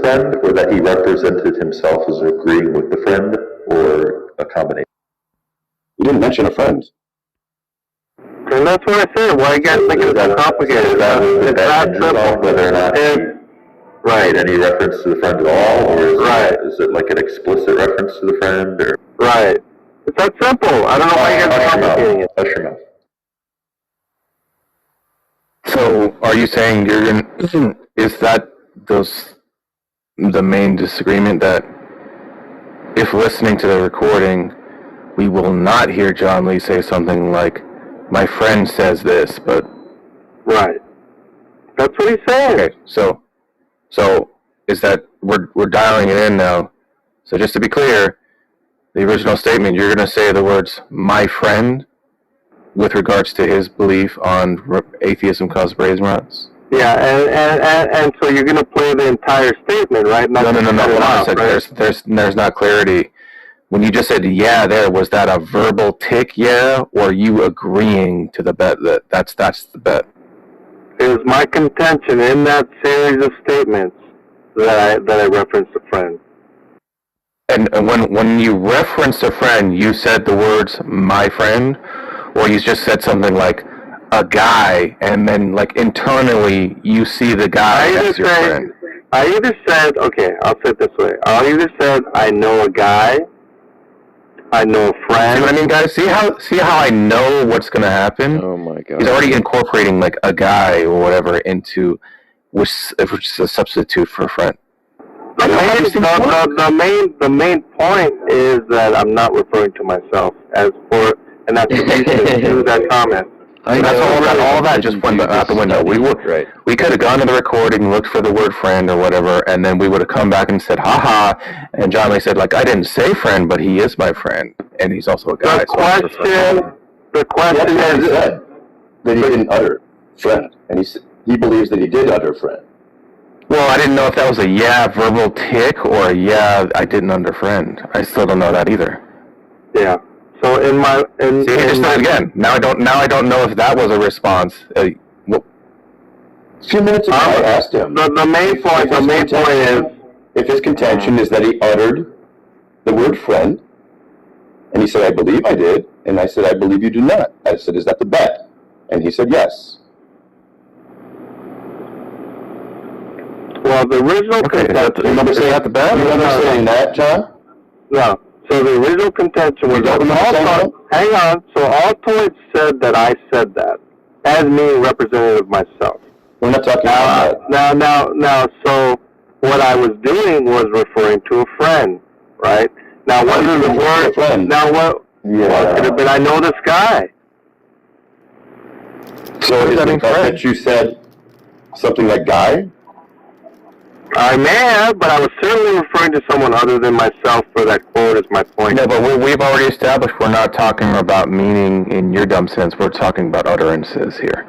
friend, or that he represented himself as agreeing with the friend, or a combination? You didn't mention a friend. And that's what I said. Why you guys make it so complicated? It's not simple. Whether or not he made any reference to the friend at all, or is it like an explicit reference to the friend? Or? Right. It's that simple. I don't know why you guys are complicating it. Hush your mouth. So, are you saying is that the main disagreement, that if listening to the recording, we will not hear John Lee say something like, "My friend says this," but... Right. That's what he's saying. Okay, so is that, we're dialing it in now. So just to be clear, the original statement, you're going to say the words, "my friend," with regards to his belief on atheism caused brazen rots? Yeah, and so you're going to play the entire statement, right? No. Hold on a second. Right? There's not clarity. When you just said "yeah" was that a verbal tick "yeah," or you agreeing to the bet that's the bet? It was my contention in that series of statements that I referenced a friend. And when you referenced a friend, you said the words "my friend," or you just said something like "a guy," and then like internally you see the guy as your friend? I either said, okay, I'll say it this way. I either said I know a guy, I know a friend. See what I mean, guys? See how I know what's going to happen? Oh my god! He's already incorporating like a guy or whatever into which is a substitute for a friend. The main point is that I'm not referring to myself as for, and that's the reason to that comment. All that just went out the window. We could have gone to the recording, looked for the word friend or whatever, and then we would have come back and said, "haha," and John Lee said, like, "I didn't say friend, but he is my friend, and he's also a guy." The question is that he didn't utter friend, and he believes that he did utter friend. Well, I didn't know if that was a "yeah" verbal tick or a "yeah" I didn't under friend. I still don't know that either. Yeah. So he just said it again. Now I don't know if that was a response. A few minutes ago, I asked him. The main point is, if his contention is that he uttered the word friend, and he said, "I believe I did," and I said, "I believe you do not." I said, "Is that the bet?" And he said, "Yes." Well, the original contention... You remember saying that, John? No. So the original contention was... Hang on. So Altoid said that I said that, as me, representative of myself. We're not talking about that. Now, so what I was doing was referring to a friend, right? Now, what is the word... Friend. Now, what... Yeah. Well, it could have been, I know this guy. So is the fact that you said something like guy? I may have, but I was certainly referring to someone other than myself for that quote is my point. No, but we've already established we're not talking about meaning in your dumb sense. We're talking about utterances here.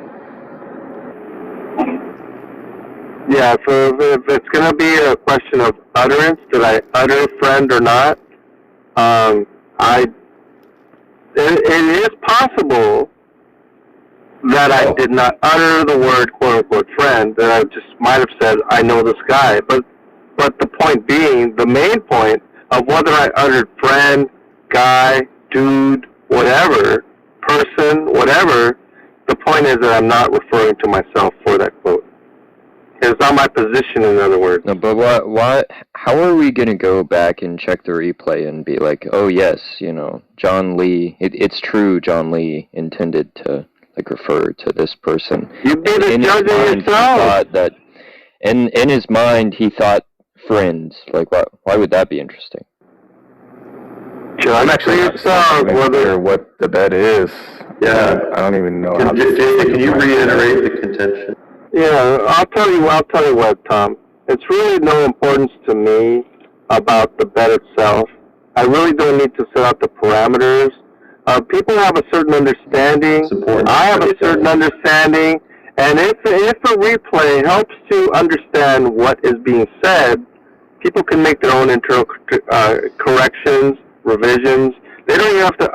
Yeah, so if it's going to be a question of utterance, did I utter friend or not? It is possible that I did not utter the word quote-unquote friend, that I just might have said, "I know this guy." But the point being, the main point of whether I uttered friend, guy, dude, whatever, person, whatever, the point is that I'm not referring to myself for that quote. It's not my position, in other words. No, but what? How are we gonna go back and check the replay and be like, "Oh yes, John Lee. It's true. John Lee intended to refer to this person." You be the judge of yourself. Thought that, in his mind, he thought friends. Why would that be interesting? I'm actually not sure what the bet is. Yeah, I don't even know. Can you reiterate the contention? Yeah, I'll tell you what, Tom. It's really no importance to me about the bet itself. I really don't need to set out the parameters. People have a certain understanding. I have a certain understanding. And if a replay helps to understand what is being said, people can make their own internal corrections, revisions. They don't even have to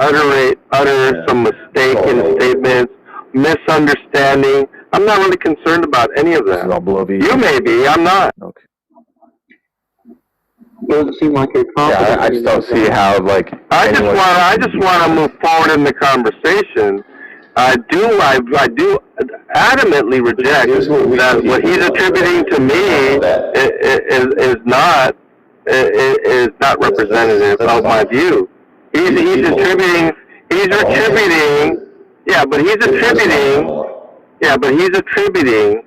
utter some mistake in statements, misunderstanding. I'm not really concerned about any of that. All below you may be, I'm not. Okay. doesn't seem like you're Yeah, confident. I just don't see how, like, I anyone- just want to move forward in the conversation. I do adamantly reject Here's what we that see. what he's attributing to me is not representative of my view. He's attributing, yeah, but he's attributing,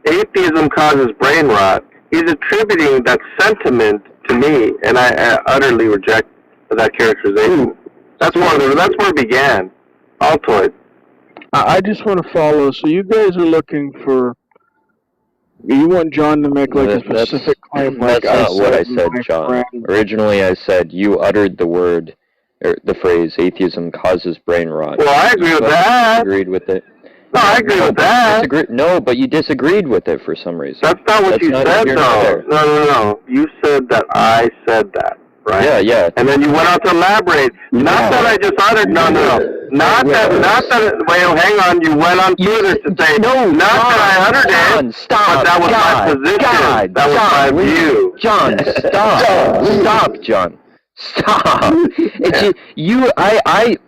atheism causes brain rot. He's attributing that sentiment to me, and I utterly reject that characterization. That's where it began. Altoid. I just want to follow. So you guys are looking for. You want John to make like a specific claim, like That's not what I said, my John. friend- Originally, I said you uttered the word, or the phrase, atheism causes brain rot. Well, I agree with You that. Agreed with it. No, I agree with that. No, but you disagreed with it for some reason. That's not what That's you not- said, you're not though. there. No. You said that I said that, right? Yeah. And then you went on to elaborate. Not that I just uttered. No. Not that. Wait, hang on. You went on further to say. No, Not that I uttered John, it. stop. But that was my position. That was my view. John, stop. Stop, John. Stop. It's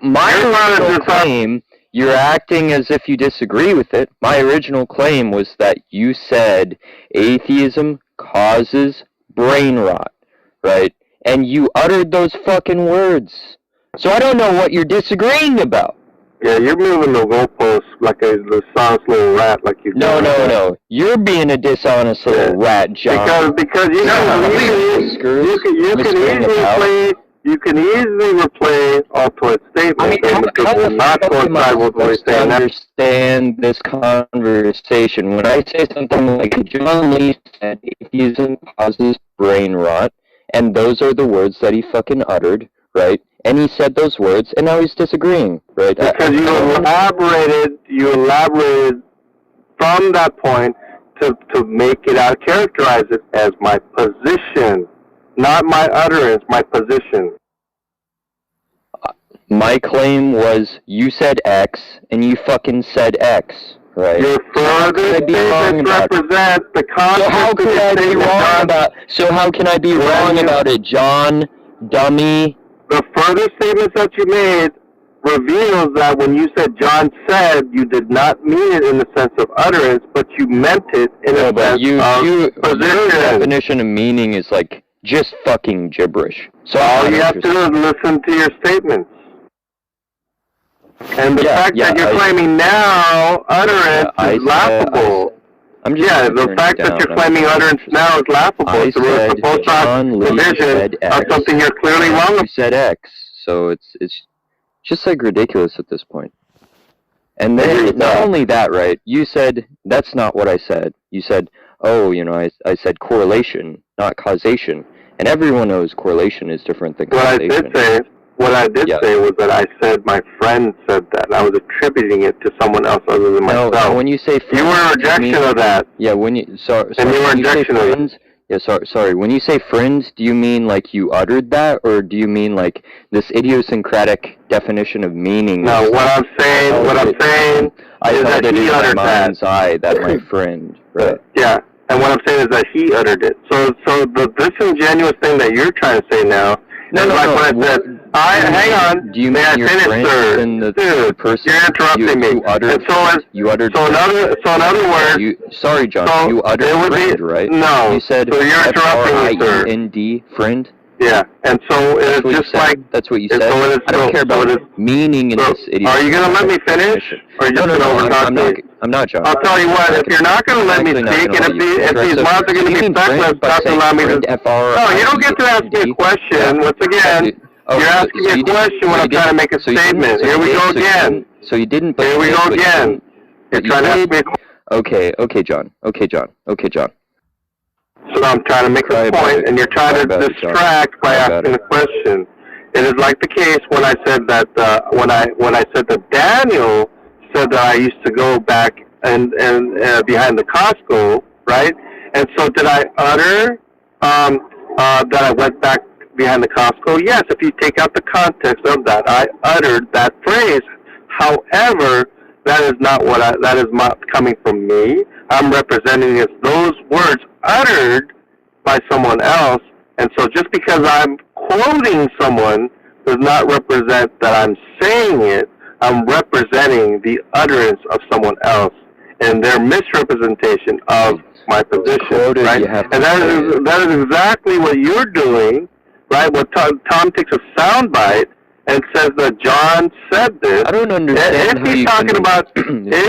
my You're not original just- claim, you're acting as if you disagree with it. My original claim was that you said atheism causes brain rot, right? And you uttered those fucking words. So I don't know what you're disagreeing about. Yeah, you're moving the goalposts like a dishonest little rat, like you. No. You're being a dishonest little rat, John. Because you can easily replay Altoid's statement. How the not fuck am I coincide with what he's supposed to saying now. understand this conversation when I say something like John Lee said atheism causes brain rot, and those are the words that he fucking uttered, right? And he said those words, and now he's disagreeing, right? Because you elaborated from that point to make it out, characterize it as my position, not my utterance, my position. My claim was you said X, and you fucking said X, right? Your further Could I be wrong statements about it? represent the context So how can I be wrong about? So how can I be wrong about it, John? Dummy. The further statements that you made reveals that when you said John said, you did not mean it in the sense of utterance, but you meant it in a sense Your of position. definition of meaning is like just fucking gibberish. So All you have to do is listen to your statements. And the fact that you're claiming now utterance is laughable. I'm just the fact that you're claiming utterance now is laughable. It's a supposed division of something you're clearly wrong about. You said X, so it's just like ridiculous at this point. And then not only that, right? You said that's not what I said. You said, oh, I said correlation, not causation, and everyone knows correlation is different than causation. What I did say was that I said my friend said that, and I was attributing it to someone else other than myself. No, when you say friends, you were a rejection of that. Yeah, when you sorry, and you were a rejection of friends. Yeah, sorry. When you say friends, do you mean like you uttered that, or do you mean like this idiosyncratic definition of meaning? No, what I'm saying is that he uttered that. That my friend, right? Yeah, and what I'm saying is that he uttered it. So the disingenuous thing that you're trying to say now. No. When I said, hang on. Do you may mean I your finish, friend sir? and the Dude, person you're interrupting me. you uttered? You uttered. So in other words. Sorry, John. You uttered friend, right? No. You said so you're interrupting me, sir. FRIEND, friend. Yeah, and so it's just like. That's what you said. So I don't care about meaning in this idiot. Are you gonna let me finish? Or are you just gonna overtalk me? I'm not, John. I'll tell you what. If you're not gonna let me speak, and if these mouths are gonna be feckless, not to allow me to. No, you don't get to ask me a question. Once again. You're asking me a question when I'm trying to make a statement. Here we go again. So you didn't. Here we go again. You're trying to ask me a question. Okay, John. So I'm trying to make a point, and you're trying to distract by asking a question. It is like the case when I said that when I said that Daniel said that I used to go back and behind the Costco, right? And so did I utter that I went back behind the Costco? Yes, if you take out the context of that, I uttered that phrase. However, that is not coming from me. I'm representing as those words uttered by someone else, and so just because I'm quoting someone does not represent that I'm saying it. I'm representing the utterance of someone else and their misrepresentation of my position, Quoted, right? you have to And that is exactly what you're doing, right? What Tom takes a soundbite and says that John said this. I don't understand If how he's you talking can about, if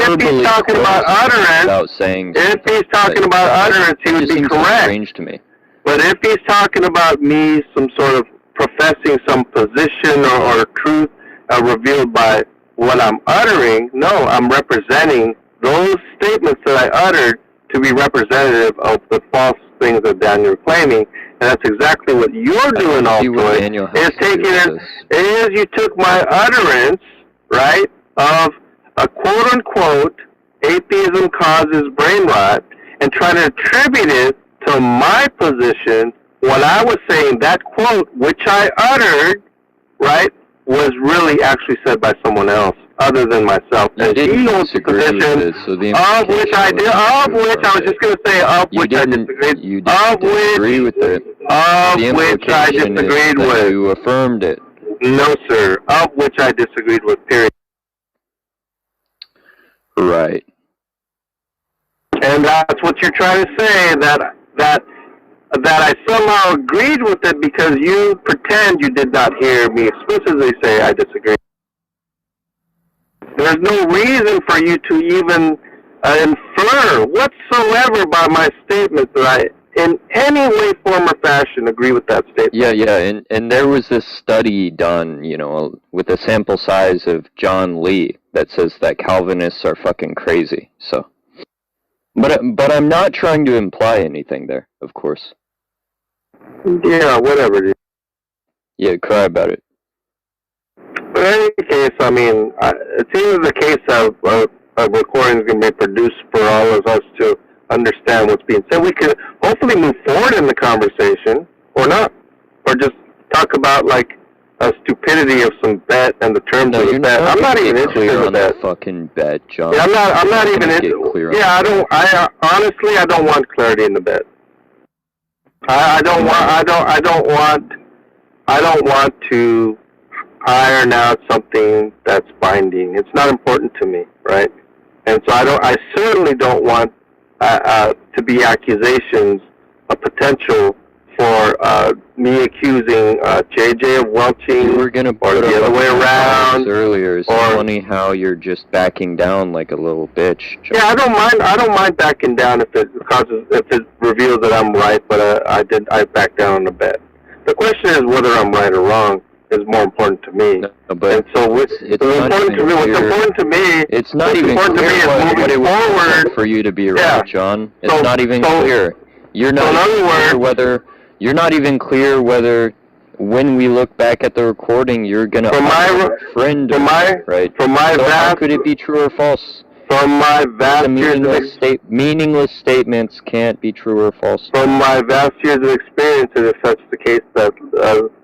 verbally he's talking quote about something utterance, without saying if something. he's talking about utterance, he It would just be seems so correct. strange to me. But if he's talking about me, some sort of professing some position or truth revealed by what I'm uttering, no, I'm representing those statements that I uttered to be representative of the false things that Daniel is claiming. And that's exactly what you're doing see what also. Daniel has Is to do taking with it is you took my utterance, right, of a quote unquote atheism causes brain rot and trying to attribute it to my position when I was saying that quote, which I uttered, right, was really actually said by someone else other than myself. You And didn't he holds the disagree with position it, so the of which I implication did, was of which I was just going to say, of you which I didn't, disagreed, you of didn't disagree which, with it. of The which I implication is disagreed that with. you affirmed it. No, sir. Of which I disagreed with, period. Right. And that's what you're trying to say, that I somehow agreed with it because you pretend you did not hear me explicitly say I disagree. There's no reason for you to even infer whatsoever by my statement that I, in any way, form, or fashion, agree with that statement. Yeah, and there was this study done, with a sample size of John Lee that says that Calvinists are fucking crazy, so. But I'm not trying to imply anything there, of course. Yeah, whatever, dude. Yeah, cry about it. But in any case, I mean, it seems the case of recordings can be produced for all of us to understand what's being said. We could hopefully move forward in the conversation, or not, or just talk about like a stupidity of some bet and the terms of the bet. I'm not even interested in that. Fucking bet, John. Yeah, I'm not even interested. Yeah, honestly, I don't want clarity in the bet. I don't want to iron out something that's binding. It's not important to me, right? And so I certainly don't want to be accusations of potential for me accusing JJ of welching, You were gonna or put the up other way around. earlier. It's or- funny how you're just backing down like a little bitch, John. Yeah, I don't mind backing down if it reveals that I'm right, but I back down on the bet. The question is whether I'm right or wrong is more important to me. No, but And so what's it's not important to me, even what's clear. important to me, It's not what's even important to clear me is what it moving would forward. take for you to be Yeah. right, John. It's So- not even so- clear. You're so not in even other clear words- whether you're not even clear whether when we look back at the recording you're gonna From my- friend from my- right. from my So how vast- could it be true or false? From my vast years of Meaningless statements can't be true or false. from my vast years of experience, if that's the case, that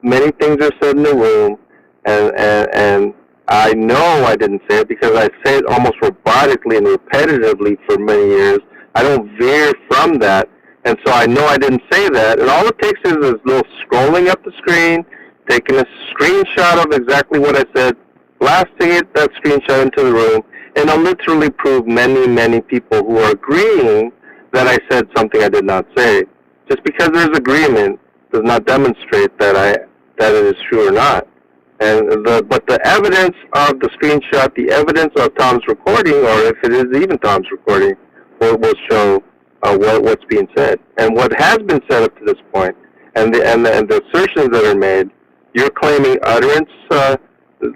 many things are said in the room, and I know I didn't say it because I say it almost robotically and repetitively for many years. I don't veer from that, and so I know I didn't say that. And all it takes is this little scrolling up the screen, taking a screenshot of exactly what I said, blasting that screenshot into the room, and I'll literally prove many, many people who are agreeing that I said something I did not say. Just because there's agreement does not demonstrate that it is true or not. But the evidence of the screenshot, the evidence of Tom's recording, or if it is even Tom's recording, will show what's being said and what has been said up to this point, and the assertions that are made. You're claiming utterance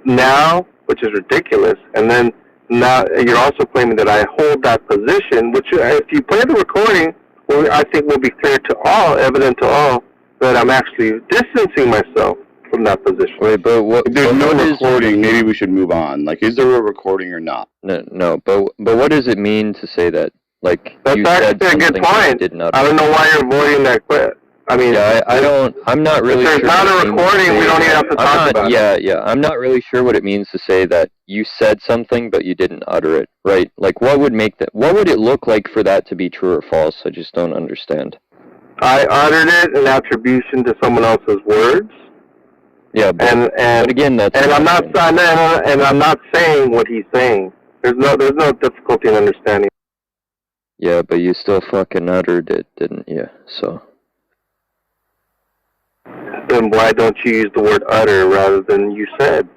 now, which is ridiculous, and then now you're also claiming that I hold that position, which if you play the recording, I think will be clear to all, evident to all, that I'm actually distancing myself from that position. Wait, but what? If there's but no what is- recording, maybe we should move on. Like, is there a recording or not? No, but what does it mean to say that? Like That's you said actually a good something that point. you did not. I don't know why you're avoiding that. I mean, Yeah, I don't. I'm not really if sure. there's not what a it means to recording, say we don't even that. have to I'm talk not- about it. Yeah. I'm not really sure what it means to say that you said something but you didn't utter it. Right? Like, what would make that? What would it look like for that to be true or false? I just don't understand. I uttered it in attribution to someone else's words. Yeah, but again, that's and I'm not saying what he's saying. There's no difficulty in understanding. Yeah, but you still fucking uttered it, didn't you? So. Then why don't you use the word utter rather than you said?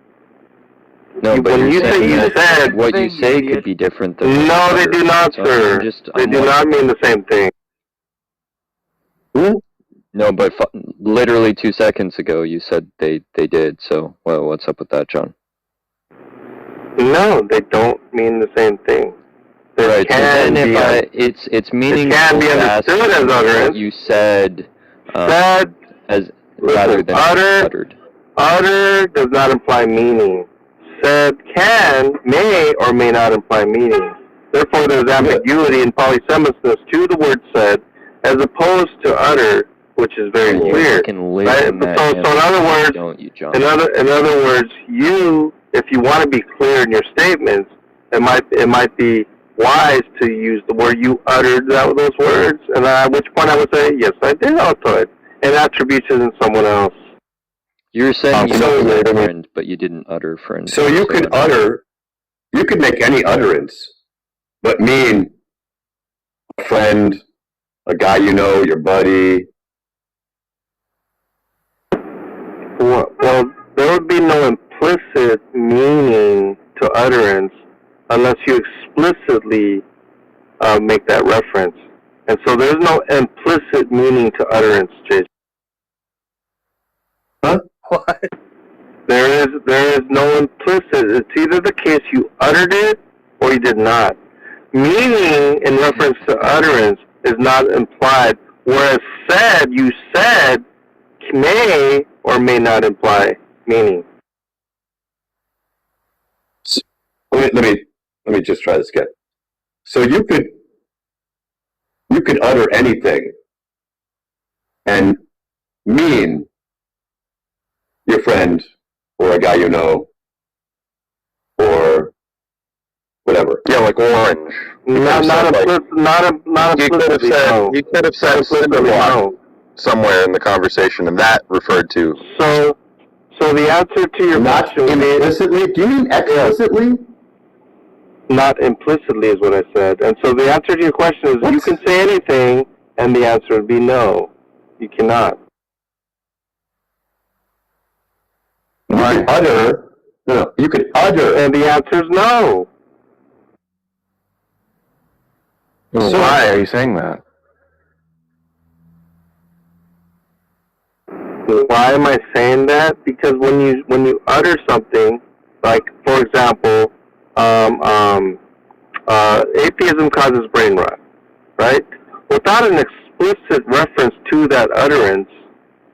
No, but when you say you said, what you say could be different than. No, they do not, sir. They do not mean the same thing. No, but literally 2 seconds ago you said they did. So, well, what's up with that, John? No, they don't mean the same thing. Right. So then, it's meaningful. It can be understood as utterance. You said as rather than uttered. Utter does not imply meaning. Said may or may not imply meaning. Therefore, there's ambiguity and polysemiousness to the word said, as opposed to utter, which is very clear. Right? So, in other words, don't you, John? in other words, if you want to be clear in your statements, it might be wise to use the word you uttered those words, and at which point I would say, yes, I did utter it, and attribution in someone else. You're saying you said friend, but you didn't utter friend. So you could you could make any utterance, but mean a friend, a guy you know, your buddy. Well, there would be no implicit meaning to utterance unless you explicitly make that reference. And so there's no implicit meaning to utterance, Jason. Huh? What? There is no implicit. It's either the case you uttered it or you did not. Meaning in reference to utterance is not implied, whereas you said may or may not imply meaning. So, let me just try this again. So you could utter anything and mean your friend or a guy you know or whatever. Yeah, like orange. Not implicitly. You could have said Cinnabon somewhere in the conversation, and that referred to. So the answer to your question implicitly. Do you mean explicitly? Not implicitly is what I said. And so the answer to your question is you can say anything, and the answer would be no. You cannot. You could utter. No, you could utter. And the answer is no. Well, so why are you saying that? Why am I saying that? Because when you utter something, like for example, atheism causes brain rot, right? Without an explicit reference to that utterance,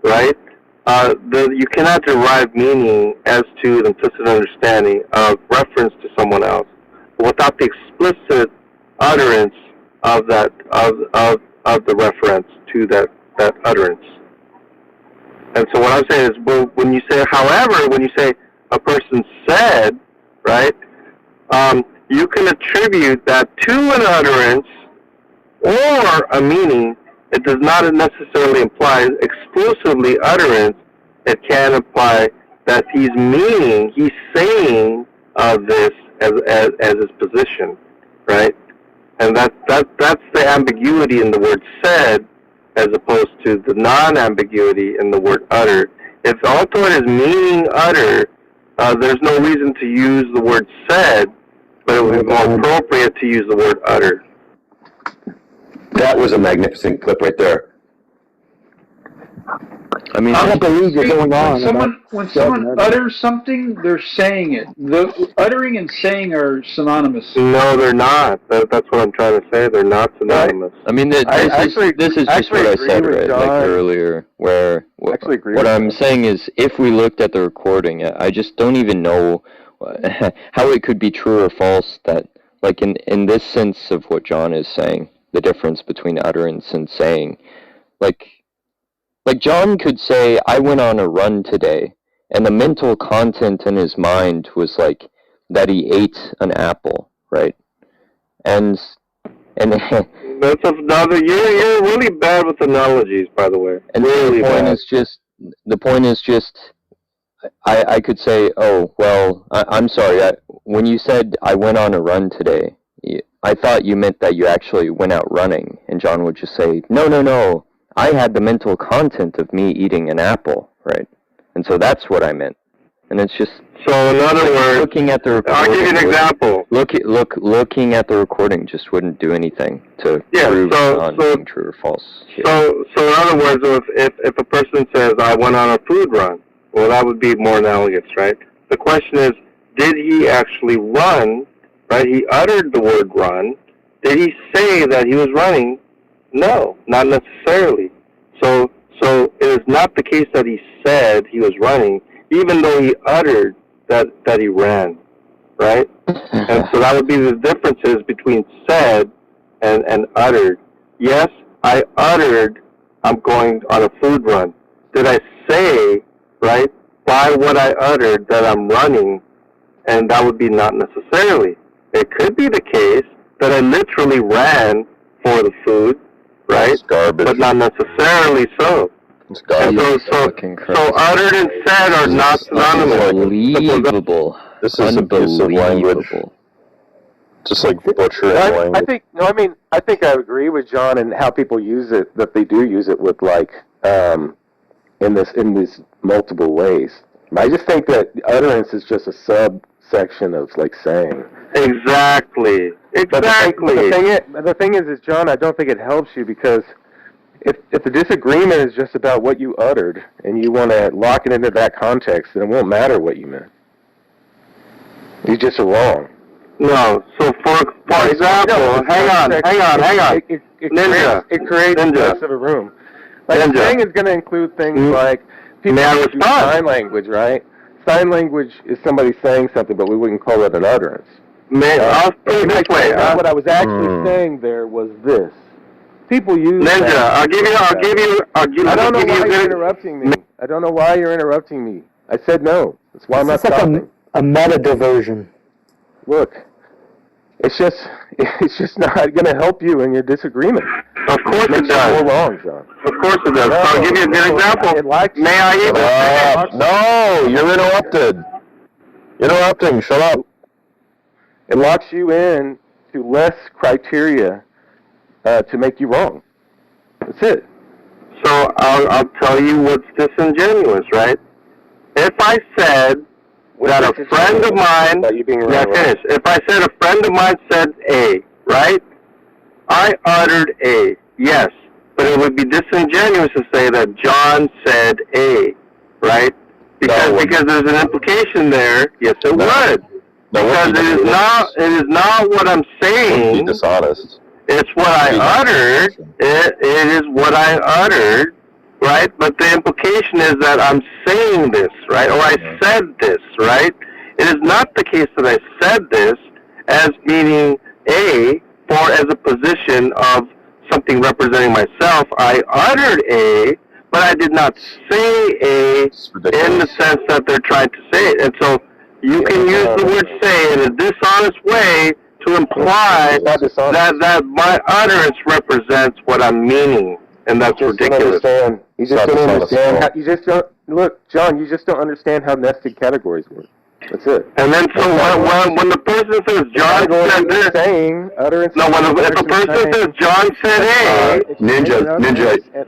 right? You cannot derive meaning as to the implicit understanding of reference to someone else without the explicit utterance of that of the reference to that utterance. And so what I'm saying is, when you say, however, when you say a person said, right, you can attribute that to an utterance or a meaning. It does not necessarily imply exclusively utterance. It can imply that he's saying this as his position, right? And that's the ambiguity in the word said, as opposed to the non-ambiguity in the word utter. If also it is meaning utter, there's no reason to use the word said, but it would be more appropriate to use the word utter. That was a magnificent clip right there. I mean, I don't believe you're going on. When someone utters something, they're saying it. The uttering and saying are synonymous. No, they're not. That's what I'm trying to say. They're not synonymous. I mean, this is just what I said, right, like earlier, where what I'm saying is, if we looked at the recording, I just don't even know how it could be true or false that, like, in this sense of what John is saying, the difference between utterance and saying, like John could say, I went on a run today, and the mental content in his mind was like that he ate an apple, right? And And That's another. You're really bad with analogies, by the way. and Really the point bad. is just I could say, oh well, I'm sorry. When you said I went on a run today, I thought you meant that you actually went out running, and John would just say, no. I had the mental content of me eating an apple, right? And so that's what I meant. And it's just So in other words, looking at the recording. I'll give you an example. Looking at the recording just wouldn't do anything to Yeah, prove so- John so- being true or false. here. So in other words, if a person says, I went on a food run, well, that would be more analogous, right? The question is, did he actually run, right? He uttered the word run. Did he say that he was running? No, not necessarily. So it is not the case that he said he was running, even though he uttered that he ran, right? And so that would be the differences between said and uttered. Yes, I uttered I'm going on a food run. Did I say, right, by what I uttered that I'm running? And that would be not necessarily. It could be the case that I literally ran for the food, right? It's garbage. But not necessarily so. It's And garbage. so uttered and said are not synonymous. Unbelievable. This is abusive language. Unbelievable. Just like butchering I language. think, no, I mean, I think I agree with John and how people use it, that they do use it with like, in these multiple ways. I just think that utterance is just a subsection of like saying. Exactly. But Exactly. the thing is, John, I don't think it helps you because if the disagreement is just about what you uttered and you want to lock it into that context, then it won't matter what you meant. You just are wrong. No. So for example, hang on. It creates Ninja. less of a room. Like Ninja. saying is going to include things like people May I do respond? sign language, right? Sign language is somebody saying something, but we wouldn't call it an utterance. I'll put it this way. What I was actually saying there was this. People use Ninja, that. I'll give you I don't know give you why a you're good. interrupting me. I don't know why you're interrupting me. I said no. That's why I'm not It's like stopping. a meta diversion. Look, it's just not going to help you in your disagreement. Of course it Makes you does. more wrong, John. Of course it does. So I'll give you a good example. May I even? No, you're interrupted. Interrupting, shut up. It locks you in to less criteria to make you wrong. That's it. So I'll tell you what's disingenuous, right? If I said that a friend of mine, About you being yeah, wrong. finish. If I said a friend of mine said A, right? I uttered A, yes, but it would be disingenuous to say that John said A, right? Because there's an implication there. Yes, it would. Because it is not what I'm Be saying. dishonest. It's what I uttered. It is what I uttered, right? But the implication is that I'm saying this, right? Or I said this, right? It is not the case that I said this as meaning A, or as a position of something representing myself. I uttered A, but I did not say A in the sense that they're trying to say it. And so you can use the word say in a dishonest way to imply Not dishonest. that my utterance represents what I'm meaning, and that's You just don't ridiculous. understand. You just Not don't dishonest at understand. all. You just don't look, John. You just don't understand how nested categories work. That's it. And then so when the person says John said this, saying utterance. no, if a person says John said A, Ninja.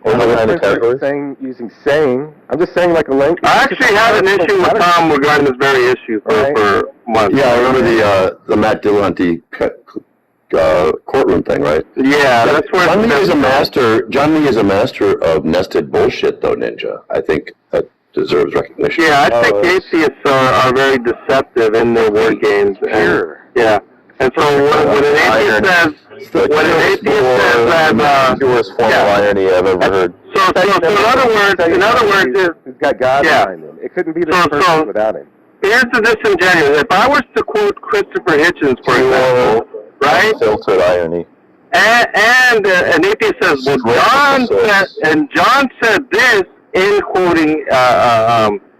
Another kind of category? Saying using saying. I'm just saying like a link. I actually had an issue with Tom regarding this very issue for months. Yeah, I remember the Matt Dillon courtroom thing, right? Yeah, that's where John Lee is a master of nested bullshit, though, Ninja. I think that deserves recognition. Yeah, I think atheists are very deceptive in their word games. And, yeah. And so when an atheist says, that, purest form of irony I've ever heard. so in other words, it's got God behind him. It couldn't be this person without him. here's the disingenuous. If I was to quote Christopher Hitchens, for example, right? Filtered irony. And an atheist says, well, John said this in quoting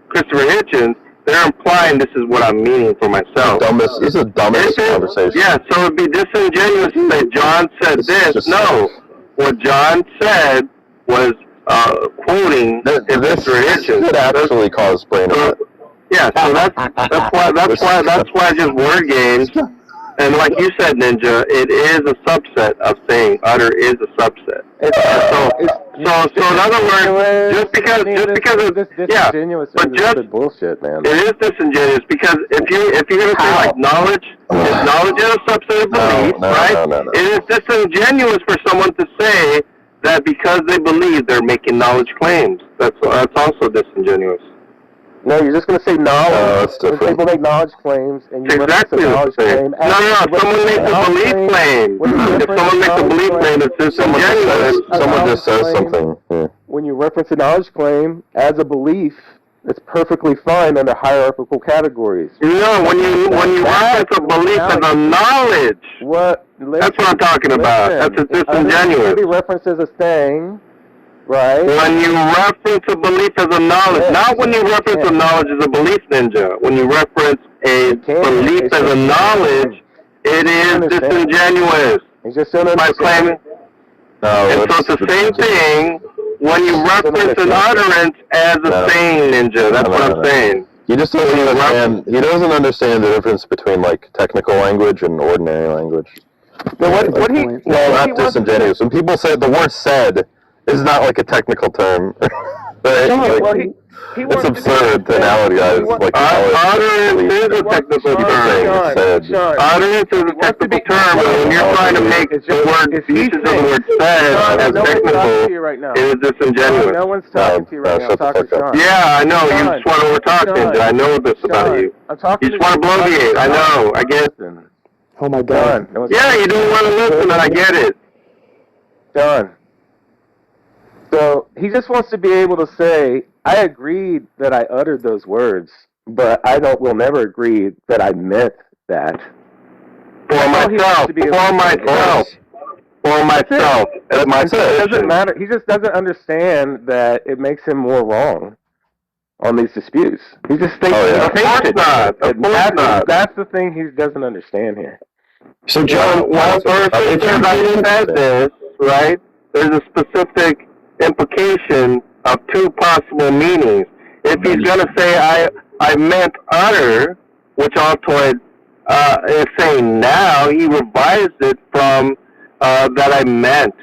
Christopher Hitchens. they're implying this is what I'm meaning for myself. This is the dumbest conversation. Yeah, so it'd be disingenuous to say John said this. No, what John said was quoting This could actually cause brain rot. Yeah, so that's why just word games. And like you said, Ninja, it is a subset of saying utter is a subset. So in other words, just because it's disingenuous but just bullshit, man. it is disingenuous because if you're gonna say like knowledge, is knowledge is a subset of belief, right? No. It is disingenuous for someone to say that because they believe they're making knowledge claims. That's also disingenuous. No, you're just going to say knowledge. No, that's when different. people make knowledge claims, and you Exactly reference a knowledge the claim. same. No, someone makes a belief claim. If someone makes a belief claim, it's disingenuous. Someone just says something. Yeah. When you reference a knowledge claim as a belief, it's perfectly fine under hierarchical categories. No, when you reference a belief as a knowledge, that's what I'm talking about. That's disingenuous. It references a thing, right? When you reference a belief as a knowledge, not when you reference a knowledge as a belief, Ninja. When you reference a belief as a knowledge, it is disingenuous. It's just by claiming. And so it's the same thing when you reference an utterance as a saying, Ninja. That's what I'm saying. He just doesn't understand. He doesn't understand the difference between like technical language and ordinary language. Not disingenuous. When people say the word "said" is not like a technical term. Right? It's absurd to analogize like utterance is a technical term. Utterance is a technical term, but when you're trying to make the word uses of the word "said" as technical, it is disingenuous. No one's talking to you right now. I'm talking to Sean. Yeah, I know. You just want to overtalk things. I know this about you. You just want to bloviate. I know. I get it. Oh my God. Yeah, you don't want to listen, and I get it. John. So he just wants to be able to say, I agreed that I uttered those words, but will never agree that I meant that. For myself. It doesn't matter. He just doesn't understand that it makes him more wrong on these disputes. He just thinks Of course not. That's the thing he doesn't understand here. So John, if I said this, right, there's a specific implication of two possible meanings. If he's going to say I meant utter, which Altoid is saying now, he revised it from that I meant,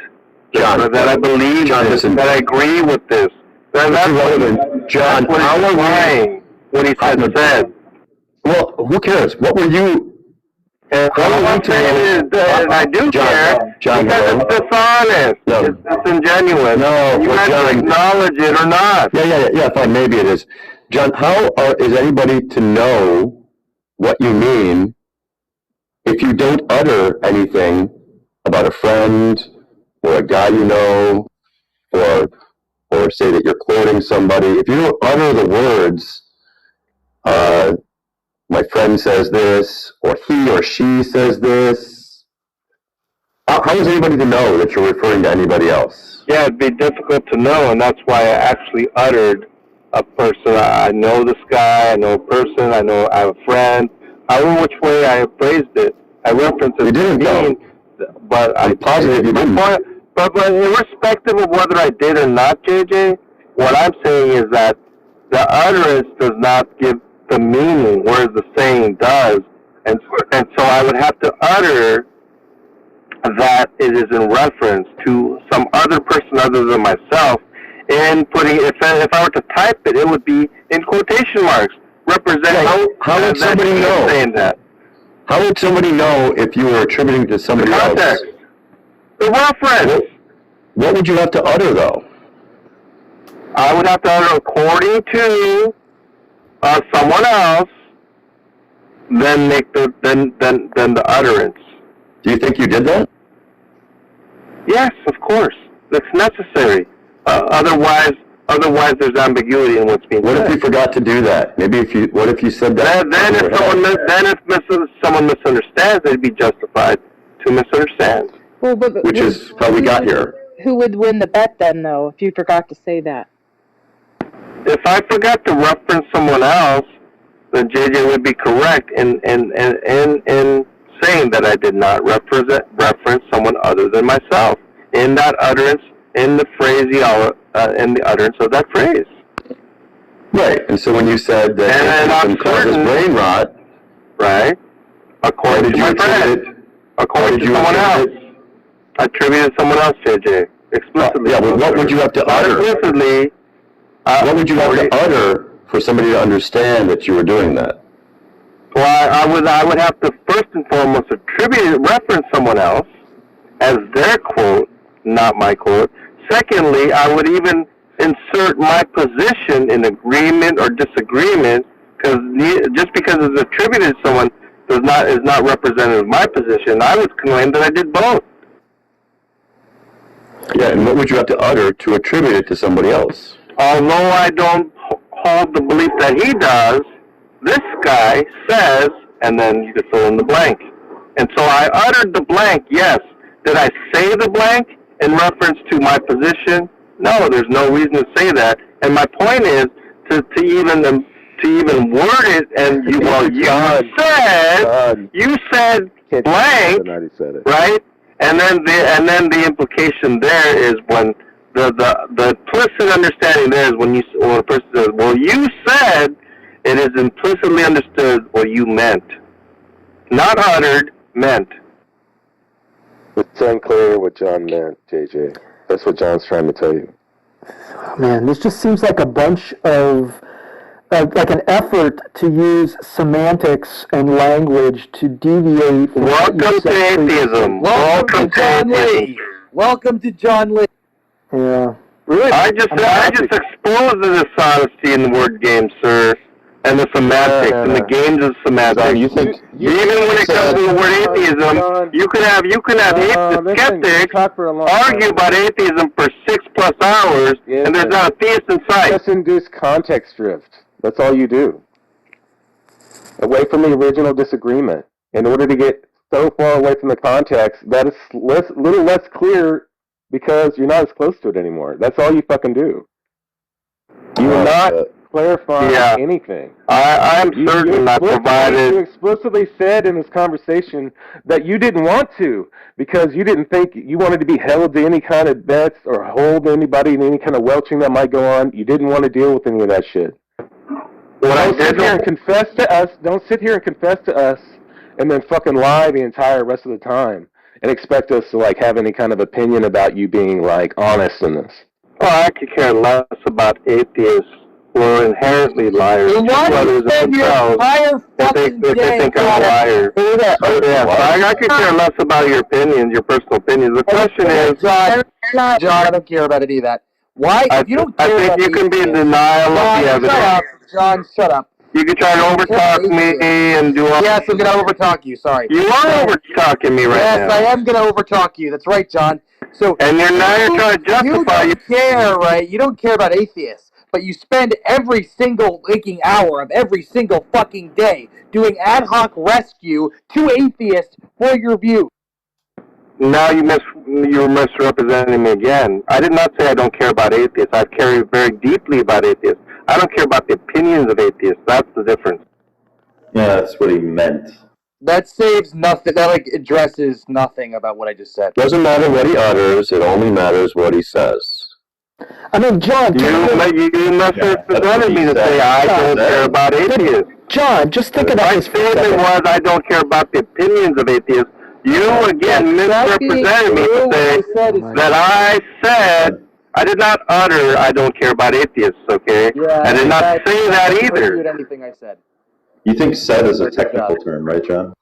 John, that I believe, that I agree with this. John, how are you? What he said. Well, who cares? What were you? All I'm saying is that I do care John, because it's dishonest. No. It's disingenuous. No, you have to acknowledge it or not. Yeah, fine, maybe it is. John, how is anybody to know what you mean if you don't utter anything about a friend or a guy you know or say that you're quoting somebody? If you don't utter the words, my friend says this, or he or she says this, how is anybody to know that you're referring to anybody else? Yeah, it'd be difficult to know, and that's why I actually uttered a person. I know this guy, I know a person, I have a friend. However which way I phrased it, I referenced it. You didn't know. But I'm positive you didn't. But irrespective of whether I did or not, JJ, what I'm saying is that the utterance does not give the meaning, whereas the saying does. And so I would have to utter that it is in reference to some other person other than myself. And if I were to type it, it would be in quotation marks, representing. How would somebody know? Saying that? How would somebody know if you were attributing to somebody else? The reference. What would you have to utter, though? I would have to utter according to someone else, then make the utterance. Do you think you did that? Yes, of course. It's necessary. Otherwise, there's ambiguity in what's being said. What if you forgot to do that? What if you said that? If someone misunderstands, they'd be justified to misunderstand. Well, but which is how we got here. Who would win the bet then, though, if you forgot to say that? If I forgot to reference someone else, then JJ would be correct in saying that I did not reference someone other than myself in that utterance, in the in the utterance of that phrase. Right, and so when you said that atheism causes brain rot, right? According to my friend, according to someone else, I attributed someone else, JJ, explicitly. Yeah, well, what would you have to utter? Explicitly. What would you have to utter for somebody to understand that you were doing that? Well, I would have to first and foremost reference someone else as their quote, not my quote. Secondly, I would even insert my position in agreement or disagreement, because just because it's attributed to someone is not representative of my position. I would claim that I did both. Yeah, and what would you have to utter to attribute it to somebody else? Although I don't hold the belief that he does, this guy says, and then you could fill in the blank. And so I uttered the blank, yes. Did I say the blank in reference to my position? No, there's no reason to say that. And my point is to even word it, and you said blank, right? And then the implication there is when the implicit understanding there is when a person says, well, you said, it is implicitly understood what you meant. Not uttered, meant. It's unclear what John meant, JJ. That's what John's trying to tell you. Man, this just seems like a bunch of, like an effort to use semantics and language to deviate from Welcome to atheism. Welcome to John Lee. Welcome to John Lee. Yeah. Really? I just exposed the dishonesty in the word game, sir, and the semantics, and the games of semantics. John, you think even when it comes to the word atheism, you can have skeptics argue about atheism for 6+ hours, and there's not a theist in sight. Just induce context drift. That's all you do. Away from the original disagreement. In order to get so far away from the context, that is a little less clear because you're not as close to it anymore. That's all you fucking do. You are not clarifying anything. I'm certain I provided... You explicitly said in this conversation that you didn't want to because you didn't think you wanted to be held to any kind of bets or hold anybody in any kind of welching that might go on. You didn't want to deal with any of that shit. Don't sit here and confess to us and then fucking lie the entire rest of the time and expect us to like have any kind of opinion about you being like honest in this. Well, I could care less about atheists who are inherently liars. Why do you spend your entire fucking day? If they think I'm a liar. I could care less about your opinions, your personal opinions. The question is... John, I don't care about any of that. Why? If you don't care I think you can be in denial of the evidence. John, shut up. You can try to overtalk me and do all... Yes, I'm going to overtalk you, sorry. You are overtalking me right now. Yes, I am going to overtalk you. That's right, John. So, and you're trying to justify... You don't care, right? You don't care about atheists, but you spend every single waking hour of every single fucking day doing ad hoc rescue to atheists for your view. Now you're misrepresenting me again. I did not say I don't care about atheists. I care very deeply about atheists. I don't care about the opinions of atheists. That's the difference. Yeah, that's what he meant. That saves nothing. That addresses nothing about what I just said. Doesn't matter what he utters. It only matters what he says. I mean, John... You misrepresented me to say I don't care about atheists. John, just think about this for a second. My statement was I don't care about the opinions of atheists. You, again, misrepresented me to say that I said... I did not utter I don't care about atheists, okay? Yeah, I did not say that either. Anything I said. You think said is a technical term, right, John?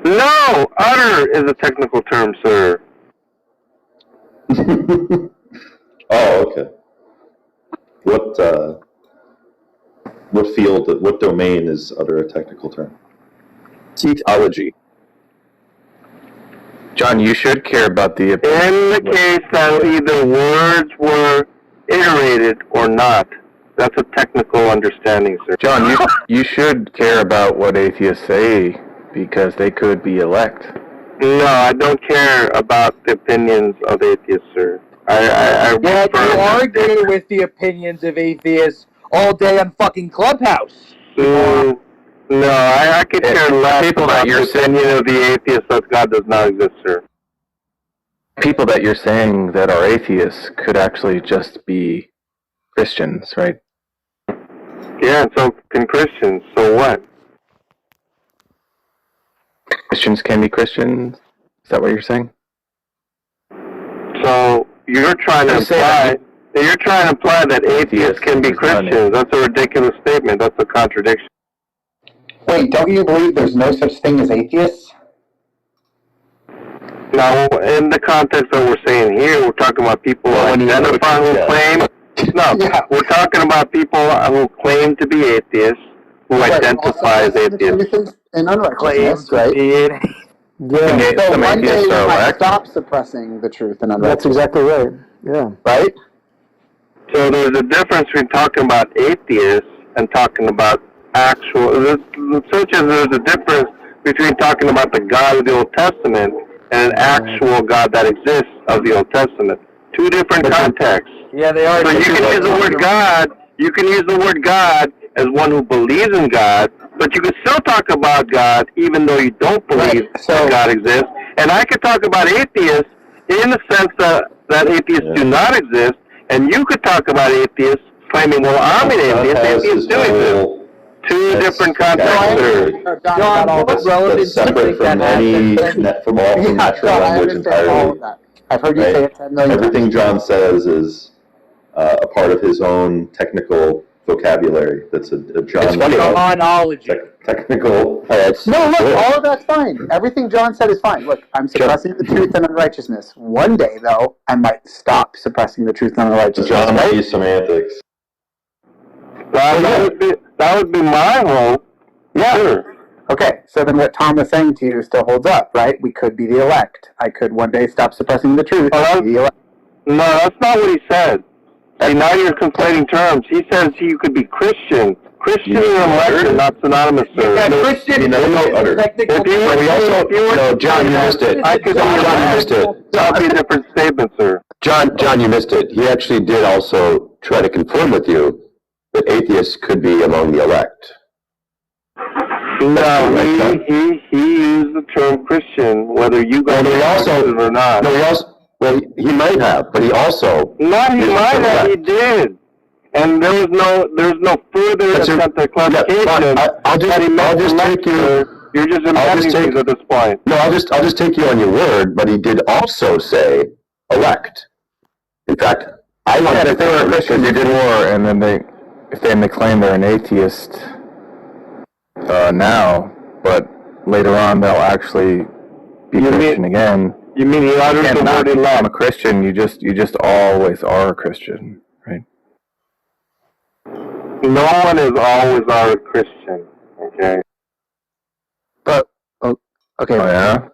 No! Utter is a technical term, sir. Oh, okay. What field, what domain is utter a technical term? Teachology. John, you should care about the... In the case that either words were iterated or not, that's a technical understanding, sir. John, you should care about what atheists say because they could be elect. No, I don't care about the opinions of atheists, sir. You argue with the opinions of atheists all day on fucking Clubhouse. No, I could care less people that about you're the opinion of the atheist that God does not exist, sir. People that you're saying that are atheists could actually just be Christians, right? Yeah, and so can Christians. So what? Christians can be Christians? Is that what you're saying? So you're trying to imply that atheists can be Christians. That's a ridiculous statement. That's a contradiction. Wait, don't you believe there's no such thing as atheists? Now, in the context that we're saying here, we're talking about people who identify who claim. No, we're talking about people who claim to be atheists, who identify as atheists. And unrighteousness, right? Yeah, So Some one day atheists you are might elect. stop suppressing the truth and that's unrighteousness, exactly right. Yeah. right? So there's a difference between talking about atheists and talking about actual. Such as there's a difference between talking about the God of the Old Testament and an actual God that exists of the Old Testament. Two different contexts. Yeah, they are. So you can use the word God. You can use the word God as one who believes in God, but you can still talk about God even though you don't believe that God exists. And I could talk about atheists in the sense that atheists do not exist, and you could talk about atheists claiming, well, I'm an atheist. Atheists do exist. Two different contexts. John, what relevance do you think that has? from natural language entirely. I've heard you Right? say it 10 million Everything times. John says is a part of his own technical vocabulary. That's a John It's funny, though. Chronology. technical. No, look, all of that's fine. Everything John said is fine. Look, I'm suppressing the truth and unrighteousness. One day, though, I might stop suppressing the truth and unrighteousness. John might right? use semantics. That would be my hope. Yeah. Sure. Okay, so then what Tom was saying to you still holds up, right? We could be the elect. I could one day stop suppressing the truth. Oh, and be the elect. No, that's not what he said. See, now you're conflating terms. He says you could be Christian. Christian and elect are not synonymous, sir. Yeah, Christian is technical. No, John, you missed it. I could John, you missed it. That'd be a different statement, sir. John, you missed it. He actually did also try to confirm with you that atheists could be among the elect. No, he used the term Christian, whether you guys also it or not. No, he also. Well, he might have, but he also. No, he might have. He did. And there was no further attempt at clarification. I'll just take you. You're just imagining things at this point. No, I'll just take you on your word. But he did also say elect. In fact, I wanted to if they were a Christian before, and then they claim they're an atheist now, but later on they'll actually be Christian again. You mean he utters the word elect? I'm a Christian. You just always are a Christian, right? No one is always a Christian. Okay. But okay. Oh yeah.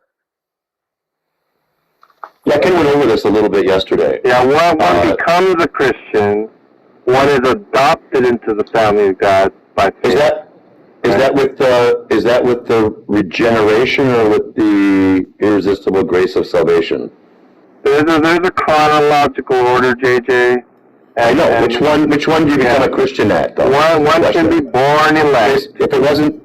Yeah, Ken went over this a little bit yesterday. Yeah, one becomes a Christian. One is adopted into the family of God by faith. Is that with the regeneration or with the irresistible grace of salvation? There's a chronological order, JJ. I know. Which one do you become a Christian at, though? One can be born elect. If it wasn't,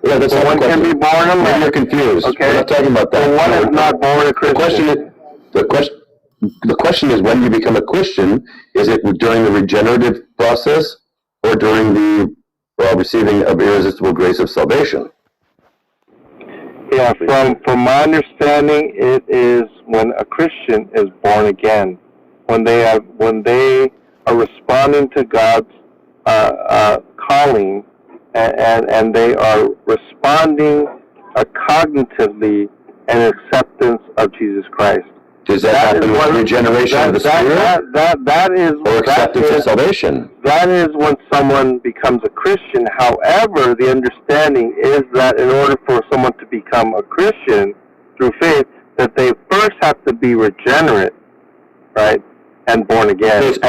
yeah, that's one can be born elect. Maybe you're confused. Okay. We're not talking about that. One is not born a Christian. The question is when you become a Christian. Is it during the regenerative process or during the receiving of irresistible grace of salvation? Yeah, from my understanding, it is when a Christian is born again, when they are responding to God's calling, and they are responding cognitively in acceptance of Jesus Christ. Does that happen with regeneration of the Spirit? That is or acceptance of salvation? That is when someone becomes a Christian. However, the understanding is that in order for someone to become a Christian through faith, that they first have to be regenerate, right, and born again. So it's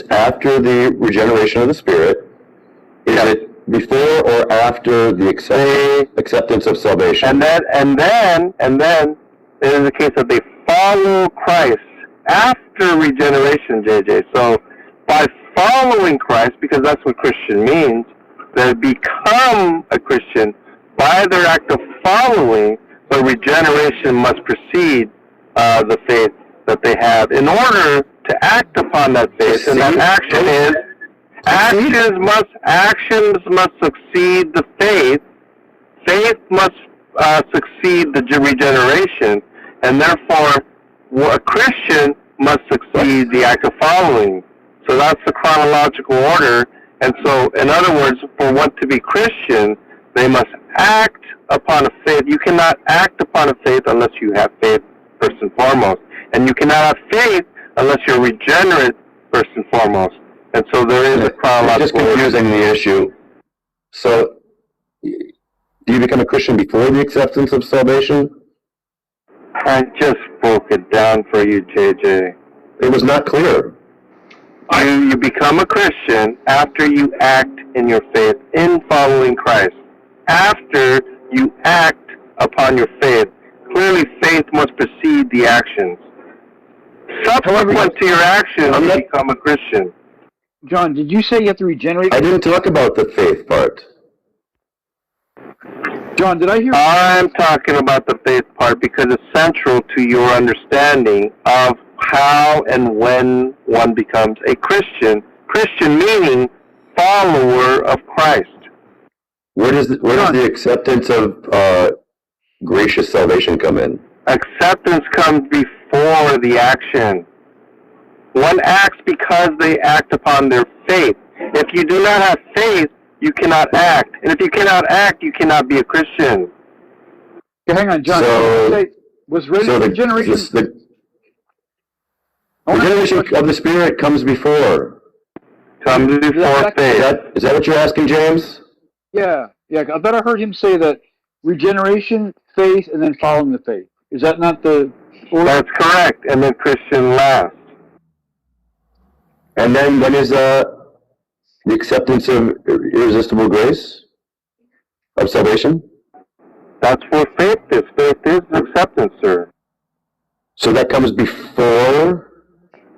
after the regeneration of the Spirit. Is it before or after the acceptance of salvation? And then it is the case that they follow Christ after regeneration, JJ. So by following Christ, because that's what Christian means, that become a Christian by their act of following, but regeneration must precede the faith that they have in order to act upon that faith. And that action is actions must succeed the faith. Faith must succeed the regeneration, and therefore a Christian must succeed the act of following. So that's the chronological order. And so, in other words, for one to be Christian, they must act upon a faith. You cannot act upon a faith unless you have faith, first and foremost. And you cannot have faith unless you're regenerate, first and foremost. And so there is a chronological It's just confusing the issue. So, do you become a Christian before the acceptance of salvation? I just broke it down for you, JJ. It was not clear. You become a Christian after you act in your faith in following Christ. After you act upon your faith, clearly faith must precede the actions. Subsequent to your actions, you become a Christian. John, did you say you have to regenerate? I didn't talk about the faith part. John, did I hear? I'm talking about the faith part because it's central to your understanding of how and when one becomes a Christian. Christian meaning follower of Christ. Where does the acceptance of gracious salvation come in? Acceptance comes before the action. One acts because they act upon their faith. If you do not have faith, you cannot act. And if you cannot act, you cannot be a Christian. Okay, hang on, John. Was regeneration... The regeneration of the Spirit comes before. Comes before faith. Is that what you're asking, James? Yeah. I thought I heard him say that regeneration, faith, and then following the faith. Is that not the order? That's correct. And then Christian last. And then when is the acceptance of irresistible grace of salvation? That's where faith is. Faith is acceptance, sir. So that comes before?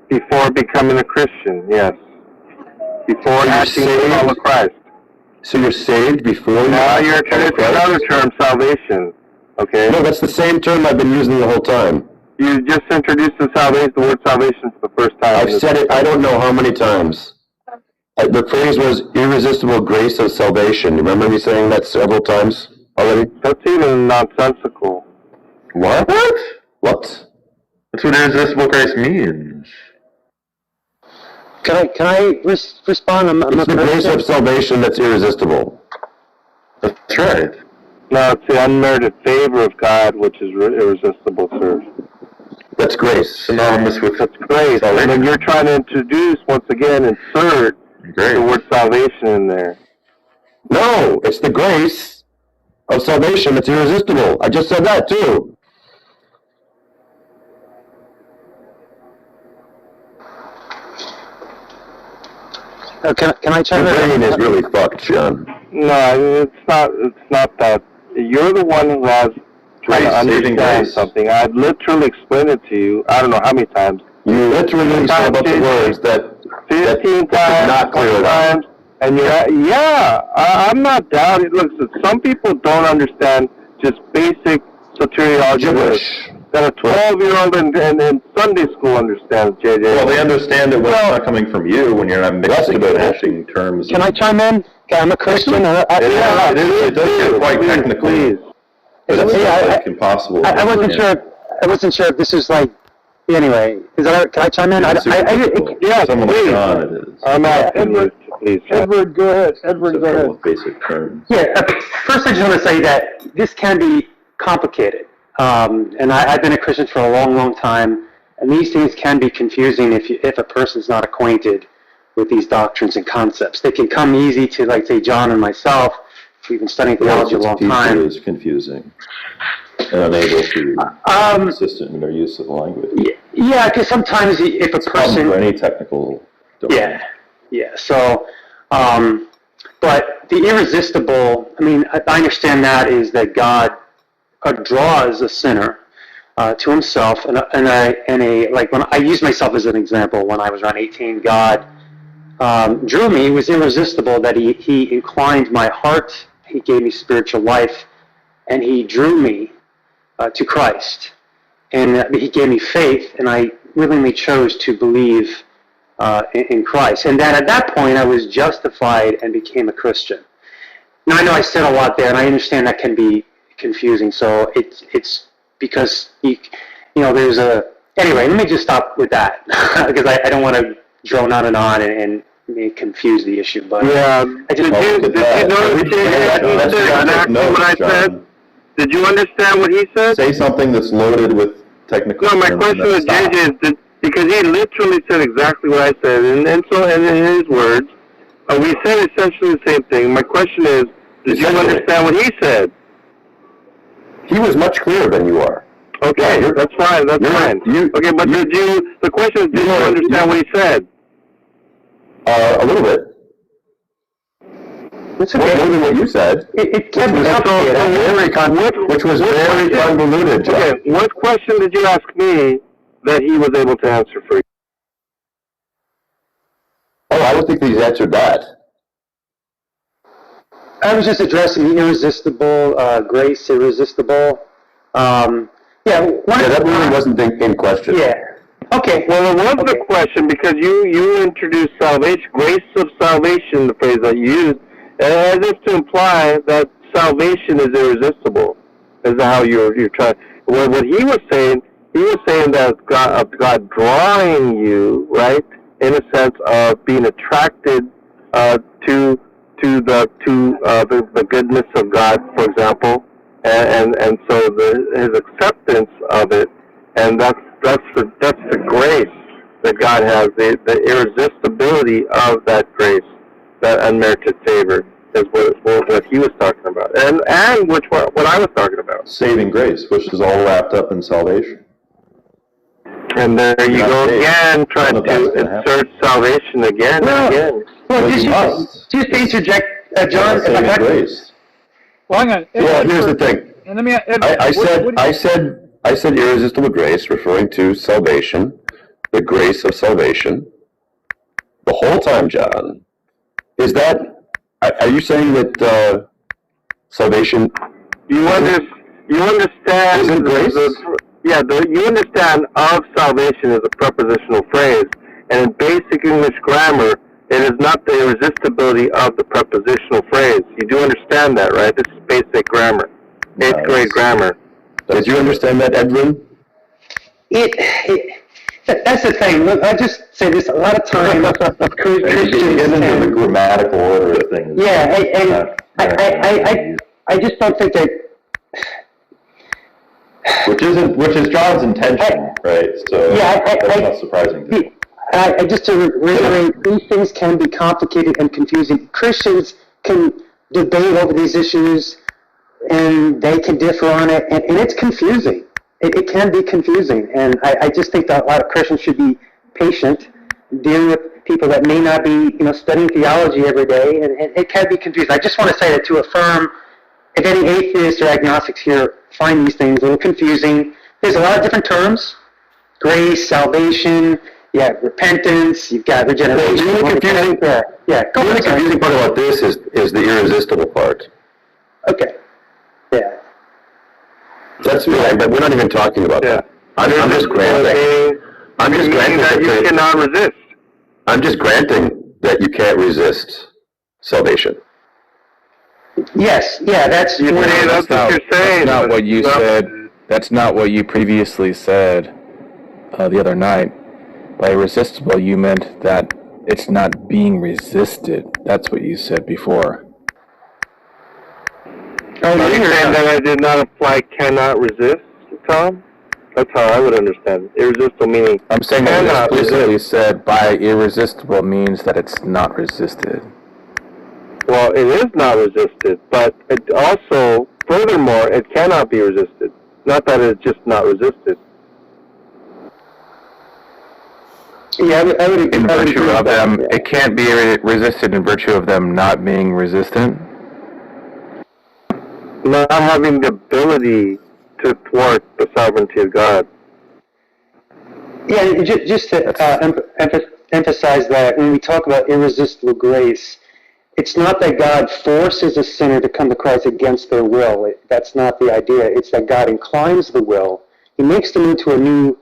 Before becoming a Christian, yes. Before acting to follow Christ. So you're saved before now you're it's another term, salvation. Okay? No, that's the same term I've been using the whole time. You just introduced the word salvation for the first time. I've said it, I don't know how many times. The phrase was irresistible grace of salvation. Remember me saying that several times already? That's even nonsensical. What? What? That's what irresistible grace means. Can I respond? It's the grace of salvation that's irresistible. That's right. No, it's the unmerited favor of God, which is irresistible, sir. That's grace. Synonymous with That's grace. And then you're trying to introduce, once again, insert the word salvation in there. No, it's the grace of salvation that's irresistible. I just said that too. Can I chime in? Your brain is really fucked, John. No, it's not that. You're the one who has trying to understand something. I've literally explained it to you, I don't know how many times. You literally said about the words that 15 times, not clear times, and I'm not doubting. Look, some people don't understand just basic soteriology that a 12-year-old in Sunday school understands, JJ. Well, they understand it when it's not coming from you, when you're not mixing and matching terms. Can I chime in? I'm a Christian. It does get quite technical. But it's like impossible. I wasn't sure. I wasn't sure if this is like. Anyway, is that? Can I chime in? Yeah, someone like John, it is. I'm asking you, please. Edward, go ahead. Edward, go ahead. Basic terms. Yeah. First, I just want to say that this can be complicated, and I've been a Christian for a long, long time, and these things can be confusing if a person's not acquainted with these doctrines and concepts. They can come easy to, like, say, John and myself. We've been studying theology a long time. It is confusing and unable to be consistent in their use of language. Yeah, because sometimes if a person... for any technical domain. Yeah. So, but the irresistible, I mean, I understand that is that God draws a sinner to himself, like when I use myself as an example, when I was around 18, God drew me was irresistible, that he inclined my heart, he gave me spiritual life, and he drew me to Christ. And he gave me faith, and I willingly chose to believe in Christ. And then at that point, I was justified and became a Christian. Now, I know I said a lot there, and I understand that can be confusing. So it's because, there's a... Anyway, let me just stop with that, because I don't want to drone on and may confuse the issue. But Yeah. Did you notice exactly what I said? Did you understand what he said? Say something that's loaded with technical No, my terms question and with then stop. JJ is, because he literally said exactly what I said, and in his words, we said essentially the same thing. My question is, did you understand what he said? He was much clearer than you are. Okay, that's fine, that's fine. Okay, but the question is, did you understand what he said? A little bit. it's More okay. than what you said. It can be Which was very convoluted, John. Okay, what question did you ask me that he was able to answer for you? Oh, I don't think he's answered that. I was just addressing the irresistible, grace, irresistible. That really wasn't in question. Yeah. Okay. Well, it was the question, because you introduced salvation, grace of salvation, the phrase that you used, as if to imply that salvation is irresistible. Is how you're trying. Well, what he was saying that God drawing you, right, in a sense of being attracted to the goodness of God, for example, and so his acceptance of it, and that's the grace that God has, the irresistibility of that grace, that unmerited favor, is what he was talking about, and what I was talking about. Saving grace, which is all wrapped up in salvation. And there you go again, trying None of that's to gonna happen. insert salvation again and again. Well, you must. just to interject, John, if I Saving got grace. Well, hang on. Well, here's the thing. And let me. I said irresistible grace, referring to salvation, the grace of salvation. The whole time, John. Are you saying that salvation? You understand? Isn't grace? You understand of salvation as a prepositional phrase, and in basic English grammar, it is not the irresistibility of the prepositional phrase. You do understand that, right? This is basic grammar, 8th grade grammar. Did you understand that, Edwin? That's the thing. Look, I just say this a lot of times. Christians Get into the grammatical order of things. Yeah, I just don't think that. Which is John's intention, right? So that's not surprising to me. Just to reiterate, these things can be complicated and confusing. Christians can debate over these issues, and they can differ on it, and it's confusing. It can be confusing, and I just think that a lot of Christians should be patient, dealing with people that may not be, studying theology every day, and it can be confusing. I just want to say that to affirm, if any atheists or agnostics here find these things a little confusing, there's a lot of different terms: grace, salvation, repentance. You've got regeneration. The only confusing part about this is the irresistible part. Okay. Yeah. That's right, but we're not even talking about that. I'm just granting. I'm just granting that you cannot resist. I'm just granting that you can't resist salvation. Yes. Yeah. That's what you're saying. That's not what you said. That's not what you previously said the other night. By irresistible, you meant that it's not being resisted. That's what you said before. Are you saying that I did not apply cannot resist, Tom? That's how I would understand it. Irresistible meaning I'm saying that you explicitly said by irresistible means that it's not resisted. Well, it is not resisted, but it also, furthermore, it cannot be resisted. Not that it's just not resisted. Yeah, I would agree. In virtue of them, it can't be resisted in virtue of them not being resistant. Not having the ability to thwart the sovereignty of God. Yeah, just to emphasize that when we talk about irresistible grace, it's not that God forces a sinner to come to Christ against their will. That's not the idea. It's that God inclines the will. He makes them into a new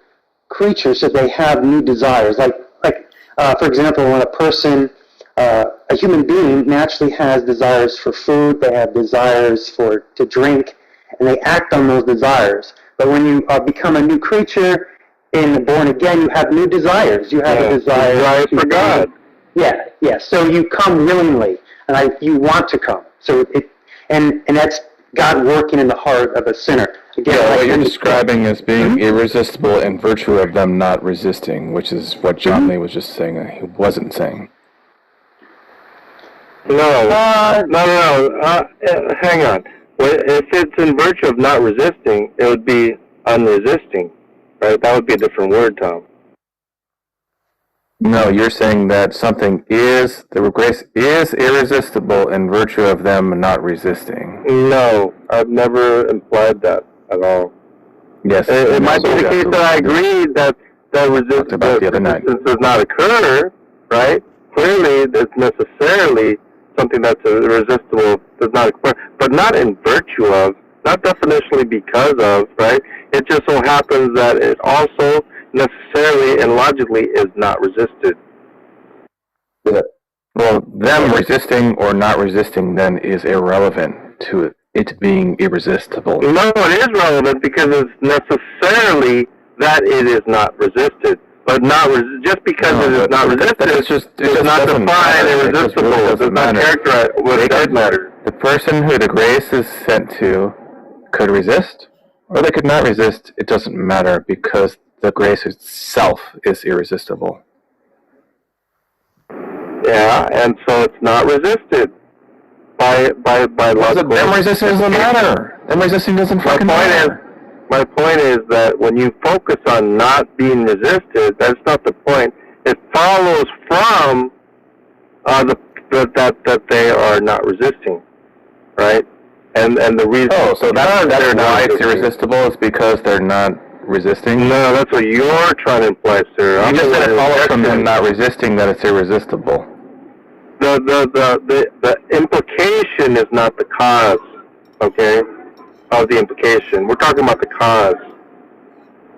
creature so they have new desires. For example, when a person, a human being, naturally has desires for food, they have desires to drink, and they act on those desires. But when you become a new creature and born again, you have new desires. You have a desire for God. Yeah. So you come willingly, and you want to come. So and that's God working in the heart of a sinner. Again, what you're describing as being irresistible in virtue of them not resisting, which is what John Lee was just saying. He wasn't saying. No. Hang on. If it's in virtue of not resisting, it would be unresisting, right? That would be a different word, Tom. No, you're saying that the grace is irresistible in virtue of them not resisting. No, I've never implied that at all. Yes. It might be the case that I agree that resistance does not occur, right? Clearly, it's necessarily something that's irresistible does not occur, but not in virtue of, not definitionally because of, right? It just so happens that it also necessarily and logically is not resisted. Well, them resisting or not resisting then is irrelevant to it being irresistible. No, it is relevant because it's necessarily that it is not resisted. But just because it is not resisted does not define irresistible. It does not characterize what it does matter. The person who the grace is sent to could resist, or they could not resist. It doesn't matter because the grace itself is irresistible. Yeah, and so it's not resisted by logical. Them resisting doesn't matter. Them resisting doesn't fucking matter. My point is that when you focus on not being resisted, that's not the point. It follows from that they are not resisting, right? And the reason. Oh, so that's why it's irresistible is because they're not resisting? No, that's what you're trying to imply, sir. You just said it follows from them not resisting that it's irresistible. The implication is not the cause, okay, of the implication. We're talking about the cause.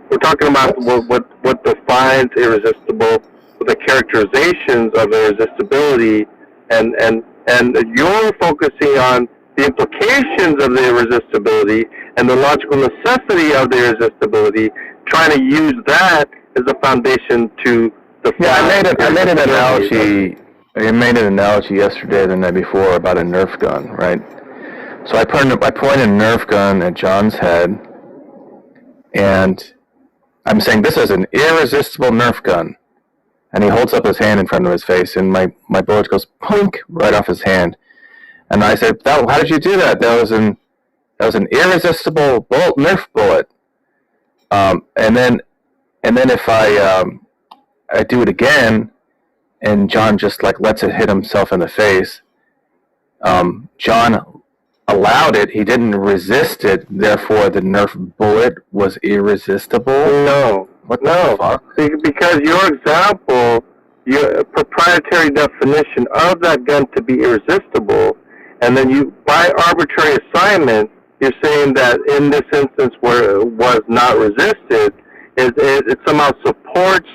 We're talking about what defines irresistible, the characterizations of irresistibility, and you're focusing on the implications of the irresistibility and the logical necessity of the irresistibility, trying to use that as a foundation to define. Yeah, I made an analogy. I made an analogy yesterday, the night before, about a Nerf gun, right? So I point a Nerf gun at John's head, and I'm saying this is an irresistible Nerf gun. And he holds up his hand in front of his face, and my bullet goes plink right off his hand. And I said, "How did you do that? That was an irresistible Nerf bullet." And then if I do it again, and John just lets it hit himself in the face. John allowed it. He didn't resist it. Therefore, the Nerf bullet was irresistible. No. What the fuck? Because your example, your proprietary definition of that gun to be irresistible, and then you, by arbitrary assignment, you're saying that in this instance where it was not resisted, it somehow supports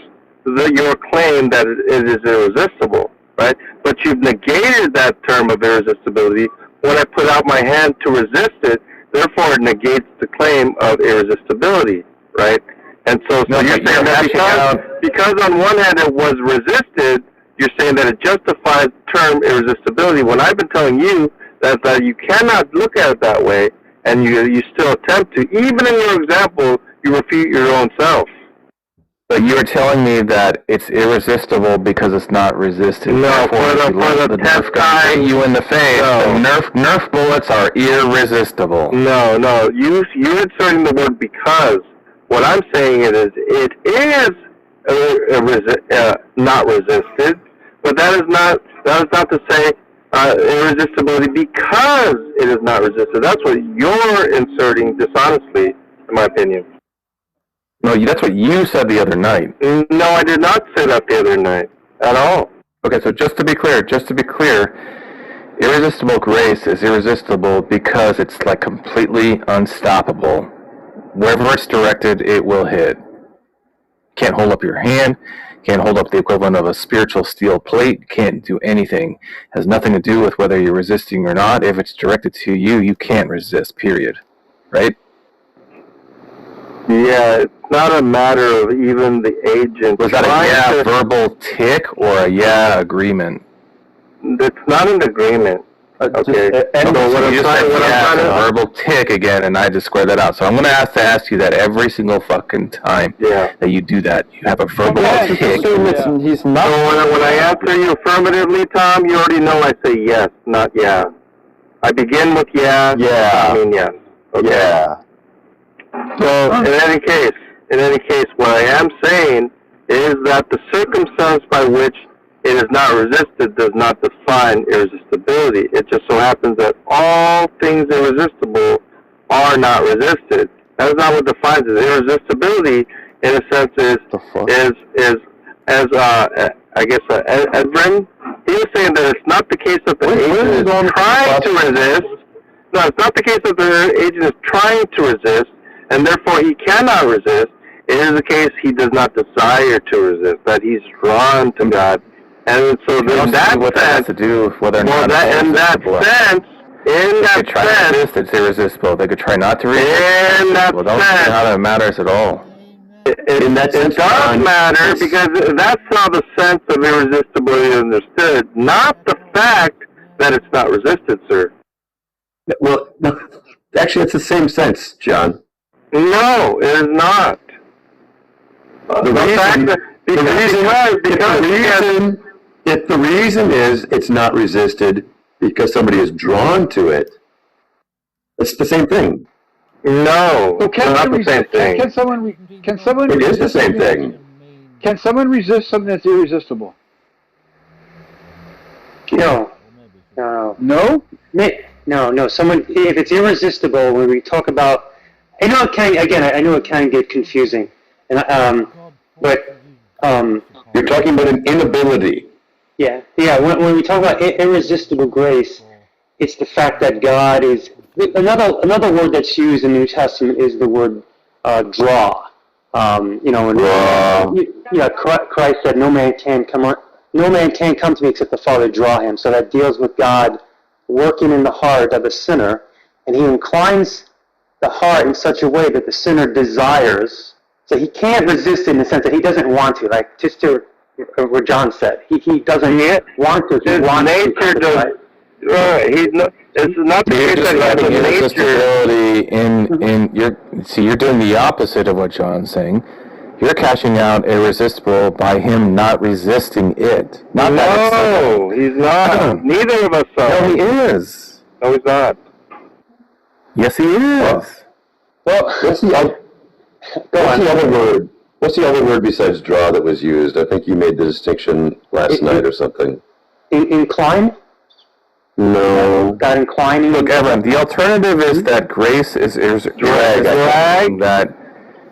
your claim that it is irresistible, right? But you've negated that term of irresistibility when I put out my hand to resist it, therefore it negates the claim of irresistibility, right? And so you're saying that because on one hand it was resisted, you're saying that it justifies the term irresistibility, when I've been telling you that you cannot look at it that way, and you still attempt to. Even in your example, you refute your own self. But you're telling me that it's irresistible because it's not resisted. No, for the Nerf gun hit you in the face. No. The Nerf bullets are irresistible. No, you're inserting the word because. What I'm saying is it is not resisted, but that is not to say irresistibility because it is not resisted. That's what you're inserting dishonestly, in my opinion. No, that's what you said the other night. No, I did not say that the other night. at all. Okay, so just to be clear, irresistible grace is irresistible because it's like completely unstoppable. Wherever it's directed, it will hit. Can't hold up your hand, can't hold up the equivalent of a spiritual steel plate, can't do anything. Has nothing to do with whether you're resisting or not. If it's directed to you, you can't resist, period. Right? Yeah, it's not a matter of even the agent. Was that a yeah verbal tick or a yeah agreement? It's not an agreement. Okay. And so what I'm trying to verbal tick again, and I just squared that out. So I'm going to ask you that every single fucking time that you do that. You have a verbal tick. He's not. So when I answer you affirmatively, Tom, you already know I say yes, not yeah. I begin with yeah. Yeah. I mean yes. Okay. Yeah. So in any case, what I am saying is that the circumstance by which it is not resisted does not define irresistibility. It just so happens that all things irresistible are not resisted. That is not what defines it. Irresistibility, in a sense, Edwin, he was saying that it's not the case that the agent is trying to resist. No, it's not the case that the agent is trying to resist, and therefore he cannot resist. It is the case he does not desire to resist, that he's drawn to God. And so in that what that has to do with whether or not it's irresistible. They could try not to resist. In that well, don't see how that matters at all. It does matter because that's how the sense of irresistibility is understood, not the fact that it's not resisted, sir. Well, no, actually, it's the same sense, John. No, it is not. If the reason is it's not resisted because somebody is drawn to it, it's the same thing. No, So it's not the same thing. Can someone? It is the same thing. Can someone resist something that's irresistible? No. No. No. Someone, if it's irresistible, when we talk about, I know it can get confusing, and you're talking about an inability. Yeah. When we talk about irresistible grace, it's the fact that God is another word that's used in the New Testament is the word draw. Christ said, "No man can come to me except the Father draw him." So that deals with God working in the heart of a sinner, and He inclines the heart in such a way that the sinner desires. So he can't resist in the sense that he doesn't want to, like just to what John said. He doesn't want to. His nature does. It's not the case that he has a nature. You're doing the opposite of what John's saying. You're cashing out irresistible by him not resisting it. No, he's not. Neither of us are. No, he is. No, he's not. Yes, he is. Well, what's the other word? What's the other word besides draw that was used? I think you made the distinction last night or something. Incline? No. God inclining. Look, Evan, the alternative is that grace is drag. That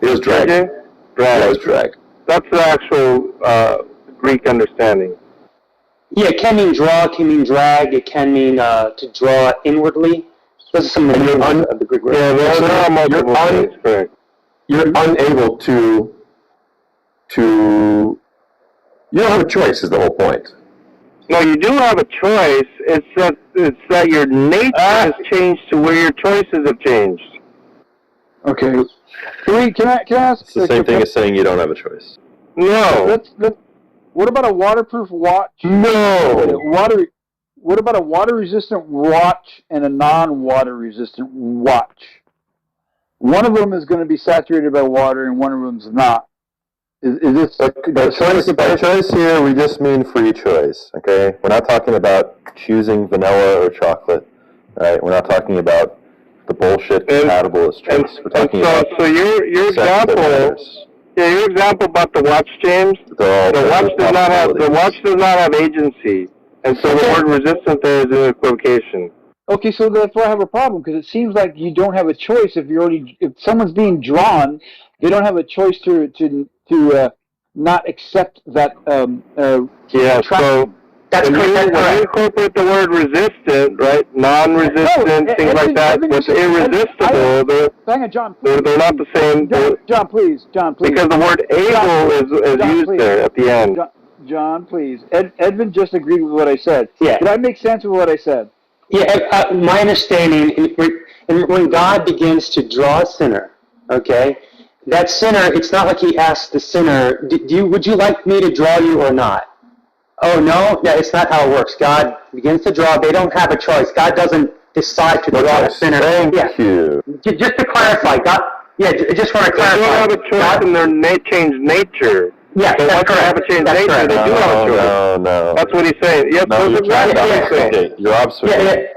is drag. Drag. That was drag. That's the actual Greek understanding. Yeah, it can mean draw, it can mean drag, it can mean to draw inwardly. Those are some of the Greek words. Yeah, there are multiple things, correct. You're unable to, you don't have a choice is the whole point. No, you do have a choice. It's that your nature has changed to where your choices have changed. Okay. Can I ask? It's the same thing as saying you don't have a choice. No. What about a waterproof watch? No. What about a water-resistant watch and a non-water-resistant watch? One of them is going to be saturated by water, and one of them is not. Is this by choice here? We just mean free choice. Okay, we're not talking about choosing vanilla or chocolate. Right? We're not talking about the bullshit compatibilist choice. We're talking about your example. Yeah, your example about the watch, James. The watch does not have agency, and so the word resistant there is an equivocation. Okay, so that's why I have a problem, because it seems like you don't have a choice if someone's being drawn, they don't have a choice to not accept that Yeah, so That's when correct. you incorporate the word resistant, right, non-resistant, things like that, with irresistible, hang on, John, please. they're not the same. John, please. Because the word able is John, used please. there at the end. John, please. Edvin just agreed with what I said. Yeah. Did I make sense of what I said? Yeah, my understanding, when God begins to draw a sinner, okay, that sinner, it's not like he asks the sinner, would you like me to draw you or not? Oh, no? Yeah, it's not how it works. God begins to draw. They don't have a choice. God doesn't decide to draw the sinner. Thank you. Just to clarify, God, I just want to clarify. They don't have a choice in their changed nature. Yeah, so once they have a changed nature, they do have a choice. No. That's what he's saying. Yes, No, that's exactly what he's saying. Okay, your observation.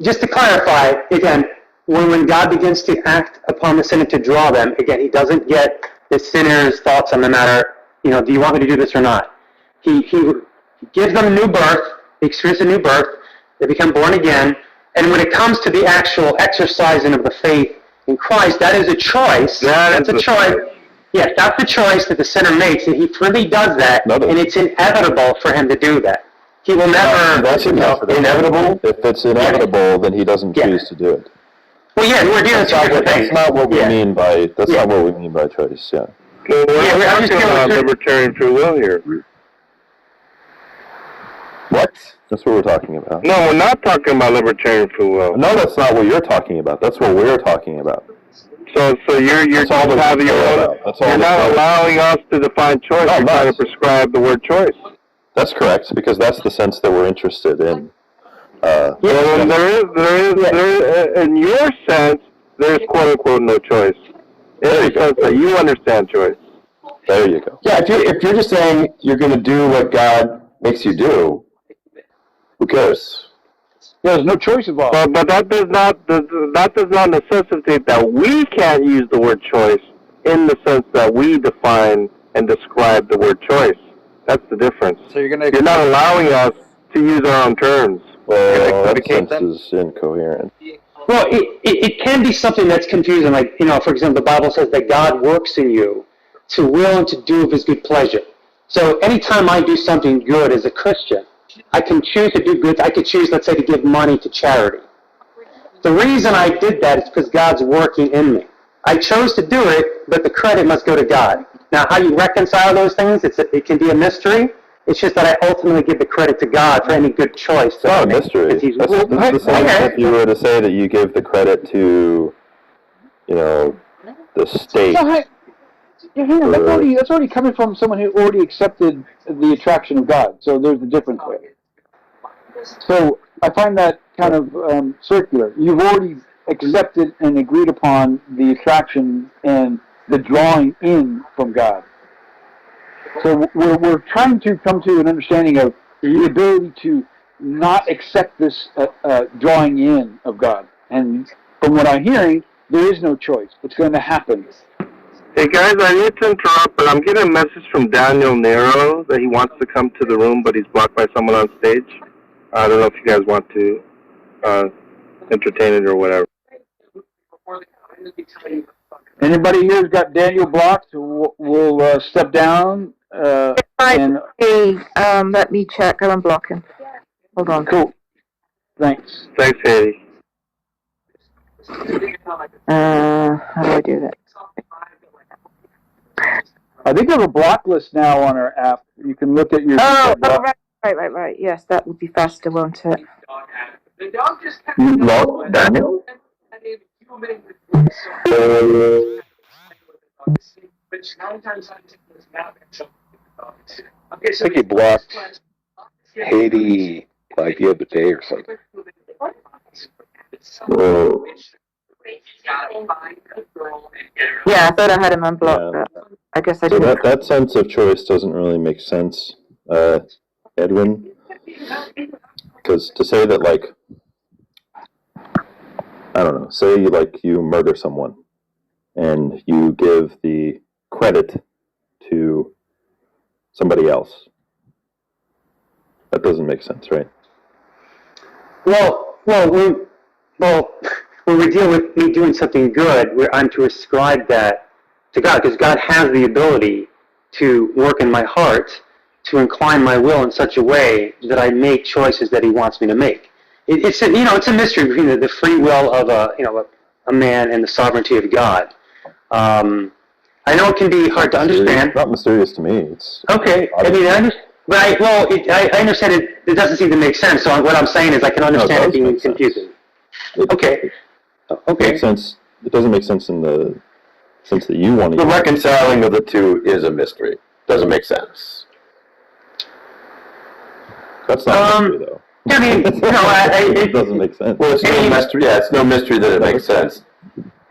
Just to clarify, again, when God begins to act upon the sinner to draw them, again, he doesn't get the sinner's thoughts on the matter, do you want me to do this or not? He gives them a new birth, he experiences a new birth, they become born again, and when it comes to the actual exercising of the faith in Christ, that is a choice. That's a choice. Yes, that's the choice that the sinner makes, and he freely does that, and it's inevitable for him to do that. He will never... That's inevitable? If it's inevitable, then he doesn't choose to do it. Well, yeah, we're dealing with That's not what we mean by, not what we mean by choice, yeah. Well, we're talking about libertarian free will here. What? That's what we're talking about. No, we're not talking about libertarian free will. No, that's not what you're talking about. That's what we're talking about. So you're just having your own. You're not allowing us to define choice. You're trying to prescribe the word choice. That's correct, because that's the sense that we're interested in. Well, there is, in your sense, there's quote unquote no choice. In the sense that you understand choice. There you go. Yeah, if you're just saying you're going to do what God makes you do, who cares? Yeah, there's no choice involved. But that does not necessitate that we can't use the word choice in the sense that we define and describe the word choice. That's the difference. So you're not allowing us to use our own terms. Well, that sense is incoherent. Well, it can be something that's confusing. Like, for example, the Bible says that God works in you to will and to do of his good pleasure. So anytime I do something good as a Christian, I can choose to do good. I could choose, let's say, to give money to charity. The reason I did that is because God's working in me. I chose to do it, but the credit must go to God. Now, how you reconcile those things, it can be a mystery. It's just that I ultimately give the credit to God for any good choice. It's not a mystery. That's the same if you were to say that you give the credit to, the state. That's already coming from someone who already accepted the attraction of God. So there's a difference there. So I find that kind of circular. You've already accepted and agreed upon the attraction and the drawing in from God. So we're trying to come to an understanding of the ability to not accept this drawing in of God. And from what I'm hearing, there is no choice. It's going to happen. Hey guys, I need to interrupt, but I'm getting a message from Daniel Nero that he wants to come to the room, but he's blocked by someone on stage. I don't know if you guys want to entertain it or whatever. Anybody here's got Daniel blocked? We'll step down. Let me check. I'll unblock him. Hold on. Cool. Thanks. Thanks, Haiti. How do I do that? I think there's a block list now on our app. You can look at your... Right. Yes, that would be faster, won't it? You blocked Daniel? I think he blocked Haiti like the other day or something. Whoa. Yeah, I thought I had him unblocked, but I guess I didn't. That sense of choice doesn't really make sense, Edwin. Because to say that, like, I don't know, say you murder someone and you give the credit to somebody else. That doesn't make sense, right? Well, when we deal with me doing something good, I'm to ascribe that to God, because God has the ability to work in my heart, to incline my will in such a way that I make choices that He wants me to make. It's a mystery between the free will of a man and the sovereignty of God. I know it can be hard to understand. It's not mysterious to me. It's okay. I mean, I understand it. It doesn't seem to make sense. So what I'm saying is, I can understand it being confusing. Okay. Okay. Makes sense. It doesn't make sense in the sense that you want to. The reconciling of the two is a mystery. Doesn't make sense. That's not a mystery, though. I mean, it doesn't make sense. Well, it's no mystery. Yeah, it's no mystery that it makes sense.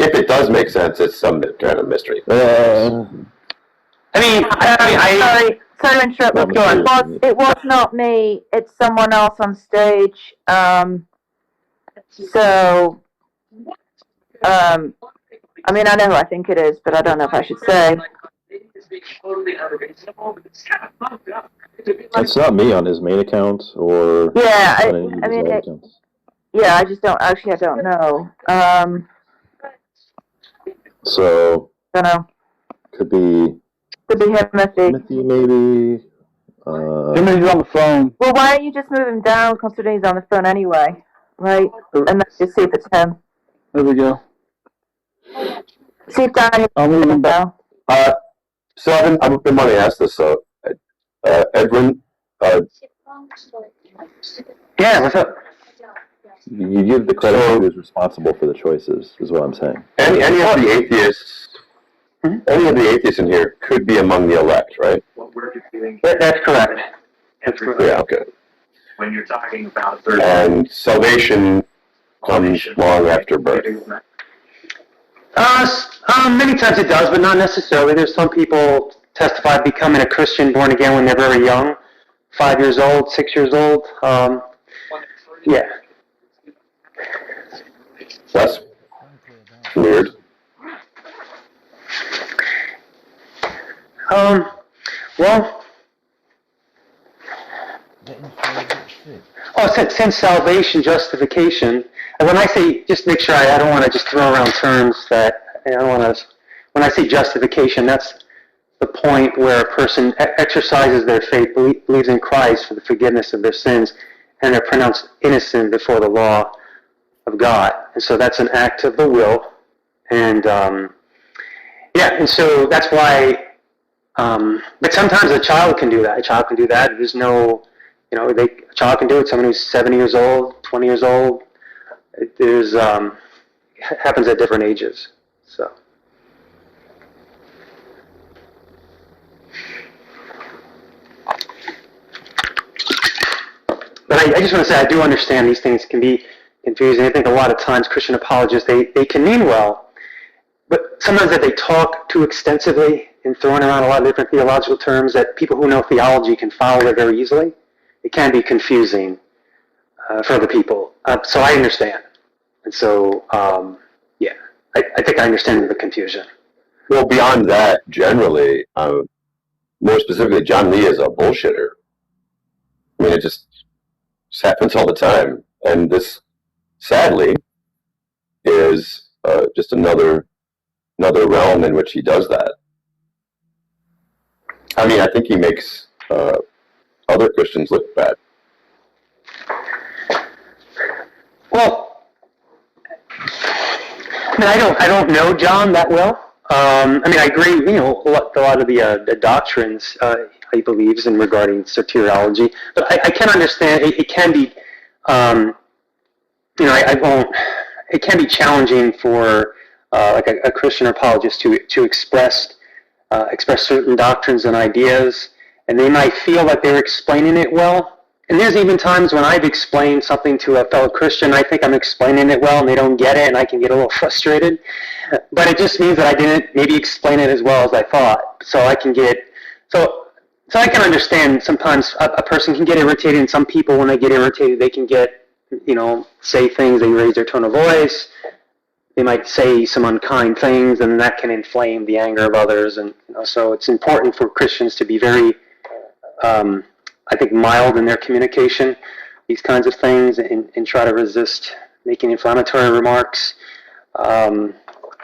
If it does make sense, it's some kind of mystery. Sorry to interrupt, but it was not me. It's someone else on stage. I mean, I know who I think it is, but I don't know if I should say. It's not me on his main account or yeah. on any of his other accounts. Yeah, I just don't. Actually, I don't know. So. Don't know. Could be Timothy, maybe. Timothy's on the phone. Well, why don't you just move him down, considering he's on the phone anyway, right? And then just see if it's him. There we go. See if Daniel. I'll move him down. So I've been wanting to ask this. So, Edwin. Yeah. What's up? You give the credit to who's responsible for the choices, is what I'm saying. Any of the atheists, any of the atheists in here could be among the elect, right? That's correct. That's correct. Yeah. Okay. When you're talking about and salvation comes long after birth. Many times it does, but not necessarily. There's some people testify becoming a Christian, born again when they're very young, 5 years old, 6 years old. Yeah. That's weird. Since salvation, justification, and when I say, just make sure I don't want to just throw around terms that, I don't want to, when I say justification, that's the point where a person exercises their faith, believes in Christ for the forgiveness of their sins, and they're pronounced innocent before the law of God. And so that's an act of the will. And, and so that's why, but sometimes a child can do that. A child can do that. There's no, a child can do it. Someone who's 7 years old, 20 years old. It happens at different ages. So. But I just want to say, I do understand these things can be confusing. I think a lot of times Christian apologists, they can mean well, but sometimes that they talk too extensively and throwing around a lot of different theological terms that people who know theology can follow it very easily. It can be confusing for other people. So I understand. And so, I think I understand the confusion. Well, beyond that, generally, more specifically, John Lee is a bullshitter. I mean, it just happens all the time. And this, sadly, is just another realm in which he does that. I mean, I think he makes other Christians look bad. Well, I mean, I don't know John that well. I mean, I agree, a lot of the doctrines he believes in regarding soteriology, but I can understand it can be, it can be challenging for like a Christian apologist to express certain doctrines and ideas, and they might feel like they're explaining it well. And there's even times when I've explained something to a fellow Christian, I think I'm explaining it well, and they don't get it, and I can get a little frustrated. But it just means that I didn't maybe explain it as well as I thought. So I can I can understand sometimes a person can get irritated, and some people, when they get irritated, they can get, say things, they raise their tone of voice, they might say some unkind things, and that can inflame the anger of others. And so it's important for Christians to be very, I think, mild in their communication, these kinds of things, and try to resist making inflammatory remarks.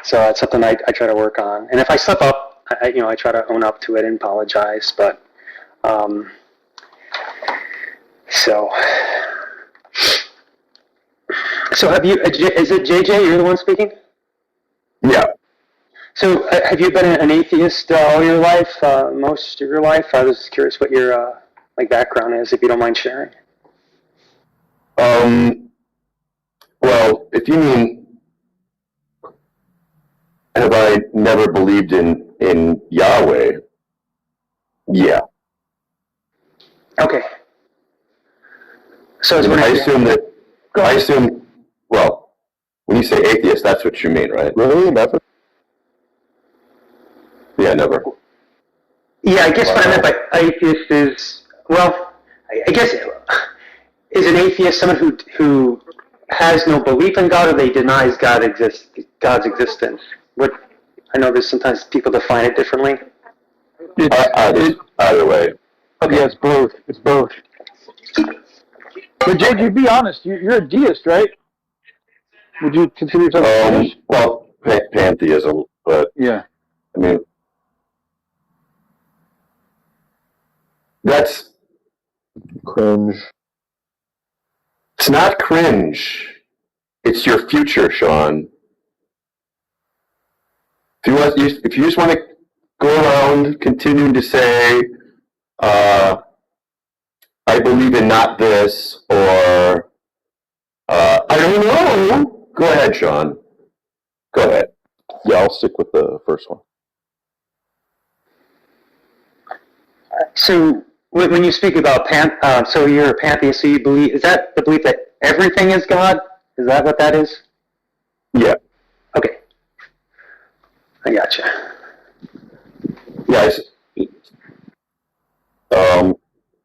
So that's something I try to work on. And if I slip up, I try to own up to it and apologize. But so have you? Is it JJ? You're the one speaking? Yeah. So have you been an atheist all your life? Most of your life? I was curious what your background is, if you don't mind sharing. Well, if you mean, have I never believed in Yahweh? Yeah. Okay. So I assume, well, when you say atheist, that's what you mean, right? Really? Never? Yeah, never. Yeah, I guess what I meant by atheist is, well, I guess, is an atheist someone who has no belief in God, or they denies God's existence? I know there's sometimes people define it differently. Either way. Okay. Yeah, it's both. It's both. But JJ, be honest. You're a deist, right? Would you consider yourself a deist? Well, pantheism, but yeah. I mean, that's cringe. It's not cringe. It's your future, Sean. If you just want to go around continuing to say, I believe in not this, or I don't know. Go ahead, Sean. Go ahead. Yeah, I'll stick with the first one. So when you speak about so you're a pantheist, so you believe, is that the belief that everything is God? Is that what that is? Yeah. Okay. I gotcha. Yeah, there's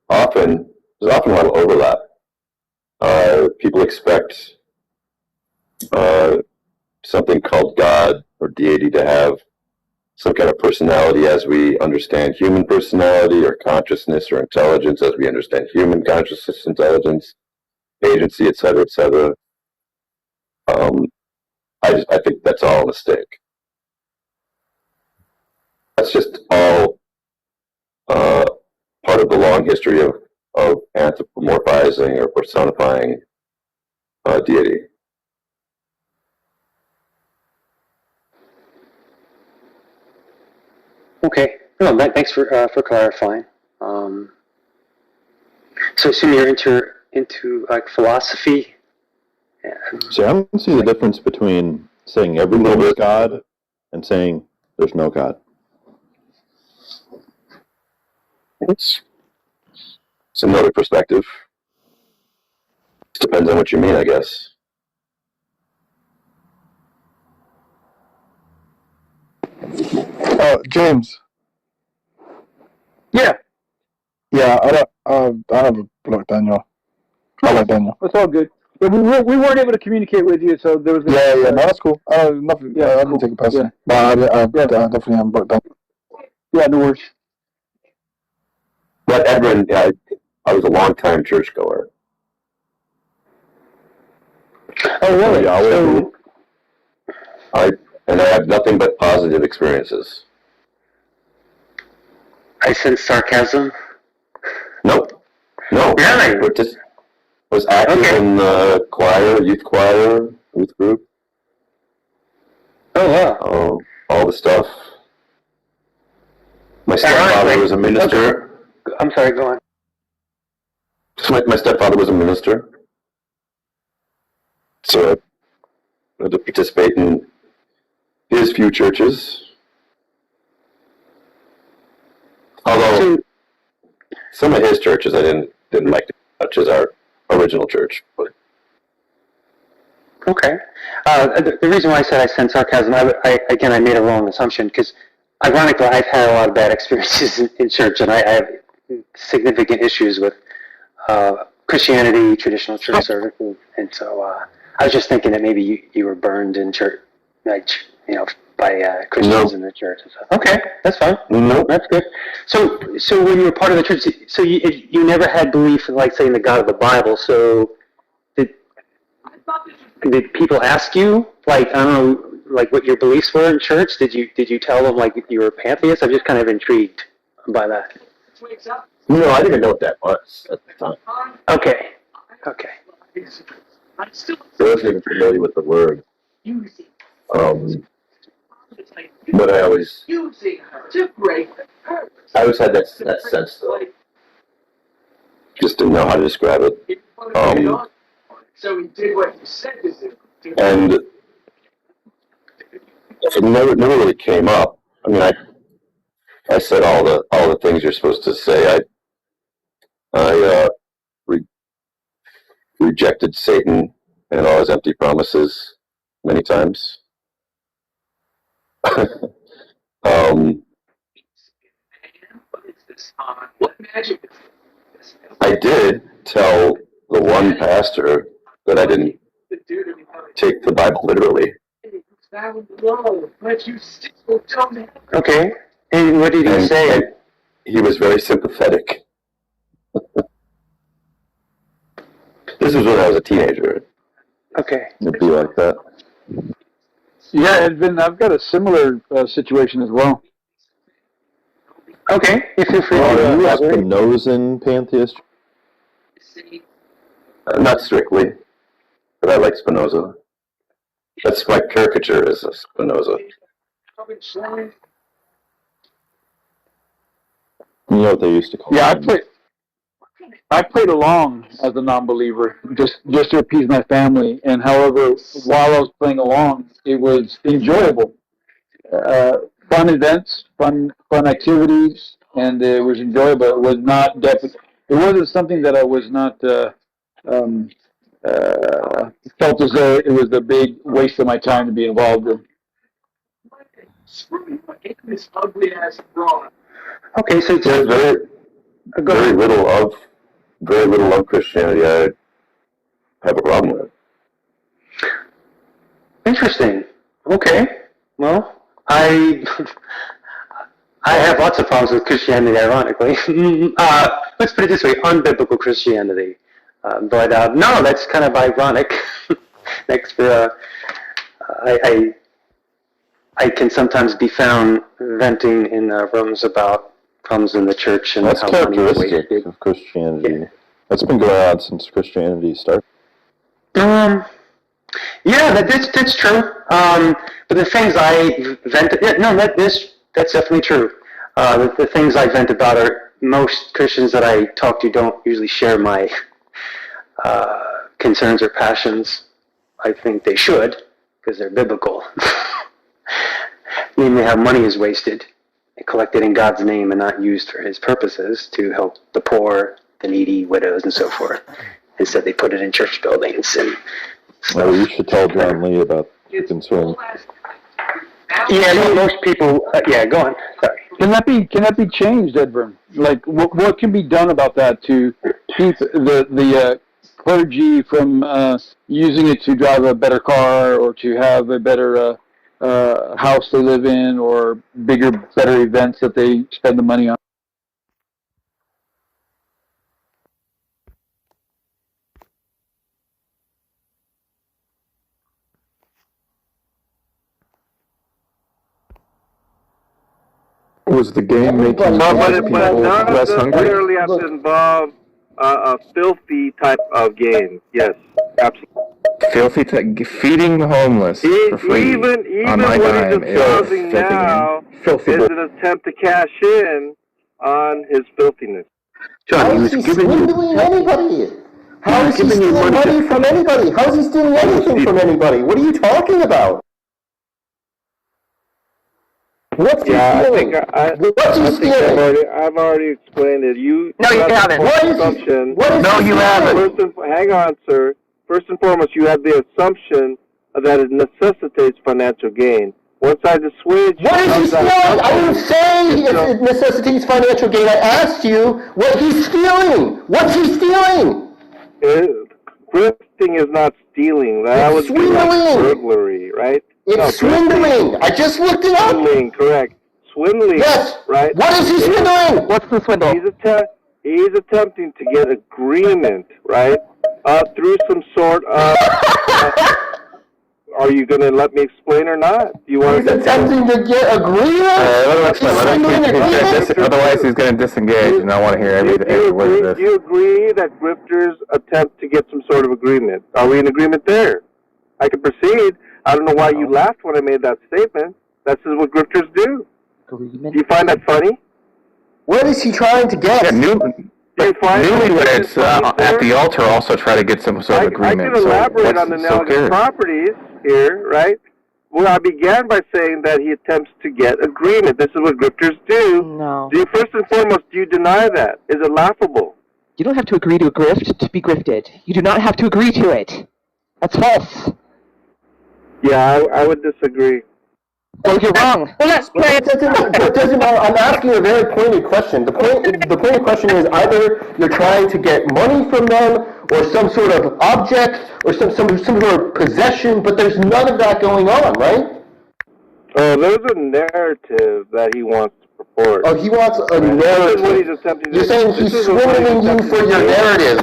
often a lot of overlap. People expect something called God or deity to have some kind of personality as we understand human personality, or consciousness or intelligence as we understand human consciousness, intelligence, agency, etc., etc. I think that's all a mistake. That's just all part of the long history of anthropomorphizing or personifying deity. Okay. No, thanks for clarifying. So I assume you're into like philosophy. See, I don't see the difference between saying everything is God and saying there's no God. It's another perspective. It depends on what you mean, I guess. James. Yeah. Yeah, I have a block Daniel. I like Daniel. It's all good. But we weren't able to communicate with you, so there was. Yeah, no, that's cool. Nothing. Yeah, I didn't take it personally. Yeah. But I definitely am blocked Daniel. Yeah, no worries. But Edwin, I was a long-time churchgoer. Oh, really? So, I have nothing but positive experiences. I sense sarcasm. Nope. No. Really? Was active in the choir, youth group. Oh, wow. All the stuff. My stepfather was a minister. Okay. I'm sorry, go on. My stepfather was a minister. So I had to participate in his few churches. Although some of his churches I didn't like as much as our original church. But. Okay. The reason why I said I sense sarcasm, I made a wrong assumption, because ironically I've had a lot of bad experiences in church, and I have significant issues with Christianity, traditional church services, and so I was just thinking that maybe you were burned in church, by Christians in the church. And stuff. Okay, that's fine. No, that's good. So when you were part of the church, so you never had belief in, like, saying the God of the Bible. So did people ask you, like, I don't know, like what your beliefs were in church? Did you tell them like you were a pantheist? I'm just kind of intrigued by that. No, I didn't know what that was at the time. Okay. I wasn't even familiar with the word. But I always had that sense, though. Just didn't know how to describe it. So he did what you said to do. And it never really came up. I mean, I said all the things you're supposed to say. I rejected Satan and all his empty promises many times. What magic is this? I did tell the one pastor that I didn't take the Bible literally. But you still don't have. Okay. And what did he say? And he was very sympathetic. This was when I was a teenager. Okay. It'd be like that. Yeah, Edvin, I've got a similar situation as well. Okay. If you're free Are to you a elaborate. Spinozan pantheist? Not strictly, but I like Spinoza. That's my caricature is a Spinoza. You know what they used to call Yeah, him? I played along as a non-believer, just to appease my family. And however, while I was playing along, it was enjoyable. Fun events, fun activities, and it was enjoyable. It was not it wasn't something that I was not felt as though it was a big waste of my time to be involved in. This ugly ass broad. Okay, so There's very little of Christianity I have a problem with. interesting. Okay. Well, I have lots of problems with Christianity, ironically. Let's put it this way, unbiblical Christianity. But no, that's kind of ironic. Next, I can sometimes be found venting in rooms about problems in the church and That's how money is characteristic wasted. of Christianity. Yeah. That's been going on since Christianity started. Yeah, that's true. But the things I vent, yeah, no, that's definitely true. The things I vent about are most Christians that I talk to don't usually share my concerns or passions. I think they should because they're biblical. Namely, how money is wasted and collected in God's name and not used for His purposes to help the poor, the needy, widows, and so forth. Instead, they put it in church buildings and. Well, you should tell John Lee about the concern. Yeah, no, most people. Yeah, go on. Sorry. Can that be changed, Edvin? Like, what can be done about that to keep the clergy from using it to drive a better car or to have a better house they live in or better events that they spend the money on? Was the game making But people none less of them hungry? necessarily have to involve a filthy type of game. Yes, absolutely. Filthy feeding the homeless for free Even on my what dime he's is a disclosing filthy now game. Filthy is an attempt to cash in on his filthiness. John, he was giving you anybody? How is he giving you stealing money money from anybody? How is he stealing anything from anybody? What are you talking about? What's he stealing? What's he stealing? I've already explained it. No, you haven't. What is assumption. No, you haven't. Hang on, sir. First and foremost, you have the assumption that it necessitates financial gain. Once I dissuade you... What is he stealing? I didn't say it necessitates financial gain. I asked you what he's stealing. What's he stealing? Grifting is not stealing. That It's would be like swindling. burglary, right? It's swindling. I just looked it up. Swindling, correct. Swindling, Yes. right? What is he swindling? What's the swindle? He's attempting to get agreement, right? Through some sort of are you going to let me explain or not? Do you want He's attempting to get agreement. Otherwise, he's going to disengage, and I want to hear every word of this. Do you agree that grifters attempt to get some sort of agreement? Are we in agreement there? I can proceed. I don't know why you laughed when I made that statement. That's just what grifters do. Agreement? Do you find that funny? What is he trying to get? Yeah, newlyweds at the altar also try to get some sort of agreement. I can elaborate on the analogous properties here, right? Well, I began by saying that he attempts to get agreement. This is what grifters do. No. First and foremost, do you deny that? Is it laughable? You don't have to agree to a grift to be grifted. You do not have to agree to it. That's false. Yeah, I would disagree. Well, you're wrong. Well, let's play it. I'm asking a very pointed question. The pointed question is either you're trying to get money from them, or some sort of object, or some sort of possession, but there's none of that going on, right? Oh, there's a narrative that he wants to purport. Oh, he wants a narrative. This is what he's attempting to do. You're saying he's swindling you for your narrative.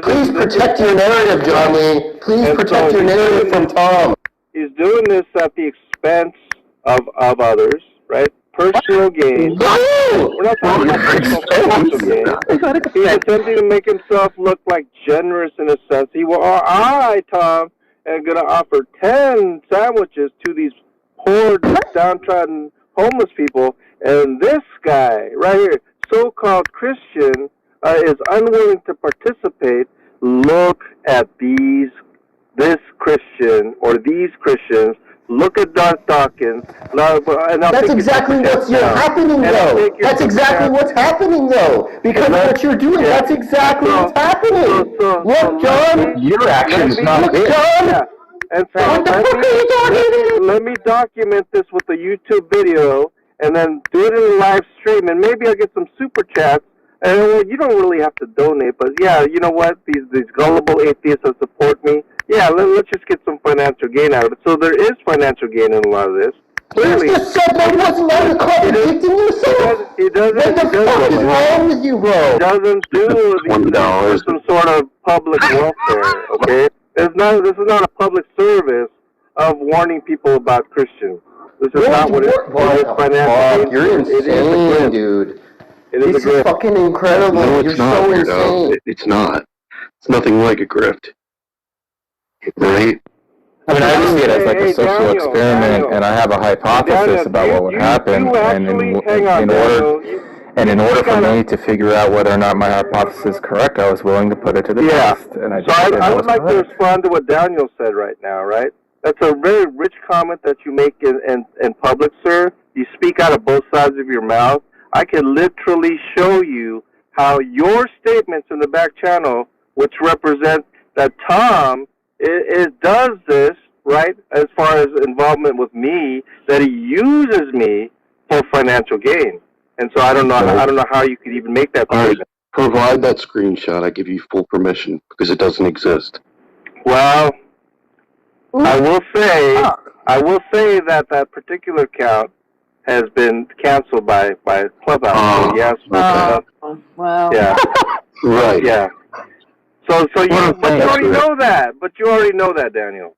Please protect your narrative, John Lee. Please protect your narrative from Tom. He's doing this at the expense of others, right? Personal gain. We're not talking about personal financial gain. He's attempting to make himself look like generous in a sense. I, Tom, am going to offer 10 sandwiches to these poor, downtrodden, homeless people, and this guy right here, so-called Christian, is unwilling to participate. Look at this Christian or these Christians. Look at Darth Dawkins. That's exactly what's happening, though. That's exactly what's happening, though. Because what you're doing, that's exactly what's happening. Look, John. Your action's not Look, John. And so let me document this with a YouTube video, and then do it in a live stream, and maybe I'll get some super chats. And well, you don't really have to donate, but yeah, you know what? These gullible atheists that support me. Yeah, let's just get some financial gain out of it. So there is financial gain in a lot of this. Clearly, you just said that wasn't that contradicting yourself. He doesn't. What the fuck is wrong with you, bro? He doesn't do these some sort of public welfare. Okay, this is not a public service of warning people about Christians. This is not what it is. Financial. You're insane, dude. This is fucking incredible. No, You're it's not, so weirdo. insane. It's not. It's nothing like a grift. Right? I mean, I just see it as like a social experiment, and I have a hypothesis about what would happen, and in order for me to figure out whether or not my hypothesis is correct, I was willing to put it to the test. And I would like to respond to what Daniel said right now, right? That's a very rich comment that you make in public, sir. You speak out of both sides of your mouth. I can literally show you how your statements in the back channel, which represent that Tom does this, right, as far as involvement with me, that he uses me for financial gain. And so I don't know how you could even make that statement. Provide that screenshot. I give you full permission because it doesn't exist. Well, I will say that particular account has been canceled by Clubhouse. So yes. Well. Yeah. Right. Yeah. So you already know that. But you already know that, Daniel.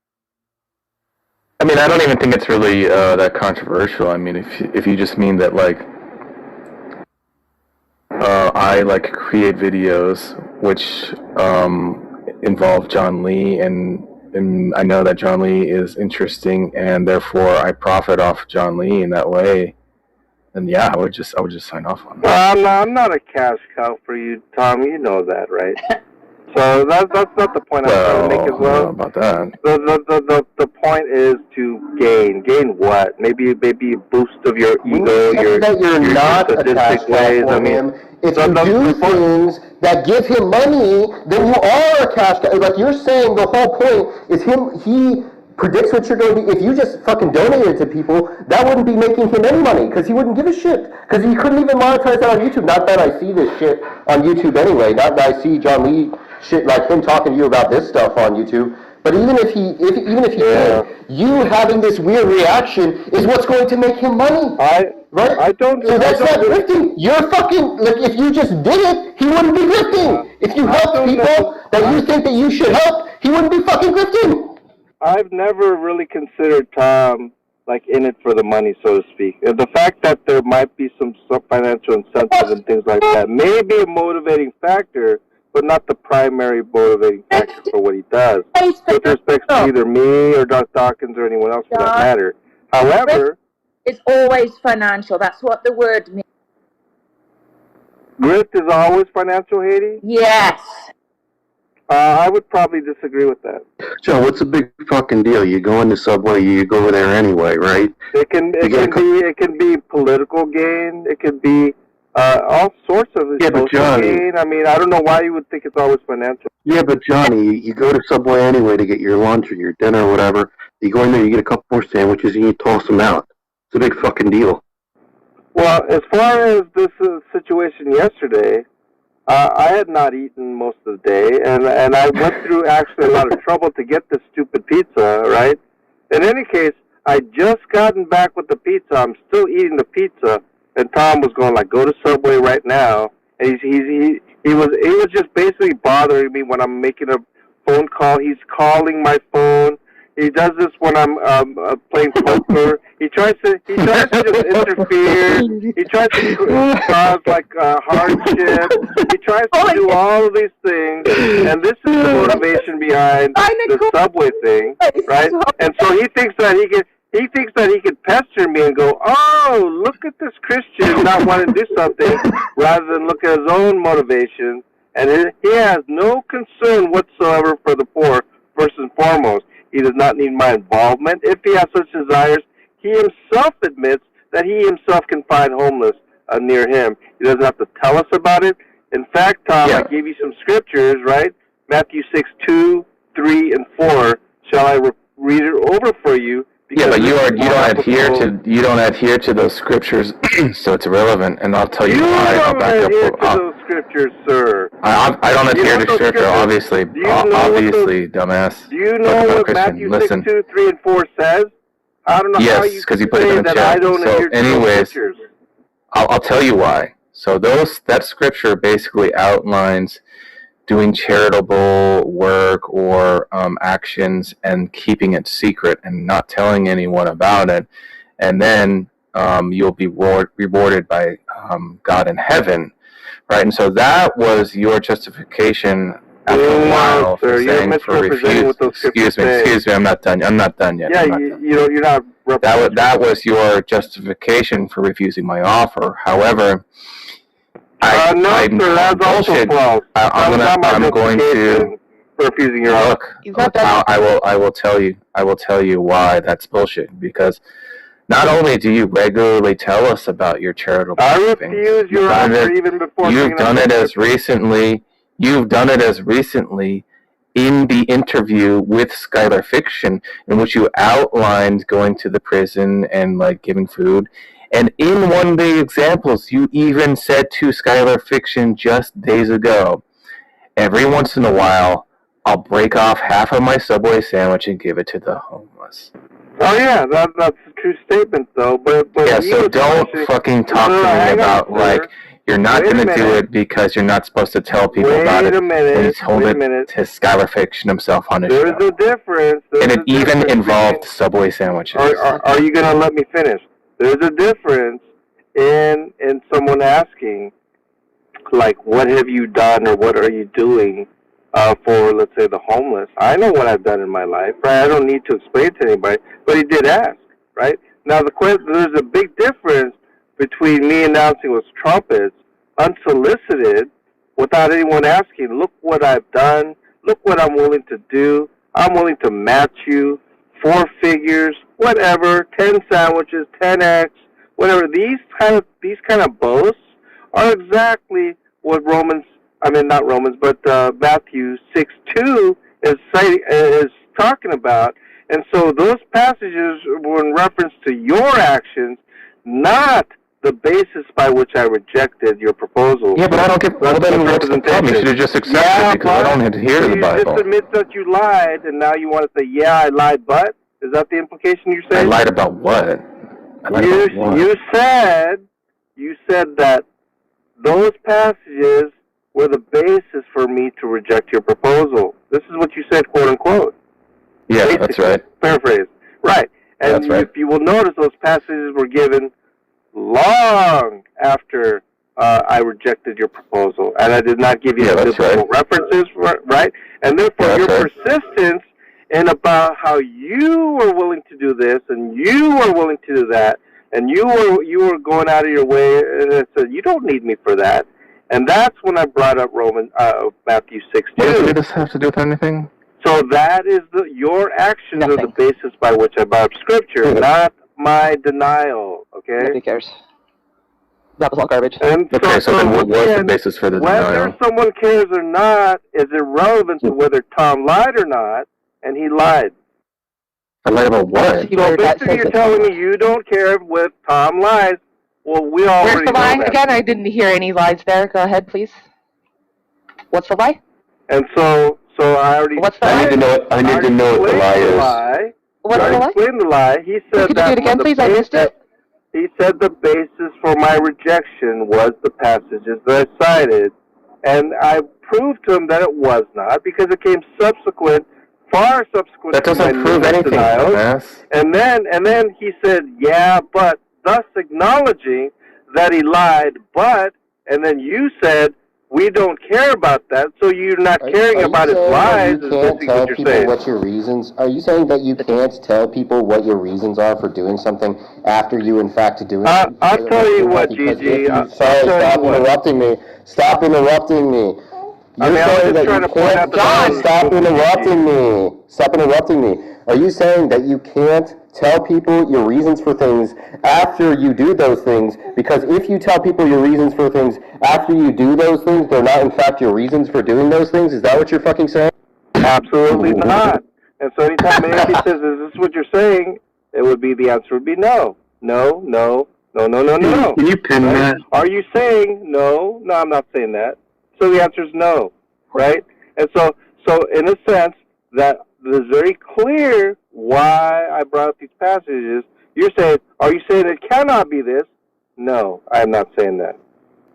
I mean, I don't even think it's really that controversial. I mean, if you just mean that, like, I like create videos which involve John Lee, and I know that John Lee is interesting, and therefore I profit off John Lee in that way. And yeah, I would just sign off on that. Well, I'm not a cash cow for you, Tom. You know that, right? So that's not the point I'm trying to make as well. About that. The point is to gain what? Maybe a boost of your ego, you're not a cash cow for him. If you do things that give him money, then you are a cash cow. Like you're saying, the whole point is he predicts what you're going to be. If you just fucking donated to people, that wouldn't be making him any money because he wouldn't give a shit. Because he couldn't even monetize that on YouTube. Not that I see this shit on YouTube anyway. Not that I see John Lee shit like him talking to you about this stuff on YouTube. But even if he did, you having this weird reaction is what's going to make him money. Right? I don't. So that's not grifting. You're fucking like if you just did it, he wouldn't be grifting. If you help people that you think that you should help, he wouldn't be fucking grifting. I've never really considered Tom like in it for the money, so to speak. And the fact that there might be some financial incentives and things like that may be a motivating factor, but not the primary motivating factor for what he does. With respect to either me or Doc Dawkins or anyone else for that matter. However, it's always financial. That's what the word means. Grift is always financial, Haiti? Yes. I would probably disagree with that. Joe, what's the big fucking deal? You go into Subway, you go there anyway, right? It can be political gain. It could be all sorts of social gain. I mean, I don't know why you would think it's always financial. Yeah, but Johnny, you go to Subway anyway to get your lunch or your dinner or whatever. You go in there, you get a couple more sandwiches, and you toss them out. It's a big fucking deal. Well, as far as this situation yesterday, I had not eaten most of the day, and I went through actually a lot of trouble to get this stupid pizza, right? In any case, I just gotten back with the pizza. I'm still eating the pizza, and Tom was going like, "Go to Subway right now." And he was just basically bothering me when I'm making a phone call. He's calling my phone. He does this when I'm playing poker. He tries to just interfere. He tries to cause like hardship. He tries to do all of these things, and this is the motivation behind the Subway thing, right? And so he thinks that he can pester me and go, "Oh, look at this Christian not wanting to do something," rather than look at his own motivation. And he has no concern whatsoever for the poor, first and foremost. He does not need my involvement. If he has such desires, he himself admits that he himself can find homeless near him. He doesn't have to tell us about it. In fact, Tom, I gave you some scriptures, right? Matthew 6:2, 3, and 4. Shall I read it over for you? Yeah, but you don't adhere to those scriptures, so it's irrelevant. And I'll tell you why. I'll back up. You don't adhere to those scriptures, sir. I don't adhere to scripture, obviously. Obviously, dumbass. Do you know what Matthew 6:2, 3, and 4 says? I don't know how you because you put it in the that chat. I don't adhere to those scriptures. I'll tell you why. So that scripture basically outlines doing charitable work or actions and keeping it secret and not telling anyone about it, and then you'll be rewarded by God in heaven, right? And so that was your justification after a while for saying for refuse. Excuse me, I'm not done yet. Yeah, you're not. That was your justification for refusing my offer. However, I'm also false. I'm going to refusing your offer. I will tell you why that's bullshit. Because not only do you regularly tell us about your charitable things, refuse your offer even before you've done it as recently. You've done it as recently in the interview with Skylar Fiction, in which you outlined going to the prison and like giving food. And in one of the examples, you even said to Skylar Fiction just days ago, every once in a while, I'll break off half of my Subway sandwich and give it to the homeless. Oh yeah, that's a true statement though. But yeah, so don't fucking talk to me about like you're not going to do it because you're not supposed to tell people about it. And he told it to Skylar Fiction himself on his show. There's a difference. And it even involved Subway sandwiches. Are you going to let me finish? There's a difference in someone asking, like, what have you done or what are you doing for, let's say, the homeless. I know what I've done in my life, right? I don't need to explain to anybody, but he did ask, right? Now, there's a big difference between me announcing with trumpets, unsolicited, without anyone asking, look what I've done, look what I'm willing to do, I'm willing to match you, 4 figures, whatever, 10 sandwiches, 10x, whatever. These kind of boasts are exactly what Matthew 6:2 is talking about. And so those passages were in reference to your actions, not the basis by which I rejected your proposal. Yeah, but I don't get well, then what's the problem? You should have just accepted it because I don't adhere to the Bible. You just admit that you lied, and now you want to say, yeah, I lied, but? Is that the implication you're saying? I lied about what? You said that those passages were the basis for me to reject your proposal. This is what you said, quote unquote. Yeah, that's right. Paraphrase. Right. And That's right. if you will notice, those passages were given long after I rejected your proposal, and I did not give you the biblical references, right? And therefore, your persistence in about how you were willing to do this, and you were willing to do that, and you were going out of your way, and I said, you don't need me for that. And that's when I brought up Matthew 6:2. What does this have to do with anything? So that is your actions are the basis by which I brought up Scripture, not my denial. Okay. Nobody cares. That was all garbage. And so then what was the basis for the denial? Whether someone cares or not is irrelevant to whether Tom lied or not, and he lied. I lied about what? So basically, you're telling me you don't care if Tom lies. Well, we already Where's the lie? know that. Again, I didn't hear any lies there. Go ahead, please. What's the lie? And so I already. What's the I lie? need to know what the lie is. What's the lie? Explain the lie. He said Could you do it again, please? I missed it. He said the basis for my rejection was the passages that I cited, and I proved to him that it was not, because it came far subsequent. That doesn't prove anything, dumbass. And then he said, yeah, but, thus acknowledging that he lied, but, and then you said, we don't care about that, so you're not caring about his lies, is basically what you're saying. What your reasons, are you saying that you can't tell people what your reasons are for doing something after you, in fact, do it? I'll tell you what, Gigi. Stop interrupting me. Stop interrupting me. I mean, I was just trying to point out the Stop interrupting me. Stop interrupting me. Are you saying that you can't tell people your reasons for things after you do those things? Because if you tell people your reasons for things after you do those things, they're not in fact your reasons for doing those things? Is that what you're fucking saying? Absolutely not. And so anytime anybody says, is this what you're saying? The answer would be no. No, no, no, no, no, no. Can you pin that? Are you saying no? No, I'm not saying that. So the answer is no, right? And so in a sense, that is very clear why I brought up these passages. You're saying, are you saying it cannot be this? No, I'm not saying that,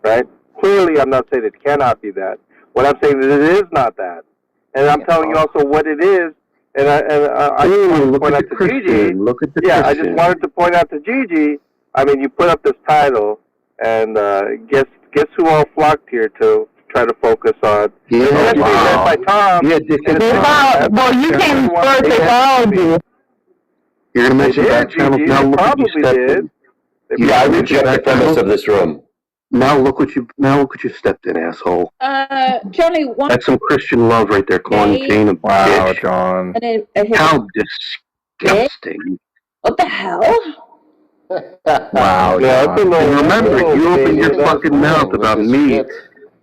right? Clearly, I'm not saying it cannot be that. What I'm saying is it is not that. And I'm telling you also what it is, and I just wanted to point out to Gigi. Look at the Yeah, I just wanted to point out to Gigi, I mean, you put up this title, and guess who all flocked here to try to focus on. Yeah, wow. By Tom. Yeah, well, you came first, they followed you. You're going to mention that channel. Now look what you stepped in. Yeah, I reject the premise of this room. Now look what you stepped in, asshole. Johnny, one. That's some Christian love right there, calling Cain a bitch. John. How disgusting. What the hell? Wow, Yeah, And remember, you opened your fucking mouth about me.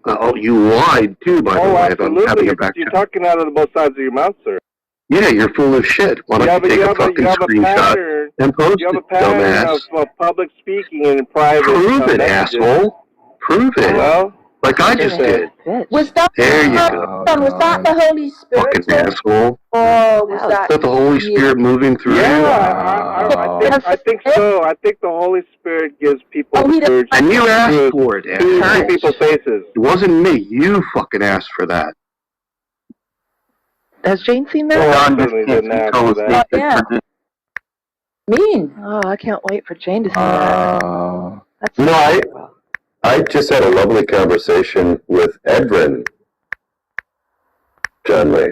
Oh, you lied too, by the way, about having a back You're channel. talking out of both sides of your mouth, sir. Yeah, you're full of shit. Why don't you take a fucking screenshot and post You have a it, pattern dumbass? of public speaking in private. Prove it, messages. asshole. Prove it. Well, Like I just did. Was that There you go. Was that the Holy Spirit? Fucking asshole. Or was that? Is that the Holy Spirit moving through you? yeah, I think so. I think the Holy Spirit gives people the courage And you asked to for it, see asshole. people's faces. It wasn't me. You fucking asked for that. Has Jane seen Well, that? I certainly didn't ask for that. Yeah. Mean. Oh, I can't wait for Jane to see that. That's No, I just had a lovely conversation with Edwin, John Lee.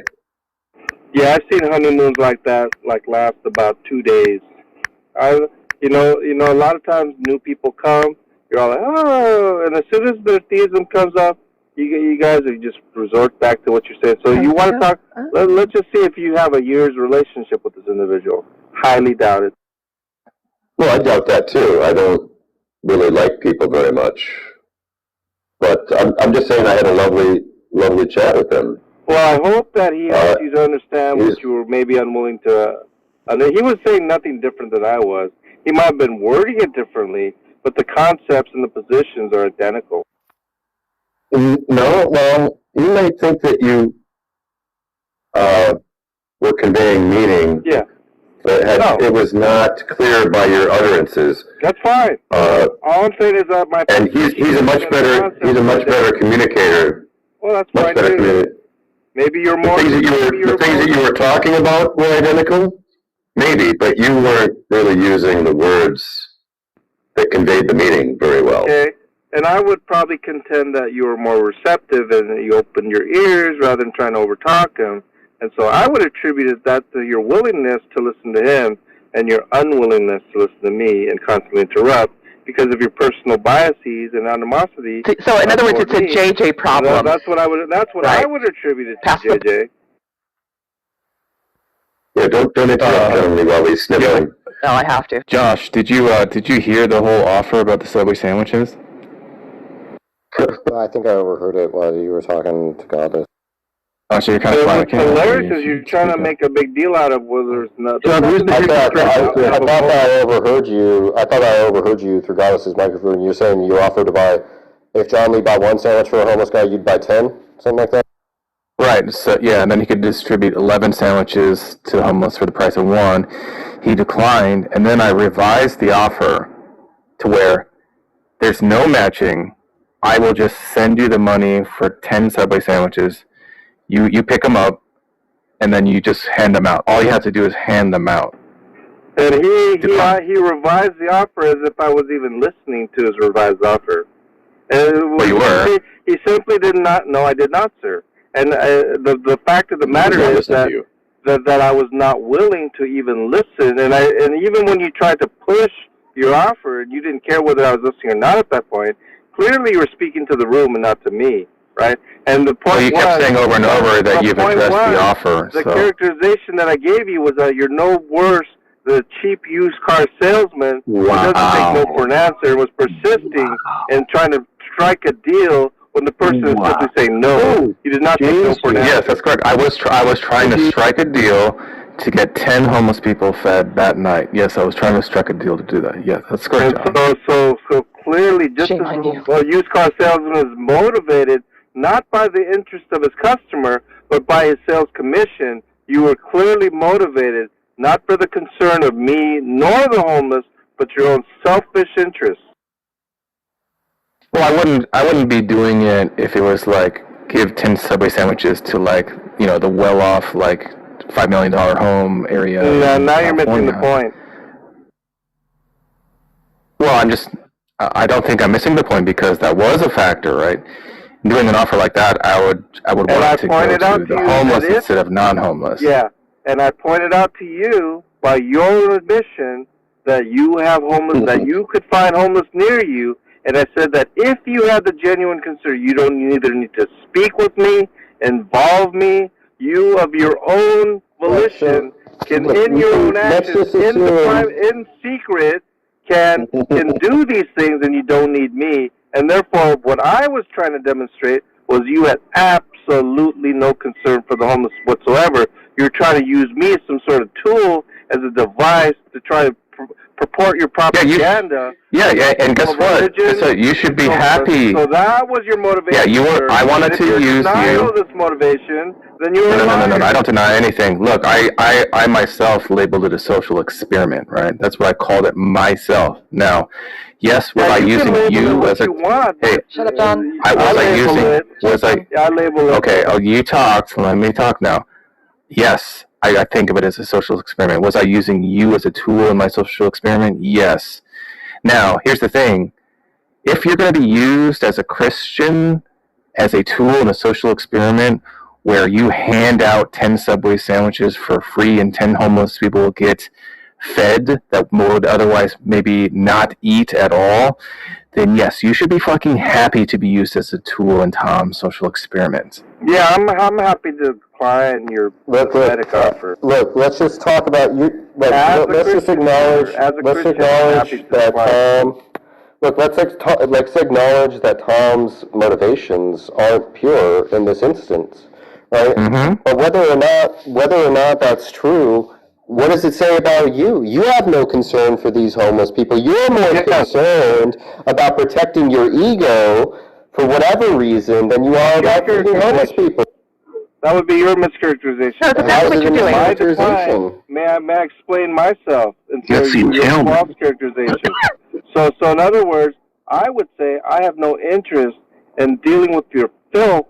Yeah, I've seen honeymoons like that, last about 2 days. You know, a lot of times new people come, you're all like, oh, and as soon as the theism comes up, you guys are just resort back to what you're saying. So you want to talk, let's just see if you have a year's relationship with this individual. Highly doubt it. Well, I doubt that too. I don't really like people very much. But I'm just saying I had a lovely chat with him. Well, I hope that he helps you to understand what you were maybe unwilling to. He was saying nothing different than I was. He might have been wording it differently, but the concepts and the positions are identical. No, well, you may think that you were conveying meaning. Yeah. But it was not clear by your utterances. That's fine. All I'm saying is that my and he's a much better communicator. Well, that's much fine better too. Maybe you're more. The things that you were talking about were identical? Maybe, but you weren't really using the words that conveyed the meaning very well. Okay. And I would probably contend that you were more receptive and that you opened your ears rather than trying to overtalk him. And so I would attribute that to your willingness to listen to him and your unwillingness to listen to me and constantly interrupt because of your personal biases and animosity. So in other words, it's a JJ problem. That's what I would. That's what I would attribute it to, JJ. Yeah, don't interrupt Tony while he's sniffling. No, I have to. Josh, did you hear the whole offer about the Subway sandwiches? I think I overheard it while you were talking to Goddess. Oh, so you're kind of What's hilarious is you're trying to make a big deal out of whether there's nothing. I thought I overheard you. I thought I overheard you through Goddess's microphone. You're saying you offered to buy, if John Lee bought one sandwich for a homeless guy, you'd buy 10, something like that. Right. So yeah, and then he could distribute 11 sandwiches to the homeless for the price of one. He declined, and then I revised the offer to where there's no matching. I will just send you the money for 10 Subway sandwiches. You pick them up, and then you just hand them out. All you have to do is hand them out. And he revised the offer as if I was even listening to his revised offer. And well, you were. He simply did not. No, I did not, sir. And the fact of the matter is that I was not willing to even listen. And even when you tried to push your offer, and you didn't care whether I was listening or not at that point, clearly you were speaking to the room and not to me, right? And the point well, you kept saying over and over that you've addressed the offer. The characterization that I gave you was that you're no worse than a cheap used car salesman who doesn't take no for an answer and was persisting and trying to strike a deal when the person is simply saying no. You did not take no for an answer. Yes, that's correct. I was trying to strike a deal to get 10 homeless people fed that night. Yes, I was trying to strike a deal to do that. Yes, that's correct, John. So clearly, just as a used car salesman is motivated not by the interest of his customer, but by his sales commission, you were clearly motivated not for the concern of me nor the homeless, but your own selfish interests. Well, I wouldn't be doing it if it was like give 10 Subway sandwiches to like, the well-off like $5 million home area. No, now you're missing the point. Well, I don't think I'm missing the point because that was a factor, right? Doing an offer like that, I would want to go to the homeless instead of non-homeless. Yeah, and I pointed out to you by your admission that you have homeless, that you could find homeless near you, and I said that if you had the genuine concern, you don't either need to speak with me, involve me, you of your own volition can, in your own actions, in secret, can do these things, and you don't need me. And therefore, what I was trying to demonstrate was you had absolutely no concern for the homeless whatsoever. You're trying to use me as some sort of tool, as a device to try to purport your propaganda. Yeah, and guess what? So you should be happy. So that was your motivation. Yeah, I wanted to use you. If this motivation, then you were No, I don't deny anything. Look, I myself labeled it a social experiment, right? That's what I called it myself. Now, yes, was I using you as a... Hey, shut up, John. I label it. Okay, you talked. Let me talk now. Yes, I think of it as a social experiment. Was I using you as a tool in my social experiment? Yes. Now, here's the thing. If you're going to be used as a Christian, as a tool in a social experiment, where you hand out 10 Subway sandwiches for free and 10 homeless people get fed that would otherwise maybe not eat at all, then yes, you should be fucking happy to be used as a tool in Tom's social experiment. Yeah, I'm happy to decline your pathetic offer. Look, let's just talk about you. Let's just acknowledge that Tom. Look, let's acknowledge that Tom's motivations aren't pure in this instance, right? Mm-hmm. But whether or not that's true, what does it say about you? You have no concern for these homeless people. You're more concerned about protecting your ego for whatever reason than you are about feeding homeless people. That would be your mischaracterization. No, that's what you're doing. My decline, may I explain myself instead of your false characterization? So in other words, I would say I have no interest in dealing with your filth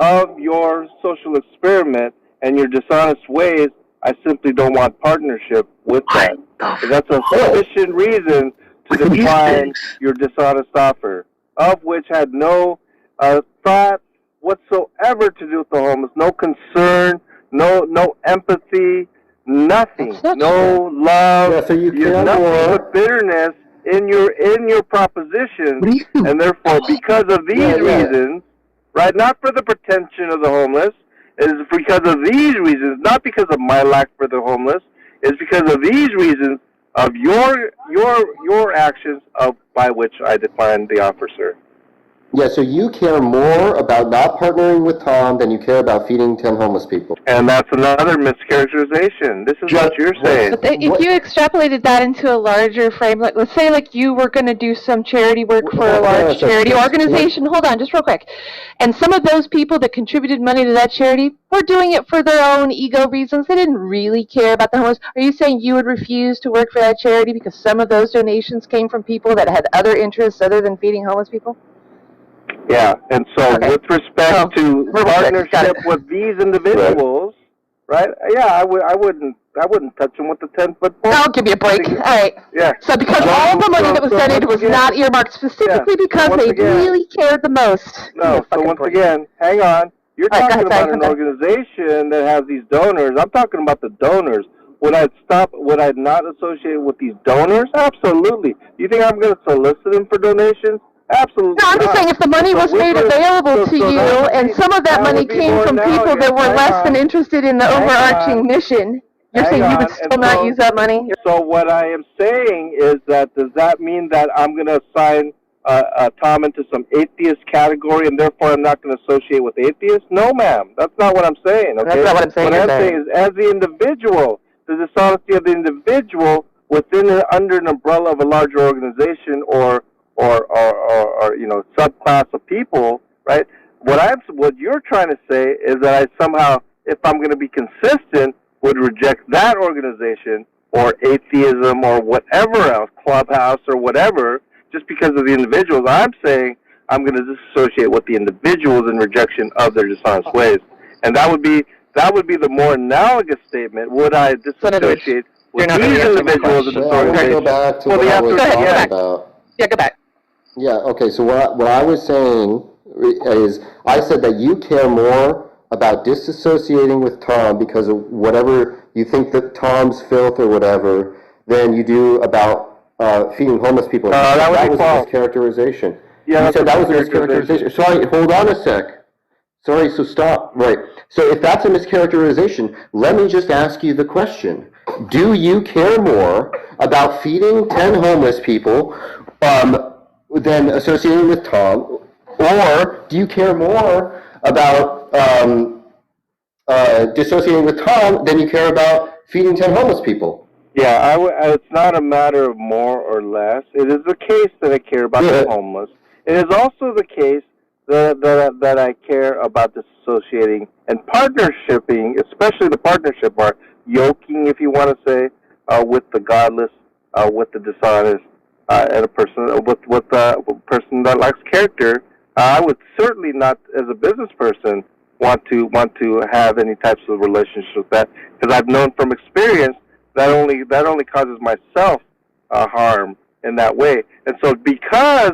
of your social experiment and your dishonest ways, I simply don't want partnership with that. And that's a sufficient reason to decline your dishonest offer, of which had no thought whatsoever to do with the homeless, no concern, no empathy, nothing, no love. Yeah, so you You're nothing but bitterness in your proposition, and therefore, because of these reasons, right? Not for the pretension of the homeless, it is because of these reasons, not because of my lack for the homeless. It's because of these reasons of your actions by which I declined the offer, sir. Yeah, so you care more about not partnering with Tom than you care about feeding 10 homeless people. And that's another mischaracterization. This is what you're saying. But if you extrapolated that into a larger frame, like let's say like you were going to do some charity work for a large charity organization. Hold on, just real quick. And some of those people that contributed money to that charity were doing it for their own ego reasons. They didn't really care about the homeless. Are you saying you would refuse to work for that charity because some of those donations came from people that had other interests other than feeding homeless people? Yeah, and so with respect to partnership with these individuals, right? Yeah, I wouldn't touch them with the 10-foot pole. I'll give you a break. All right. Yeah. So because all the money that was donated was not earmarked specifically because they really cared the most. No. So once again, hang on. You're talking about an organization that has these donors. I'm talking about the donors. Would I not associate with these donors? Absolutely. You think I'm going to solicit them for donations? Absolutely. No, I'm just saying if the money was made available to you and some of that money came from people that were less than interested in the overarching mission, you're saying you would still not use that money? So what I am saying is that does that mean that I'm going to assign Tom into some atheist category and therefore I'm not going to associate with atheists? No, ma'am. That's not what I'm saying. Okay? That's not what I'm saying. What I'm saying is as the individual, the dishonesty of the individual under an umbrella of a larger organization or subclass of people, right? What you're trying to say is that I somehow, if I'm going to be consistent, would reject that organization or atheism or whatever else, Clubhouse or whatever, just because of the individuals. I'm saying I'm going to disassociate with the individuals in rejection of their dishonest ways, and that would be the more analogous statement. Would I disassociate with these individuals in this organization? Go back to what I was talking about. Yeah, go back. Yeah, okay, so what I was saying is, I said that you care more about disassociating with Tom because of whatever you think that Tom's filth or whatever than you do about feeding homeless people. That was a mischaracterization. Yeah, you said that was a mischaracterization. Sorry, hold on a sec. Sorry, so stop. Right. So if that's a mischaracterization, let me just ask you the question. Do you care more about feeding 10 homeless people than associating with Tom, or do you care more about dissociating with Tom than you care about feeding 10 homeless people? Yeah, it's not a matter of more or less. It is the case that I care about the homeless. It is also the case that I care about disassociating and partnershiping, especially the partnership part, yoking, if you want to say, with the godless, with the dishonest, and a person with a person that lacks character. I would certainly not, as a business person, want to have any types of relationship with that, because I've known from experience that only causes myself harm in that way. And so because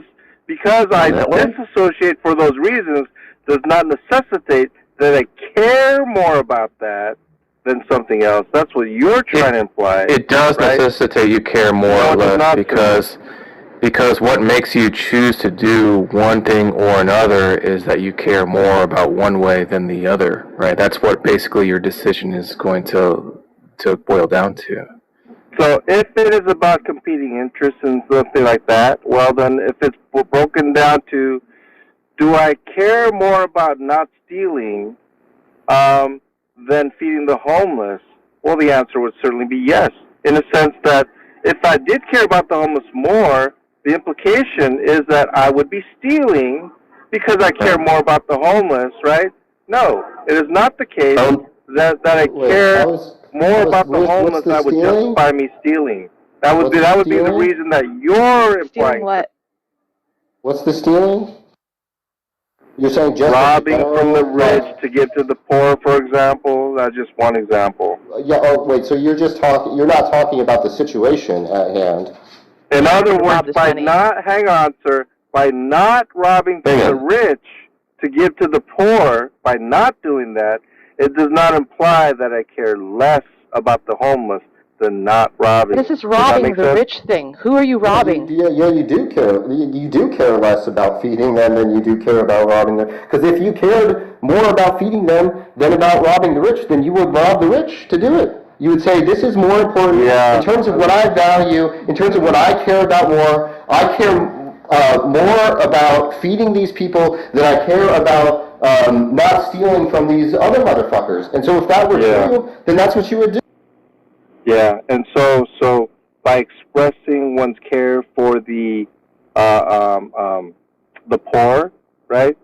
I disassociate for those reasons does not necessitate that I care more about that than something else. That's what you're trying to imply. It does necessitate you care more or less because what makes you choose to do one thing or another is that you care more about one way than the other, right? That's what basically your decision is going to boil down to. So if it is about competing interests and something like that, well then if it's broken down to, do I care more about not stealing than feeding the homeless? Well, the answer would certainly be yes, in the sense that if I did care about the homeless more, the implication is that I would be stealing because I care more about the homeless, right? No, it is not the case that I care more about the homeless that would justify me stealing. That would be the reason that you're implying. Stealing what? What's the stealing? You're saying just robbing from the rich to give to the poor, for example. That's just one example. Yeah. Oh, wait. So you're just talking. You're not talking about the situation at hand. In other words, by not, hang on, sir, by not robbing from the rich to give to the poor, by not doing that, it does not imply that I care less about the homeless than not robbing. This is robbing the rich thing. Who are you robbing? Yeah, you do care. You do care less about feeding them than you do care about robbing them. Because if you cared more about feeding them than about robbing the rich, then you would rob the rich to do it. You would say, this is more important in terms of what I value, in terms of what I care about more. I care more about feeding these people than I care about not stealing from these other motherfuckers. And so if that were true, then that's what you would do. Yeah, and so by expressing one's care for the poor, right?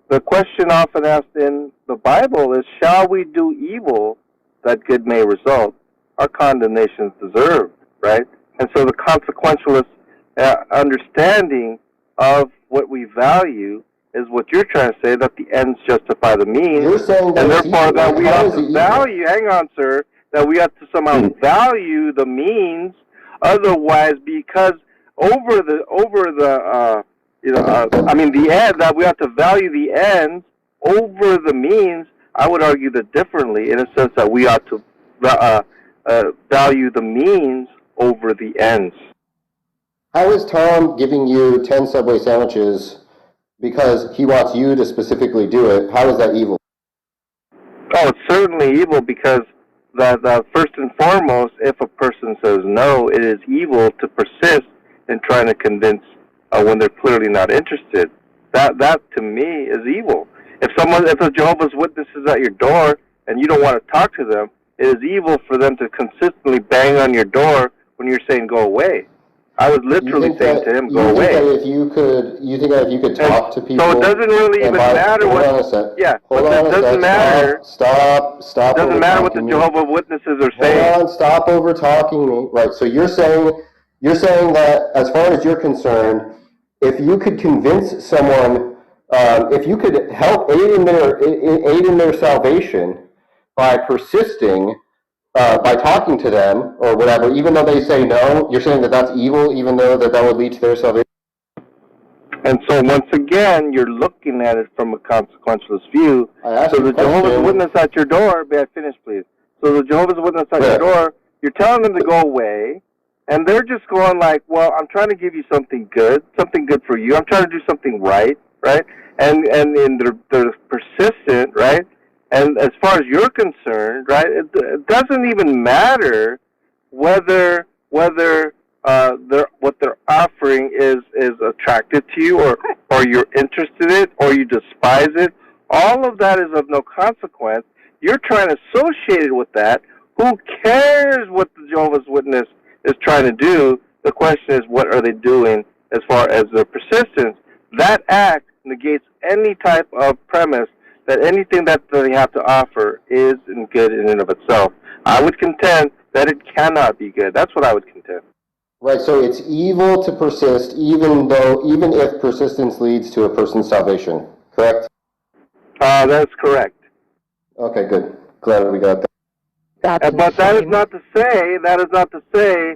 The question often asked in the Bible is, shall we do evil that good may result? Our condemnation is deserved, right? And so the consequentialist understanding of what we value is what you're trying to say, that the ends justify the means. You're saying that and therefore that we have to value, hang on, sir, that we have to somehow value the means. Otherwise, because the end, that we have to value the ends over the means. I would argue that differently, in a sense that we ought to value the means over the ends. How is Tom giving you 10 Subway sandwiches because he wants you to specifically do it? How is that evil? Oh, it's certainly evil because that first and foremost, if a person says no, it is evil to persist in trying to convince when they're clearly not interested. That to me is evil. If a Jehovah's Witness is at your door and you don't want to talk to them, it is evil for them to consistently bang on your door when you're saying go away. I was literally saying to him, go away. You think that if you could talk to people... So it doesn't really even matter what... It doesn't matter... Stop It doesn't matter what the Jehovah's Witnesses are saying. Hold on, stop over-talking me. Right, so you're saying that, as far as you're concerned, if you could convince someone, if you could help aid in their salvation by persisting... by talking to them or whatever, even though they say no, you're saying that that's evil, even though that would lead to their salvation? And so once again, you're looking at it from a consequentialist view. So the Jehovah's Witness at your door, may I finish please? So the Jehovah's Witness at your door, you're telling them to go away, and they're just going like, well, I'm trying to give you something good for you. I'm trying to do something right? And they're persistent, right? And as far as you're concerned, right, it doesn't even matter whether what they're offering is attractive to you or you're interested in it or you despise it. All of that is of no consequence. You're trying to associate it with that. Who cares what the Jehovah's Witness is trying to do? The question is, what are they doing as far as their persistence? That act negates any type of premise that anything that they have to offer is good in and of itself. I would contend that it cannot be good. That's what I would contend. Right, so it's evil to persist even if persistence leads to a person's salvation, correct? That's correct. Okay, good. Glad we got that. But that is not to say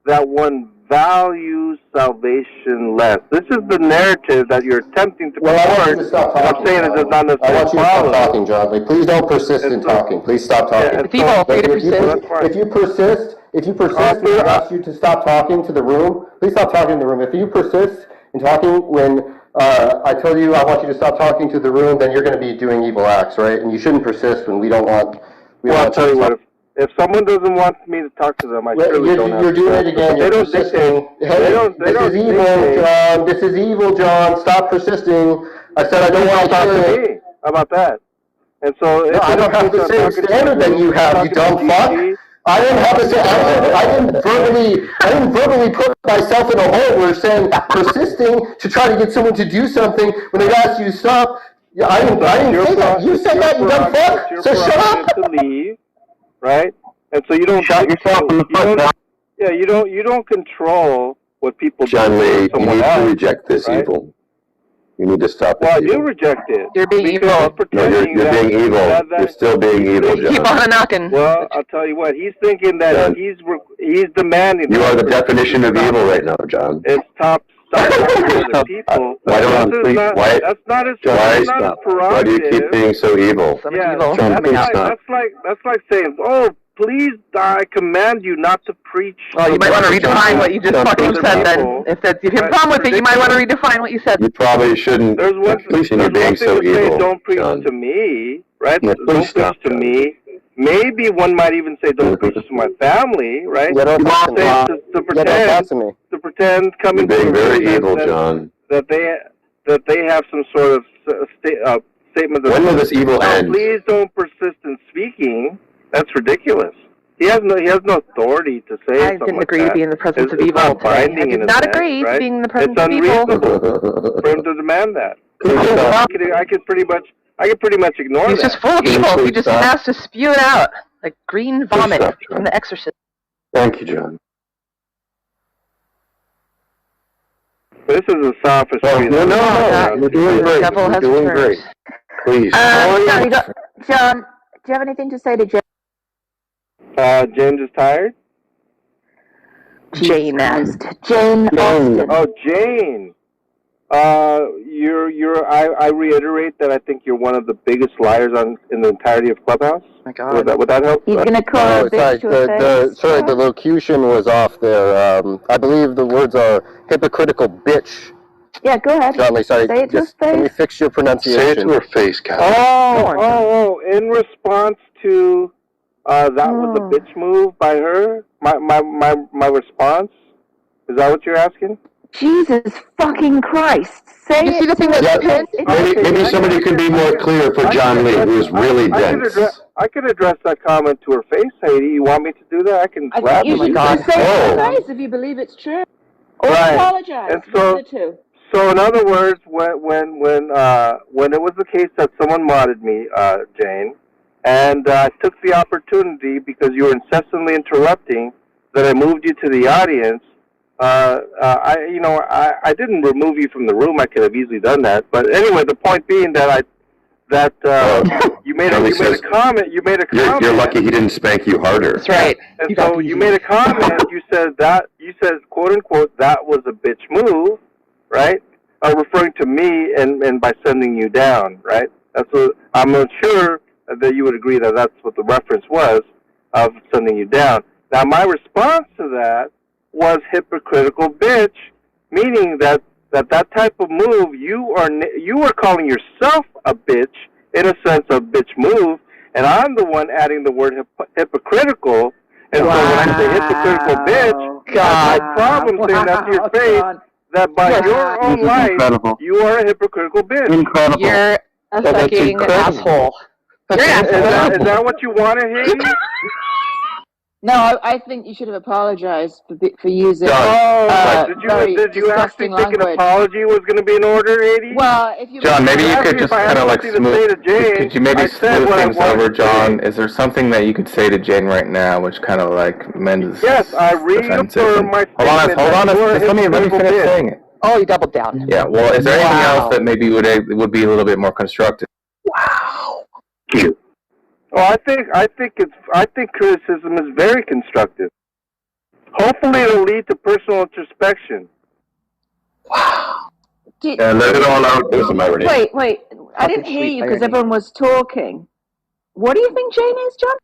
that one values salvation less. This is the narrative that you're attempting to purport. I'm saying it does not necessarily I want you to stop talking, John. Like, please don't persist in talking. Please stop talking. It's evil for you to persist. If you persist, we ask you to stop talking to the room. Please stop talking in the room. If you persist in talking when I tell you I want you to stop talking to the room, then you're going to be doing evil acts, right? And you shouldn't persist when we don't want... I'll tell you what, if someone doesn't want me to talk to them, I surely don't have to. You're doing it again. You're persisting. This is evil, John. This is evil, John. Stop persisting. I said I don't want to talk to me. How about that? And so... No, I don't have the same standard that you have, you dumb fuck. I didn't have the same... I didn't verbally put myself in a hole where saying persisting to try to get someone to do something when they ask you to stop. Yeah, I didn't say that. You said that, you dumb fuck. So shut up. To leave, right? And so you don't shut yourself in the foot. Yeah, you don't control what people John do. Lee, you need to reject this evil. You need to stop Well, I this do evil. reject it. You're being Because evil. he's No, pretending you're being evil. that- You're still being evil, John. Keep on knocking. Well, I'll tell you what. He's thinking that John. he's demanding. You that are the for- definition of evil right now, John. It's top other people. Why don't This is please, not- why, That's not his. John, That's not his why do you keep prerogative. being so evil? Yeah, John, that's please like, stop. that's like saying, "Oh, please, I command you not to preach." Well, you might want to redefine what you just John, fucking please said stop. then. If you have a problem with it, you might want to redefine what you said. You probably shouldn't There's one continue being thing so to say, evil, don't preach John. to me, right? Yeah, Don't please preach stop, to John. me. Maybe one might even say, don't preach to my family, right? Yeah, don't talk to me. Say to Yeah, don't pretend, talk to me. to coming You're being to very that- evil, that, John. that they have some sort of statement. When will this evil "Oh, end? please don't persist in speaking." That's ridiculous. He has no authority to say I something didn't like agree that. to be in the presence of It's evil not today. I binding did in a not sense, agree to right? being in the presence It's of evil. unreasonable for him to demand that. I could pretty much ignore He's that. just full of evil. He just has to spew it out like green vomit stop, from The Exorcist. Thank you, John. This is a sophistry. Oh, no, you're doing great. Devil You're has doing returned. great. Please. John, do you have anything to say to Jane? James is tired? Jane. Jane Austen. Oh, Jane. I reiterate that I think you're one of the biggest liars in the entirety of Clubhouse. Oh my God. Would that help? He's gonna call her a bitch to her face. Sorry, the locution was off there. I believe the words are hypocritical bitch. Yeah, go ahead. John Lee, sorry. Say it to her Just let me face. fix your pronunciation. Say it to her face, Captain. Oh, in response to that was a bitch move by her? My response? Is that what you're asking? Jesus fucking Christ. Say You it. see the thing to that's her pinned? face. Maybe somebody could be more clear for John Lee, who's really dense. I could address that comment to her face, Sadie. You want me to do that? I can I slap think you her. should just say it to her face if you believe it's true. Or Right. apologize. And so- One of the two. So in other words, when it was the case that someone modded me, Jane, and I took the opportunity because you were incessantly interrupting, that I moved you to the audience. I didn't remove you from the room. I could have easily done that. But anyway, the point being that you made a comment. You made a comment. You're lucky he didn't spank you harder. That's right. And so you made a comment. You said quote unquote that was a bitch move, right? Referring to me and by sending you down, right? That's what I'm not sure that you would agree that that's what the reference was of sending you down. Now my response to that was hypocritical bitch, meaning that type of move you are calling yourself a bitch in a sense of bitch move, and I'm the one adding the word hypocritical. And so when I say hypocritical bitch, I have no problem saying that to your face. That by your own life, you are a hypocritical bitch. Incredible. You're a fucking asshole. You're an asshole. Is that what you want to hear? No, I think you should have apologized for using Did you actually think an apology was going to be in order, 80? Well, if you John, maybe you could just kind of like smooth. Could you maybe smooth things over, John? Is there something that you could say to Jane right now, which kind of like mends? Yes, I reaffirm my statement. Hold on. Just let me finish saying it. Oh, you doubled down. Yeah. Well, is there anything else that maybe would be a little bit more constructive? Wow. Cute. Oh, I think criticism is very constructive. Hopefully, it'll lead to personal introspection. Wow. Let it all out. Wait. I didn't hear you because everyone was talking. What do you think Jane is, John?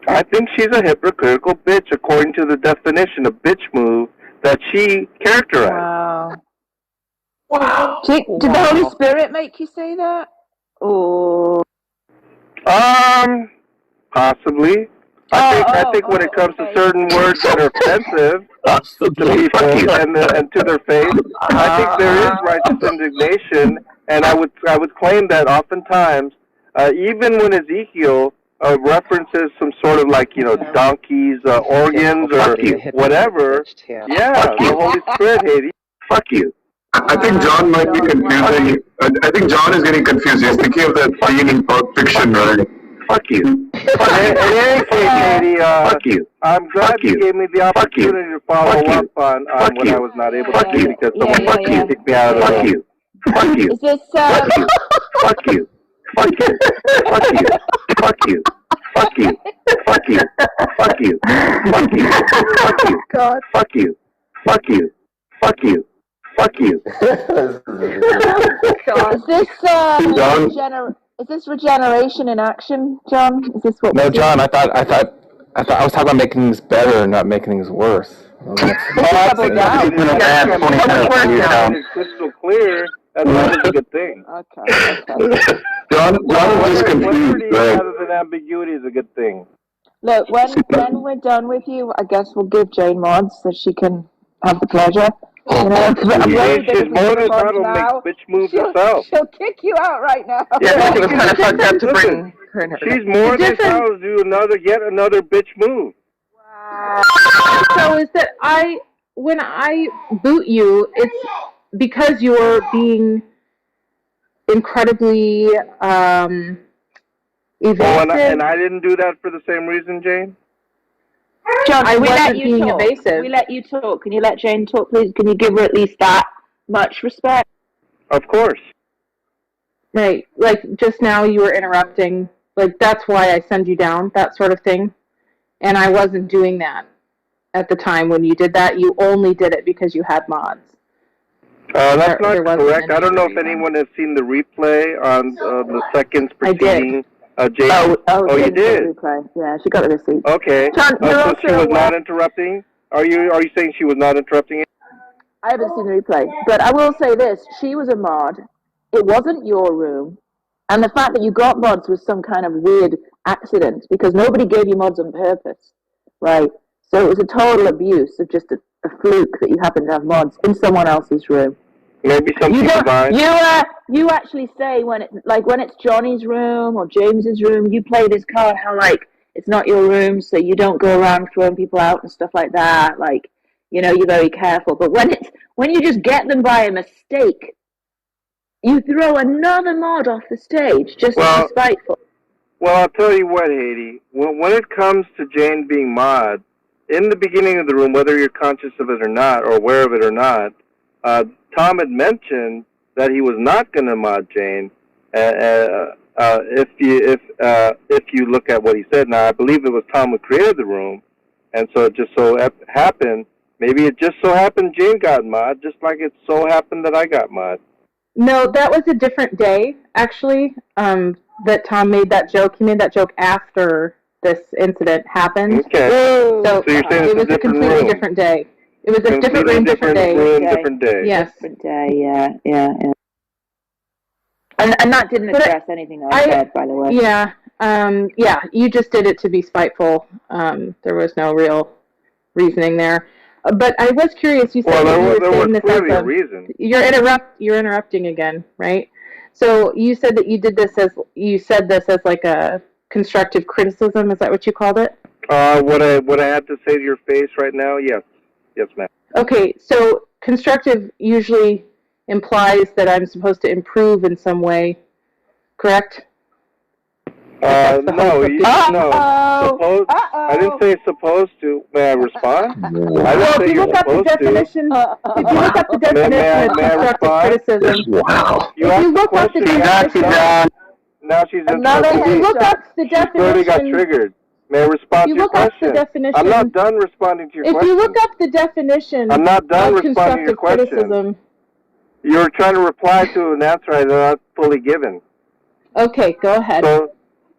I think she's a hypocritical bitch, according to the definition of bitch move that she characterized. Wow. Did the Holy Spirit make you say that? Or... Possibly. I think when it comes to certain words that are offensive to people and to their face, I think there is righteous indignation, and I would claim that oftentimes, even when Ezekiel references some sort of donkeys, organs, or whatever, the Holy Spirit, Haiti. Fuck you. I think John might be confusing. I think John is getting confused. He's thinking of that scene in Pulp Fiction, right? Fuck you. In any case, Katie, fuck you. I'm glad you gave me the opportunity to follow up on what I was not able to do because someone kicked me out of the room. Fuck you. Is this, Fuck you. Fuck you. Fuck you. Fuck you. Fuck you. Fuck you. Fuck you. Fuck you. Fuck you. Fuck you. God. Fuck you. Fuck you. Fuck you. Fuck you. God. Is this, John? is this regeneration in action, John? Is this what No, we're doing? John, I thought I was talking about making things better, not making things worse. Double down. It's crystal clear. That's always a good thing. Okay. John was just confused, Clarity right? rather than ambiguity is a good thing. Look, when we're done with you, I guess we'll give Jane mods so she can have the pleasure. You know, I'm worried that She's if we more give her than mods entitled to now, make bitch moves she'll herself. kick you out right now. Yeah, it was kind of fucked up to bring her in her. She's more than entitled to do yet another bitch move. So is that when I boot you, it's because you're being incredibly evasive. And I didn't do that for the same reason, Jane? John, I we let wasn't you being talk. evasive. We let you talk. Can you let Jane talk, please? Can you give her at least that much respect? Of course. Right, like just now you were interrupting. Like that's why I send you down, that sort of thing. And I wasn't doing that at the time when you did that. You only did it because you had mods. That's not correct. I don't know if anyone has seen the replay on the seconds preceding Jane. Oh, you did? Replay. Yeah, she got the receipt. Okay. John, So she was not interrupting? Are you saying she was not interrupting it? I haven't seen the replay, but I will say this. She was a mod. It wasn't your room. And the fact that you got mods was some kind of weird accident because nobody gave you mods on purpose, right? So it was a total abuse of just a fluke that you happened to have mods in someone else's room. Maybe something divine. You actually say when it's Johnny's room or James's room, you play this card how like it's not your room, so you don't go around throwing people out and stuff like that. Like, you know, you're very careful. But when you just get them by a mistake, you throw another mod off the stage just to be spiteful. Well, I'll tell you what, Haiti. When it comes to Jane being mod, in the beginning of the room, whether you're conscious of it or not, or aware of it or not, Tom had mentioned that he was not going to mod Jane. If you look at what he said, now I believe it was Tom who created the room, and so it just so happened. Maybe it just so happened Jane got mod, just like it so happened that I got mod. No, that was a different day, actually, that Tom made that joke. He made that joke after this incident happened. Okay. So you're saying it was a completely different day. It was a different room, different day. Different day. Yes. Different day, yeah. And that didn't address anything I said, by the way. Yeah, you just did it to be spiteful. There was no real reasoning there. But I was curious. You said there you were saying was this clearly as a reason. You're interrupting again, right? So you said that you did this as like a constructive criticism. Is that what you called it? What I had to say to your face right now? Yes, ma'am. Okay, so constructive usually implies that I'm supposed to improve in some way, correct? No. I didn't say supposed to. May I respond? I didn't say you're supposed to. If you look up the definition of constructive criticism, Wow. If you look up the definition, now she's if you look up the She already got definition, triggered. May I respond to your question? I'm not done responding to your if question. you look up the definition I'm not done of responding to your constructive question. criticism, You're trying to reply to an answer I have not fully given. okay, go ahead. So,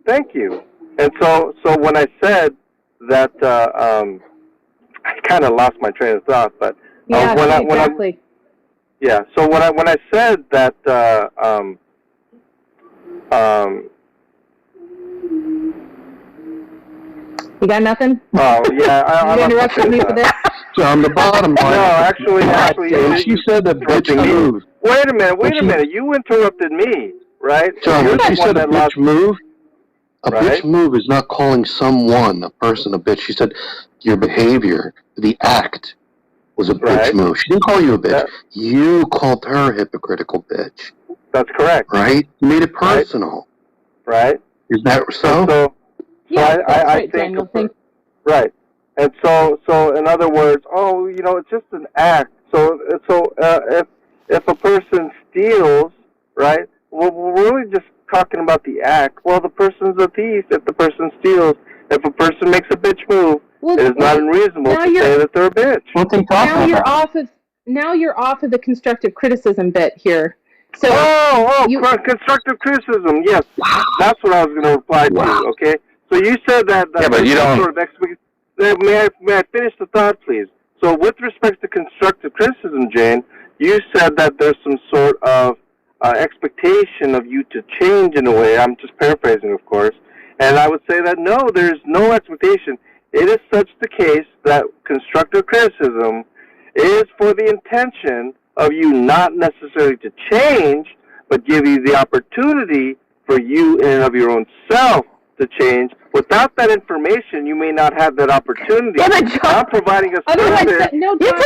thank you. And so when I said that, I kind of lost my train of thought, but exactly. So when I said that, You got nothing? Oh yeah, You interrupted me for this. John, the bottom line. No, actually, she said that bitch move. Wait a minute. You interrupted me, right? John, You're when she the one said a that bitch lost- move, a Right? bitch move is not calling a person a bitch. She said your behavior, the act, was a bitch Right. move. She didn't call you a bitch. That- You called her a hypocritical bitch. That's correct. Right? You made it personal. Right? Is that so? So Yeah, that's I right, think Daniel. right. And so in other words, it's just an act. So if if a person steals, right? Well, we're really just talking about the act. Well, the person's a thief if the person steals. If a person makes a bitch move, it is not unreasonable to say that they're a bitch. Now you're off of the constructive criticism bit here. So constructive criticism. Yes, that's what I was going to reply to. Okay, so you said that. Yeah, but you don't. Sort of may I finish the thought, please? So, with respect to constructive criticism, Jane, you said that there's some sort of expectation of you to change in a way. I'm just paraphrasing, of course. And I would say that no, there's no expectation. It is such the case that constructive criticism is for the intention of you not necessarily to change, but give you the opportunity for you in and of your own self to change. Without that information, you may not have that opportunity. Yeah, I'm providing a service.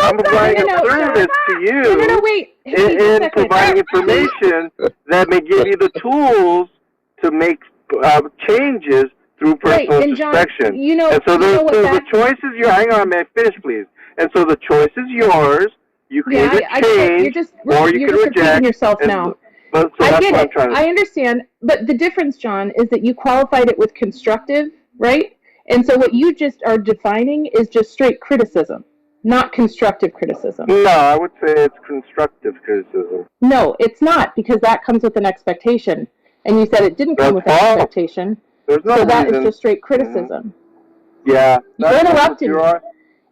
I'm providing a service to you wait. in providing information that may give you the tools to make changes through personal introspection. And so the choice is yours. Hang on, may I finish, please? And so the choice is yours. You can either change or you can reject. Yourself now. So I get it. I understand. But the difference, John, is that you qualified it with constructive, right? And so what you just are defining is just straight criticism, not constructive criticism. No, I would say it's constructive criticism. No, it's not, because that comes with an expectation. And you said it didn't come with an expectation. There's no reason. That is just straight criticism. Yeah. You interrupted me.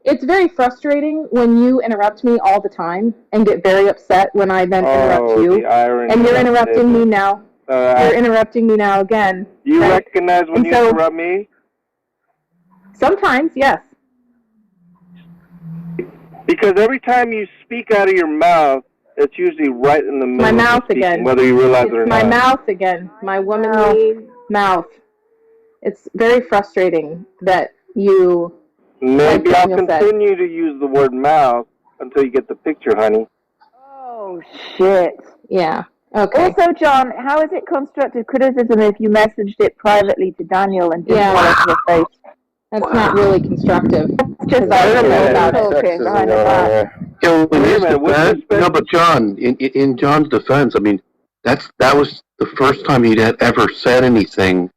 It's very frustrating when you interrupt me all the time and get very upset when I then interrupt you. And you're interrupting me now. You're interrupting me now again. You recognize when you interrupt me? Sometimes, yes. Because every time you speak out of your mouth, it's usually right in the middle my mouth of speaking, again. Whether you realize it or my not. My mouth again. My womanly mouth. It's very frustrating that you... Maybe I'll continue to use the word mouth until you get the picture, honey. Oh, shit. Yeah. Okay. Also, John, how is it constructive criticism if you messaged it privately to Daniel and didn't tell us your face? That's not really constructive. Just No, but John, in John's defense, I mean, that was the first time he'd ever said anything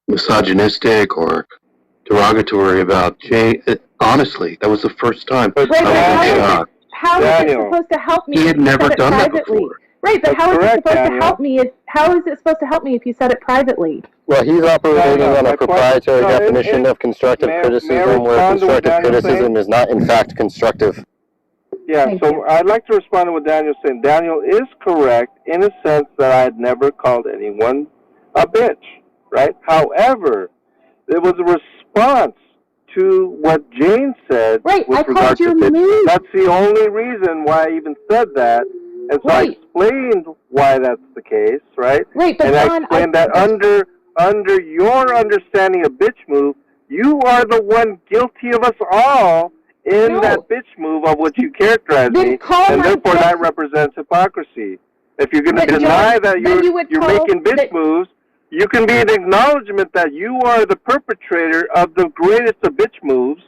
misogynistic or derogatory about Jane. Honestly, that was the first time. How is it supposed to help me? He had never done that before. Right, but how is it supposed to help me? How is it supposed to help me if you said it privately? Well, he's operating on a proprietary definition of constructive criticism, where constructive criticism is not, in fact, constructive. Yeah, so I'd like to respond to what Daniel's saying. Daniel is correct in a sense that I had never called anyone a bitch, right? However, it was a response to what Jane said with regard to bitch. That's the only reason why I even said that. And so I explained why that's the case, right? Right, but and John, I explained that under your understanding of bitch move, you are the one guilty of us all in that bitch move of what you characterize me, and therefore that represents hypocrisy. If you're going to deny that you're making bitch moves, you can be an acknowledgement that you are the perpetrator of the greatest of bitch moves.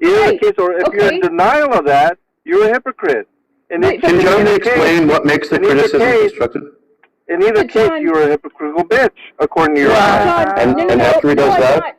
In either case, or if you're in denial of that, you're a hypocrite. Can John explain what makes the criticism constructive? In either case, you're a hypocritical bitch, according to your And after he does that?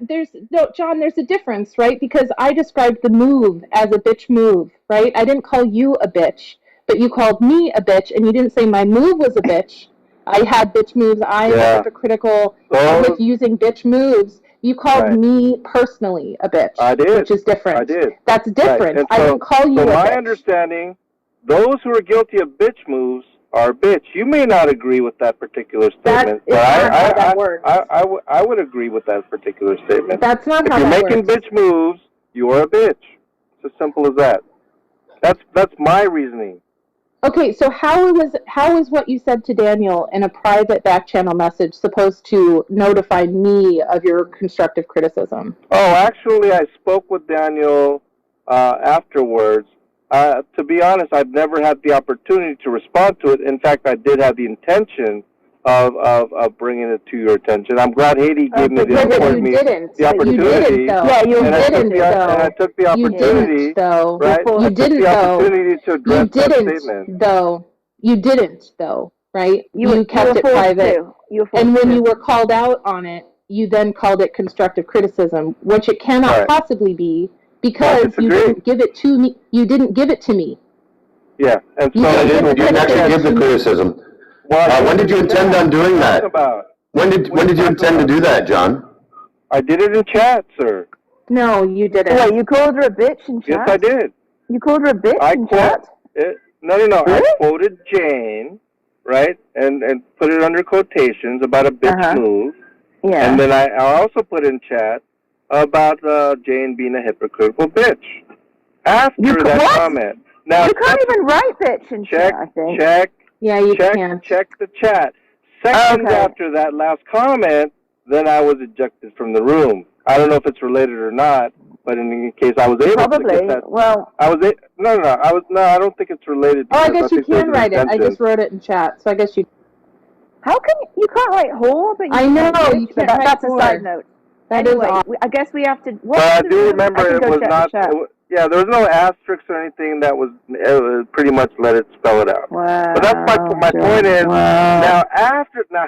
John, there's a difference, right? Because I described the move as a bitch move, right? I didn't call you a bitch, but you called me a bitch, and you didn't say my move was a bitch. I had bitch moves. I am hypocritical with using bitch moves. You called me personally a bitch. I did. Which is different. I did. That's different. Right. I didn't call you a bitch. my understanding, those who are guilty of bitch moves are bitch. You may not agree with that particular statement, but I would agree with that particular statement. That's not how that works. If you're making bitch moves, you're a bitch. It's as simple as that. That's my reasoning. Okay, so how is what you said to Daniel in a private back channel message supposed to notify me of your constructive criticism? Oh, actually, I spoke with Daniel afterwards. To be honest, I've never had the opportunity to respond to it. In fact, I did have the intention of bringing it to your attention. I'm glad Haiti gave me the opportunity. You didn't, though. Yeah, you didn't, though. And I took the opportunity, though. right? You didn't, the though. opportunity to address You that didn't, statement. though. You didn't, though, right? You kept were it forced private. to. You were forced And when to. you were called out on it, you then called it constructive criticism, which it cannot Right. possibly be because you didn't give it to me. You didn't give it to me. Yeah, and so You didn't actually give the criticism. When did you intend on doing that? When did you intend to do that, John? I did it in chat, sir. No, you didn't. Wait, you called her a bitch in chat? Yes, I did. You called her a bitch in chat? No. Really? I quoted Jane, right, and put it under quotations about a bitch move. Yeah. And then I also put in chat about Jane being a hypocritical bitch. After that comment. Now, you can't even write bitch in chat, I think. Yeah, you can. Check the chat. Seconds after that last comment, then I was ejected from the room. I don't know if it's related or not, but in any case, I was able to get that. Well, I don't think it's related. Oh, I guess you can write it. I intention. just wrote it in chat, so I guess you. How can you can't write whore? But I know you can't write That's whore. a side note. That Anyway, is I guess we have to. But I do remember it was not. Yeah, there was no asterisk or anything that was. It was pretty much let it spell it out. Wow. But that's my point is now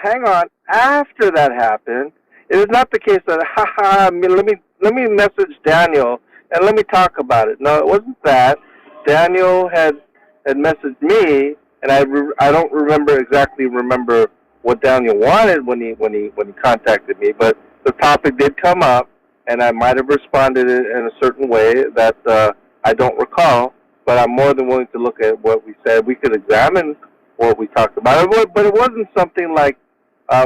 hang on. After that happened, it is not the case that let me message Daniel and let me talk about it. No, it wasn't that. Daniel had messaged me, and I don't exactly remember what Daniel wanted when he contacted me, but the topic did come up, and I might have responded in a certain way that I don't recall, but I'm more than willing to look at what we said. We could examine what we talked about, but it wasn't something like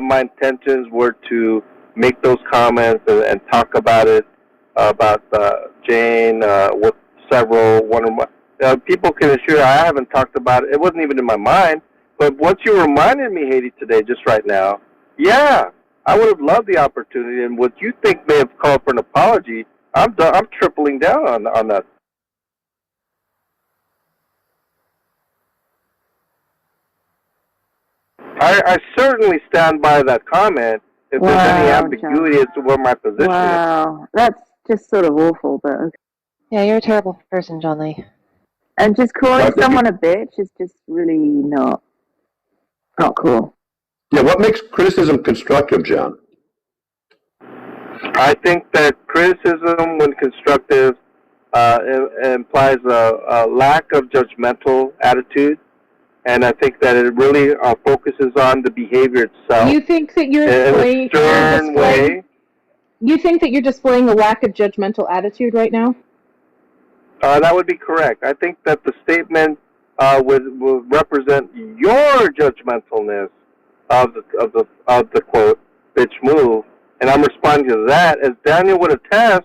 my intentions were to make those comments and talk about it, about Jane with one or more. People can assure I haven't talked about it. It wasn't even in my mind, but once you reminded me, Haiti, today, just right now, yeah, I would have loved the opportunity, and what you think may have called for an apology, I'm tripling down on that. I certainly stand by that comment if there's any ambiguity as to what my position is. Wow, that's just sort of awful, but okay. Yeah, you're a terrible person, John Lee. And just calling someone a bitch is just really not cool. Yeah, what makes criticism constructive, John? I think that criticism, when constructive, implies a lack of judgmental attitude, and I think that it really focuses on the behavior itself. You think that you're in a stern way. You think that you're displaying a lack of judgmental attitude right now? That would be correct. I think that the statement would represent your judgmentalness of the quote bitch move, and I'm responding to that as Daniel would attest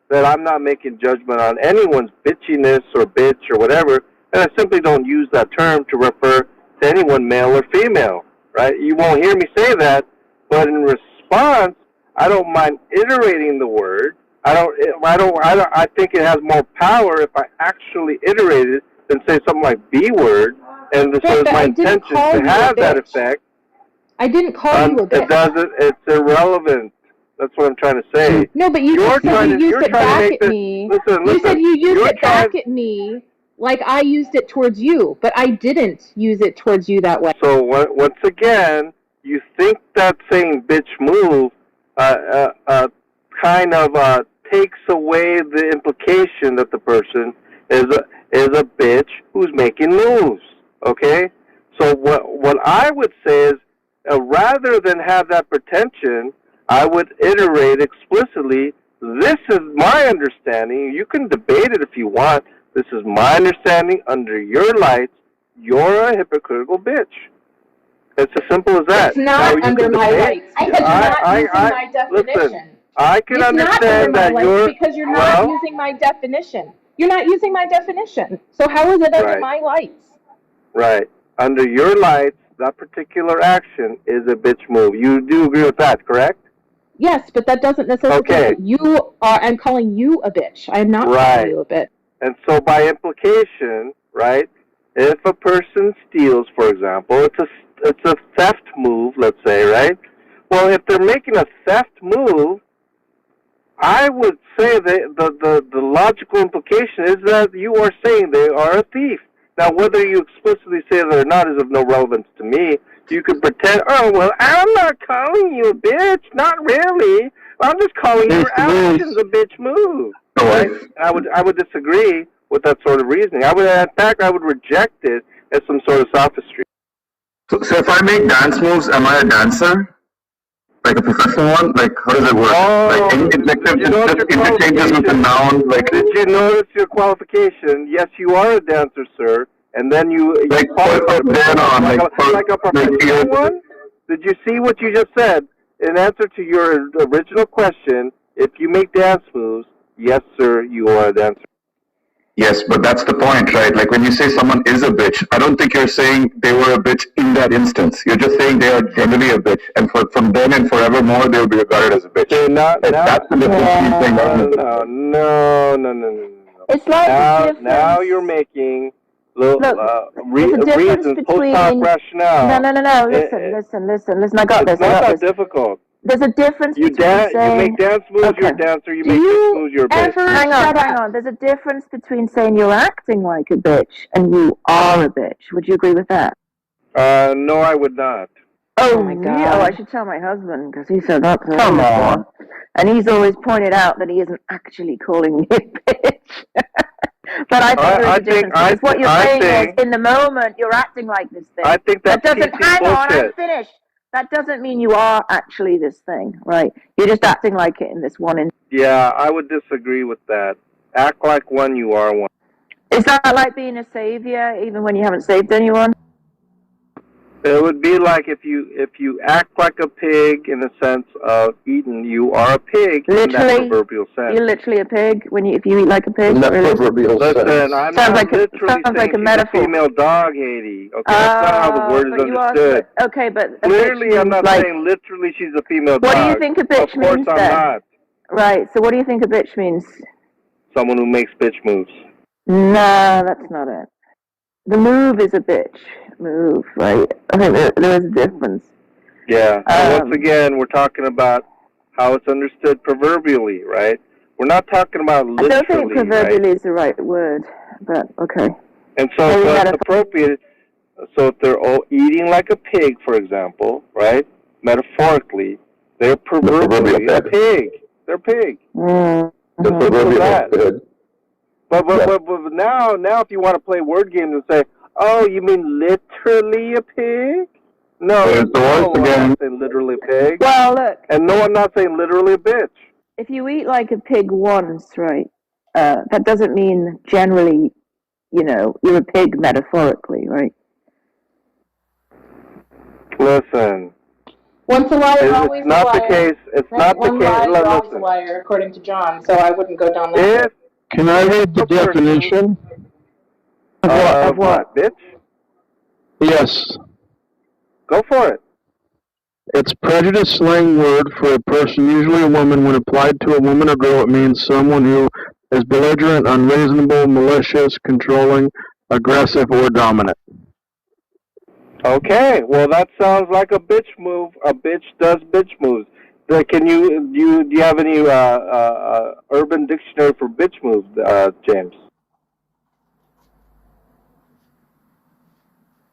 that I'm not making judgment on anyone's bitchiness or bitch or whatever, and I simply don't use that term to refer to anyone, male or female. Right? You won't hear me say that, but in response, I don't mind iterating the word. I think it has more power if I actually iterate it than say something like B word, and so it's my intention to have that effect. I didn't call you a bitch. It doesn't. It's irrelevant. That's what I'm trying to say. No, but you just said you used it back at me. Listen, you said you used it back at me like I used it towards you, but I didn't use it towards you that way. So once again, you think that saying "bitch move" kind of takes away the implication that the person is a bitch who's making moves. Okay, so what I would say is, rather than have that pretension, I would iterate explicitly. This is my understanding. You can debate it if you want. This is my understanding. Under your lights, you're a hypocritical bitch. It's as simple as that. It's not under my lights because you're not using my definition. Listen, I can it's understand not that you're because you're not using my definition. You're not using my definition. So how is it under my lights? Right. Under your lights, that particular action is a bitch move. You do agree with that, correct? Yes, but that doesn't necessarily mean you are. I'm calling you a bitch. I am not calling you a bitch. And so by implication, right, if a person steals, for example, it's a theft move, let's say, right? Well, if they're making a theft move, I would say that the logical implication is that you are saying they are a thief. Now, whether you explicitly say that or not is of no relevance to me. You could pretend, oh, well, I'm not calling you a bitch. Not really. I'm just calling your actions a bitch move. Right? I would disagree with that sort of reasoning. In fact, I would reject it as some sort of sophistry. So if I make dance moves, am I a dancer? Like a professional one? Like, how does it work? Like, interchanges with the noun, like... Did you notice your qualification? Yes, you are a dancer, sir. And then you like a professional one? Did you see what you just said? In answer to your original question, if you make dance moves, yes, sir, you are a dancer. Yes, but that's the point, right? Like when you say someone is a bitch, I don't think you're saying they were a bitch in that instance. You're just saying they are generally a bitch, and from then and forevermore they will be regarded as a bitch. That's the difference. No. It's like now you're making reasons, post-hoc rationale. No. Listen. I got this. It's not that difficult. There's a difference between saying... You make dance moves, you're a dancer. You make dance moves, you're a bitch. Hang on. There's a difference between saying you're acting like a bitch and you are a bitch. Would you agree with that? No, I would not. Oh my God! Yeah, I should tell my husband because he said that. Come on. And he's always pointed out that he isn't actually calling me a bitch. But I think there's a difference because what you're saying is, in the moment, you're acting like this thing. I think that doesn't. Hang on, I'm finished. That doesn't mean you are actually this thing, right? You're just acting like it in this one instance. Yeah, I would disagree with that. Act like one, you are one. Is that like being a savior, even when you haven't saved anyone? It would be like if you act like a pig in the sense of eating, you are a pig in that proverbial sense. You're literally a pig if you eat like a pig. In that proverbial sense. Listen, I'm not literally saying like a metaphor. A female dog, Haiti. Okay, that's not how the word is understood. Okay, but clearly I'm not saying literally she's a female dog. What do you think a bitch means then? Of course I'm not. Right. So what do you think a bitch means? Someone who makes bitch moves. No, that's not it. The move is a bitch move, right? I think there is a difference. Yeah. Once again, we're talking about how it's understood proverbially, right? We're not talking about literally, I don't think proverbially is the right word, but okay. And so it's appropriate. So if they're all eating like a pig, for example, right? Metaphorically, they're proverbially a pig. They're pig. The proverbial pig. But now if you want to play word games and say, oh, you mean literally a pig? No, I'm not saying literally a pig. Well, look. And no, I'm not saying literally a bitch. If you eat like a pig once, right, that doesn't mean generally, you're a pig metaphorically, right? Listen. Once a liar, always a liar. It's not the case. It's not the case. One liar, always a liar, according to John. So I wouldn't go down that road. Can I read the definition? Of what, bitch? Yes. Go for it. It's prejudice slang word for a person, usually a woman. When applied to a woman or girl, it means someone who is belligerent, unreasonable, malicious, controlling, aggressive, or dominant. Okay, well that sounds like a bitch move. A bitch does bitch moves. Do you have any Urban Dictionary for bitch moves, James?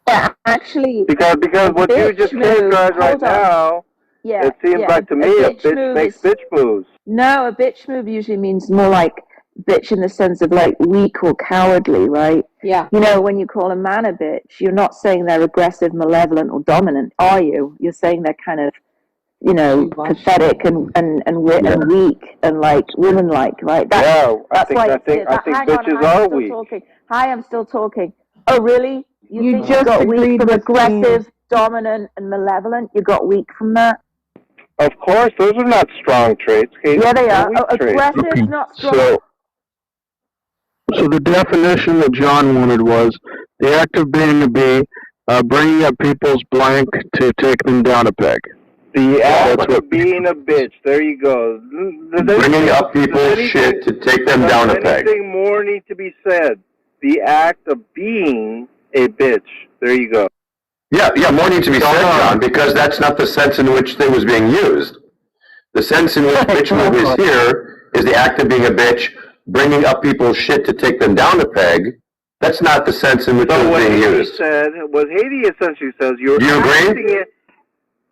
Yeah, actually. Because what you just characterized right now, it seems like to me a bitch makes bitch moves. No, a bitch move usually means more like bitch in the sense of like weak or cowardly, right? Yeah. When you call a man a bitch, you're not saying they're aggressive, malevolent, or dominant, are you? You're saying they're kind of, pathetic and weak and like woman-like, right? I think bitches are weak. Hi, I'm still talking. Oh, really? You think just you got weak from agreed aggressive, dominant, and malevolent? You got weak from that? Of course, those are not strong traits. Kate. Yeah, they are. Aggressive, okay. Not strong. So the definition that John wanted was the act of being a bee, bringing up people's blank to take them down a peg. The act of being a bitch. There you go. Bringing up people's shit to take them down a peg. Anything more need to be said? The act of being a bitch. There you go. Yeah, more needs to be said, John, because that's not the sense in which it was being used. The sense in which bitch move is here is the act of being a bitch, bringing up people's shit to take them down a peg. That's not the sense in which it was being used. What Haiti essentially says, you're Do you agree? acting it.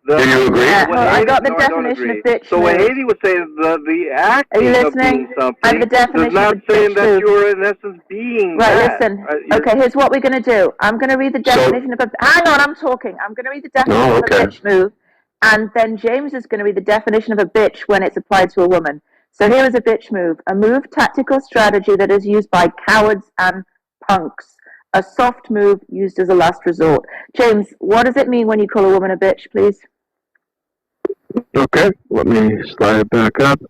Do you agree? I got the definition of bitch So what move. Haiti would say is the acting Are you of being listening? I have something the definition is not of saying bitch that move. you're in essence being Right, that. listen. Okay, here's what we're going to do. I'm going to read the definition of a... Hang on, I'm talking. I'm going to read the definition of a bitch move, and then James is going to read the definition of a bitch when it's applied to a woman. So here is a bitch move. A move, tactical strategy that is used by cowards and punks. A soft move used as a last resort. James, what does it mean when you call a woman a bitch, please? Okay, let me slide it back up.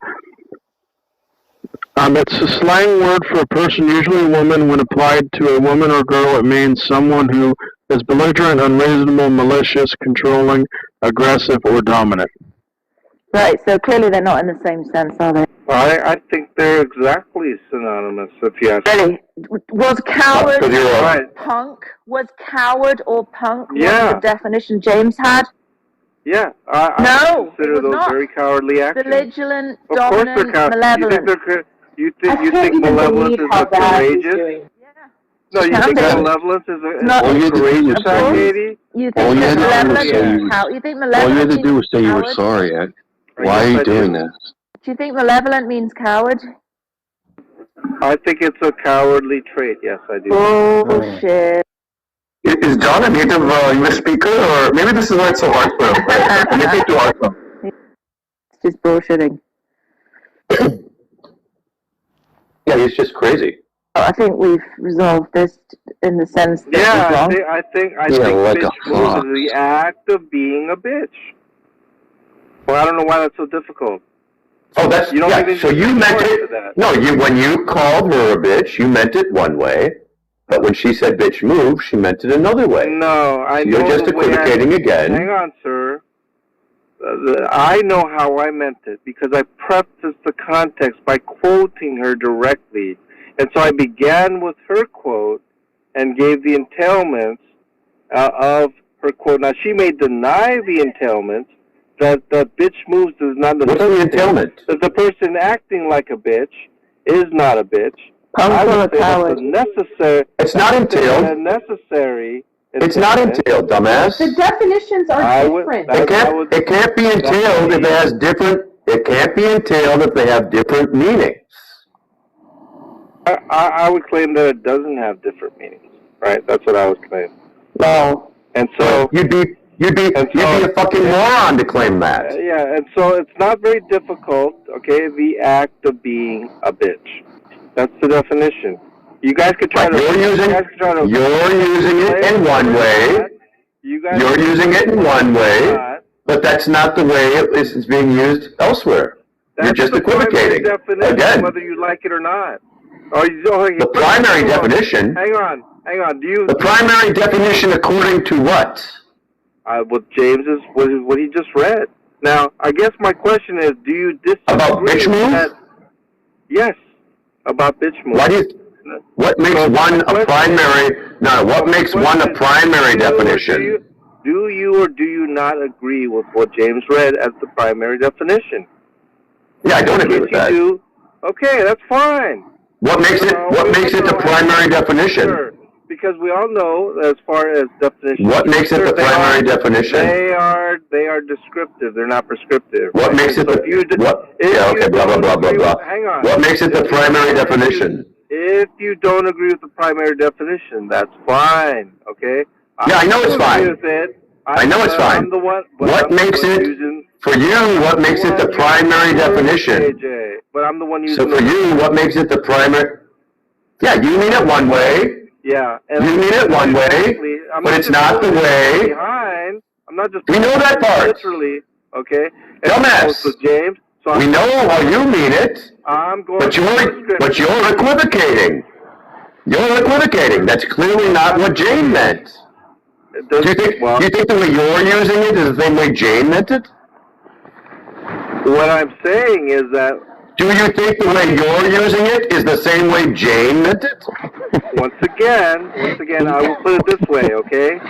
It's a slang word for a person, usually a woman. When applied to a woman or girl, it means someone who is belligerent, unreasonable, malicious, controlling, aggressive, or dominant. Right, so clearly they're not in the same sense, are they? I think they're exactly synonymous, if you ask me. Really? Was coward Right. punk? Was coward or punk one Yeah. of the definition James had? Yeah, I No, consider it was those not. very cowardly actions. Belligerent, Of course they're dominant, cowardly. malevolent. You think malevolence is courageous? No, you think malevolence is courageous, Katie? You think that malevolence is coward? You think malevolent All you had to means do was say you were coward? sorry, Ed. Why are you doing this? Do you think malevolent means coward? I think it's a cowardly trait, yes, I do. Bullshit. Is John a native English speaker, or maybe this is why it's so hard for him? Maybe it's too hard for him. It's just bullshitting. Yeah, he's just crazy. I think we've resolved this in the sense that Yeah, he's wrong. I think like bitch a move fox. is the act of being a bitch. Well, I don't know why that's so difficult. Oh, that's, You don't yeah, even so you meant resort it, to that. no, when you called her a bitch, you meant it one way, but when she said bitch move, she meant it another way. No, I So know you're just the way equivocating again. Hang on, sir. I know how I meant it because I prefaced the context by quoting her directly. And so I began with her quote and gave the entailments of her quote. Now, she may deny the entailments that bitch moves does not What's the entailment? that the person acting like a bitch is not a bitch. Punk I or a would say coward? that's a necessary. It's not entailed. A necessary. It's not entailed, dumbass. The definitions are different. It can't be entailed if it has different, it can't be entailed if they have different meanings. I would claim that it doesn't have different meanings, right? That's what I would claim. No. And so You'd be a fucking moron to claim that. yeah, and so it's not very difficult, okay, the act of being a bitch. That's the definition. You guys could try You're using it in one way. You're using it in one way, but that's not the way it's being used elsewhere. You're just equivocating. Again, whether you like it or not. the primary definition. Hang on. The primary definition according to what? What James is what he just read. Now, I guess my question is, do you disagree About bitch move? that? Yes, about bitch move. Why do you? What makes one a primary? No, what makes one a primary definition? Do you or do you not agree with what James read as the primary definition? Yeah, I don't agree with that. Do, okay, that's fine. What makes it? What makes it the primary definition? Sure. Because we all know, as far as definitions. What makes it the primary definition? They are descriptive. They're not prescriptive. What makes it the? What? Yeah. Okay. Blah blah blah blah blah. Hang on. What makes it the primary definition? If you don't agree with the primary definition, that's fine. Okay. Yeah, I know it's fine. I know it's fine. I'm the one. What makes it for you? What makes it the primary definition? AJ, but I'm the one using. So for you, what makes it the primary? Yeah, you mean it one way. Yeah. And you mean it one way, but it's not the way. Behind. I'm not just. We know that part. Literally. Okay. Dumbass. James. So we know how you mean it. I'm going. But you're equivocating. You're equivocating. That's clearly not what Jane meant. Do you think the way you're using it is the same way Jane meant it? What I'm saying is that. Do you think the way you're using it is the same way Jane meant it? Once again, I will put it this way, okay?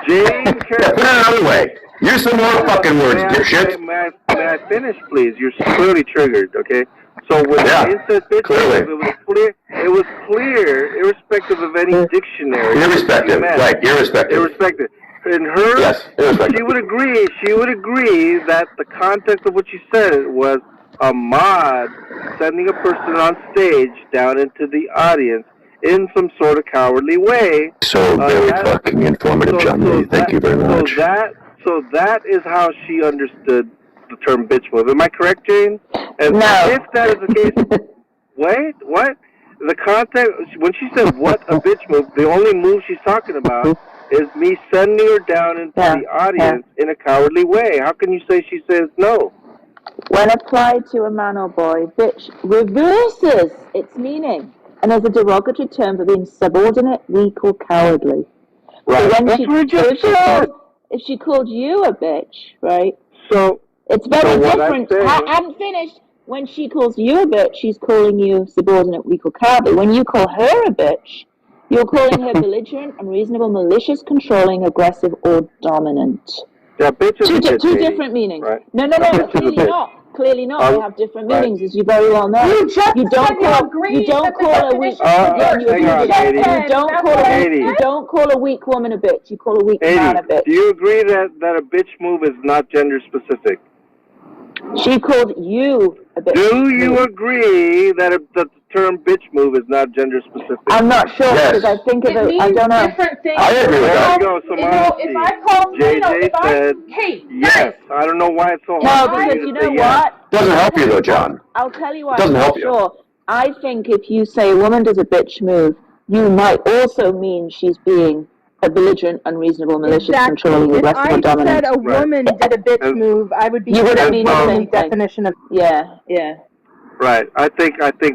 James Put it another way. Use some more fucking words, dipshit. May I finish, please? You're clearly triggered, okay? So when James said bitch, clearly. it was clear, irrespective of any dictionary. Irrespective, right, irrespective. Irrespective. In her, Yes, irrespective. she would agree that the context of what she said was a mod sending a person on stage down into the audience in some sort of cowardly way. So very fucking informative, John Lee. Thank you very much. So that is how she understood the term bitch move. Am I correct, Jane? And No. if that is the case, wait, what? The context, when she said what a bitch move, the only move she's talking about is me sending her down into the audience in a cowardly way. How can you say she says no? When applied to a man or boy, bitch reverses its meaning and is a derogatory term for being subordinate, weak, or cowardly. Right. So when That's what I just said. if she called you a bitch, right? So it's very what different. I'm saying- I haven't finished. When she calls you a bitch, she's calling you subordinate, weak, or cowardly. When you call her a bitch, you're calling her belligerent, unreasonable, malicious, controlling, aggressive, or dominant. Yeah, bitch is a bitch, Two Katie. different meanings. Right. No, Bitch is a clearly bitch. not. Clearly not. They have different right. meanings, as you very well know. You just you don't said you call agreed you don't that the call a weak definition yeah, you hang on, agreed. Katie. You don't That's call what I Katie. you don't call a weak woman a bitch. You call a weak Katie, man a bitch. do you agree that a bitch move is not gender specific? She called you a bitch. Do you agree that the term bitch move is not gender specific? I'm not sure because I think of it. I don't know. Different things. I agree with that. There you go, some You know, if I call, JJ said hey, yes. I don't know why it's so No, hard for because you you to know say yes. what? Doesn't help you though, John. I'll tell you why. Doesn't I'm help not you. sure. I think if you say a woman does a bitch move, you might also mean she's being a belligerent, unreasonable, malicious, controlling, If aggressive, I or dominant. said a woman did a bitch move, I would be You wouldn't mean the the same thing. definition of Yeah. Right. I think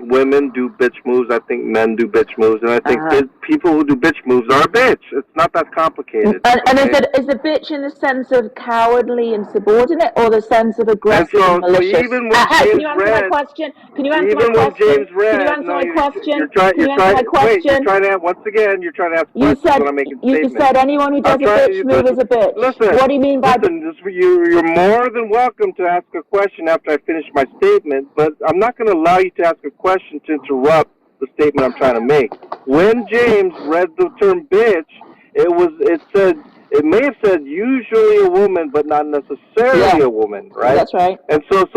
women do bitch moves. I think men do bitch moves, and I think people who do bitch moves are a bitch. It's not that complicated. And is the bitch in the sense of cowardly and subordinate, or the sense of aggressive and malicious? So even when can James you answer read, my question? Can you answer even my when question? James read, Can you answer my question? You're trying. Can you answer my question? Wait, you're trying to once again. You're trying to ask questions when I'm making statements. You said anyone who does a bitch move is a bitch. Listen. What do you mean by? Listen, you're more than welcome to ask a question after I finish my statement, but I'm not going to allow you to ask a question to interrupt the statement I'm trying to make. When James read the term bitch, it may have said usually a woman, but not necessarily a woman, right? That's right. And so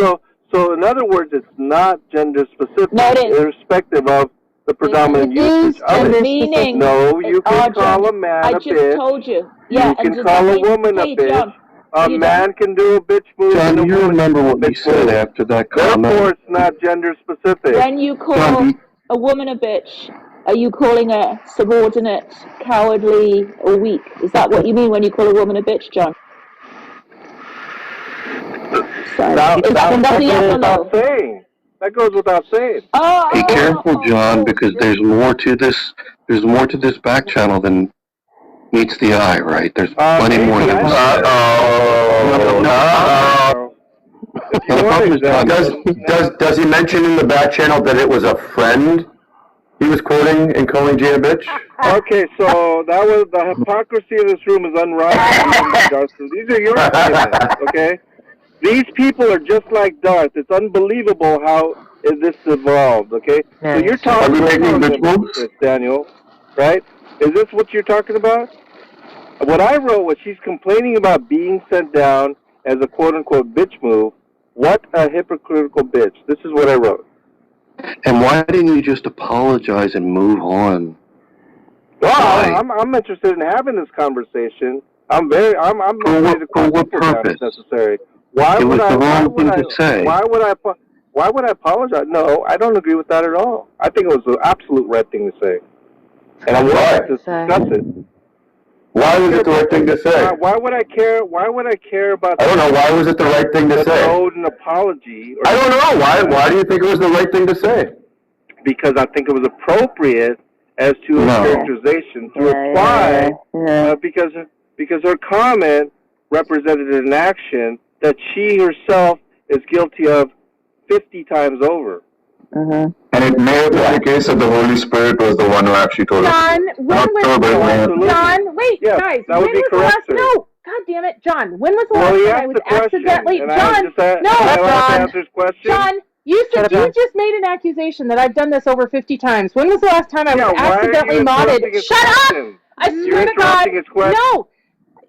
in other words, it's not gender specific, No, it is. irrespective of the predominant usage of it. Meaning, no, you can call a man a bitch. I just told you. Yeah, you can call a woman a bitch. John, a man can do a bitch move. John, you remember what you said after that comment? Therefore, it's not gender specific. When you call a woman a bitch, are you calling her subordinate, cowardly, or weak? Is that what you mean when you call a woman a bitch, John? That goes without saying. Be careful, John, because there's more to this. There's more to this back channel than meets the eye, right? There's plenty more than that. Does he mention in the back channel that it was a friend he was quoting and calling Jay a bitch? Okay, so that was the hypocrisy of this room is unrivaled, Justin. These are your opinions, okay? These people are just like Darth. It's unbelievable how this evolved, okay? So you're talking about this, Daniel, right? Is this what you're talking about? What I wrote was she's complaining about being sent down as a quote-unquote bitch move. What a hypocritical bitch. This is what I wrote. And why didn't you just apologize and move on? Well, I'm interested in having this conversation. I'm ready to call people down if necessary. Why would I apologize? No, I don't agree with that at all. I think it was the absolute right thing to say. And I'm willing to discuss it. Why was it the right thing to say? Why would I care? Why would I care about? I don't know. Why was it the right thing to say? Owed an apology. I don't know. Why do you think it was the right thing to say? Because I think it was appropriate as to her characterization to reply. Because her comment represented an action that she herself is guilty of 50 times over. Mhm. And it may have been the case that the Holy Spirit was the one who actually told us. John, when Not sure, but it may have- was John? Wait, Yes, guys. that When would be was the correct, last? sir. No, God damn it, John. When was the Well, last he time I asked was the question, accidentally? and John, I just no, am I allowed to John. answer his question? John, you said you just made an accusation that I've done this over 50 times. When was the last time I was Yeah, why are accidentally you modded? interrupting his Shut up! question? I You're swear to God. interrupting his question.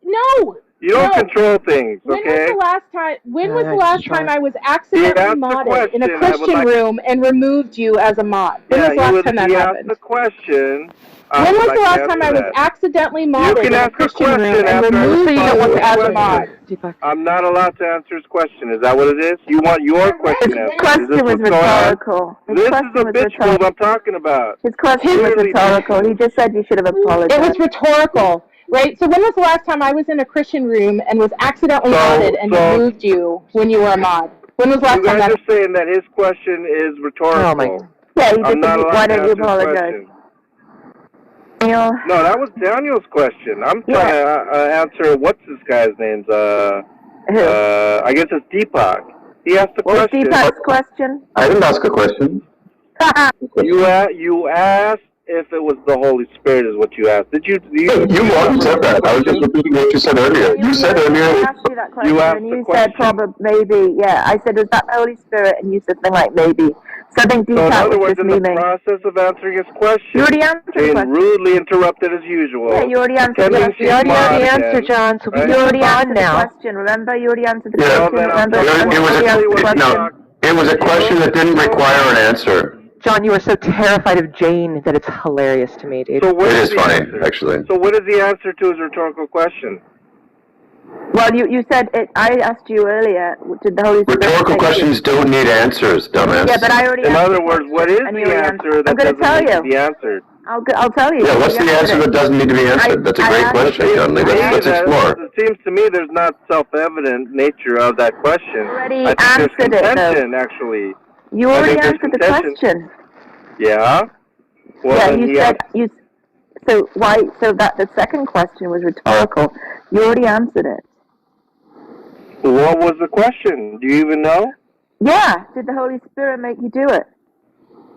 No. You don't No. control things, When okay? was the last time? When was the last time I was accidentally asked the modded in a question, I would Christian like- room and removed you as a mod? When was the last time that he asked happened? the question. When was the last time I was accidentally modded can in a ask a Christian room question and after I removed respond you to as the a mod? question. I'm not allowed to answer his question. Is that what it is? You want your question His answered? question Is this was what's going on? rhetorical. His This is question the was bitch move rhetorical. I'm talking about. His question was Clearly rhetorical. He just said you should have apologized. It was rhetorical, right? So when was the last time I was in a Christian room and was accidentally modded and removed you when you were a mod? When was the last You time guys that? are saying that his question is rhetorical. Yeah, he just I'm not said, allowed why to don't you answer his apologize? question. Daniel. No, that was Daniel's question. I'm trying to answer what's this guy's name's. I guess it's Deepak. He asked the What was question. Deepak's question? I didn't ask a question. You asked if it was the Holy Spirit is what you asked. Did you? You already said that. I was just repeating what you said earlier. You said I earlier. asked you that question, asked and the you question. said probably, maybe, yeah. I said, is that the Holy Spirit? And you said something like, maybe. So I think So in Deepak other was words, just in the memeing. process of answering his question, You already answered the Jane question. rudely interrupted as usual. Yeah, you already answered the pretending question. she's You already mod had the again, answer, John, so we right? You already Move on answered the now. question. Remember, you already answered the Yeah. question. Well, then Remember, I'm you It was already answered the a question. it was a question that didn't require an answer. John, you are so terrified of Jane that it's hilarious to me, dude. So what It is is the funny, answer? actually. So what is the answer to his rhetorical question? Well, you said it. I asked you earlier. Did the Holy Spirit? Rhetorical make you- questions don't need answers, dumbass. Yeah, but I already. In answered other the words, what is question, and you the already answer answered. that I'm going to tell doesn't need to you. be answered? I'll tell you. Yeah, what's You the answer that doesn't need to be answered? That's a great question, John Lee. Let's explore. It seems to me there's not self-evident nature of that question. already I think there's answered it, though. contention, actually. You I already think there's answered the contention. question. Yeah? Well, Yeah, then you he said asked- you. So why? So that the second question was rhetorical. You already answered it. What was the question? Do you even know? Yeah. Did the Holy Spirit make you do it?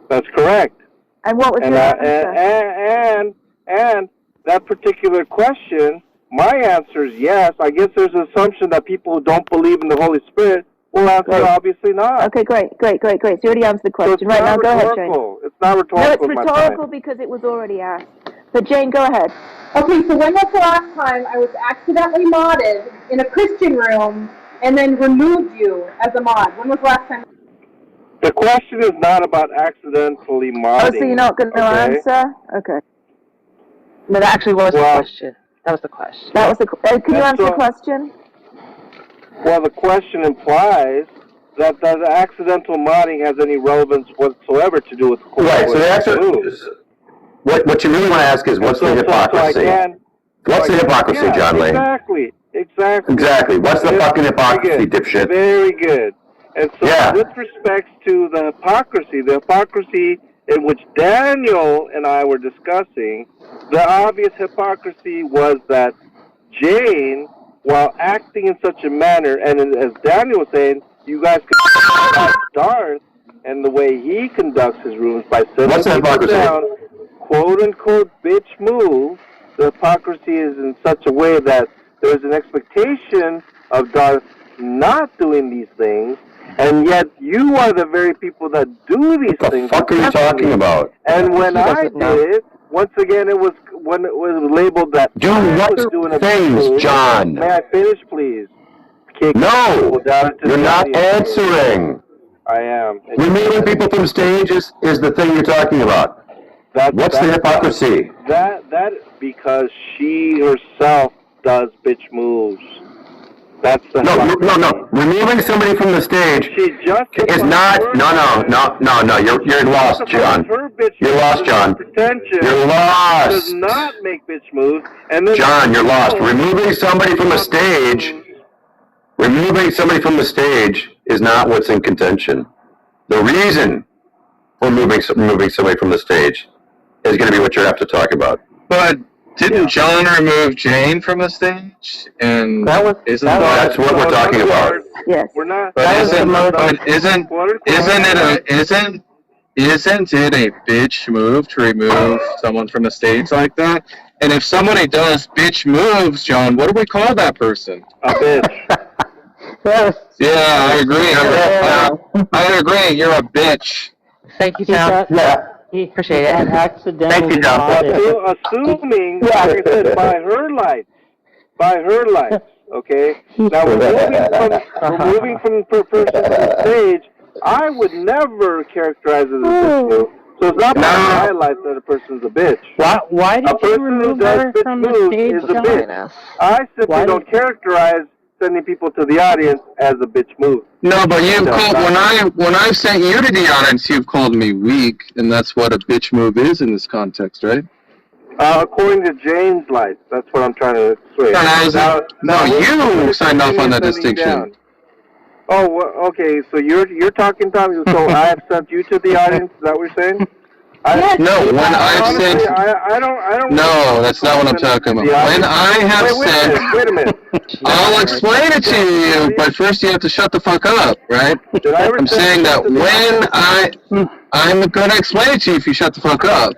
That's correct. And what was And your I, answer? and that particular question, my answer is yes. I guess there's an assumption that people who don't believe in the Holy Spirit will answer obviously not. Okay, great. So you already answered the question. So it's Right, not now go ahead, Jane. rhetorical. It's not No, rhetorical. it's my rhetorical point. because it was already asked. But Jane, go ahead. Okay, so when was the last time I was accidentally modded in a Christian room and then removed you as a mod? When was the last time? The question is not about accidentally modding. Oh, so you're not going to answer? Okay. No, that actually was the Well- question. That was the question. That was the. Can you That's answer the all. question? Well, the question implies that the accidental modding has any relevance whatsoever to do with the Right, so the answer move. is, what you really want to ask is, what's the So I hypocrisy? can- What's the hypocrisy, yeah, John Lee? Exactly. Exactly. What's the fucking hypocrisy, dipshit? Very good. And so with respect to the hypocrisy in which Daniel and I were discussing, the obvious hypocrisy was that Jane, while acting in such a manner, and as Daniel was saying, you guys can Darth and the way he conducts his rooms by What's the sitting people hypocrisy? down, quote-unquote bitch move. The hypocrisy is in such a way that there's an expectation of Darth not doing these things, and yet you are the very people that do these things. What the fuck are you talking about? And when I did it, once again, it was when it was labeled that Do I what was doing a things, move. John? May I finish, please? No, people down into you're the not audience. answering. I am. Removing people from stage is the thing you're talking about. What's the hypocrisy? That because she herself does bitch moves. That's the No. Removing somebody from the stage is not. No. You're lost, John. You're lost, John. You're lost. Does not make bitch moves. And then John, you're lost. Removing somebody from the stage. Removing somebody from the stage is not what's in contention. The reason for removing somebody from the stage is going to be what you have to talk about. But didn't John remove Jane from the stage? And That's what we're talking about. Yes. We're not. But isn't isn't it a bitch move to remove someone from the stage like that? And if somebody does bitch moves, John, what do we call that person? A bitch. Yeah, I agree. I agree. You're a bitch. Thank you, John. Yeah. Appreciate it. Thank you, John. Assuming, like I said, by her lights, okay? Now, removing from per person from the stage, I would never characterize it as a bitch move. So it's not by my lights that a person's a bitch. Why did you remove her from the stage, is a bitch. I simply don't characterize sending people to the audience as a bitch move. No, but you've called, when I sent you to the audience, you've called me weak, and that's what a bitch move is in this context, right? According to Jane's lights, that's what I'm trying to explain. No, you signed off on that distinction. Oh, well, okay, so you're talking, Tom, so I have sent you to the audience, is that what you're saying? No, when I've sent... I don't... No, that's not what I'm talking about. When I have sent... Wait a minute. I'll explain it to you, but first you have to shut the fuck up, right? I'm saying that when I'm going to explain it to you if you shut the fuck up.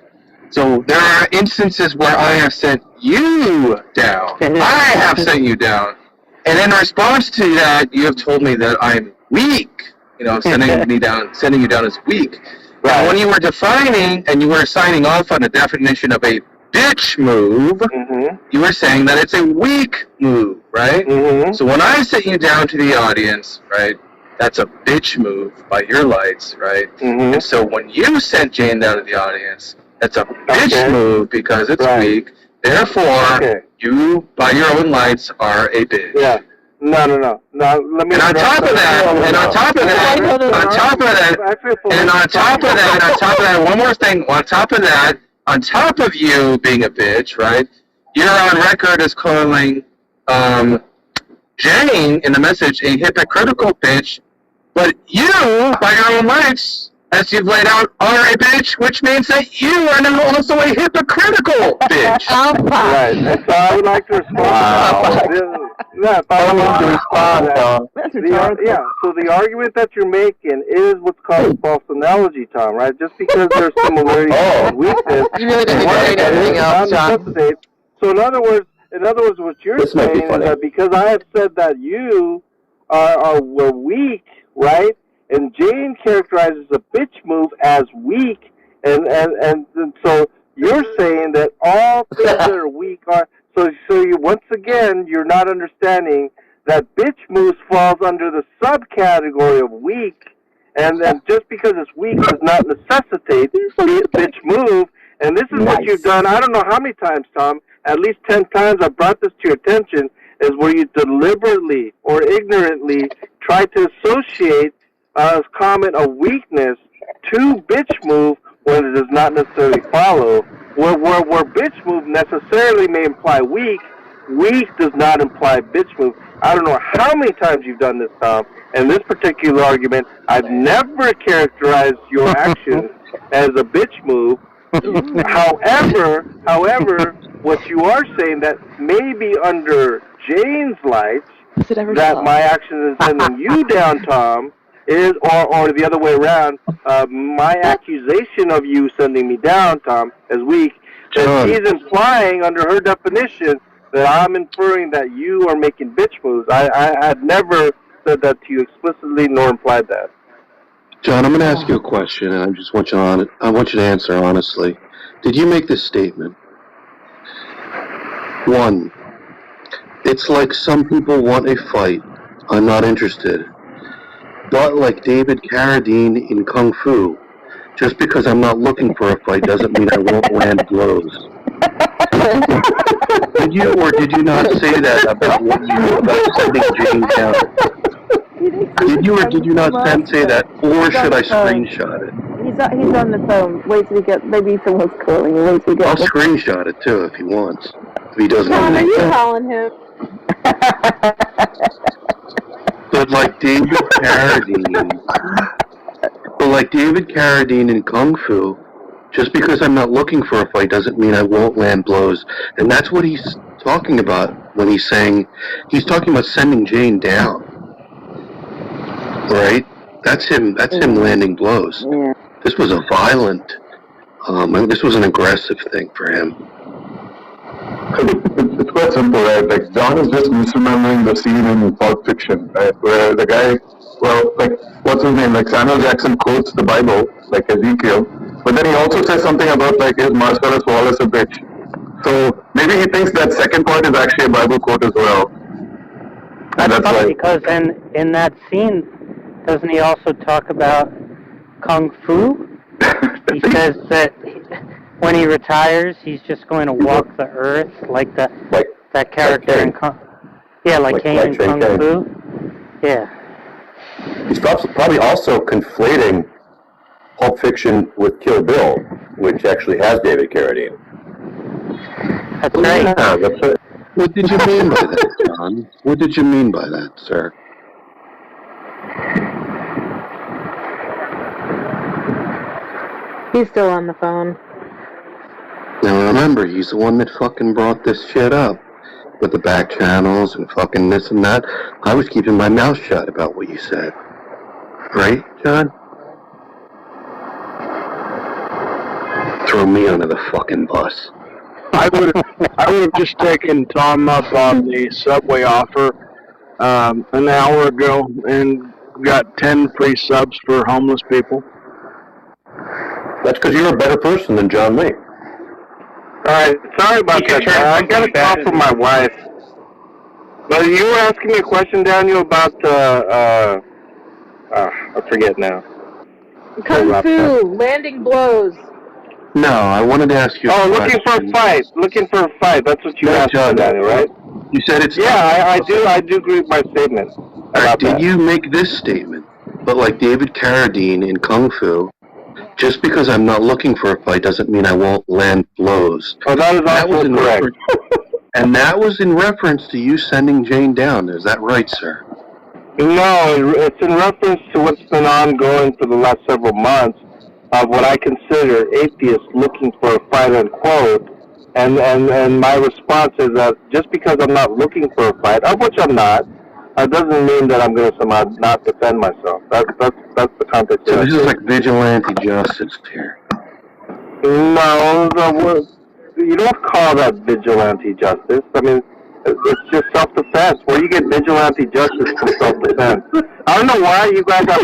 So there are instances where I have sent you down. I have sent you down. And in response to that, you have told me that I'm weak. You know, sending you down as weak. Right. When you were defining and you were signing off on a definition of a bitch move, you were saying that it's a weak move, right? So when I sent you down to the audience, right, that's a bitch move by your lights, right? And so when you sent Jane down to the audience, that's a bitch move because it's weak. Therefore, you, by your own lights, are a bitch. Yeah. No. Now, let me. And on top of that, one more thing. On top of that, on top of you being a bitch, right? You're on record as calling Jane in the message a hypocritical bitch, but you, by your own lights, as you've laid out, are a bitch, which means that you are now also a hypocritical bitch. Right. And so I would like to respond. So the argument that you're making is what's called false analogy, Tom, right? Just because there's similarities and weakness. You really didn't say anything else, John. So in other words, what you're saying is that because I have said that you were weak, right? And Jane characterizes a bitch move as weak, and so you're saying that all things that are weak are so you once again you're not understanding that bitch moves falls under the subcategory of weak, and just because it's weak does not necessitate bitch move. And this is what you've done. I don't know how many times, Tom. At least 10 times I brought this to your attention. Is where you deliberately or ignorantly try to associate comment of weakness to bitch move when it does not necessarily follow. Where bitch move necessarily may imply weak does not imply bitch move. I don't know how many times you've done this, Tom. And this particular argument, I've never characterized your actions as a bitch move. However, what you are saying that maybe under Jane's lights, that my actions in sending you down, Tom, is, or the other way around, my accusation of you sending me down, Tom, as weak, that she's implying under her definition that I'm inferring that you are making bitch moves. I had never said that to you explicitly nor implied that. John, I'm going to ask you a question, and I just want you to answer honestly. Did you make this statement? 1, it's like some people want a fight. I'm not interested. But like David Carradine in Kung Fu, just because I'm not looking for a fight doesn't mean I won't land blows. Did you or did you not say that about sending Jane down? Did you or did you not say that, or should I screenshot it? He's on the phone. Wait till we get. Maybe someone's calling. Wait till we get. I'll screenshot it too if he wants. If he doesn't. Tom, are you calling him? But like David Carradine in Kung Fu, just because I'm not looking for a fight doesn't mean I won't land blows. And that's what he's talking about when he's talking about sending Jane down. Right? That's him landing blows. Yeah. This was a violent, this was an aggressive thing for him. It's quite simple, right? Like, John is just misremembering the scene in Pulp Fiction, right? Where the guy, well, like, what's his name? Like, Samuel Jackson quotes the Bible, like Ezekiel, but then he also says something about, like, is Marcellus Wallace a bitch? So maybe he thinks that second part is actually a Bible quote as well. And That's funny why. because in that scene, doesn't he also talk about Kung Fu? He says that when he retires, he's just going to walk the earth like that character in Kung. Yeah, like Kane in Kung Fu. Yeah. He's probably also conflating Pulp Fiction with Kill Bill, which actually has David Carradine. That's right. Yeah, that's it. What did you mean by that, John? What did you mean by that, sir? He's still on the phone. Now remember, he's the one that fucking brought this shit up. With the back channels and fucking this and that. I was keeping my mouth shut about what you said. Right, John? Throw me under the fucking bus. I would have just taken Tom up on the Subway offer an hour ago and got 10 free subs for homeless people. That's because you're a better person than John Lee. Alright, sorry about that. I got a call from my wife. But you were asking me a question, Daniel, about, I forget now. Kung Fu, landing blows. No, I wanted to ask you a question. Looking for a fight. Looking for a fight. That's what you asked me, Daniel, right? You said it's... Yeah, I do agree with my statement. Alright, did you make this statement? But like David Carradine in Kung Fu, just because I'm not looking for a fight doesn't mean I won't land blows. Oh, that is also correct. And that was in reference to you sending Jane down. Is that right, sir? No, it's in reference to what's been ongoing for the last several months of what I consider atheists looking for a fight, unquote. And my response is that just because I'm not looking for a fight, of which I'm not, doesn't mean that I'm going to somehow not defend myself. That's the context. So this is like vigilante justice here. No, you don't call that vigilante justice. I mean, it's just self-defense. Where you get vigilante justice from self-defense? I don't know why you guys have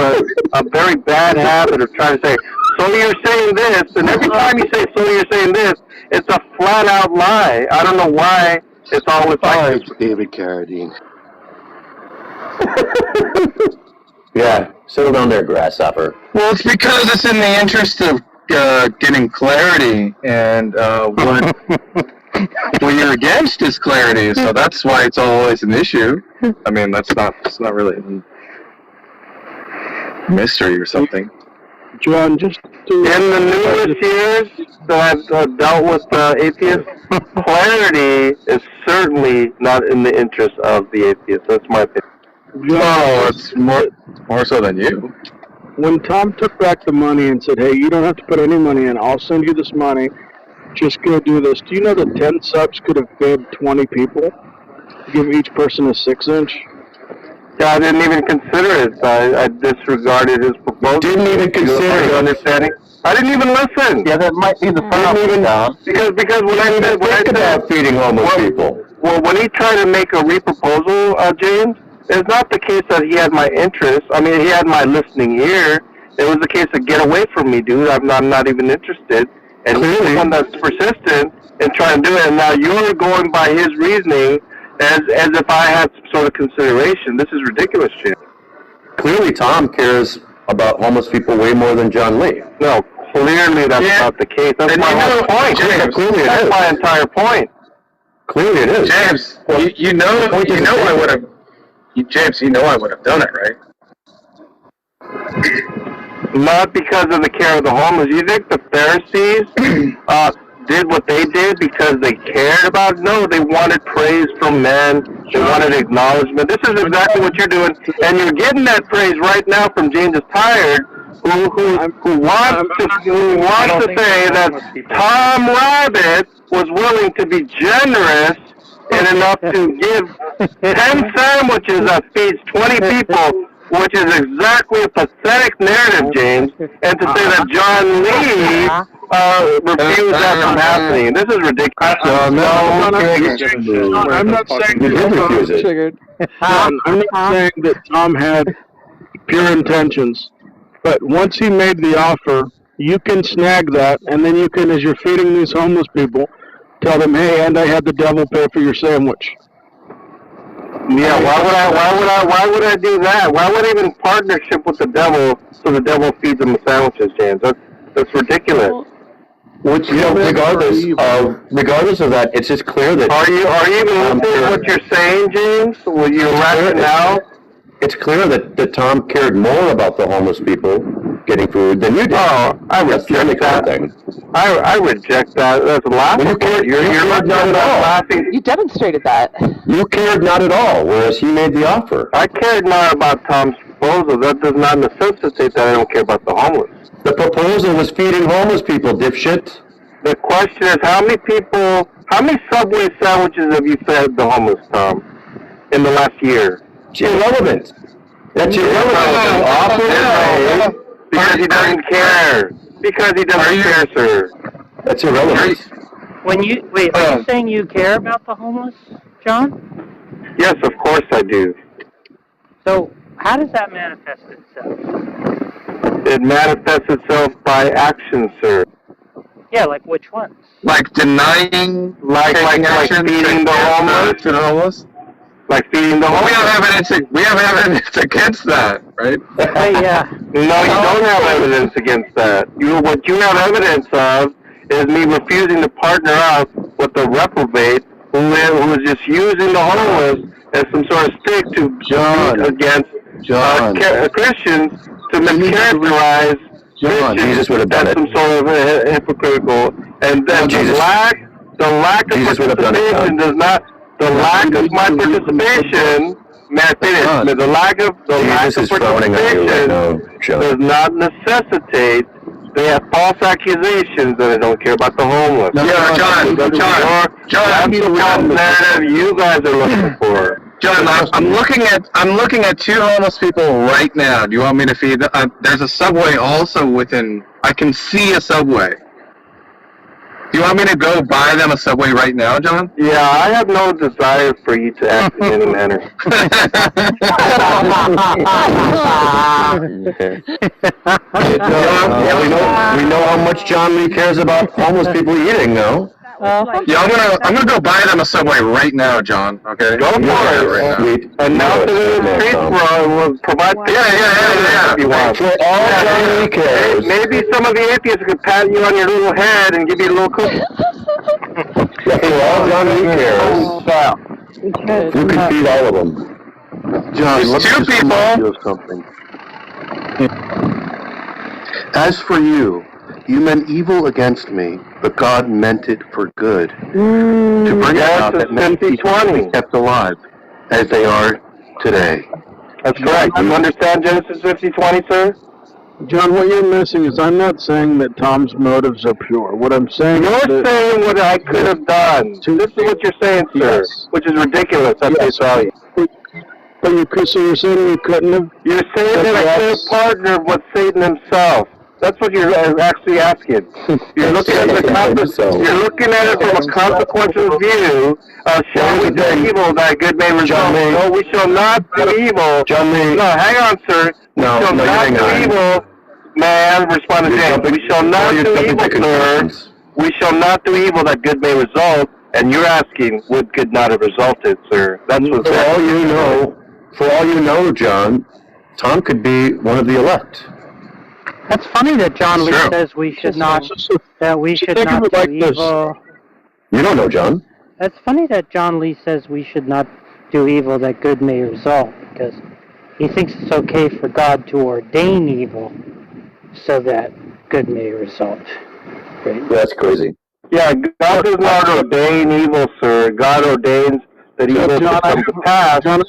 a very bad habit of trying to say, so you're saying this, and every time you say, so you're saying this, it's a flat-out lie. I don't know why it's always like this. David Carradine. Yeah, settle down there, grasshopper. Well, it's because it's in the interest of getting clarity, and what you're against is clarity, so that's why it's always an issue. I mean, it's not really a mystery or something. John, just to... In the newest years that I've dealt with atheists, clarity is certainly not in the interest of the atheists. That's my opinion. No, it's more so than you. When Tom took back the money and said, hey, you don't have to put any money in, I'll send you this money, just go do this. Do you know that 10 subs could have fed 20 people? Give each person a 6-inch? Yeah, I didn't even consider it. I disregarded his proposal. Didn't even consider it. Understanding? I didn't even listen. Yeah, that might be the problem, Tom. Because when I said about feeding homeless people. Well, when he tried to make a reproposal, James, it's not the case that he had my interest. I mean, he had my listening ear. It was the case of get away from me, dude. I'm not even interested. And he's the one that's persistent in trying to do it. And now you're going by his reasoning as if I had some sort of consideration. This is ridiculous, Jim. Clearly, Tom cares about homeless people way more than John Lee. No, clearly that's not the case. That's my whole point. James, clearly it that's is. my entire point. Clearly it is. James, you know I would have. James, you know I would have done it, right? Not because of the care of the homeless. You think the Pharisees did what they did because they cared about it? No, they wanted praise from men. They wanted acknowledgement. This is exactly what you're doing, and you're getting that praise right now from James is Tired, who wants to say that Tom Rabbit was willing to be generous and enough to give 10 sandwiches that feeds 20 people which is exactly a pathetic narrative, James, and to say that John Lee refused that from happening. This is ridiculous. I'm not saying I'm not saying that Tom had pure intentions, but once he made the offer, you can snag that, and then you can, as you're feeding these homeless people, tell them, hey, and I had the devil pay for your sandwich. Yeah, why would I do that? Why would I even partnership with the devil so the devil feeds them the sandwiches, James? That's ridiculous. Which, regardless of that, it's just clear that... Are you even listening to what you're saying, James? Will you rationale? It's clear that Tom cared more about the homeless people getting food than you did. Oh, I reject that. I reject that. That's laughable. You're not laughing. You demonstrated that. You cared not at all, whereas he made the offer. I cared not about Tom's proposal. That does not necessitate that I don't care about the homeless. The proposal was feeding homeless people, dipshit. The question is, how many Subway sandwiches have you fed the homeless, Tom, in the last year? It's irrelevant. That's irrelevant. Because he doesn't care. Because he doesn't care, sir. That's irrelevant. Are you saying you care about the homeless, John? Yes, of course I do. So, how does that manifest itself? It manifests itself by action, sir. Yeah, like which ones? Like denying, like feeding the homeless. Like feeding the homeless. We have evidence against that, right? Yeah. No, you don't have evidence against that. What you have evidence of is me refusing to partner up with the reprobate who is just using the homeless as some sort of stick to beat against Christians to mischaracterize Jesus would have done it. some sort of hypocritical, and then the lack of participation does not. The lack of my participation, may I finish? The lack of participation does not necessitate. They have false accusations that I don't care about the homeless. John, that's the false narrative you guys are looking for. John, I'm looking at two homeless people right now. Do you want me to feed them? There's a Subway also within. I can see a Subway. Do you want me to go buy them a Subway right now, John? Yeah, I have no desire for you to act in any manner. We know how much John Lee cares about homeless people eating, though. Yeah, I'm gonna go buy them a Subway right now, John. Okay. Go for it right now. And now to the streets will provide. Yeah. If you want. For all John Lee cares. Maybe some of the atheists could pat you on your little head and give you a little cookie. For all John Lee cares. You can feed all of them. John, there's two people. Something. As for you, you meant evil against me, but God meant it for good. To bring about that many people be kept alive, as they are today. That's correct. You understand Genesis 50:20, sir? John, what you're missing is I'm not saying that Tom's motives are pure. What I'm saying You're is saying what I could have done. This is what you're saying, sir, which is ridiculous at face value. But you're saying you couldn't have? You're saying that I could have partnered with Satan himself. That's what you're actually asking. You're looking at it from a consequential view of shall we do evil that good may result. No, we shall not do evil. No, hang on, sir. We shall not do evil. May I respond to James? We shall not do evil, sir. We shall not do evil that good may result. And you're asking, would good not have resulted, sir? That's what. For all you know, John, Tom could be one of the elect. That's funny that John Lee says we should not do evil. You don't know, John. That's funny that John Lee says we should not do evil that good may result, because he thinks it's okay for God to ordain evil so that good may result. Right? That's crazy. Yeah, God does not ordain evil, sir. God ordains that evil should come to pass. What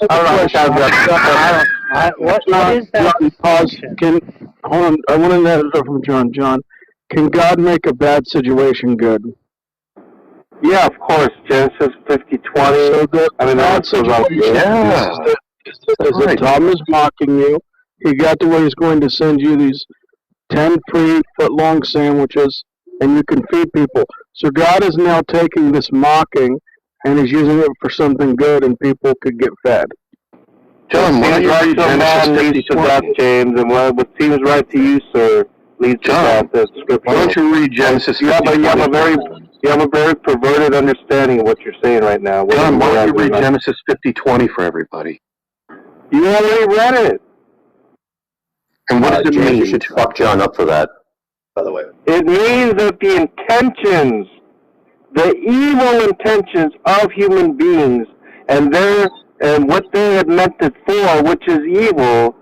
is that? Pause. Hold on. I want to know from John. John, can God make a bad situation good? Yeah, of course. Genesis 50:20. So that's bad situation. Is that Tom is mocking you, he got to where he's going to send you these 10 free foot-long sandwiches, and you can feed people. So God is now taking this mocking, and he's using it for something good, and people could get fed. John, what seems right to man leads to death, James, and what seems right to you, sir, leads to death. That's scripture. Why don't you read Genesis 50? You have a very perverted understanding of what you're saying right now. John, why don't you read Genesis 50:20 for everybody? You already read it. And what does it James, mean? you should fuck John up for that, by the way. It means that the intentions, the evil intentions of human beings, and what they had meant it for, which is evil,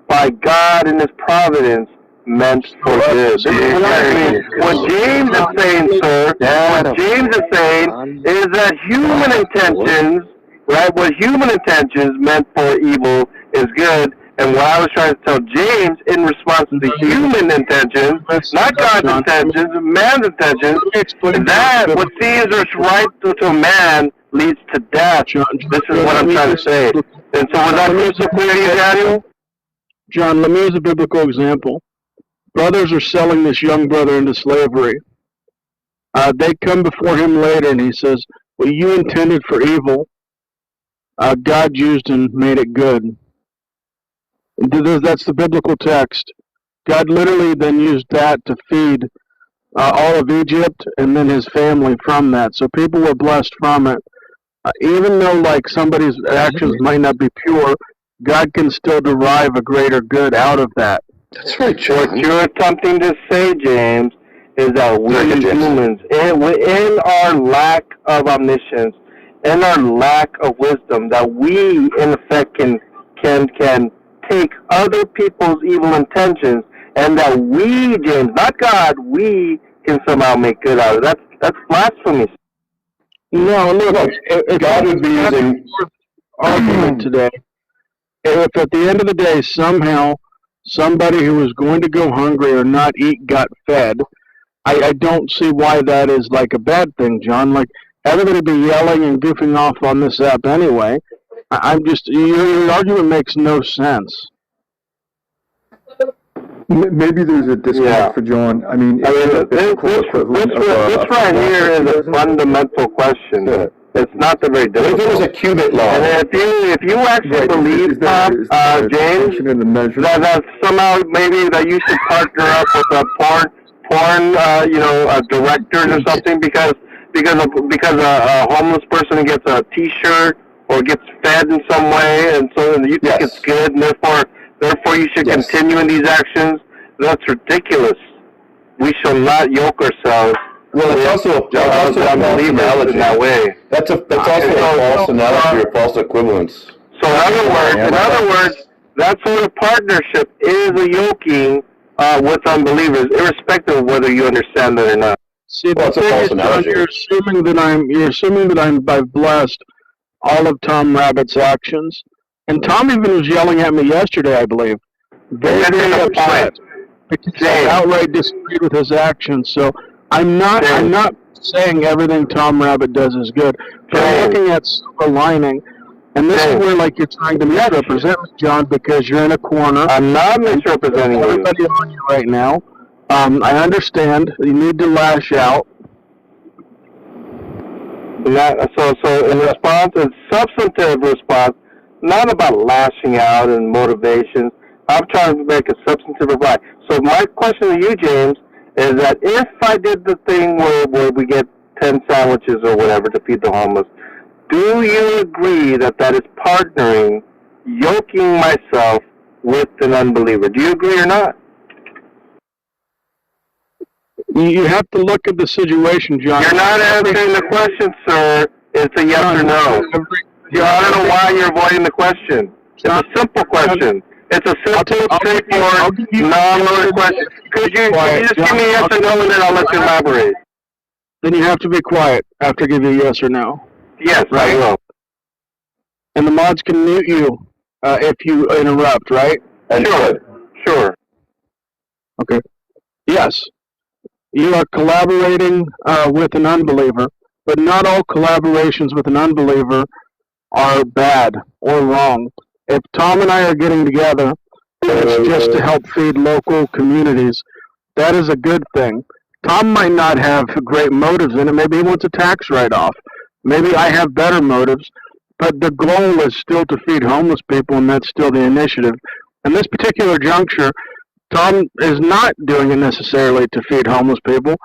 by God in His providence, meant for good. What James is saying, sir, what James is saying is that human intentions, right? What human intentions meant for evil is good. And what I was trying to tell James in response to the human intentions, not God's intentions, man's intentions, that what seems right to a man leads to death. This is what I'm trying to say. And so was that crystal clear to you, Daniel? John, let me use a biblical example. Brothers are selling this young brother into slavery. They come before him later, and he says, "What you intended for evil, God used and made it good." That's the biblical text. God literally then used that to feed all of Egypt and then his family from that. So people were blessed from it. Even though like somebody's actions might not be pure, God can still derive a greater good out of that. That's right, John. What you're attempting to say, James, is that we humans, in our lack of omniscience, in our lack of wisdom, that we in effect can take other people's evil intentions, and that we, James, not God, we can somehow make good out of it. That's blasphemy. No, look, God would be using argument today. If at the end of the day somehow somebody who was going to go hungry or not eat got fed, I don't see why that is like a bad thing, John. Like everybody be yelling and goofing off on this app anyway. I'm just, your argument makes no sense. Maybe there's a disconnect for John. I mean, this right here is a fundamental question. It's not the very difficult. What if it was a qubit law? And if you actually believe, James, that somehow maybe that you should partner up with a porn directors or something because a homeless person gets a T-shirt or gets fed in some way, and so you think it's good, and therefore you should continue in these actions. That's ridiculous. We shall not yoke ourselves. Well, it's also a false analogy. In that way. That's also a false analogy or false equivalence. So in other words, that sort of partnership is a yoking with unbelievers, irrespective of whether you understand that or not. See, the thing is, John, you're assuming that I've blessed all of Tom Rabbit's actions, and Tom even was yelling at me yesterday, I believe, very upset because I outright disagreed with his actions. So I'm not saying everything Tom Rabbit does is good, but I'm looking at silver lining. And this is where, like, you're trying to misrepresent me, John, because you're in a corner. I'm not misrepresenting you. Everybody on you right now. I understand. You need to lash out. So in response, a substantive response, not about lashing out and motivation. I'm trying to make a substantive reply. So my question to you, James, is that if I did the thing where we get 10 sandwiches or whatever to feed the homeless, do you agree that is partnering, yoking myself with an unbeliever? Do you agree or not? You have to look at the situation, John. You're not answering the question, sir. It's a yes or no. I don't know why you're avoiding the question. It's a simple question. It's a simple, straightforward, non-loaded question. Could you just give me a yes or no, and then I'll let you elaborate? Then you have to be quiet after giving a yes or no. Yes, I will. And the mods can mute you if you interrupt, right? Sure. Okay. Yes. You are collaborating with an unbeliever, but not all collaborations with an unbeliever are bad or wrong. If Tom and I are getting together it's just to help feed local communities, that is a good thing. Tom might not have great motives in it. Maybe he wants a tax write-off. Maybe I have better motives, but the goal is still to feed homeless people, and that's still the initiative. In this particular juncture, Tom is not doing it necessarily to feed homeless people,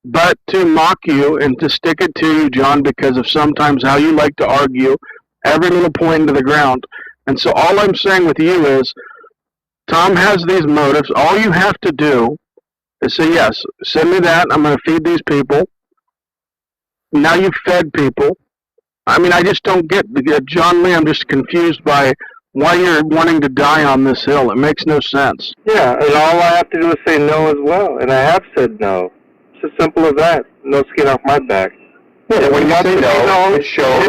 but to mock you and to stick it to you, John, because of sometimes how you like to argue every little point into the ground. And so all I'm saying with you is, Tom has these motives. All you have to do is say, yes, send me that. I'm going to feed these people. Now you've fed people. I mean, I just don't get, John Lee, I'm just confused by why you're wanting to die on this hill. It makes no sense. Yeah, and all I have to do is say no as well, and I have said no. It's as simple as that. No skin off my back. Yeah, when you say no, it shows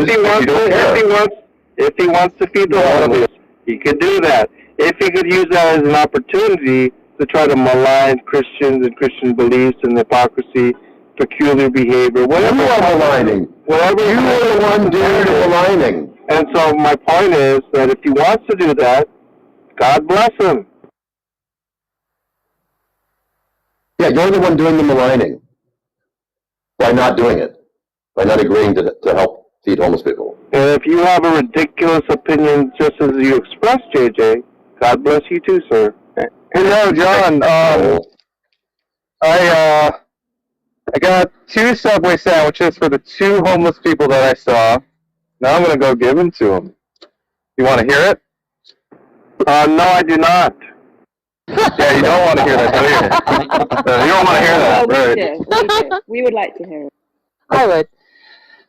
if he wants to feed the homeless, he could do that. If he could use that as an opportunity to try to malign Christians and Christian beliefs and hypocrisy, peculiar behavior, whatever. You are maligning. Whatever. You are the one doing the maligning. And so my point is that if he wants to do that, God bless him. Yeah, you're the one doing the maligning. By not doing it. By not agreeing to help feed homeless people. And if you have a ridiculous opinion just as you expressed, JJ, God bless you too, sir. Hello, John. I got 2 Subway sandwiches for the 2 homeless people that I saw. Now I'm going to go give them to them. You want to hear it? No, I do not. Yeah, you don't want to hear that, do you? You don't want to hear that, right? We would like to hear it. I would.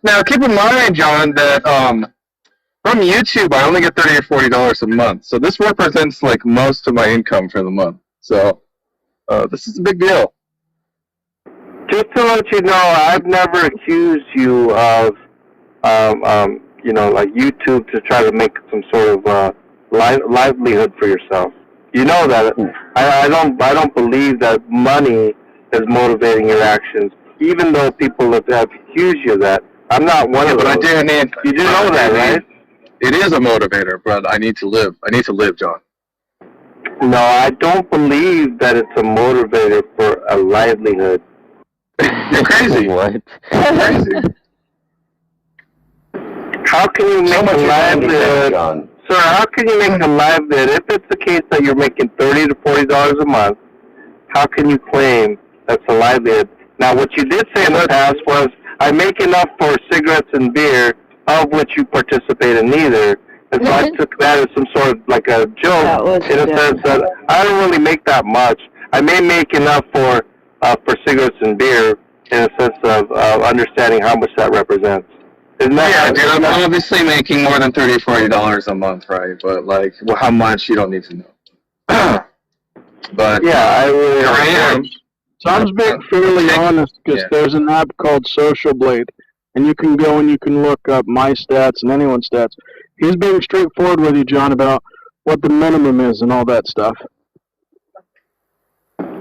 Now, keep in mind, John, that from YouTube, I only get $30 or $40 a month. So this represents, like, most of my income for the month. So this is a big deal. Just to let you know, I've never accused you of, like YouTube to try to make some sort of livelihood for yourself. You know that I don't believe that money is motivating your actions, even though people have accused you of that. I'm not one of those. You do know that, right? It is a motivator, but I need to live. I need to live, John. No, I don't believe that it's a motivator for a livelihood. You're crazy. What? You're crazy. How can you make a livelihood, sir? How can you make a livelihood if it's the case that you're making $30 to $40 a month? How can you claim that's a livelihood? Now, what you did say in the past was, I make enough for cigarettes and beer, of which you participate in neither. And so I took that as some sort of like a joke, in a sense that I don't really make that much. I may make enough for cigarettes and beer, in a sense of understanding how much that represents. Isn't that yeah, dude, I'm obviously making more than $30, $40 a month, right? But, like, well, how much, you don't need to know. But, yeah, here I am. Tom's being fairly honest, because there's an app called Social Blade, and you can go and you can look up my stats and anyone's stats. He's being straightforward with you, John, about what the minimum is and all that stuff.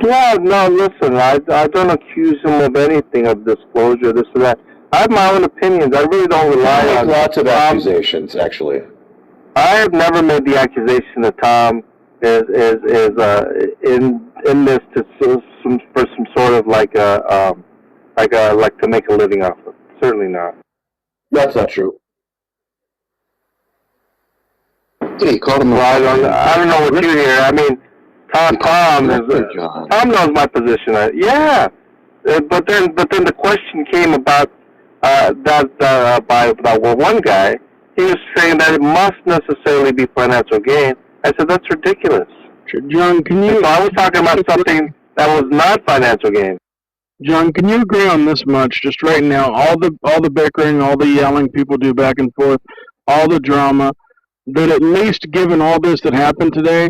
Yeah, no, listen, I don't accuse him of anything, of disclosure, this or that. I have my own opinions. I really don't rely on lots of accusations, actually. I have never made the accusation that Tom is in this for some sort of like to make a living off of. Certainly not. That's not true. Hey, called him. Well, I don't know what you hear. I mean, Tom knows my position. But then the question came about by one guy. He was saying that it must necessarily be financial gain. I said that's ridiculous. John, can you? So I was talking about something that was not financial gain. John, can you agree on this much? Just right now, all the bickering, all the yelling people do back and forth, all the drama. That at least, given all this that happened today,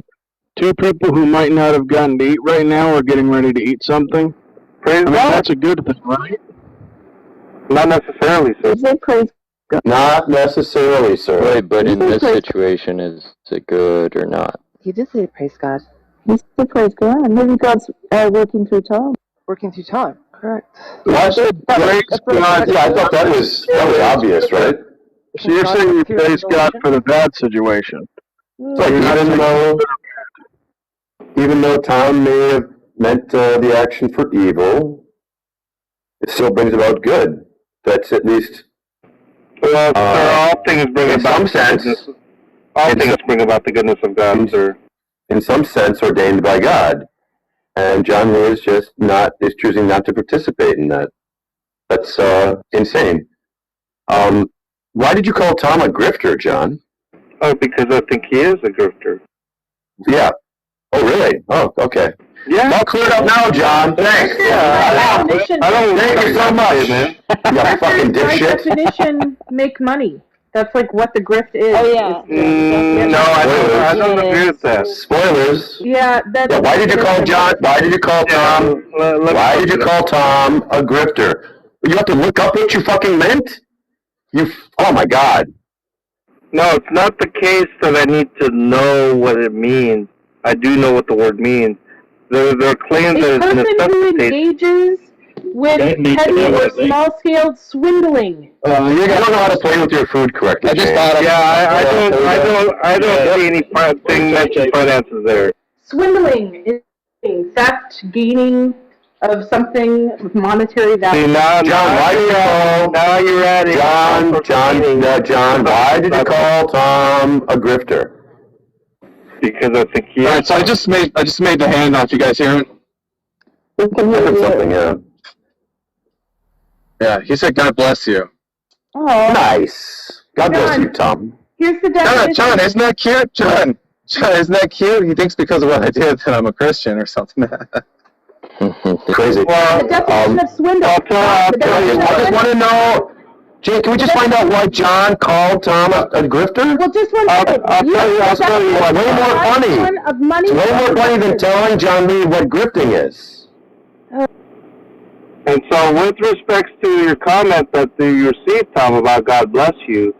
2 people who might not have gotten to eat right now are getting ready to eat something. Praise God. That's a good thing, right? Not necessarily, sir. Not necessarily, sir. Right, but in this situation, is it good or not? He did say praise God. He said praise God. Maybe God's working through Tom. Working through Tom, correct. I said praise God. Yeah, I thought that was obvious, right? So you're saying you praise God for the bad situation? It's like even though even though Tom may have meant the action for evil, it still brings about good. That's at least. Well, sir, all things bring in about some sense. all things bring about the goodness of God, sir. In some sense, ordained by God, and John Lee is choosing not to participate in that. That's insane. Why did you call Tom a grifter, John? Oh, because I think he is a grifter. Yeah. Oh, really? Oh, okay. Yeah. All cleared up now, John. Thanks. I don't Thank you so much. You fucking By dipshit. definition, make money. That's like what the grift is. Oh yeah. No, I don't agree with that. Spoilers. Yeah, that's. Yeah, why did you call John? Why did you call Tom? Why did you call Tom a grifter? You have to look up what you fucking meant. Oh my God. No, it's not the case that I need to know what it means. I do know what the word means. There are claims A that it's person who necessitates. engages with petty or small-scale swindling. You don't know how to play with your food correctly. I don't see anything mentioned finances there. Swindling is theft, gaining of something with monetary value. See, now you're at it. John, why did you call Tom a grifter? Because I think he. All right, so I just made the handoff. You guys hear it? Something, yeah. Yeah, he said, "God bless you." Oh. Nice. God bless you, Tom. Here's the definition. John, isn't that cute? John, isn't that cute? He thinks because of what I did that I'm a Christian or something. Crazy. The definition of swindle. I just want to know, Jay, can we just find out why John called Tom a grifter? Well, just one second. I'll tell you what, way more funny. Of money. It's way more funny than telling John Lee what grifting is. And so, with respects to your comment that you received, Tom, about God bless you,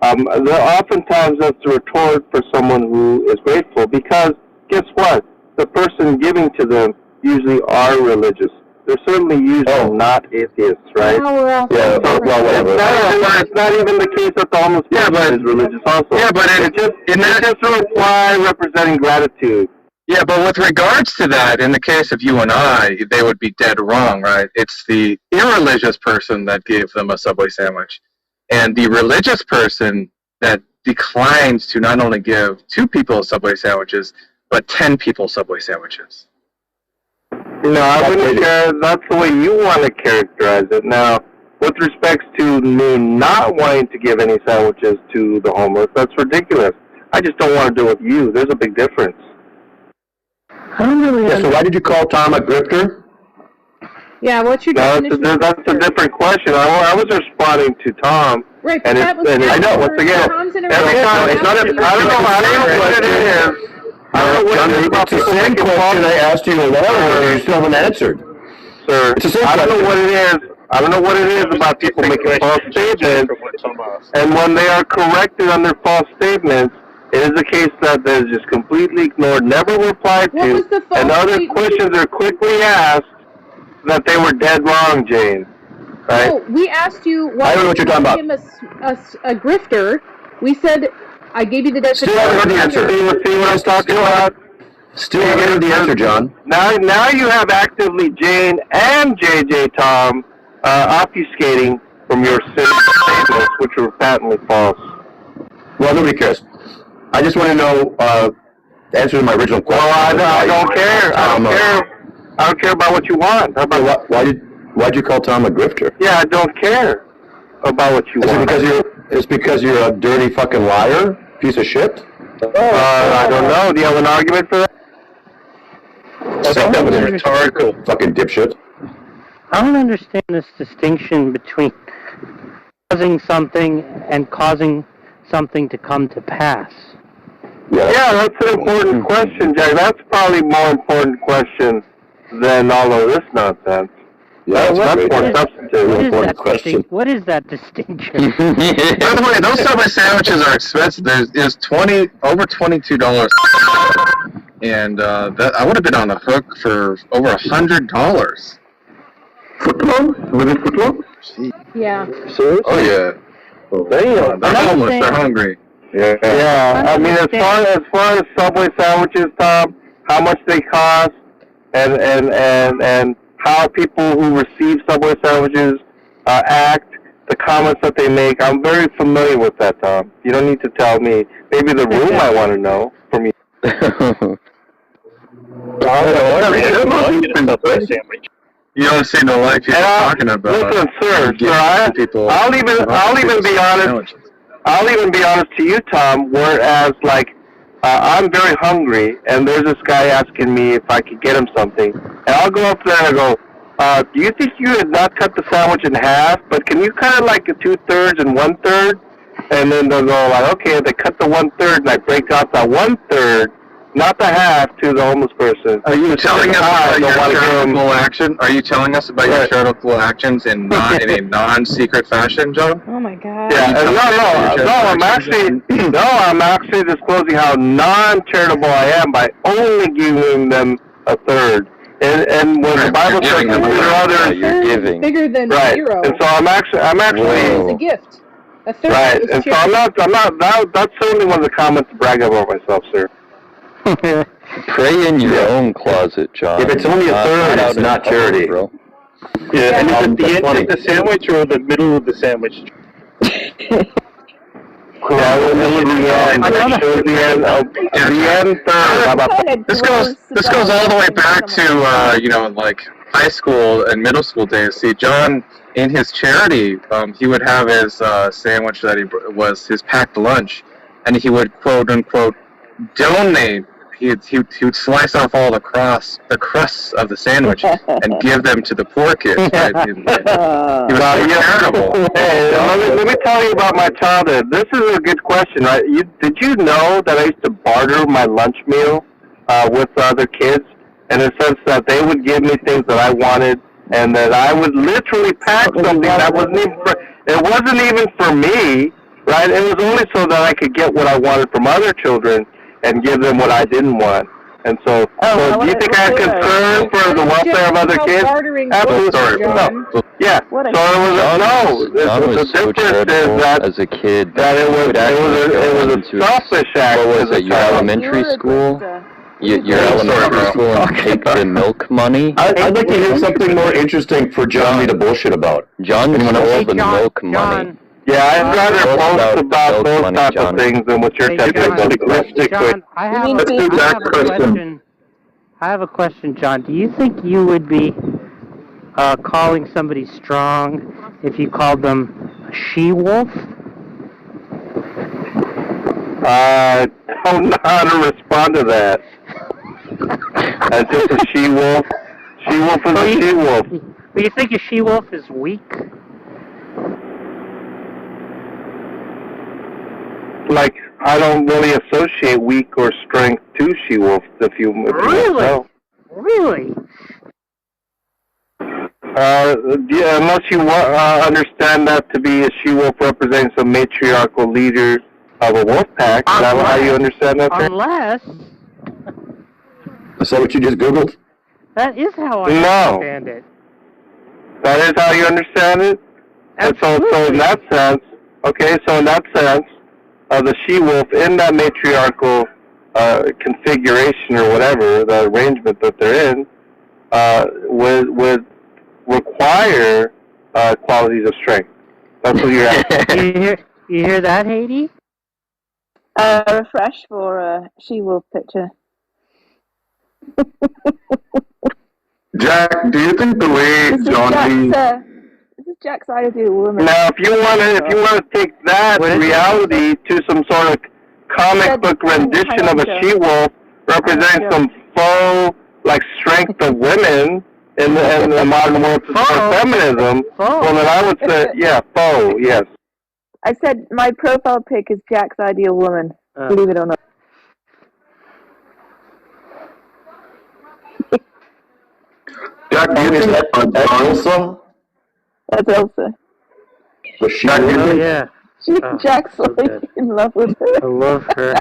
oftentimes that's a retort for someone who is grateful, because guess what? The person giving to them usually are religious. They're certainly usually not atheists, right? Yeah, well, whatever. It's not even the case that the homeless person is religious also. Yeah, but it's just a reply representing gratitude. Yeah, but with regards to that, in the case of you and I, they would be dead wrong, right? It's the irreligious person that gave them a Subway sandwich, and the religious person that declines to not only give 2 people Subway sandwiches, but 10 people Subway sandwiches. No, I wouldn't care. That's the way you want to characterize it. Now, with respects to me not wanting to give any sandwiches to the homeless, that's ridiculous. I just don't want to do it with you. There's a big difference. I don't really so why did you call Tom a grifter? Yeah, what's your No, definition? that's a different question. I was responding to Tom. Right, and that was I know, once again, every time, it's not I don't know what it is. It's the same question I asked you a while ago, you still haven't answered. Sir, I don't know what it is. I don't know what it is about people making false statements, and when they are corrected on their false statements, it is a case that is just completely ignored, never replied to, and other questions are quickly asked that they were dead wrong, Jane. Right? No, we asked you why I don't know what you're talking about. him a grifter. We said, I gave you the definition. Still haven't heard the answer. See what I was talking about? Still haven't heard the answer, John. Now you have actively Jane and JJ Tom obfuscating from your statements, which were patently false. Well, nobody cares. I just want to know the answer to my original question. Well, I don't care. I don't care about what you want. How about why'd you call Tom a grifter? Yeah, I don't care about what you want. It's because you're a dirty fucking liar, piece of shit? I don't know. Do you have an argument for that? That was rhetorical. Fucking dipshit. I don't understand this distinction between causing something and causing something to come to pass. Yeah, that's an important question, Jack. That's probably a more important question than all of this nonsense. Yeah, that's more substantive. What is that distinction? By the way, those Subway sandwiches are expensive. There's over $22, and that I would have been on the hook for over $100. Footlong? Was it Footlong? Yeah. Oh yeah. Damn. They're homeless. They're hungry. Yeah. I mean, as far as Subway sandwiches, Tom, how much they cost, and how people who receive Subway sandwiches act, the comments that they make. I'm very familiar with that, Tom. You don't need to tell me. Maybe the room I want to know from you. You don't seem to like people talking about. Listen, sir, I'll even be honest. I'll even be honest to you, Tom. Whereas, like, I'm very hungry, and there's this guy asking me if I could get him something, and I'll go up there and I go, do you think you had not cut the sandwich in half, but can you cut it like 2/3 and 1/3? And then they'll go like, okay, they cut the 1/3, and I break out that 1/3, not the half, to the homeless person. Are you telling us about your charitable action? Are you telling us about your charitable actions in a non-secret fashion, John? Oh my God. Yeah, I'm actually disclosing how non-charitable I am by only giving them 1/3. And when the Bible says consider others, you're giving. Bigger than right. zero. And so I'm actually. It's a gift. A third Right. is And so charity. that's certainly one of the comments to brag about myself, sir. Pray in your own closet, John. If it's only 1/3, it's not charity. Bro. Yeah, and is it the end of the sandwich or the middle of the sandwich? This goes all the way back to like high school and middle school days. See, John, in his charity, he would have his sandwich that was his packed lunch, and he would quote unquote donate. He would slice off all the crusts of the sandwich and give them to the poor kids. Right? He was charitable. Hey, let me tell you about my childhood. This is a good question, right? Did you know that I used to barter my lunch meal with other kids, in the sense that they would give me things that I wanted, and that I would literally pack something that wasn't even for me, right? It was only so that I could get what I wanted from other children and give them what I didn't want. And so, do you think I had concern for the welfare of other kids? Absolutely. No. Yeah. The difference is that as a kid, that it was a selfish act. What was it? Your elementary school? Your elementary school and take the milk money? I'd like to hear something more interesting for Johnny to bullshit about. John stole the milk money. Yeah, I'd rather boast about those type of things than what you're telling. John, I have a question, John. Do you think you would be calling somebody strong if you called them a she-wolf? I don't know how to respond to that. That's just a she-wolf. She-wolf is a she-wolf. Do you think a she-wolf is weak? Like, I don't really associate weak or strength to she-wolf, if you know. Really? Yeah, unless you understand that to be a she-wolf represents a matriarchal leader of a wolf pack. Is that how you understand that? Unless... Is that what you just Googled? That is how I understand it. That is how you understand it? And so in that sense, the she-wolf in that matriarchal configuration or whatever, the arrangement that they're in, would require qualities of strength. That's what you're asking. You hear that, Haiti? Refresh for a she-wolf picture. Jack, do you think the way Johnny... This is Jack's ideal woman. Now, if you want to take that reality to some sort of comic book rendition of a she-wolf representing some faux strength of women in the modern world for feminism, well, then I would say, faux, yes. I said my profile pic is Jack's ideal woman. Believe it or not. Jack, do you think that's Elsa? That's Elsa. Was she? Yeah. Jack's in love with her. I love her.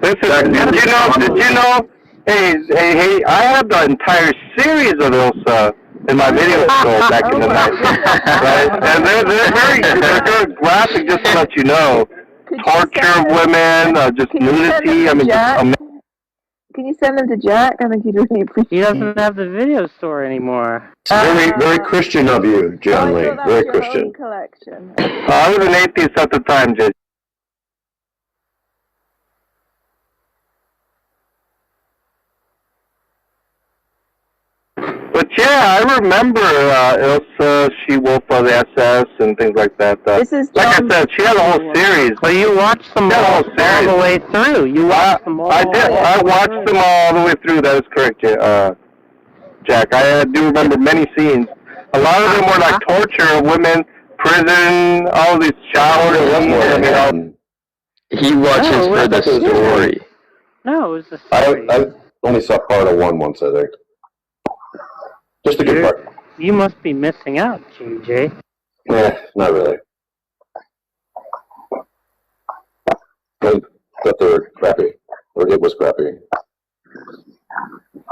Listen, did you know? Hey, I have the entire series of Elsa in my video show back in the 90s, right? And they're very graphic, just to let you know. Torture of women, just nudity. I mean, Could Can you send them to Jack? I think he'd really appreciate it. He doesn't have the video store anymore. Very, very Christian of you, John Lee. I thought that Very was your Christian. own collection. I was an atheist at the time, Jay. But yeah, I remember Ilsa, She-Wolf of the SS, and things like that. This is like I said, she had a whole series. But you watched them all the way through. You watched them all. I did. I watched them all the way through. That is correct, Jack. I do remember many scenes. A lot of them were like torture of women, prison, all these showers. He watches for the story. No, it was the story. I only saw part of one once, I think. Just a good part. You must be missing out, JJ. Not really. I thought they were crappy. Or it was crappy.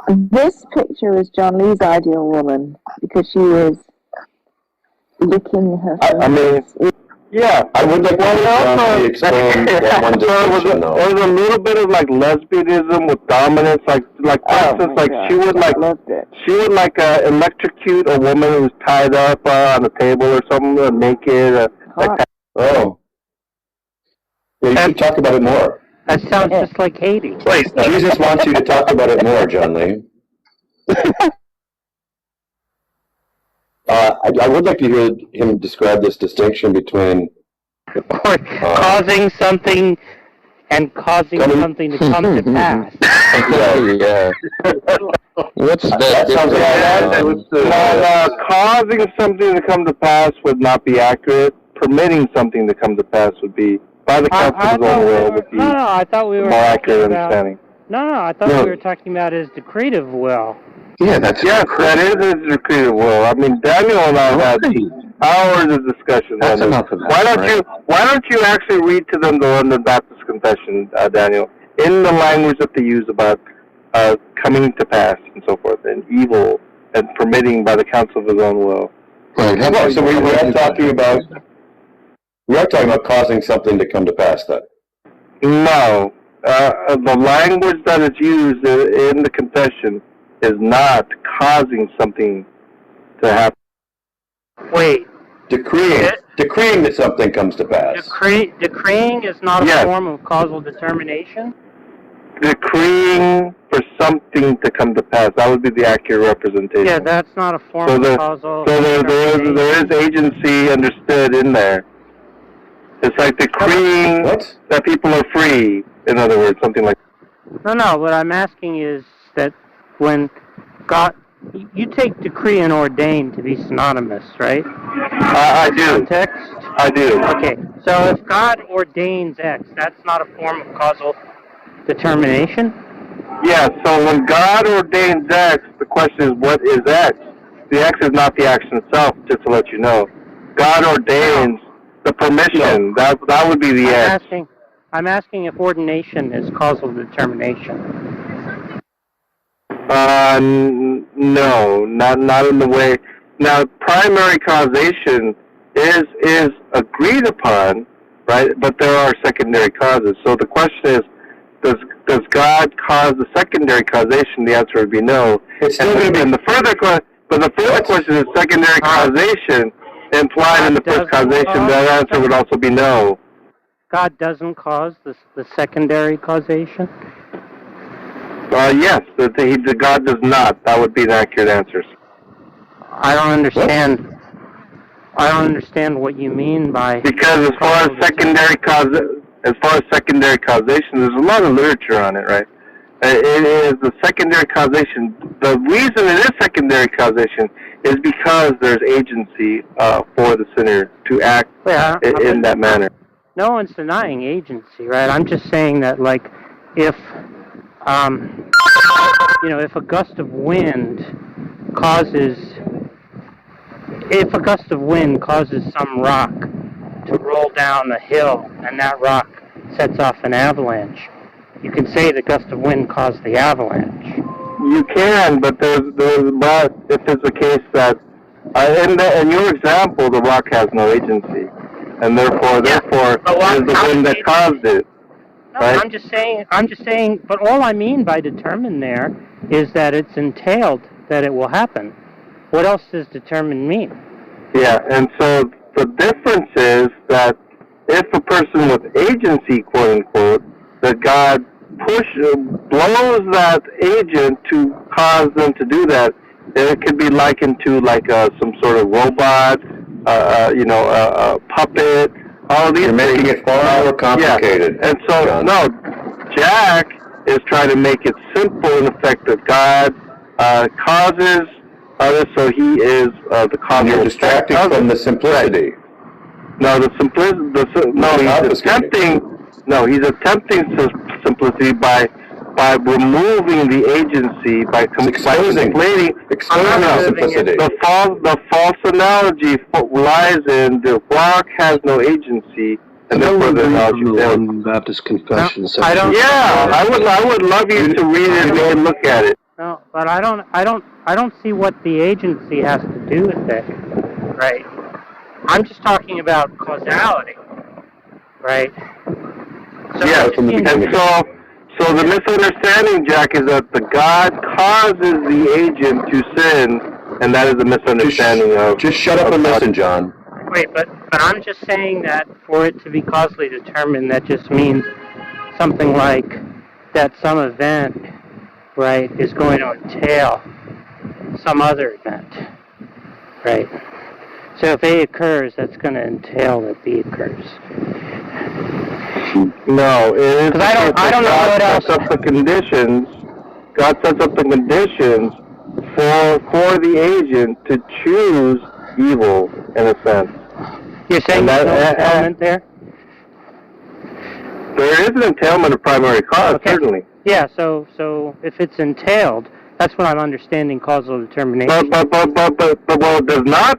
This picture is John Lee's ideal woman because she is licking her. I mean, yeah. I would like to explain that one distinction, though. There was a little bit of like lesbianism with dominance, like for instance, like she would electrocute a woman who's tied up on a table or something, naked, like that. Oh. Yeah, you should talk about it more. That sounds just like Haiti. Jesus wants you to talk about it more, John Lee. I would like to hear him describe this distinction between causing something and causing something to come to pass. Yeah. What's that? Causing something to come to pass would not be accurate. Permitting something to come to pass would be, by the counsel of the world, would be I thought we were more accurate about, understanding. I thought we were talking about his decretive will. Yeah, that is his decretive will. I mean, Daniel and I had hours of discussion. That's enough of that. Why don't you actually read to them the London Baptist Confession, Daniel, in the language that they use about coming to pass and so forth, and evil and permitting by the counsel of his own will. Right. So we are talking about causing something to come to pass, then. No, the language that is used in the confession is not causing something to happen. Wait. Decreeing that something comes to pass. Decreeing is not a form of causal determination? Decreeing for something to come to pass. That would be the accurate representation. Yeah, that's not a form of causal determination. So there is agency understood in there. It's like decreeing that people are free, in other words, something like that. No, what I'm asking is that when God, you take decree and ordain to be synonymous, right? I do. Context? I do. Okay, so if God ordains X, that's not a form of causal determination? Yeah, so when God ordains X, the question is, what is X? The X is not the action itself, just to let you know. God ordains the permission. That would be the X. I'm asking if ordination is causal determination. No, not in the way. Now, primary causation is agreed upon, right? But there are secondary causes. So the question is, does God cause the secondary causation? The answer would be no. It's still going to be. The further question is secondary causation implied in the first causation. That answer would also be no. God doesn't cause the secondary causation? Yes, the God does not. That would be an accurate answer. I don't understand. What? I don't understand what you mean by. Because as far as secondary causation, there's a lot of literature on it, right? It is the secondary causation. The reason it is secondary causation is because there's agency for the sinner to act in that manner. No one's denying agency, right? I'm just saying that, like, if a gust of wind causes some rock to roll down a hill and that rock sets off an avalanche, you can say the gust of wind caused the avalanche. You can, but if it's the case that in your example, the rock has no agency, and therefore it is the wind that caused it. No, right? I'm just saying, but all I mean by determined there is that it's entailed that it will happen. What else does determined mean? Yeah, and so the difference is that if a person with agency, quote unquote, that God blows that agent to cause them to do that, then it could be likened to like some sort of robot, a puppet. All these You're making it far more complicated. Yeah. And so, John. no, Jack is trying to make it simple in effect that God causes others, so he is the cause. You're distracting from the simplicity. No, the simplicity. He's attempting simplicity by removing the agency, by exposing simplicity. The false analogy lies in the rock has no agency, and therefore the analogy fails. Baptist Confession. No, I don't. Yeah, I would love you to read it and we can look at it. No, but I don't see what the agency has to do with it, right? I'm just talking about causality, right? So yeah, and so the misunderstanding, Jack, is that the God causes the agent to sin, and that is the misunderstanding of... Just shut up and listen, John. Wait, but I'm just saying that for it to be causally determined, that just means something like that some event, right, is going to entail some other event, right? So if A occurs, that's going to entail that B occurs. No, it is. Because I don't know what else. God sets up the conditions for the agent to choose evil, in a sense. You're saying there's no entailment there? There is an entailment of primary cause, certainly. Yeah, so if it's entailed, that's what I'm understanding causal determination. But what is not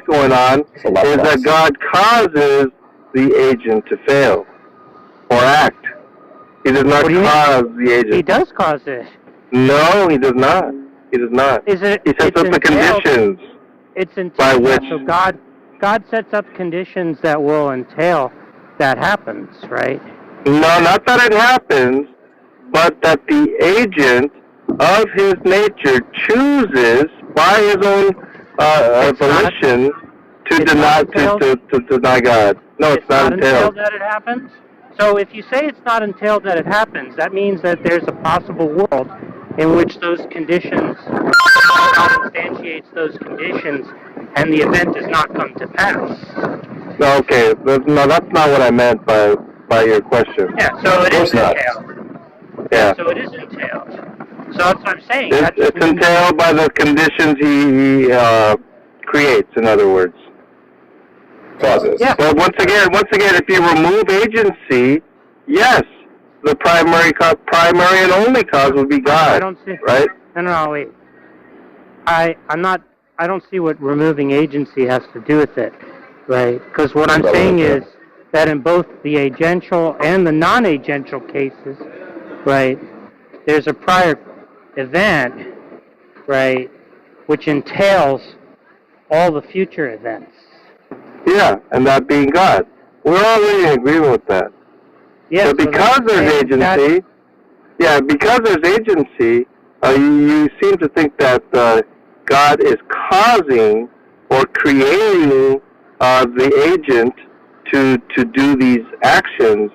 going on is that God causes the agent to fail or act. He does not cause the agent. He does cause it. No, he does not. He does not. He sets up the conditions. It's entailed. By which... So God sets up conditions that will entail that happens, right? No, not that it happens, but that the agent of his nature chooses by his own volition to deny God. No, it's not entailed that it happens. So if you say it's not entailed that it happens, that means that there's a possible world in which those conditions substantiates those conditions, and the event does not come to pass. No, okay, no, that's not what I meant by your question. Yeah, so it is entailed. Yeah. So it is entailed. So that's what I'm saying. It's entailed by the conditions he creates, in other words. Causes. Yeah. But once again, if you remove agency, yes, the primary and only cause would be God. I don't see. Right? No, wait. I don't see what removing agency has to do with it, right? Because what I'm saying is that in both the agential and the non-agential cases, right, there's a prior event, right, which entails all the future events. Yeah, and that being God. We're already in agreement with that. Yeah, but because there's agency, you seem to think that God is causing or creating the agent to do these actions.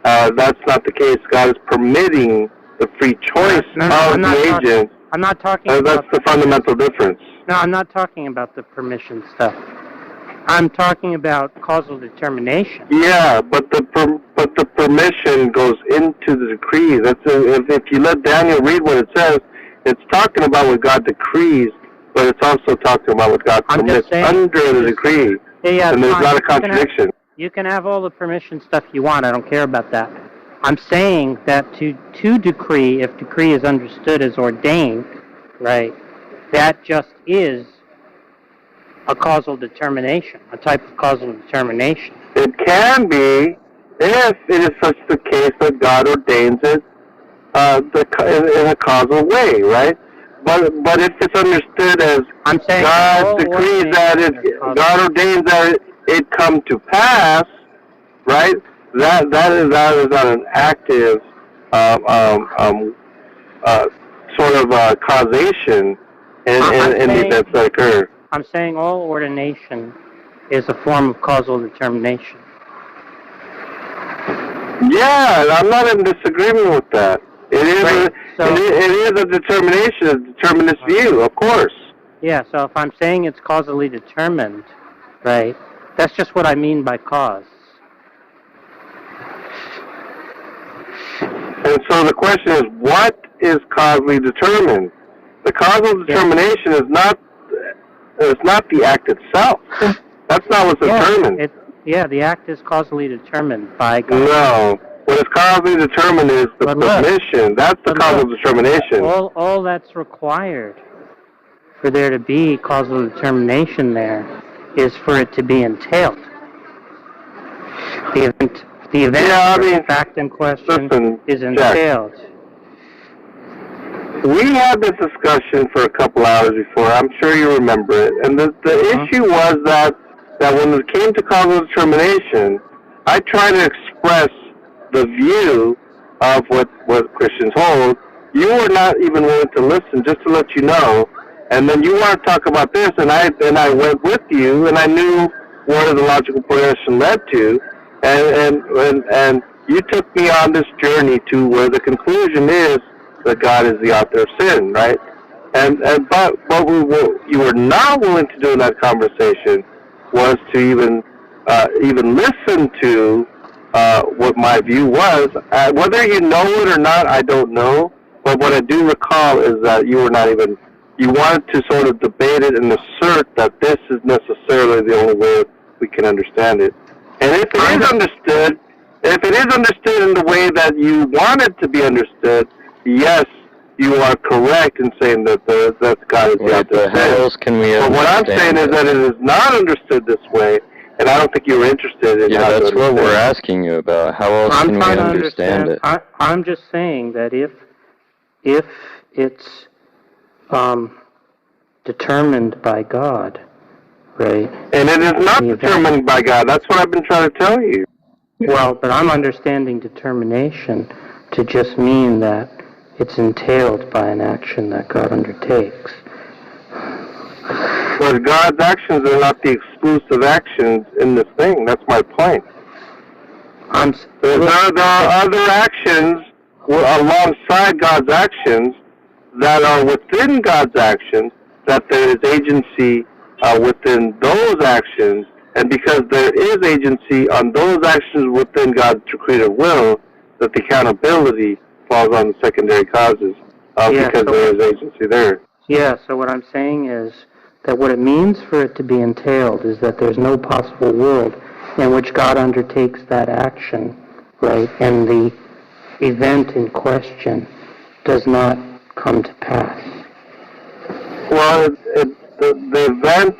That's not the case. God is permitting the free choice of the agent. I'm not talking about... That's the fundamental difference. No, I'm not talking about the permission stuff. I'm talking about causal determination. Yeah, but the permission goes into the decree. That's if you let Daniel read what it says, it's talking about what God decrees, but it's also talking about what God permits under the decree. Yeah, and there's not a contradiction. You can have all the permission stuff you want. I don't care about that. I'm saying that to decree, if decree is understood as ordained, right, that just is a causal determination, a type of causal determination. It can be if it is such the case that God ordains it in a causal way, right? But if it's understood as God decrees that God ordains that it come to pass, right? that is not an active sort of causation in the events that occur. I'm saying all ordination is a form of causal determination. Yeah, I'm not in disagreement with that. It is it is a determination, a determinist view, of course. Yeah, so if I'm saying it's causally determined, right, that's just what I mean by cause. And so the question is, what is causally determined? The causal determination is not the act itself. That's not what's determined. The act is causally determined by God. No. What is causally determined is the permission. That's the causal determination. All that's required for there to be causal determination there is for it to be entailed. The event, fact in question is entailed. Jack, we had this discussion for a couple hours before. I'm sure you remember it. And the issue was that when it came to causal determination, I tried to express the view of what Christians hold. You were not even willing to listen, just to let you know. And then you want to talk about this, and I went with you, and I knew where the logical progression led to, and you took me on this journey to where the conclusion is that God is the author of sin, right? But what you were not willing to do in that conversation was to even listen to what my view was. Whether you know it or not, I don't know. But what I do recall is that you were not even. You wanted to sort of debate it and assert that this is necessarily the only way we can understand it. And if it is understood in the way that you want it to be understood, yes, you are correct in saying that God is the author of sin. How else can we But what I'm saying is that it is not understood this way, and I don't think you were interested in how to that's what understand we're it. asking you about. How else can we understand it? I'm just saying that if it's determined by God, right? And it is not determined by God. That's what I've been trying to tell you. Well, but I'm understanding determination to just mean that it's entailed by an action that God undertakes. But God's actions are not the exclusive actions in this thing. That's my point. There are other actions alongside God's actions that are within God's actions, that there is agency within those actions, and because there is agency on those actions within God's creative will, that the accountability falls on the secondary causes because there is agency there. Yeah, so what I'm saying is that what it means for it to be entailed is that there's no possible world in which God undertakes that action, right, and the event in question does not come to pass. Well, the event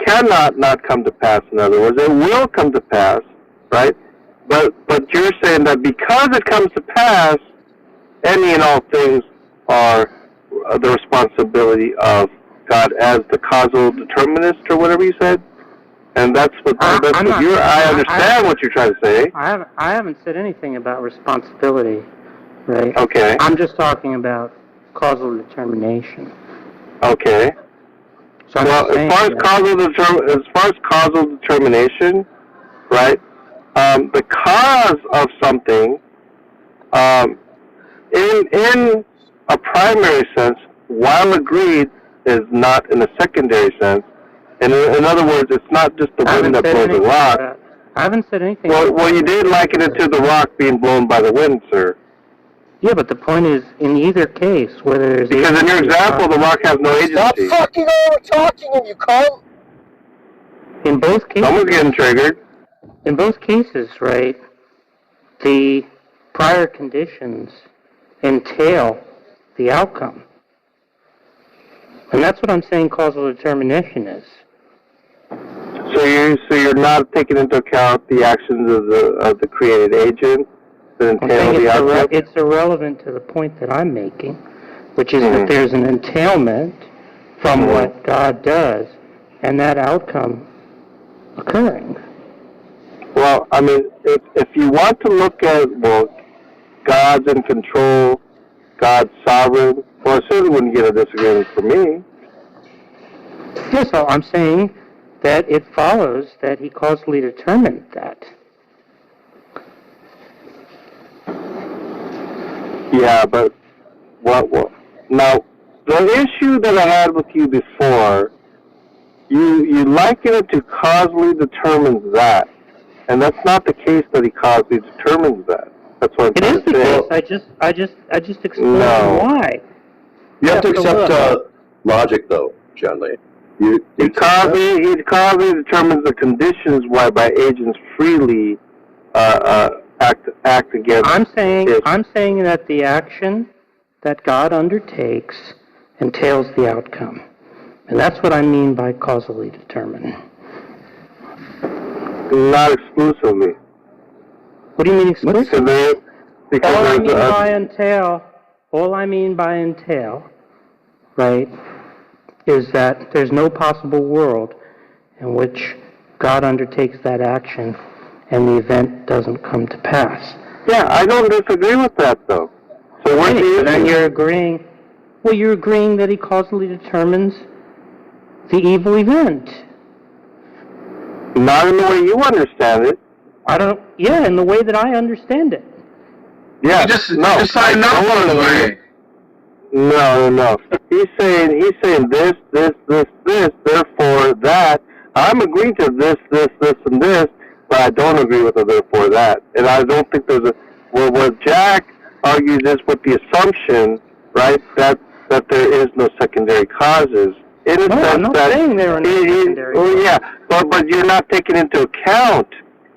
cannot not come to pass, in other words. It will come to pass, right? But you're saying that because it comes to pass, any and all things are the responsibility of God as the causal determinist, or whatever you said? And I understand what you're trying to say. I haven't said anything about responsibility, right? Okay. I'm just talking about causal determination. Okay. So well, as far as causal determination, right? The cause of something, in a primary sense, while agreed, is not in a secondary sense. And in other words, it's not just the wind that blows the rock. I haven't said anything. Well, you did liken it to the rock being blown by the wind, sir. Yeah, but the point is, in either case, whether there's because in your example, the rock has no agency. Stop fucking over talking him, you cunt! In both cases, someone's getting triggered. In both cases, right, the prior conditions entail the outcome. And that's what I'm saying causal determination is. So you're not taking into account the actions of the created agent that entail the outcome? It's irrelevant to the point that I'm making, which is that there's an entailment from what God does and that outcome occurring. Well, well, I mean, if you want to look at, well, God's in control, God's sovereign, well, I certainly wouldn't get a disagreement from me. Yeah, so I'm saying that it follows that he causally determined that. Yeah, but what? Now, the issue that I had with you before, you liken it to causally determines that, and that's not the case that he causally determines that. That's what I'm trying to say. It is the case. I just explained why. You have to accept logic, though, John Lee. He causally determines the conditions whereby agents freely act against. I'm saying that the action that God undertakes entails the outcome, and that's what I mean by causally determined. Not exclusively. What do you mean exclusively? Because all I mean by entail, right, is that there's no possible world in which God undertakes that action and the event doesn't come to pass. Yeah, I don't disagree with that, though. So what's the issue? Then you're agreeing. Well, you're agreeing that he causally determines the evil event. Not in the way you understand it. Yeah, in the way that I understand it. Yeah, you just signed up on the way. No. He's saying this, therefore that. I'm agreeing to this, and this, but I don't agree with the therefore that. And I don't think there's a... Well, what Jack argues is with the assumption, right, that there is no secondary causes. In a sense I'm not that saying there are no secondary causes. Oh, yeah, but you're not taking into account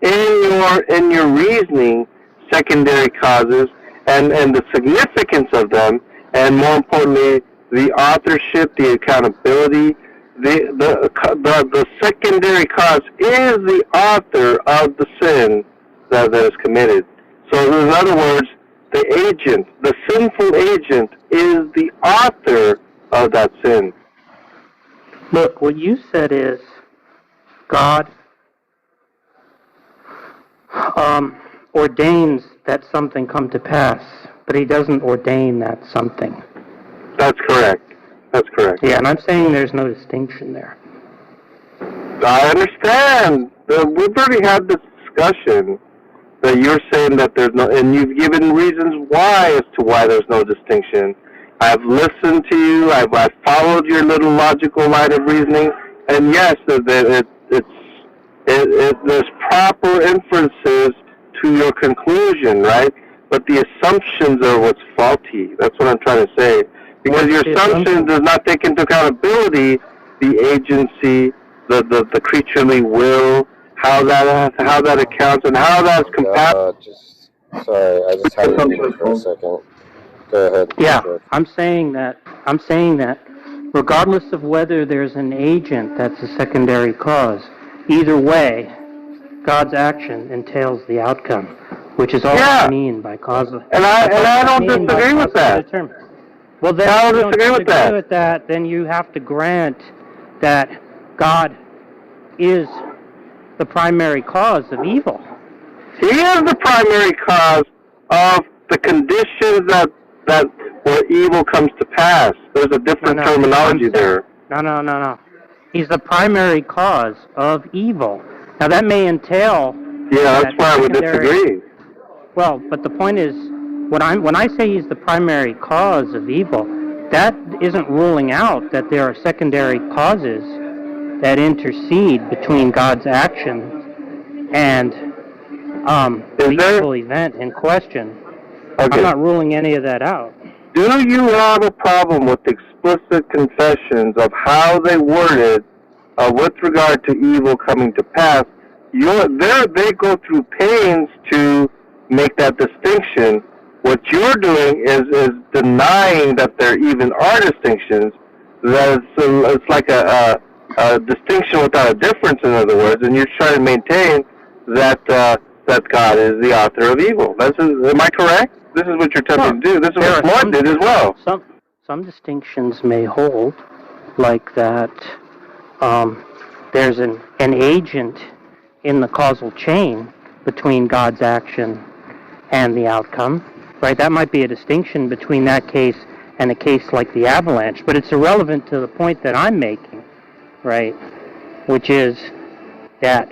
in your reasoning secondary causes and the significance of them, and more importantly, the authorship, the accountability. The secondary cause is the author of the sin that is committed. So in other words, the sinful agent is the author of that sin. Look, what you said is God ordains that something come to pass, but he doesn't ordain that something. That's correct. Yeah, and I'm saying there's no distinction there. I understand. We've already had this discussion that you're saying that there's no, and you've given reasons why as to why there's no distinction. I've listened to you. I've followed your little logical line of reasoning, and yes, there's proper inferences to your conclusion, right? But the assumptions are what's faulty. That's what I'm trying to say. Because your assumption does not take into accountability the agency, the creaturely will, how that accounts, and how that's compatible. Sorry, I just had to mute for a second. Go ahead. Yeah, I'm saying that regardless of whether there's an agent that's a secondary cause, either way, God's action entails the outcome, which is all I mean by causal. And I don't disagree with that. Well, then if you don't disagree with that, then you have to grant that God is the primary cause of evil. He is the primary cause of the conditions that where evil comes to pass. There's a different terminology there. No. He's the primary cause of evil. Now that may entail. Yeah, that's why I would disagree. Well, but the point is, when I say he's the primary cause of evil, that isn't ruling out that there are secondary causes that intercede between God's action and the evil event in question. Okay. I'm not ruling any of that out. Do you have a problem with explicit confessions of how they worded with regard to evil coming to pass? They go through pains to make that distinction. What you're doing is denying that there even are distinctions. That it's like a distinction without a difference, in other words, and you're trying to maintain that God is the author of evil. Am I correct? This is what you're attempting to do. This is what Floyd did as well. Some distinctions may hold, like that there's an agent in the causal chain between God's action and the outcome, right? That might be a distinction between that case and a case like the avalanche, but it's irrelevant to the point that I'm making, right? Which is that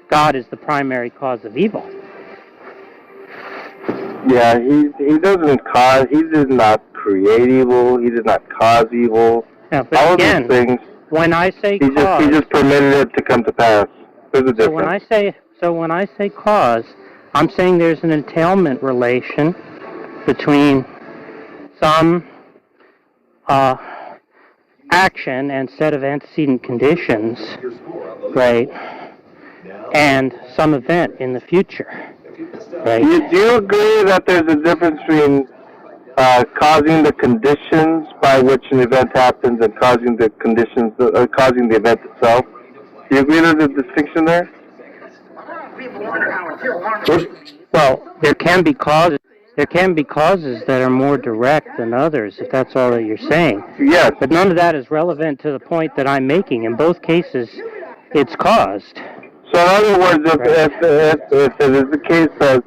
God is the primary cause of evil. Yeah, he doesn't cause. He did not create evil. He did not cause evil. Yeah, but all again, of these things. When I say he cause, just permitted it to come to pass. There's a difference. when I say cause, I'm saying there's an entailment relation between some action and set of antecedent conditions, right, and some event in the future. Right. Do you agree that there's a difference between causing the conditions by which an event happens and causing the conditions, causing the event itself? Do you agree there's a distinction there? Well, there can be causes that are more direct than others, if that's all that you're saying. Yes. But none of that is relevant to the point that I'm making. In both cases, it's caused. So in other words, if it is the case that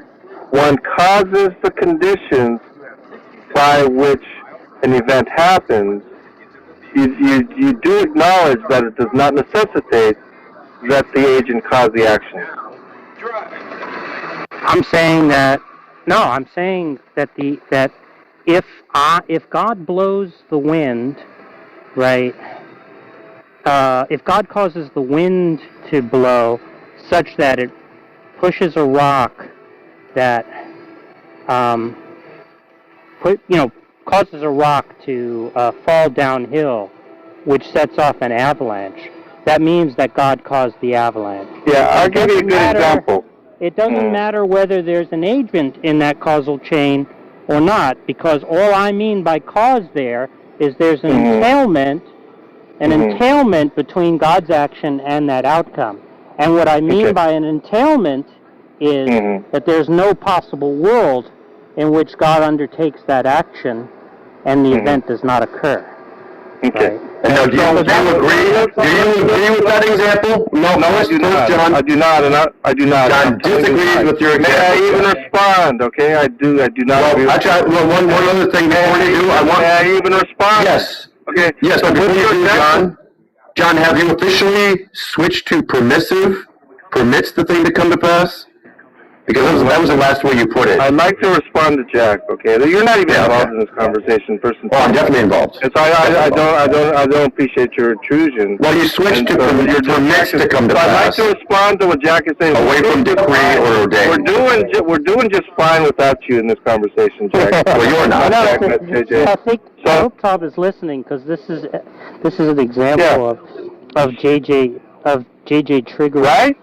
one causes the conditions by which an event happens, you do acknowledge that it does not necessitate that the agent cause the action. I'm saying that if God blows the wind, right? If God causes the wind to blow such that it pushes a rock that causes a rock to fall downhill, which sets off an avalanche, that means that God caused the avalanche. Yeah, I'll give you a good example. It doesn't matter whether there's an agent in that causal chain or not, because all I mean by cause there is there's an entailment between God's action and that outcome. And what I mean by an entailment is that there's no possible world in which God undertakes that action and the event does not occur. Okay. Right? And now, do you agree with that example? No, I do not. John. I do not. John disagrees with your example. May I even respond? Okay, I do not agree. One other thing before you do, May I even respond? Yes. Okay. Yes, but before you do, John, have you officially switched to permissive? Permits the thing to come to pass? Because that was the last way you put it. I'd like to respond to Jack. Okay, you're not even involved in this conversation, person. Oh, I'm definitely involved. I don't appreciate your intrusion. Well, you switched to permits to come to pass. I'd like to respond to what Jack is saying. Away from decree or ordained. We're doing just fine without you in this conversation, Jack. Well, you're not. Jack, I think I hope Todd is listening, because this is an example of JJ triggering. Right?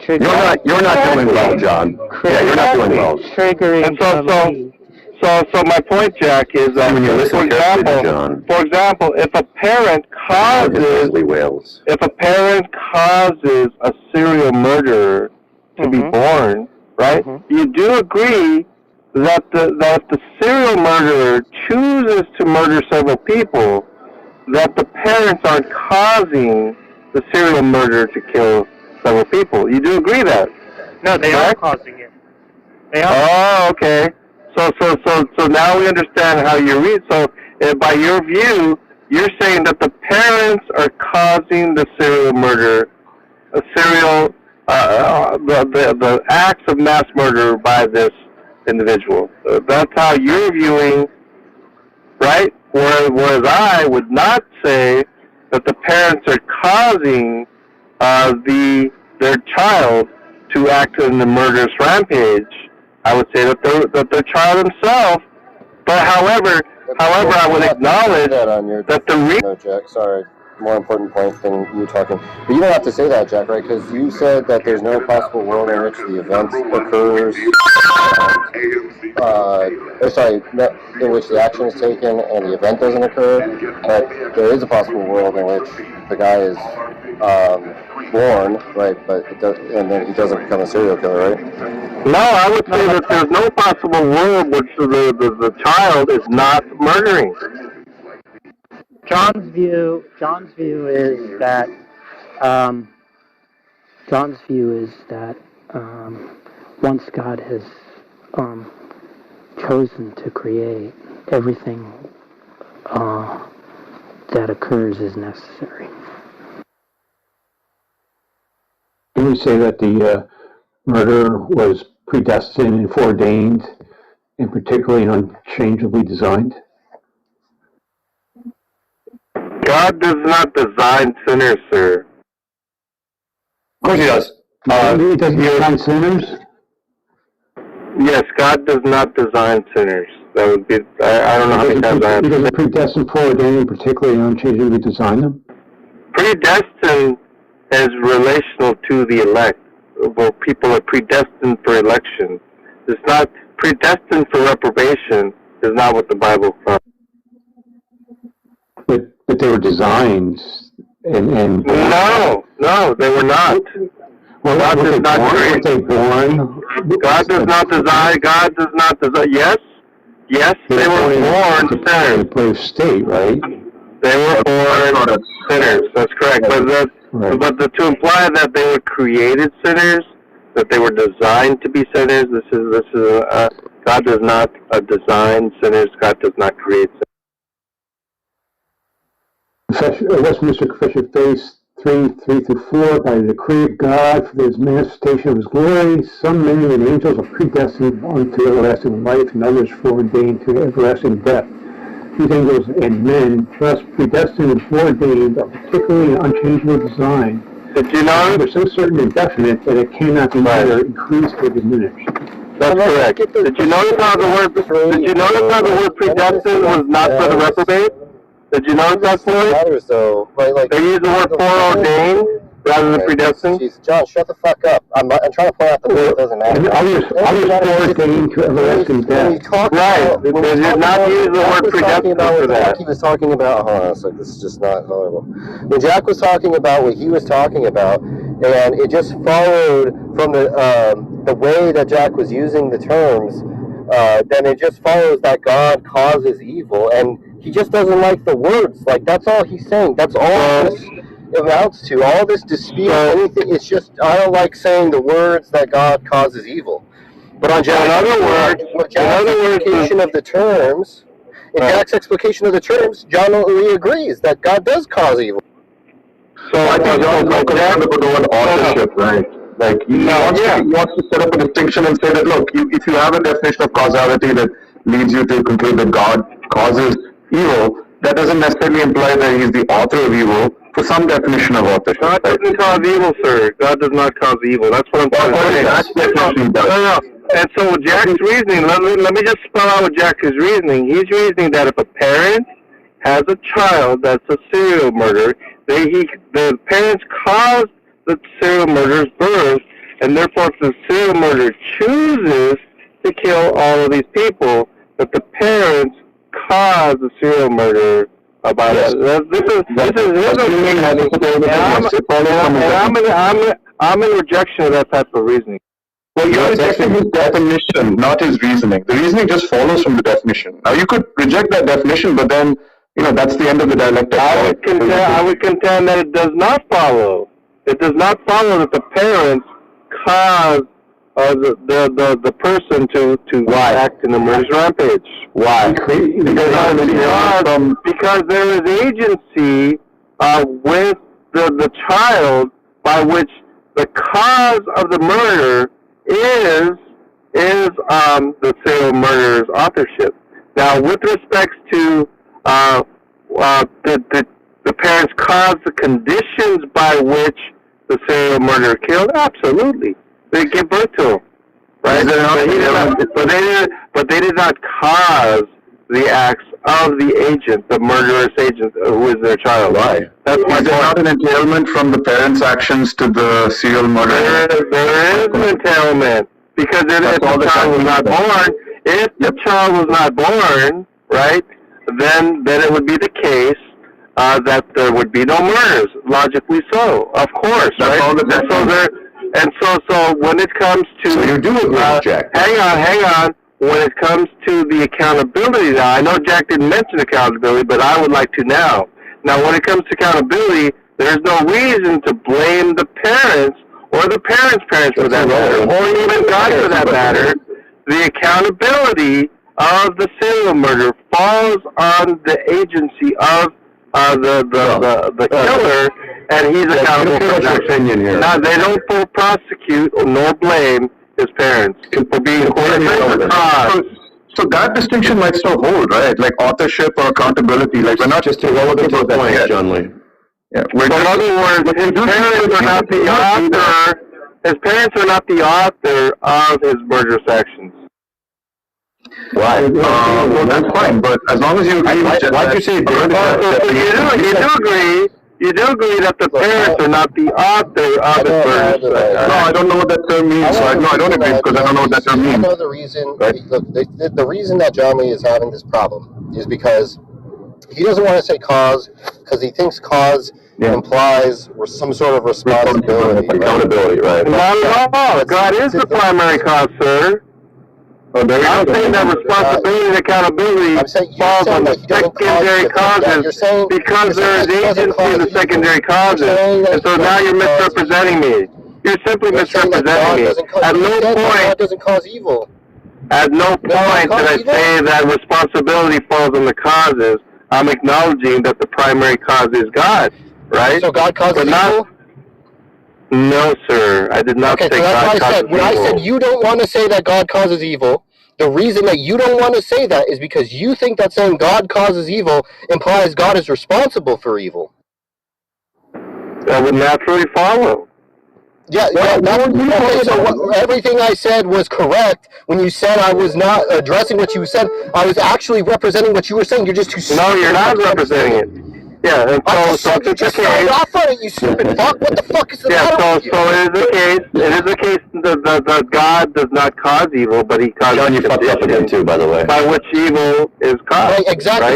You're not doing well, John. Yeah, you're not doing well. Triggering. So my point, Jack, is that for example, if a parent causes a serial murderer to be born, right? You do agree that if the serial murderer chooses to murder several people, that the parents aren't causing the serial murderer to kill several people. You do agree that? No, they are causing it. They are. Oh, okay. So now we understand how you read. So by your view, you're saying that the parents are causing the serial murder, the acts of mass murder by this individual. That's how you're viewing, right? Whereas I would not say that the parents are causing their child to act in the murderous rampage. I would say that their child himself. But however, I would acknowledge that No, Jack, sorry. More important point than you talking. But you don't have to say that, Jack, right? Because you said that there's no possible world in which the event occurs, in which the action is taken and the event doesn't occur. But there is a possible world in which the guy is born, right? But and then he doesn't become a serial killer, right? No, I would say that there's no possible world which the child is not murdering. John's view is that once God has chosen to create, everything that occurs is necessary. Can we say that the murder was predestined and foreordained, and particularly unchangeably designed? God does not design sinners, sir. Of course he does. He doesn't design sinners? Yes, God does not design sinners. That would be, I don't know how many times I have He doesn't predestine, foreordain, and particularly unchangeably design them? Predestined is relational to the elect. Well, people are predestined for election. It's not predestined for reprobation. Is not what the Bible says. But they were designed, and No, they were not. Well, God does not create. They born? God does not design. God does not design. Yes, they were born sinners. A brave state, right? They were born sinners. That's correct. But to imply that they were created sinners, that they were designed to be sinners, this is God does not design sinners. God does not create sinners. Westminster Confession, phase 3:3-4, by the decree of God for the manifestation of His glory, some men and angels are predestined unto everlasting life, and others foreordained to everlasting death. These angels and men, thus predestined and foreordained, are particularly unchangeable design. Did you know? They're so certain and definite that it cannot be either increased or diminished. That's correct. Did you notice how the word predestined was not for the reprobate? Did you notice that, Floyd? matters though, right? Like they use the word foreordained rather than predestined. Jeez, John, shut the fuck up. I'm trying to point out that it doesn't matter. Others foreordained to everlasting death. Right. They did not use the word predestined for that. He was talking about, hold on a sec, this is just not horrible. When Jack was talking about what he was talking about, and it just followed from the way that Jack was using the terms, then it just follows that God causes evil, and he just doesn't like the words. Like, that's all he's saying. That's all this amounts to. All this dispute, anything, it's just, I don't like saying the words that God causes evil. But on Jack's explication of the terms, Jack's explication of the terms, John only agrees that God does cause evil. So I think John is concerned about the word authorship, right? Like, he wants to set up a distinction and say that, look, if you have a definition of causality that leads you to conclude that God causes evil, that doesn't necessarily imply that he's the author of evil for some definition of authorship. God doesn't cause evil, sir. God does not cause evil. That's what I'm trying to say. No. And so Jack's reasoning, let me just spell out what Jack is reasoning. He's reasoning that if a parent has a child that's a serial murderer, the parents caused the serial murderer's birth, and therefore if the serial murderer chooses to kill all of these people, that the parents caused the serial murderer about it. I'm in rejection of that type of reasoning. Well, you're rejecting his definition, not his reasoning. The reasoning just follows from the definition. Now, you could reject that definition, but then, that's the end of the dialectic. I would contend that it does not follow. It does not follow that the parents cause the person to act in a murderous rampage. Why? Because there is agency with the child by which the cause of the murder is the serial murderer's authorship. Now, with respects to the parents caused the conditions by which the serial murderer killed, absolutely. They give birth to him, right? But they did not cause the acts of the agent, the murderous agent, who is their child. Why? That's my point. Is there not an entailment from the parents' actions to the serial murderer? There is an entailment, because if the child was not born, right, then it would be the case that there would be no murders, logically so, of course, right? And so when it comes to... So you do agree with Jack? Hang on. When it comes to the accountability now, I know Jack didn't mention accountability, but I would like to now. Now, when it comes to accountability, there's no reason to blame the parents or the parents' parents for that matter, or even God for that matter, the accountability of the serial murder falls on the agency of the killer, and he's accountable for that. Opinion here. Now, they don't prosecute nor blame his parents for being cause. So that distinction might still hold, right? Like authorship or accountability. Like we're not just irrelevant to the point, John Lee. Yeah. In other words, his parents are not the author. His parents are not the author of his murderous actions. Right. Well, that's fine. But as long as you agree, why'd you say you do agree that the parents are not the author of his murderous actions. No, I don't know what that term means. So I don't agree because I don't know what that term means. I know the reason. Look, the reason that John Lee is having this problem is because he doesn't want to say cause because he thinks cause implies some sort of responsibility. Accountability, right? Not at all. God is the primary cause, sir. I'm saying that responsibility and accountability falls on the secondary causes because there is agency in the secondary causes. And so now you're misrepresenting me. You're simply misrepresenting me. At no point doesn't cause evil. At no point did I say that responsibility falls on the causes. I'm acknowledging that the primary cause is God, right? So God causes evil? No, sir. I did not say God causes evil. When I said you don't want to say that God causes evil, the reason that you don't want to say that is because you think that saying God causes evil implies God is responsible for evil. That would naturally follow. Yeah, so everything I said was correct. When you said I was not addressing what you said, I was actually representing what you were saying. You're just too stupid. No, you're not representing it. Yeah, and so it's the case. Off on it, you stupid fuck. What the fuck is the matter with you? So it is the case that God does not cause evil, but he causes John, you fucked up again too, by the way. By which evil is caused. Right, exactly.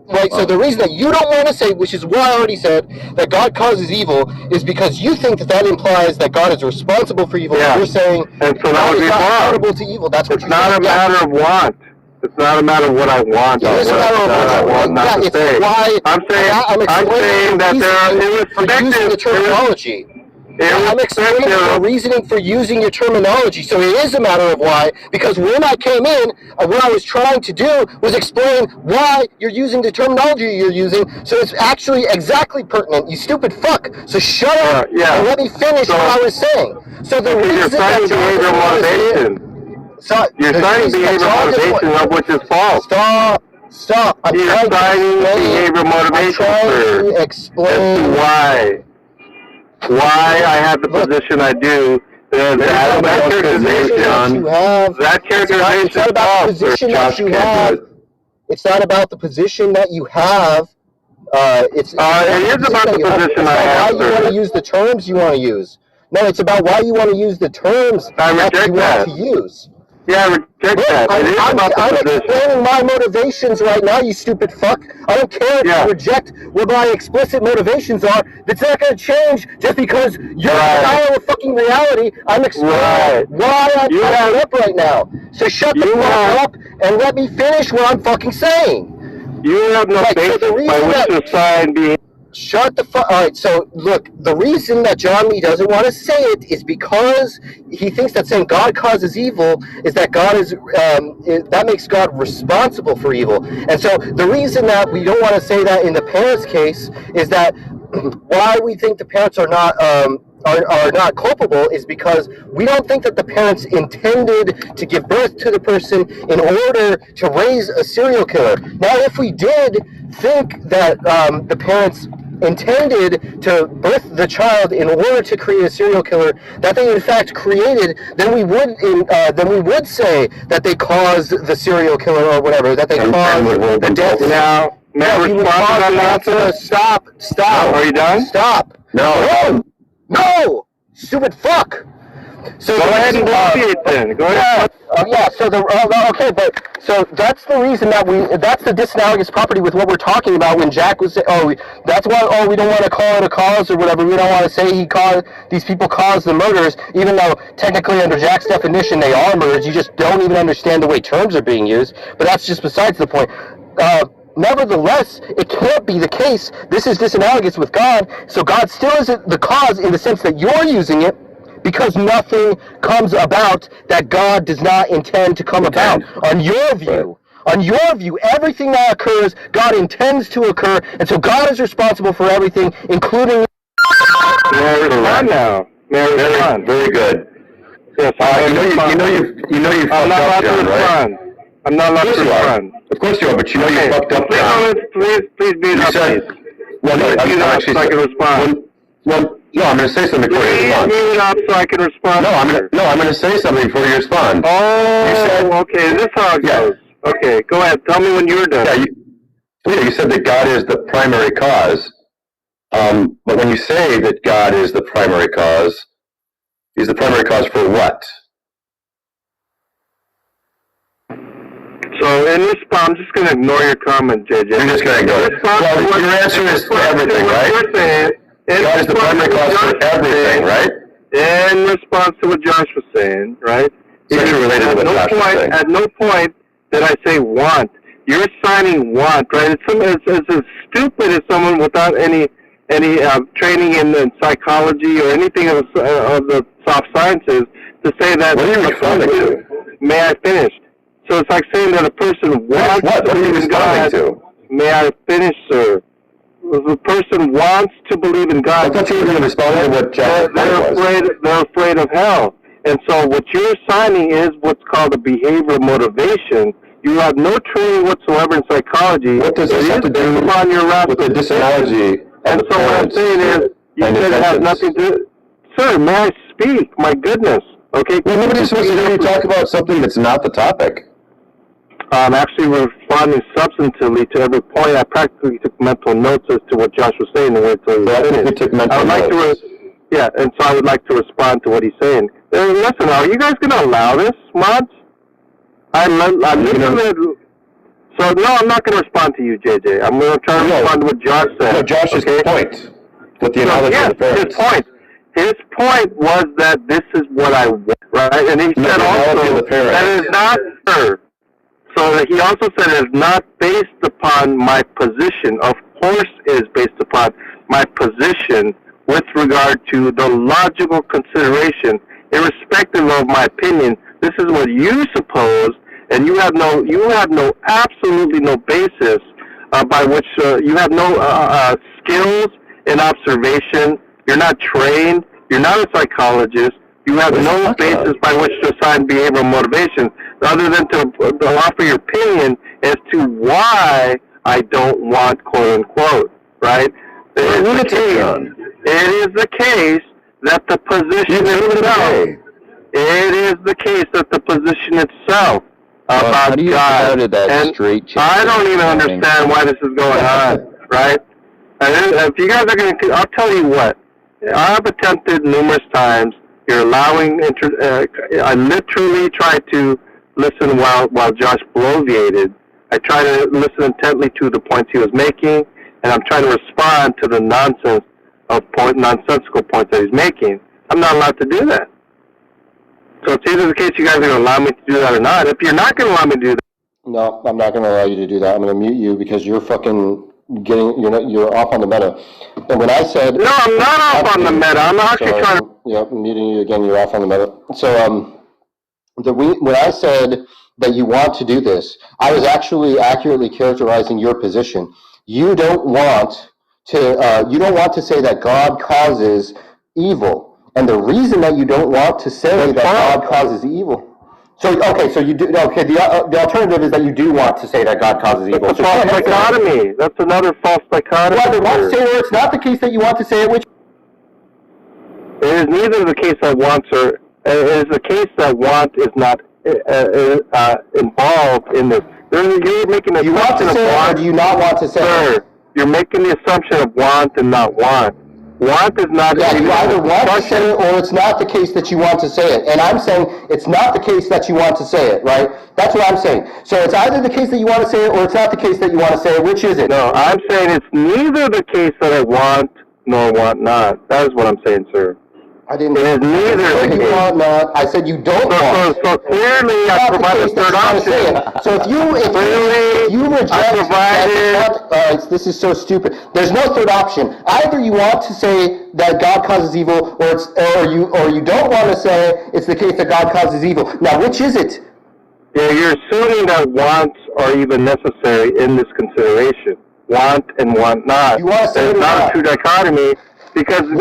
Right? So the reason that you don't want to say, which is why I already said, that God causes evil, is because you think that implies that God is responsible for evil. Yeah. You're saying and so that would be accountable to evil. That's what it's not a matter of want. It's not a matter of what I want. It is a matter of what I want not to say. I'm saying that there are irrespective the terminology. I'm explaining the reasoning for using your terminology. So it is a matter of why, because when I came in, what I was trying to do was explain why you're using the terminology you're using, so it's actually exactly pertinent, you stupid fuck. So shut up and let me finish what I was saying. So the reason that you're citing behavioral motivation, of which is false. Stop. You're citing behavioral motivation, sir. Explain why I have the position I do. That characterization it's not about the position that you have. It's not about the position that you have. It is about the position I have. Why you want to use the terms you want to use. No, it's about why you want to use the terms that you want to use. Yeah, I reject that. I'm explaining my motivations right now, you stupid fuck. I don't care if you reject what my explicit motivations are. That's not going to change just because you're in denial of fucking reality. I'm explaining why I'm fucking up right now. So shut the fuck up and let me finish what I'm fucking saying. You have no basis by which to sign being... Shut the fuck. All right. So look, the reason that John Lee doesn't want to say it is because he thinks that saying God causes evil is that God is that makes God responsible for evil. And so the reason that we don't want to say that in the parents' case is that why we think the parents are not culpable is because we don't think that the parents intended to give birth to the person in order to raise a serial killer. Now, if we did think that the parents intended to birth the child in order to create a serial killer that they in fact created, then we would say that they caused the serial killer or whatever, that they caused the death. Now, stop. Are you done? Stop. No! Stupid fuck! So go ahead and repeat it then. Go ahead. So that's the reason that's the disanalogous property with what we're talking about when Jack was saying, that's why, we don't want to call it a cause or whatever. We don't want to say these people caused the murders, even though technically under Jack's definition they are murders. You just don't even understand the way terms are being used. But that's just besides the point. nevertheless, it can't be the case. This is disanalogous with God, so God still isn't the cause in the sense that you're using it, because nothing comes about that God does not intend to come about. On your view, everything that occurs, God intends to occur, and so God is responsible for everything, including... Very good. Yes, you know you fucked up, John, right? I'm not allowed to respond. Of course you are, but you know you fucked up, John. Please be up, please. Well, no, I'm actually... so I can respond. No, I'm going to say something before you respond. Please it up so I can respond. No, I'm going to say something before you respond. Okay, this is how it goes. Okay, go ahead. Tell me when you're done. You said that God is the primary cause. But when you say that God is the primary cause, he's the primary cause for what? So in response, I'm just going to ignore your comment, JJ. You're just going to ignore it. Well, your answer is for everything, right? God is the primary cause for everything, right? In response to what Josh was saying, right? Sexually related to what Josh was saying. At no point did I say want. You're assigning want, right? It's as stupid as someone without any training in psychology or anything of the soft sciences to say that. What are you responding to? May I finish? So it's like saying that a person wants to believe in God. May I finish, sir? The person wants to believe in God. I thought you were going to respond to what Josh was. They're afraid of hell. And so what you're assigning is what's called a behavioral motivation. You have no training whatsoever in psychology. What does this have to do with the disanalogy? And so what I'm saying is, you said it has nothing to... Sir, may I speak? My goodness. Okay? Well, nobody's supposed to hear you talk about something that's not the topic. I'm actually responding substantively to every point. I practically took mental notes as to what Josh was saying. And so I would like to respond to what he's saying. Listen, are you guys going to allow this, mods? I'm listening. So, no, I'm not going to respond to you, JJ. I'm going to try to respond to what Josh said. No, Josh's point. With the analogy of the parents. His point was that this is what I want, right? And he said also that it is not fair. So he also said it is not based upon my position. Of course it is based upon my position with regard to the logical consideration, irrespective of my opinion. This is what you suppose, and you have absolutely no basis by which you have no skills in observation. You're not trained. You're not a psychologist. You have no basis by which to assign behavioral motivation, other than to offer your opinion as to why I don't want, quote unquote, right? It is the case that the position itself. It is the case that the position itself about God, and I don't even understand why this is going on, right? And if you guys are going to, I'll tell you what. I've attempted numerous times. You're allowing. I literally tried to listen while Josh bloviated. I tried to listen intently to the points he was making, and I'm trying to respond to the nonsensical points that he's making. I'm not allowed to do that. So it's either the case you guys are going to allow me to do that or not. If you're not going to allow me to do that, No, I'm not going to allow you to do that. I'm going to mute you because you're fucking you're off on the meta. And when I said... No, I'm not off on the meta. I'm actually trying to... Yeah, I'm muting you again. You're off on the meta. So, when I said that you want to do this, I was actually accurately characterizing your position. You don't want to say that God causes evil. And the reason that you don't want to say that God causes evil... So you do. Okay, the alternative is that you do want to say that God causes evil. It's a false dichotomy. That's another false dichotomy. Well, they want to say it, or it's not the case that you want to say it, which... It is neither the case that want or... It is the case that want is not involved in this. You're making an assumption of want. Or do you not want to say it? You're making the assumption of want and not want. Want is not... Yeah, you either want to say it or it's not the case that you want to say it. And I'm saying it's not the case that you want to say it, right? That's what I'm saying. So it's either the case that you want to say it or it's not the case that you want to say it. Which is it? No, I'm saying it's neither the case that I want nor want not. That is what I'm saying, sir. I didn't. It is neither. You want not. I said you don't want. So clearly, I provided a third option. So if you reject that, this is so stupid. There's no third option. Either you want to say that God causes evil, or you don't want to say it's the case that God causes evil. Now, which is it? Yeah, you're assuming that wants are even necessary in this consideration. Want and want not. You want to say it's not a true dichotomy because if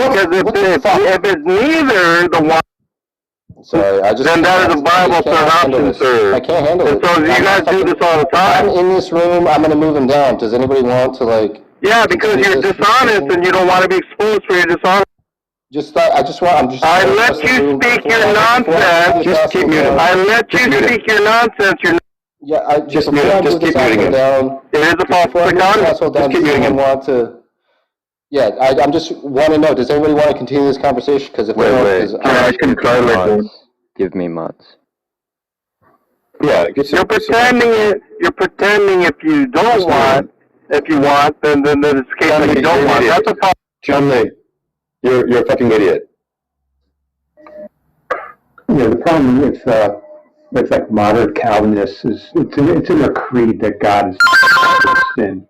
it's neither the want. Sorry, then that is a viable third option, sir. I can't handle it. And so you guys do this all the time. I'm in this room. I'm going to move him down. Does anybody want to like? Yeah, because you're dishonest and you don't want to be exposed for your dishonesty. I let you speak your nonsense. Just keep muting. I let you speak your nonsense. Just keep muting him. It is a false dichotomy. Just keep muting him. Yeah, I just want to know, does everybody want to continue this conversation? Because if they don't, I can try later. Give me mods. Yeah, you're pretending if you don't want, if you want, then it's the case that you don't want. That's a problem. John Lee, you're a fucking idiot. Yeah, the problem with like moderate Calvinists is it's in their creed that God is sin.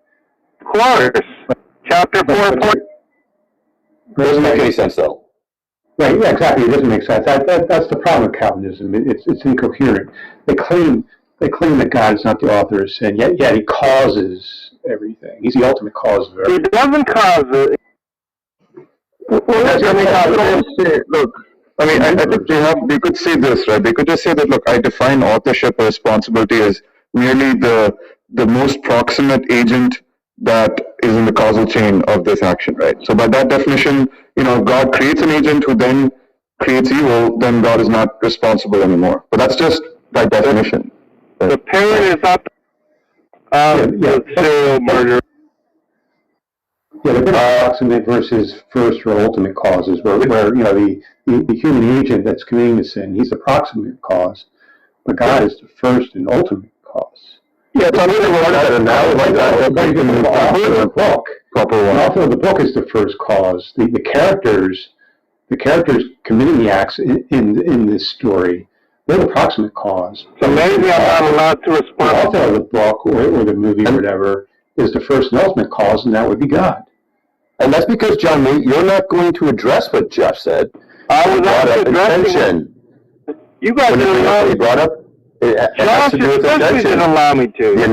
Of course. Chapter 4. Doesn't make any sense though. Right, yeah, exactly. It doesn't make sense. That's the problem with Calvinism. It's incoherent. They claim that God is not the author of sin, yet he causes everything. He's the ultimate cause of everything. He doesn't cause it. Look, I mean, I think they could say this, right? They could just say that, look, I define authorship or responsibility as merely the most proximate agent that is in the causal chain of this action, right? So by that definition, if God creates an agent who then creates evil, then God is not responsible anymore. But that's just by definition. The parent is not the serial murderer. Yeah, they're proximate versus first or ultimate causes, where the human agent that's committing the sin, he's the proximate cause, but God is the first and ultimate cause. Yeah, it's the book. The author of the book is the first cause. The characters committing the acts in this story, they're the proximate cause. So maybe I'm not allowed to respond. The author of the book or the movie or whatever is the first and ultimate cause, and that would be God. And that's because, John Lee, you're not going to address what Jeff said. I was not addressing it. You guys didn't allow me. Brought up. It has to do with intention. Didn't allow me to. The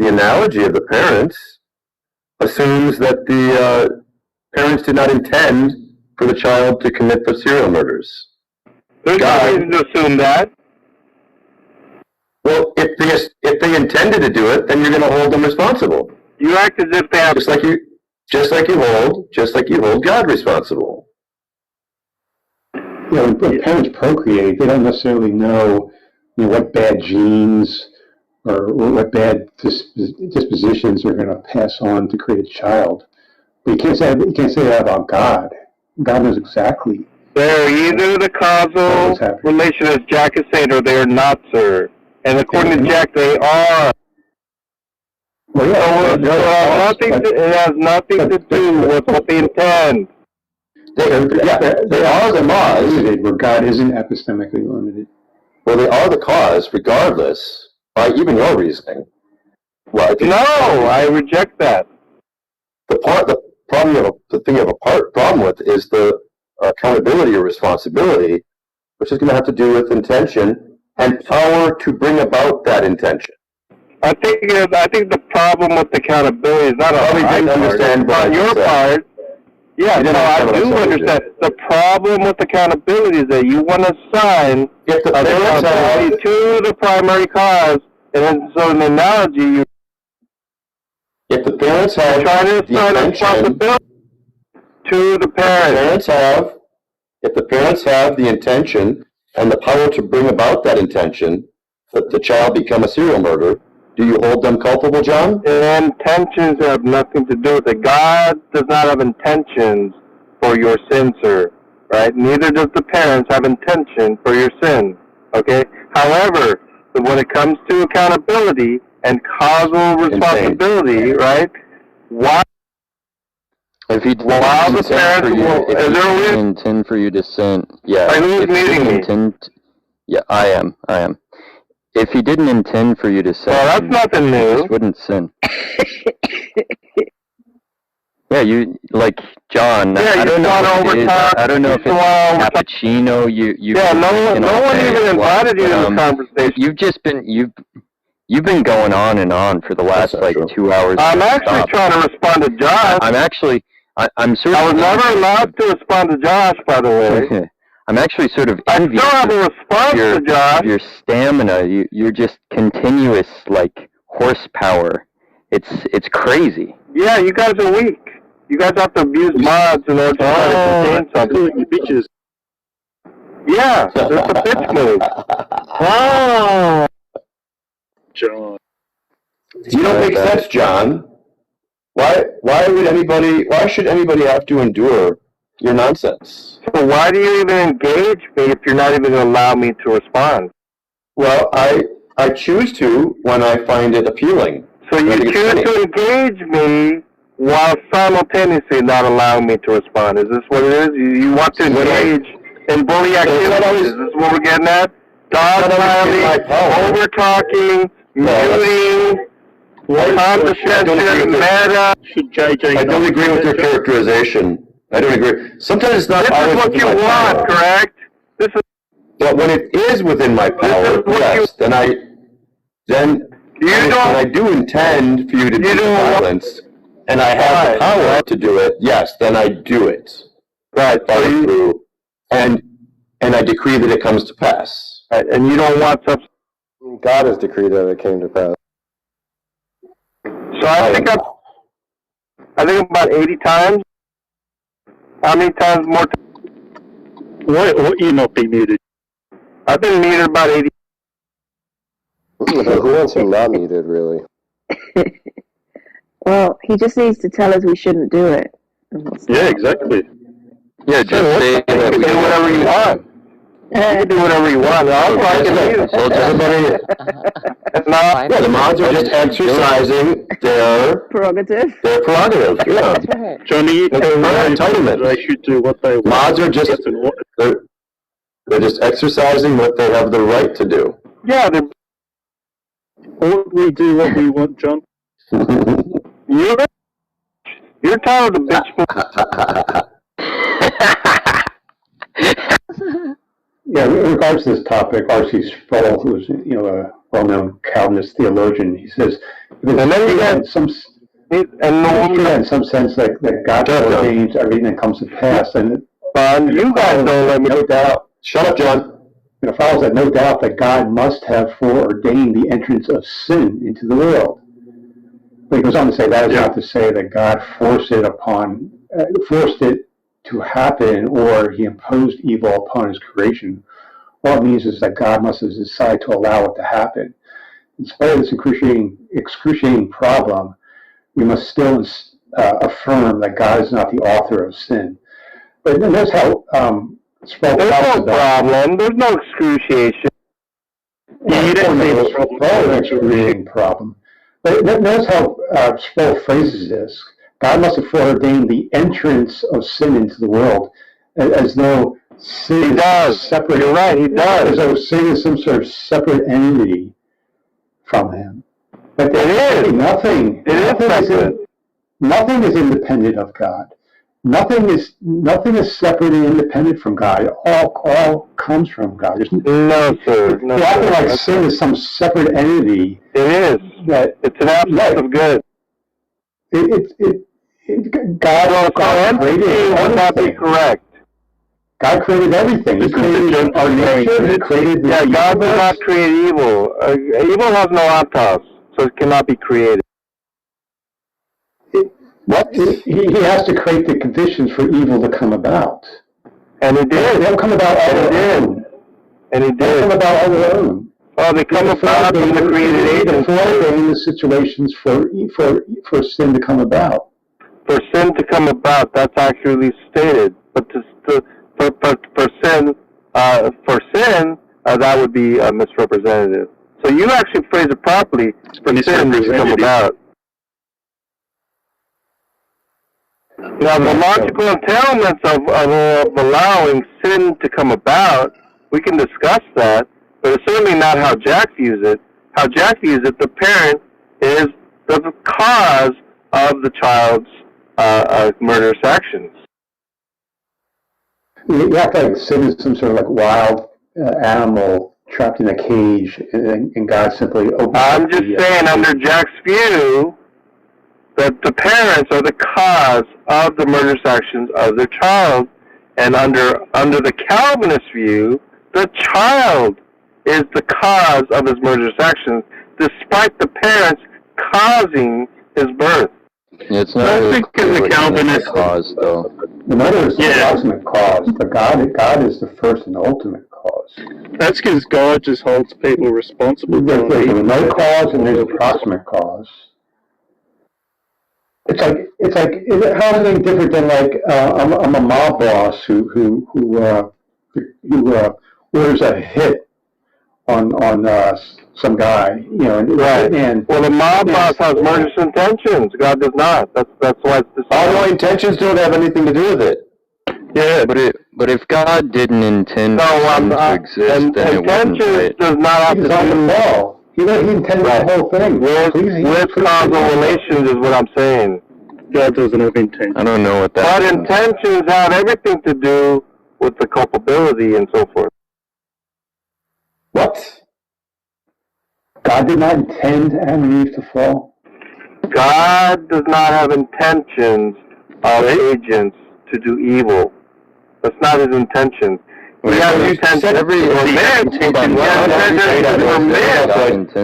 analogy of the parents assumes that the parents did not intend for the child to commit the serial murders. There's no reason to assume that. Well, if they intended to do it, then you're going to hold them responsible. You act as if they have. Just like you hold God responsible. When parents procreate, they don't necessarily know, what bad genes or what bad dispositions are going to pass on to create a child. But you can't say that about God. God knows exactly. They're either the causal relation, as Jack is saying, or they're not, sir. And according to Jack, they are. Well, it has nothing to do with what they intend. They are the cause. Where God isn't epistemically limited. Well, they are the cause, regardless, by even your reasoning. Well, no, I reject that. The thing you have a problem with is the accountability or responsibility, which is going to have to do with intention and power to bring about that intention. I think the problem with accountability is not on your part. Yeah, no, I do understand. The problem with accountability is that you want to assign accountability to the primary cause, and then so in the analogy, if the parents have trying to assign responsibility to the parents. If the parents have the intention and the power to bring about that intention, that the child become a serial murderer, do you hold them culpable, John? Intentions have nothing to do with it. God does not have intentions for your sin, sir. Right? Neither does the parents have intention for your sin. Okay? However, when it comes to accountability and causal responsibility, right? Why? If he didn't While the intend for parents you, will, if is he there a didn't reason? intend for you to sin, yeah. Who's If he muting didn't me? intend, yeah, I am. If he didn't intend for you to sin, Well, that's nothing you new. just wouldn't sin. Yeah, you like John. Yeah, I don't know gone what it is. overtime. I don't know if it's cappuccino. You Yeah, no one even invited you to this conversation. You've been going on and on for the last like 2 hours. I'm actually trying to respond to Josh. I'm sort of. I was never allowed to respond to Josh, by the way. I'm actually sort of I envious still have a response to Josh. of your stamina. You're just continuous like horsepower. It's crazy. Yeah, you guys are weak. You guys have to abuse mods in order to try to contain something. Bitches. Yeah, there's a bitch move. Oh. John. You don't make sense, John. Why should anybody have to endure your nonsense? So why do you even engage me if you're not even going to allow me to respond? Well, I choose to when I find it appealing. So you choose to engage me while simultaneously not allowing me to respond. Is this what it is? You want to engage in bully activities? Is this what we're getting at? Dog-piling, over-talking, muting, condescension, meta. I don't agree with your characterization. I don't agree. Sometimes it's not. This is what you want, correct? This is. But when it is within my power, yes, then I do intend for you to do violence, and I have the power to do it. Yes, then I do it. Right. Follow through, and I decree that it comes to pass. Right, and you don't want such. God has decreed that it came to pass. So I think about 80 times. How many times more? What you not be muted? I've been muted about 80. Who wants him not muted, really? Well, he just needs to tell us we shouldn't do it. Yeah, exactly. Yeah, just say that You can do whatever you want. You can do whatever you want. I'm liking you. Yeah, the mods are just exercising their prerogative. Their prerogative, yeah. That's right. Johnny, entitlement. They should do what they want. Mods are just they're just exercising what they have the right to do. Yeah, we do what we want, John. You're tired of the bitch. Yeah, in regards to this topic, R.C. Sproul, who's a well-known Calvinist theologian, he says, in some sense that God ordains everything that comes to pass, and you guys don't let me. No doubt. Shut up, John. It follows that no doubt that God must have foreordained the entrance of sin into the world. But he goes on to say that is not to say that God forced it to happen, or he imposed evil upon his creation. All it means is that God must have decided to allow it to happen. In spite of this excruciating problem, we must still affirm that God is not the author of sin. But notice how Sproul talks about... problem. There's no excruciation. You didn't say an excruciating problem. But notice how Sproul phrases this. God must have foreordained the entrance of sin into the world, as though sin is separate. You're right, he does. As though sin is some sort of separate entity from him. But it is. Nothing is independent of God. Nothing is separate and independent from God. It all comes from God. No, sir. No, you're acting like sin is some separate entity. It is. It's an absence of good. God created would not be correct. God created everything. He created our nature. He created the God did not create evil. Evil has no autos, so it cannot be created. He has to create the conditions for evil to come about. And it did. They don't come about all their own. And it did. They come about all their own. Well, they come about from the created agent. Foreordain the situations for sin to come about. For sin to come about, that's actually stated. But for sin, that would be misrepresentative. So you actually phrase it properly. For sin to come about. Now, the logical entailments of allowing sin to come about, we can discuss that, but it's certainly not how Jack views it. How Jack views it, the parent is the cause of the child's murderous actions. You have to sin is some sort of like wild animal trapped in a cage, and God simply opens. I'm just saying, under Jack's view, that the parents are the cause of the murderous actions of their child, and under the Calvinist view, the child is the cause of his murderous actions, despite the parents causing his birth. It's not really clear what the cause, though. The mother is the ultimate cause, but God is the first and ultimate cause. That's because God just holds people responsible. There's a remote cause and there's a proximate cause. It's like how's anything different than like I'm a mob boss who orders a hit on some guy, you know, Right. And Well, the mob boss has murderous intentions. God does not. That's why it's the All my intentions don't have anything to do with it. Yeah, but if God didn't intend for sin to exist, then it wouldn't, right? does not have to do law. He intended the whole thing. with causal relations is what I'm saying. God doesn't have intent. I don't know what that But means. intentions have everything to do with the culpability and so forth. What? God did not intend Adam and Eve to fall? God does not have intentions of agents to do evil. That's not his intention. He has intentions to permit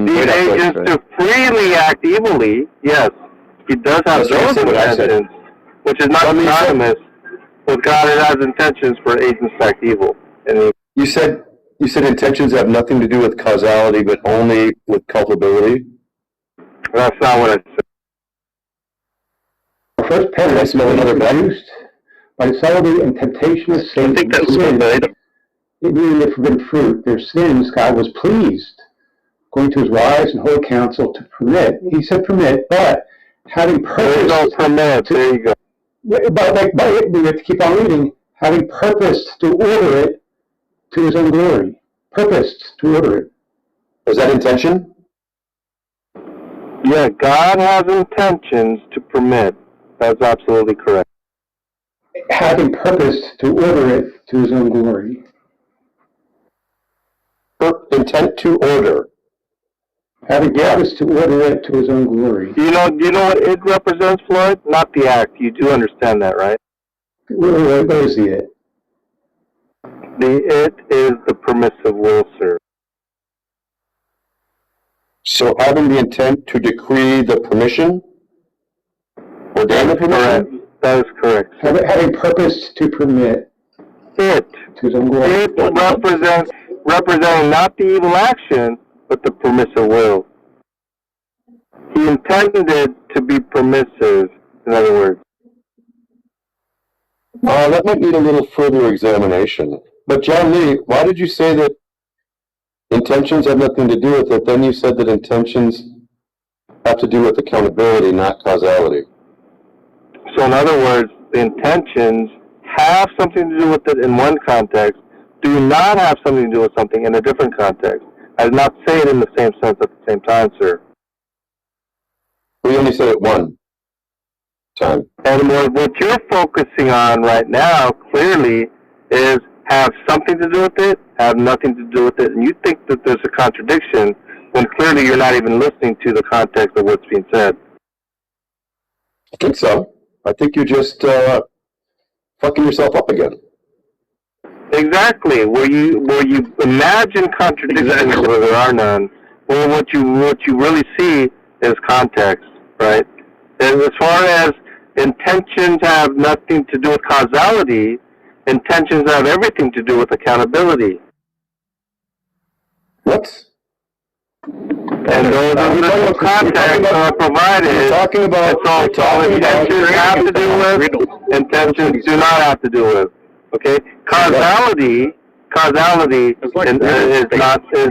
these agents to freely act evilly. Yes, he does have those intentions, which is not synonymous with God has intentions for agents to act evil. And You said intentions have nothing to do with causality, but only with culpability? that's not what I said. The first parents were introduced by subtlety and temptation of Satan. I think that's verbatim. Even the forbidden fruit, their sins, God was pleased, going to his wise and holy counsel to permit. He said permit, but having purpose. There you go, permit. There you go. But we have to keep on reading. Having purposed to order it to his own glory. Purposed to order it. Was that intention? Yeah, God has intentions to permit. That's absolutely correct. Having purposed to order it to his own glory. Intent to order. Having purposed to order it to his own glory. Do you know what it represents, Floyd? Not the act. You do understand that, right? What is the it? The it is the permissive will, sir. So having the intent to decree the permission? Ordain the permission? Correct. That is correct. Having purposed to permit it to his own glory. It representing not the evil action, but the permissive will. He intended to be permissive, in other words. That might need a little further examination. But John Lee, why did you say that intentions have nothing to do with it? Then you said that intentions have to do with accountability, not causality. So in other words, the intentions have something to do with it in one context, do not have something to do with something in a different context. I did not say it in the same sense at the same time, sir. We only said it one time. And what you're focusing on right now, clearly, is have something to do with it, have nothing to do with it, and you think that there's a contradiction when clearly you're not even listening to the context of what's being said. I think so. I think you're just fucking yourself up again. Exactly. Where you imagine contradictions where there are none. Well, what you really see is context, right? And as far as intentions have nothing to do with causality, intentions have everything to do with accountability. What? And those little contexts are provided. Talking about Intentions have to do with, intentions do not have to do with. Okay, causality is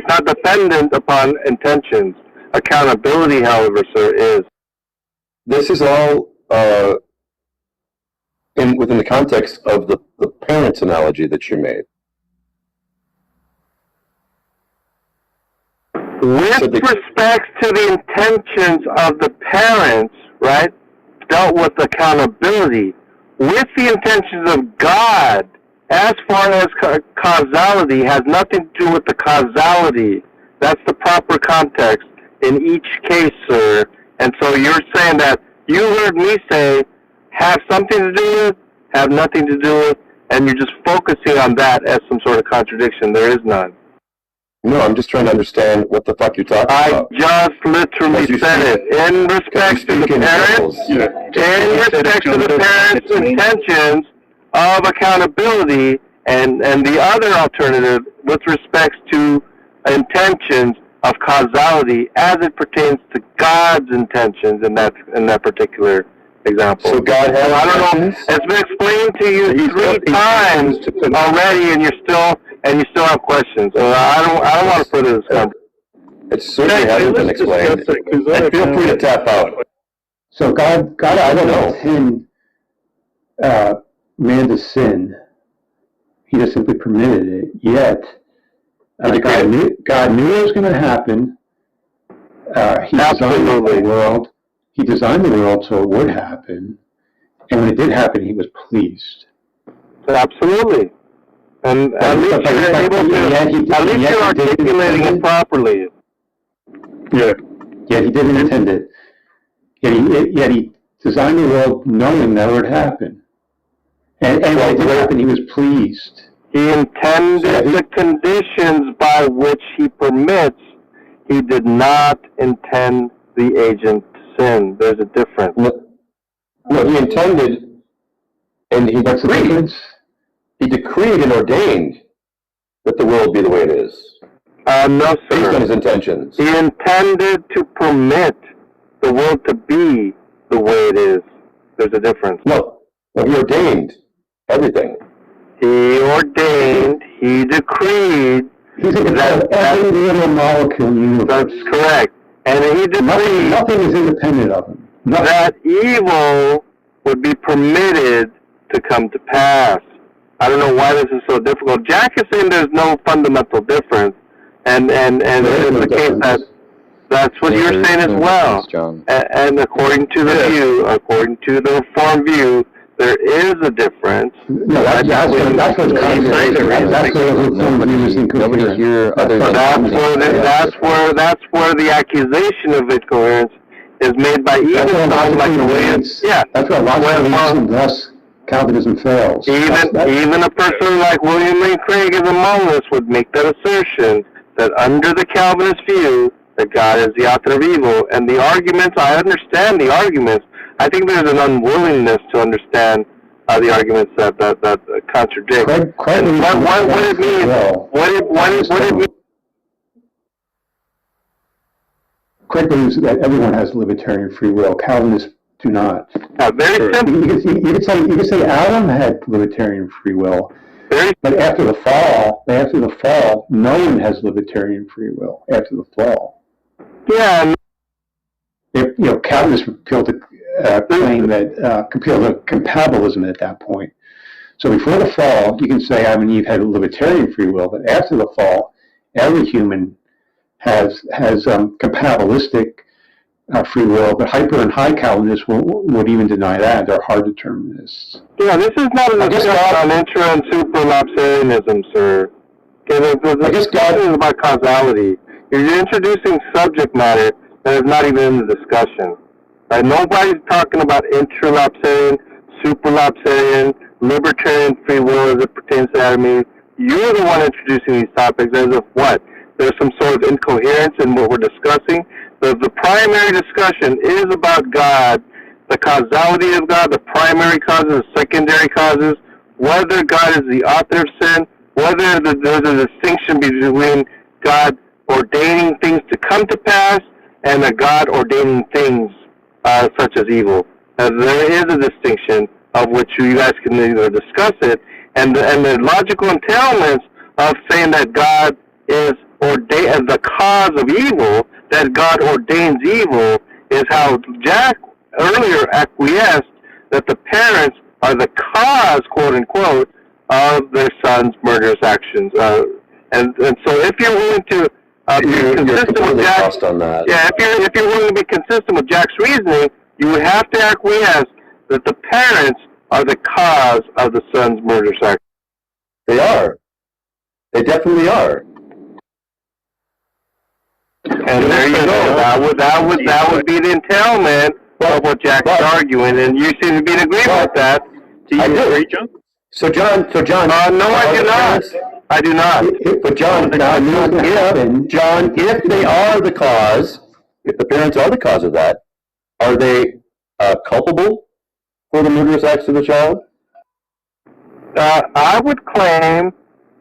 not dependent upon intentions. Accountability, however, sir, is. This is all within the context of the parents analogy that you made. With respect to the intentions of the parents, right, dealt with accountability. With the intentions of God, as far as causality, has nothing to do with the causality. That's the proper context in each case, sir. And so you're saying that you heard me say, have something to do with, have nothing to do with, and you're just focusing on that as some sort of contradiction. There is none. No, I'm just trying to understand what the fuck you're talking about. I just literally said it. In respect to the parents, in respect to the parents' intentions of accountability, and the other alternative with respect to intentions of causality as it pertains to God's intentions in that particular example. So God has intentions? It's been explained to you 3 times already, and you still have questions. So I don't want to put it as it certainly hasn't been explained. And feel free to tap out. So God I don't intend man to sin. He just simply permitted it. Yet God knew it was going to happen. He designed the world. He designed the world so it would happen. And when it did happen, he was pleased. Absolutely. And at least you're able to, at least you're articulating it properly. Yeah. Yet he didn't intend it. Yet he designed the world knowing that it would happen. And when it did happen, he was pleased. He intended the conditions by which he permits. He did not intend the agent to sin. There's a difference. No, he intended, and he decreed. He decreed and ordained that the world be the way it is. No, sir. Based on his intentions. He intended to permit the world to be the way it is. There's a difference. No, he ordained everything. He ordained, he decreed. He's in control of every little molecule in the universe. That's correct. And he decreed nothing is independent of him. That evil would be permitted to come to pass. I don't know why this is so difficult. Jack is saying there's no fundamental difference, and it's the case that's what you're saying as well. And according to the view, according to the Reformed view, there is a difference. No, that's what's nobody here other than that's where the accusation of incoherence is made by even someone like the Williams. Yeah, that's what lots of reasons thus Calvinism fails. Even a person like William Lane Craig is among us would make that assertion that under the Calvinist view that God is the author of evil. And the arguments, I understand the arguments. I think there's an unwillingness to understand the arguments that contradict. What it means? What it means? Craig believes that everyone has libertarian free will. Calvinists do not. Very simple. You could say Adam had libertarian free will, but after the fall, no one has libertarian free will after the fall. Yeah. Calvinists appeal to claim that appeal to compatibilism at that point. So before the fall, you can say Adam and Eve had libertarian free will, but after the fall, every human has compatibilistic free will, but hyper and high Calvinists would even deny that. They're hard determinists. Yeah, this is not a discussion on intra and supralapsarianism, sir. Okay, the discussion is about causality. You're introducing subject matter that is not even in the discussion. Right? Nobody's talking about intralapsarian, supralapsarian, libertarian free will as it pertains to Adam and Eve. You're the one introducing these topics as if what? There's some sort of incoherence in what we're discussing. The primary discussion is about God, the causality of God, the primary causes, the secondary causes, whether God is the author of sin, whether there's a distinction between God ordaining things to come to pass and a God ordaining things such as evil. There is a distinction of which you guys can either discuss it, and the logical entailments of saying that God is the cause of evil, that God ordains evil, is how Jack earlier acquiesced that the parents are the cause, quote unquote, of their son's murderous actions. And so if you're willing to be consistent with Jack's, on that. yeah, if you're willing to be consistent with Jack's reasoning, you would have to acquiesce that the parents are the cause of the son's murderous actions. They are. They definitely are. And there you go. That would be the entailment of what Jack's arguing, and you seem to be in agreement with that. Do you agree, John? So John. No, I do not. I do not. But John, if they are the cause, if the parents are the cause of that, are they culpable for the murderous acts of the child? I would claim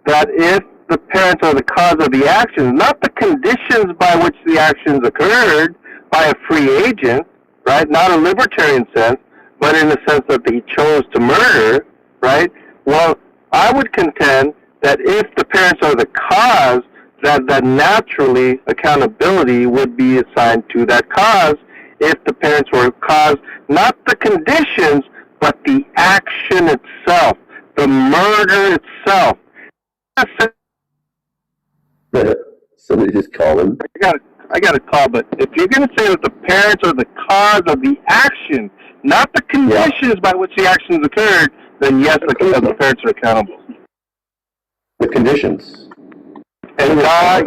that if the parents are the cause of the actions, not the conditions by which the actions occurred by a free agent, right? Not a libertarian sense, but in the sense that he chose to murder, right? Well, I would contend that if the parents are the cause, that naturally accountability would be assigned to that cause if the parents were cause, not the conditions, but the action itself, the murder itself. Somebody just call him. I got a call, but if you're going to say that the parents are the cause of the action, not the conditions by which the actions occurred, then yes, the parents are accountable. The conditions. And God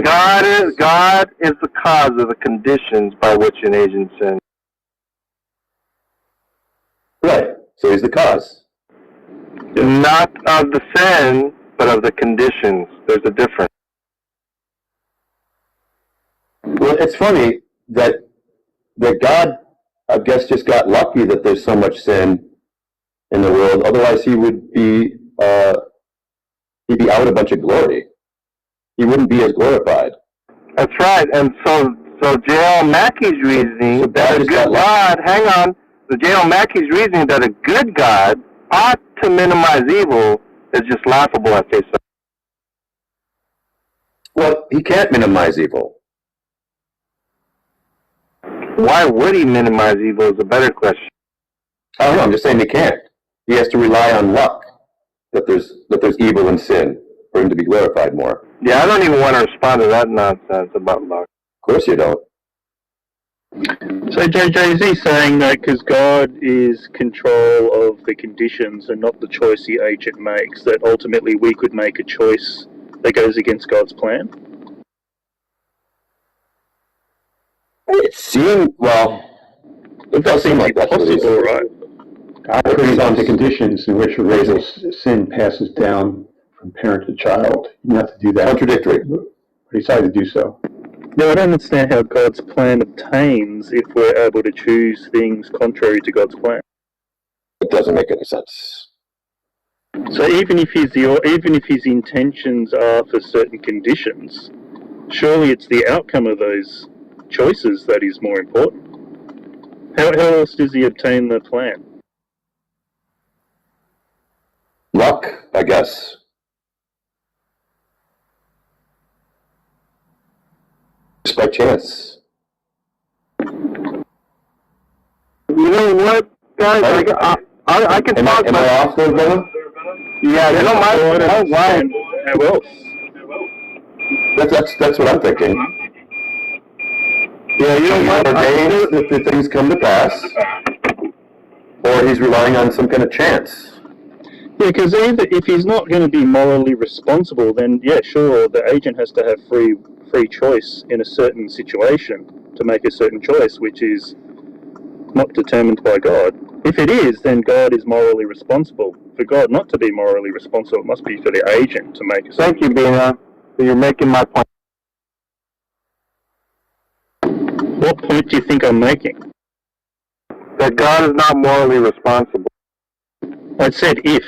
is the cause of the conditions by which an agent sinned. Right. So he's the cause. Not of the sin, but of the conditions. There's a difference. Well, it's funny that God, I guess, just got lucky that there's so much sin in the world. Otherwise, he would be he'd be out a bunch of glory. He wouldn't be as glorified. That's right. And so J.L. Mackey's reasoning that a good God, hang on, the J.L. Mackey's reasoning that a good God ought to minimize evil is just laughable at face value. Well, he can't minimize evil. Why would he minimize evil is a better question. I don't know, I'm just saying he can't. He has to rely on luck, that there's evil and sin for him to be glorified more. Yeah, I don't even want to respond to that nonsense about luck. Of course you don't. So JJ, is he saying that because God is control of the conditions and not the choice the agent makes, that ultimately we could make a choice that goes against God's plan? It does seem like that's possible, right? God agrees on the conditions in which a rate of sin passes down from parent to child. You have to do that. Contradictory. But he decided to do so. No, I don't understand how God's plan obtains if we're able to choose things contrary to God's plan. It doesn't make any sense. So even if his intentions are for certain conditions, surely it's the outcome of those choices that is more important. How else does he obtain the plan? Luck, I guess. Just by chance. You know what, guys? I can talk about... Am I off there, brother? Yeah, you know, my wife... How else? That's what I'm thinking. Yeah, you know what? If the things come to pass, or he's relying on some kind of chance. Yeah, because if he's not going to be morally responsible, then yeah, sure, the agent has to have free choice in a certain situation to make a certain choice, which is not determined by God. If it is, then God is morally responsible. For God not to be morally responsible, it must be for the agent to make a certain Thank you, Bina. You're making my point. What point do you think I'm making? That God is not morally responsible. I said if.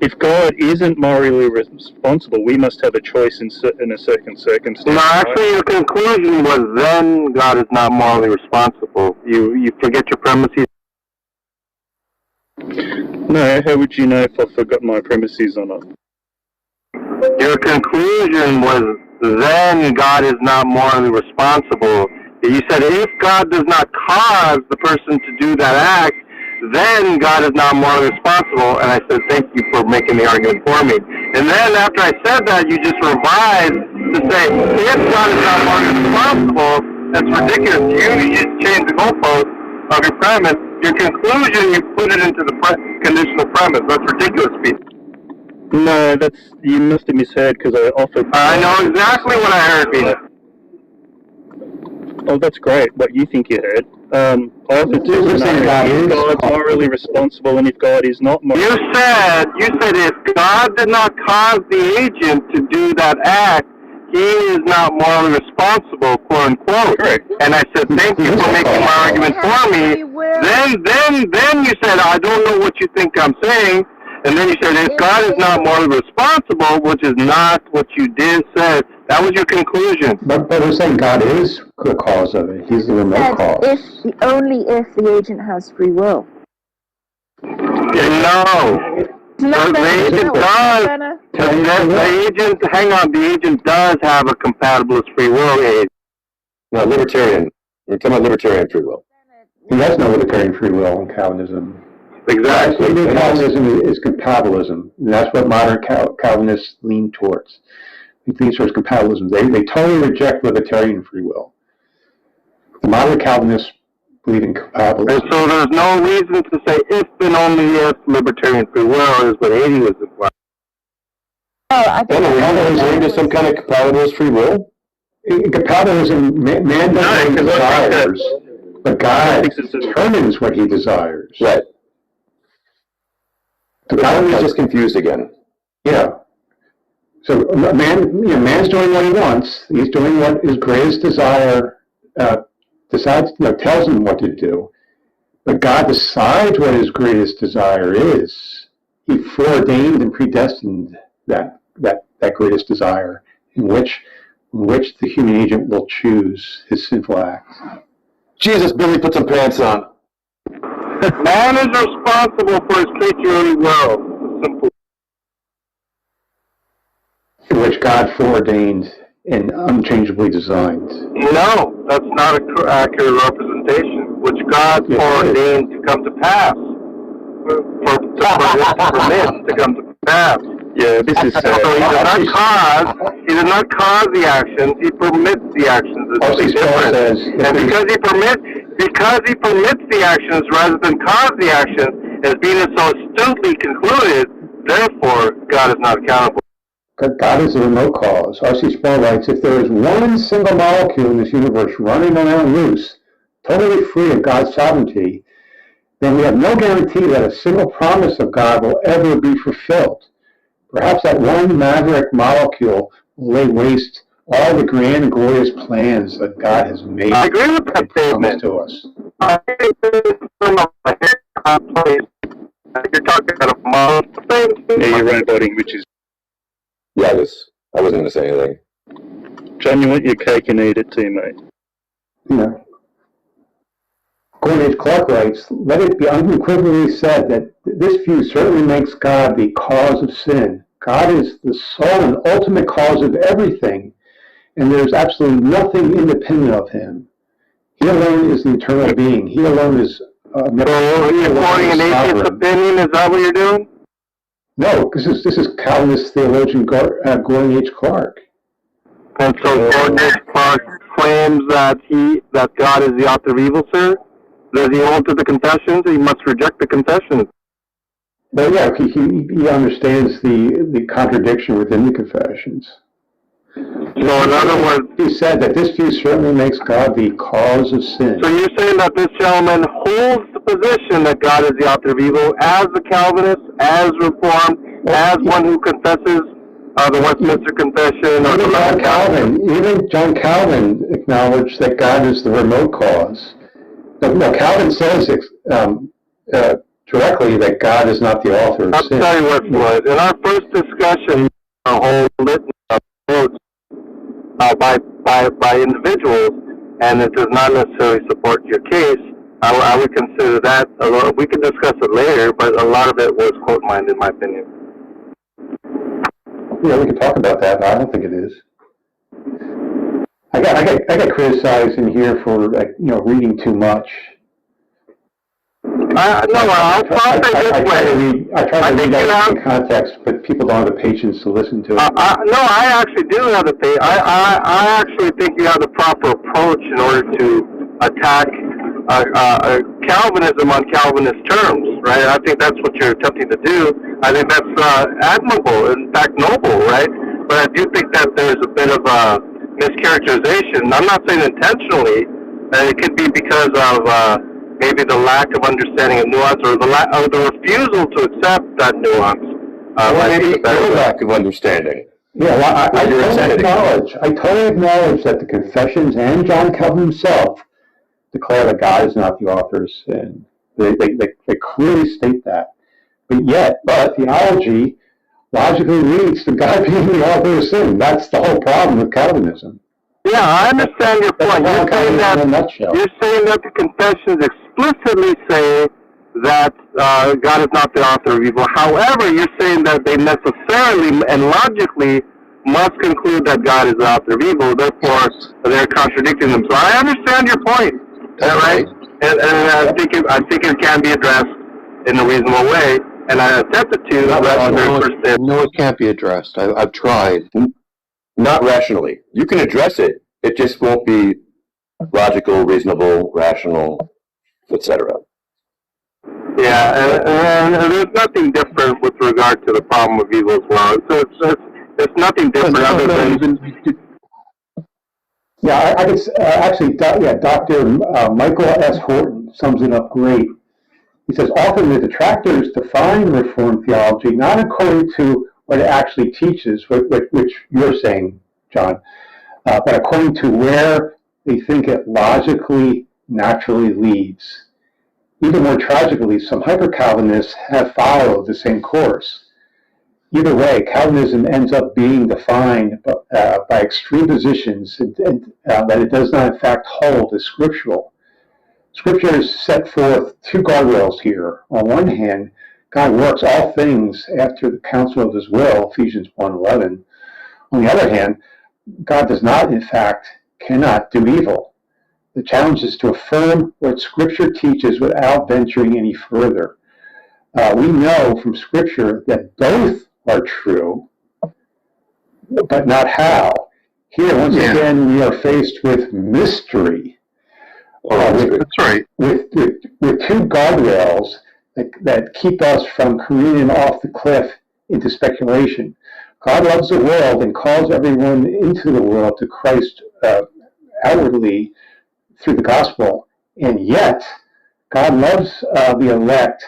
If God isn't morally responsible, we must have a choice in a certain circumstance. No, actually, your conclusion was then God is not morally responsible. You forget your premises. No, how would you know if I forgot my premises or not? Your conclusion was then God is not morally responsible. You said if God does not cause the person to do that act, then God is not morally responsible. And I said, thank you for making the argument for me. And then after I said that, you just revised to say, if God is not morally responsible, that's ridiculous. You just changed the goalpost of your premise. Your conclusion, you put it into the conditional premise. That's ridiculous, Pete. No, you must have misheard because I offered. I know exactly what I heard, Pete. Oh, that's great. What you think you heard? I offered two scenarios. If God's morally responsible, and if God is not morally. You said if God did not cause the agent to do that act, he is not morally responsible, quote unquote. Correct. And I said, thank you for making my argument for me. Then you said, I don't know what you think I'm saying. And then you said, if God is not morally responsible, which is not what you did say, that was your conclusion. But we're saying God is the cause of it. He's the remote cause. Only if the agent has free will. No. The agent does. The agent does have a compatibilist free will. No, libertarian. We're talking about libertarian free will. He has no libertarian free will in Calvinism. Exactly. Calvinism is compatibilism, and that's what modern Calvinists lean towards. They lean towards compatibilism. They totally reject libertarian free will. The modern Calvinists believe in compatibilism. And so there's no reason to say if and only if libertarian free will is what 80 was implying. I think is there into some kind of compatibilist free will? Compatibilism, man doesn't desires, but God determines what he desires. Right. The God is just confused again. Yeah. So man's doing what he wants. He's doing what his greatest desire decides. Tells him what to do. But God decides what his greatest desire is. He foreordained and predestined that greatest desire, in which the human agent will choose his sinful acts. Jesus, Billy, put some pants on. Man is responsible for his creaturely will. Simple. Which God foreordained and unchangeably designed. No, that's not an accurate representation. Which God foreordained to come to pass. Permit to come to pass. Yeah, this is. So he does not cause the actions. He permits the actions. It's different. And because he permits the actions rather than cause the actions, as being so astutely concluded, therefore God is not accountable. God is the remote cause. R.C. Sproul writes, if there is one single molecule in this universe running around loose, totally free of God's sovereignty, then we have no guarantee that a single promise of God will ever be fulfilled. Perhaps that one maverick molecule will lay waste all the grand and glorious plans that God has made. I agree with that statement. To us. I think you're talking about a molecule. Yeah, you're right, which is. Yeah, I wasn't going to say anything. John, you want your cake and eat it too, mate. Yeah. Gordon H. Clark writes, let it be unequivocally said that this view certainly makes God the cause of sin. God is the sole and ultimate cause of everything, and there's absolutely nothing independent of him. He alone is the eternal being. He alone is... So you're quoting an atheist opinion? Is that what you're doing? No, this is Calvinist theologian Gordon H. Clark. And so Gordon H. Clark claims that God is the author of evil, sir? Does he hold to the confessions? He must reject the confessions. But yeah, he understands the contradiction within the confessions. So in other words, he said that this view certainly makes God the cause of sin. So you're saying that this gentleman holds the position that God is the author of evil as a Calvinist, as Reformed, as one who confesses the Westminster Confession? Even John Calvin acknowledged that God is the remote cause. No, Calvin says directly that God is not the author of sin. I'll tell you what, Floyd. In our first discussion, a whole litany of quotes by individuals, and it does not necessarily support your case, I would consider that, we can discuss it later, but a lot of it was quote-mined, in my opinion. Yeah, we can talk about that, but I don't think it is. I got criticized in here for reading too much. I'll say this way. I try to think read you that have- in context, but people don't have the patience to listen to it. No, I actually do have the thing. I actually think you have the proper approach in order to attack Calvinism on Calvinist terms, right? I think that's what you're attempting to do. I think that's admirable, in fact, noble, right? But I do think that there's a bit of a mischaracterization. I'm not saying intentionally. It could be because of maybe the lack of understanding of nuance or the refusal to accept that nuance. Maybe your lack of understanding. Yeah, well, I Your insanity. totally acknowledge that the Confessions and John Calvin himself declare that God is not the author of sin. They clearly state that. But yet, theology logically leads to God being the author of sin. That's the whole problem with Calvinism. Yeah, I understand your point. You're saying that in a nutshell. the Confessions explicitly say that God is not the author of evil. However, you're saying that they necessarily and logically must conclude that God is the author of evil. Therefore, they're contradicting them. So I understand your point. Right? And I think it can be addressed in a reasonable way. And I attempted to. No, it can't be addressed. I've tried. Not rationally. You can address it. It just won't be logical, reasonable, rational, etc. Yeah, and there's nothing different with regard to the problem of evil as well. So it's nothing different other than. Yeah, I could actually, Dr. Michael S. Horton sums it up great. He says, often the detractors define Reformed theology not according to what it actually teaches, which you're saying, John, but according to where they think it logically, naturally leads. Even more tragically, some hyper-Calvinists have followed the same course. Either way, Calvinism ends up being defined by extreme positions that it does not in fact hold as scriptural. Scripture has set forth two guardrails here. On one hand, God works all things after the counsel of his will, Ephesians 1:11. On the other hand, God does not, in fact, cannot do evil. The challenge is to affirm what Scripture teaches without venturing any further. We know from Scripture that both are true, but not how. Here, once again, we are faced with mystery. That's right. With two guardrails that keep us from careening off the cliff into speculation. God loves the world and calls everyone into the world to Christ outwardly through the gospel. And yet, God loves the elect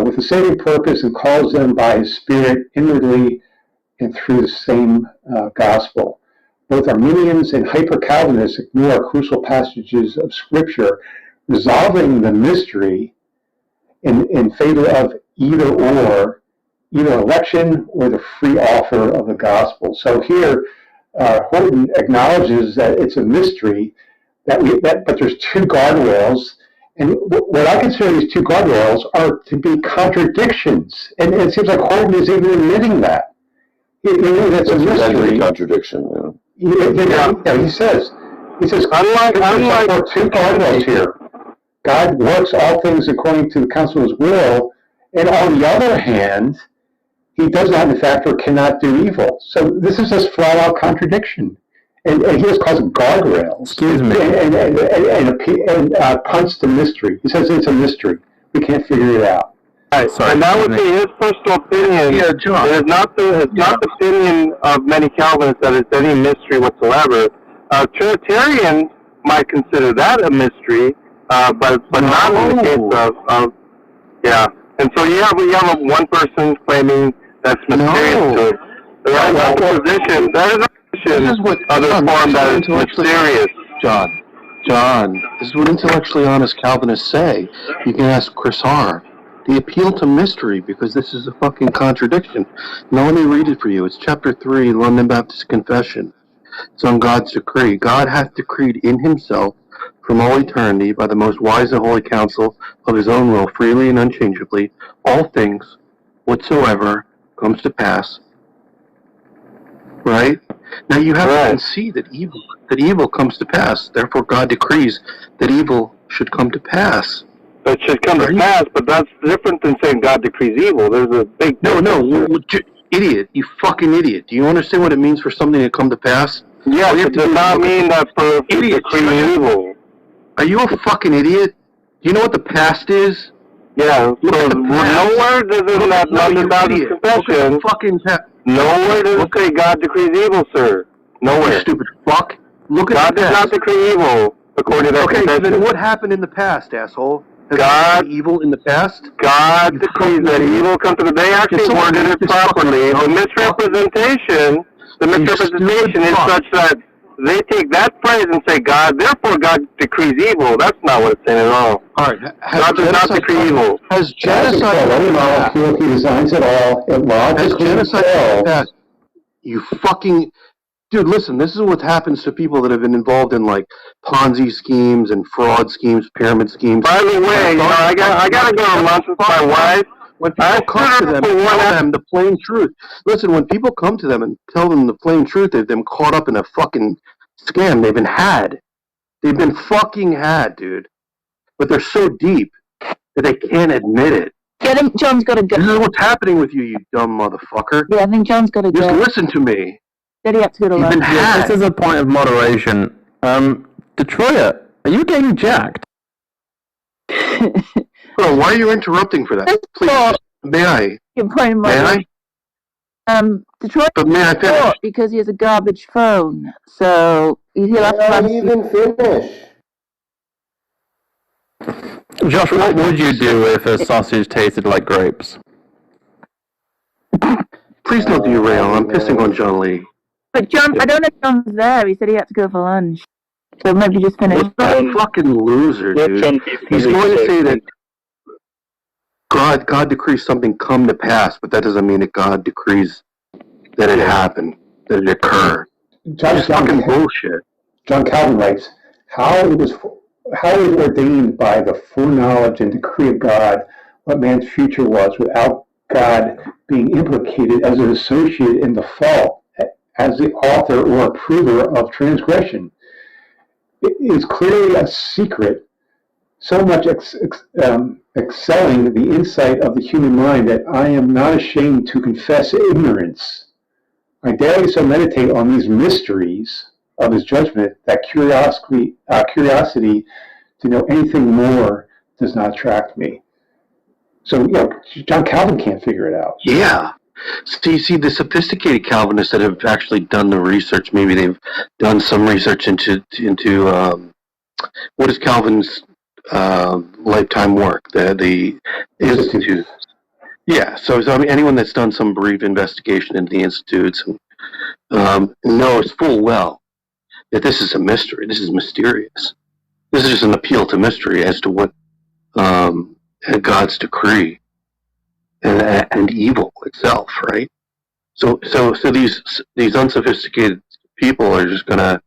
with a saving purpose and calls them by his Spirit inwardly and through the same gospel. Both Arminians and hyper-Calvinists ignore crucial passages of Scripture, resolving the mystery in favor of either election or the free offer of the gospel. So here, Horton acknowledges that it's a mystery, but there's two guardrails, and what I consider these two guardrails are to be contradictions, and it seems like Horton is even admitting that. That's a mystery. Contradiction. He says, unlike two guardrails here, God works all things according to the counsel of his will, and on the other hand, he does not, in fact, or cannot do evil. So this is just flat-out contradiction. And he just calls it guardrails. Excuse me. And punts the mystery. He says it's a mystery. We can't figure it out. Right. And that would be his personal opinion. Yeah, John. It's not the opinion of many Calvinists that it's any mystery whatsoever. Trinitarians might consider that a mystery, but not in the case of And so you have one person claiming that's mysterious to it. That is a position of the form that is mysterious. John, this is what intellectually honest Calvinists say. You can ask Chris R. They appeal to mystery because this is a fucking contradiction. Now let me read it for you. It's chapter 3, London Baptist Confession. It's on God's decree. God hath decreed in himself from all eternity by the most wise and holy counsel of his own will, freely and unchangeably, all things whatsoever comes to pass. Right? Now you have to concede that evil comes to pass. Therefore God decrees that evil should come to pass. It should come to pass, but that's different than saying God decrees evil. There's a big Idiot, you fucking idiot. Do you understand what it means for something to come to pass? Yes, it does not mean that for idiot decreeing evil. Are you a fucking idiot? Do you know what the past is? Yeah, so nowhere does it not under God's confession. Nowhere does it say God decrees evil, sir. Nowhere. You stupid fuck. Look at God does not decree evil, according to that confession. confession. Then what happened in the past, asshole? Has God evil in the past? God decrees that evil come to the. They actually worded it properly. The misrepresentation is such that they take that phrase and say God, therefore God decrees evil. That's not what it's saying at all. Alright, God does not decree evil. Has genocide any molecule, he designs it all, it logically fails. You fucking... Dude, listen, this is what happens to people that have been involved in, like, Ponzi schemes and fraud schemes, pyramid schemes. By the way, you know, I gotta go to lunch with my wife. When people come to them and tell them the plain truth. Listen, when people come to them and tell them the plain truth, they've been caught up in a fucking scam. They've been had. They've been fucking had, dude. But they're so deep that they can't admit it. Yeah, I think John's got to go. This is what's happening with you, you dumb motherfucker. Yeah, I think John's got to go. Just listen to me. Said he had to go to lunch. This is a point of moderation. Detroit, are you getting jacked? Bro, why are you interrupting for that? Please, may I? Your point of moderation. Detroit But may I finish? because he has a garbage phone, so he'll have to Not even finish. Josh, what would you do if a sausage tasted like grapes? Please don't derail. I'm pissing on John Lee. But John, I don't know if John's there. He said he had to go for lunch. So maybe just finish. What a fucking loser, dude. He's going to say that God decrees something come to pass, but that doesn't mean that God decrees that it happened, that it occur. It's fucking bullshit. John Calvin writes, how it was ordained by the foreknowledge and decree of God what man's future was without God being implicated as an associate in the fault, as the author or approver of transgression. It is clearly a secret, so much excelling the insight of the human mind that I am not ashamed to confess ignorance. I daily so meditate on these mysteries of his judgment that curiosity to know anything more does not attract me. So, you know, John Calvin can't figure it out. Yeah. So you see, the sophisticated Calvinists that have actually done the research, maybe they've done some research into what is Calvin's lifetime work, the Institute. Yeah, so I mean, anyone that's done some brief investigation into the Institutes knows full well that this is a mystery. This is mysterious. This is just an appeal to mystery as to what God's decree and evil itself, right? So these unsophisticated people are just gonna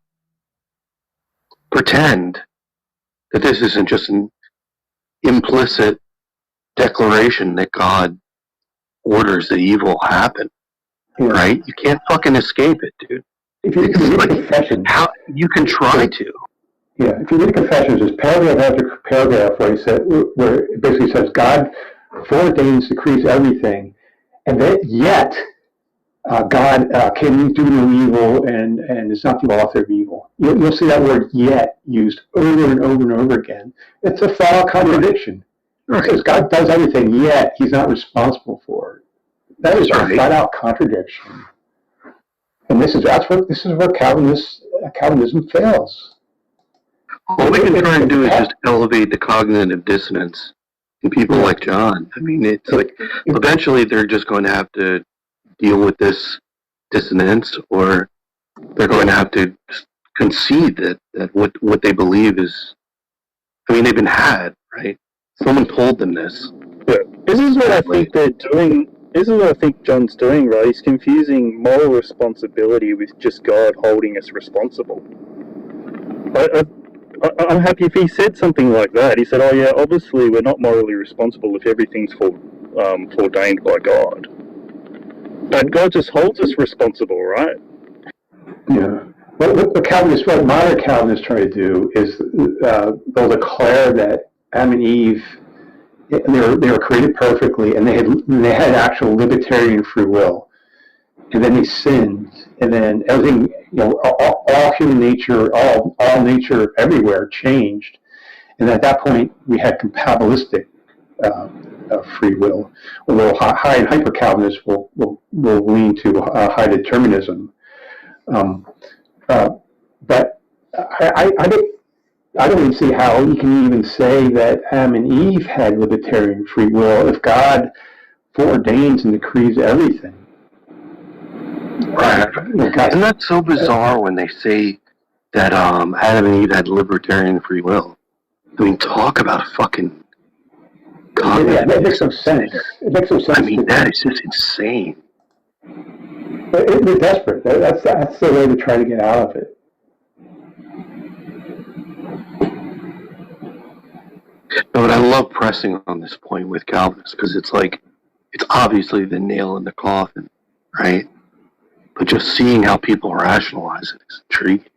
pretend that this isn't just an implicit declaration that God orders that evil happen, right? You can't fucking escape it, dude. If you read the Confessions, how you can try to. Yeah, if you read the Confessions, there's paragraph after paragraph where it basically says God foreordains, decrees everything, and that yet God can do no evil and is not the author of evil. You'll see that word "yet" used over and over and over again. It's a flat-out contradiction. Right. It says God does everything, yet He's not responsible for it. That is a flat-out contradiction. And this is where Calvinism fails. All we can try and do is just elevate the cognitive dissonance in people like John. I mean, it's like eventually they're just going to have to deal with this dissonance, or they're going to have to concede that what they believe is. I mean, they've been had, right? Someone told them this. But this is what I think they're doing. This is what I think John's doing, right? He's confusing moral responsibility with just God holding us responsible. I'm happy if he said something like that. He said, oh yeah, obviously we're not morally responsible if everything's foreordained by God. But God just holds us responsible, right? Yeah. What modern Calvinists try to do is they'll declare that Adam and Eve they were created perfectly, and they had actual libertarian free will, and then they sinned, and then everything, all human nature, all nature everywhere changed, and at that point we had compatibilistic free will. Although high and hyper Calvinists will lean to high determinism, but I don't even see how you can even say that Adam and Eve had libertarian free will if God foreordains and decrees everything. Right. Isn't that so bizarre when they say that Adam and Eve had libertarian free will? I mean, talk about a fucking God. Yeah, that makes no sense. It makes no sense. I mean, that is just insane. But they're desperate. That's the way to try to get out of it. No, but I love pressing on this point with Calvinists because it's like, it's obviously the nail in the coffin, right? But just seeing how people rationalize it is intriguing.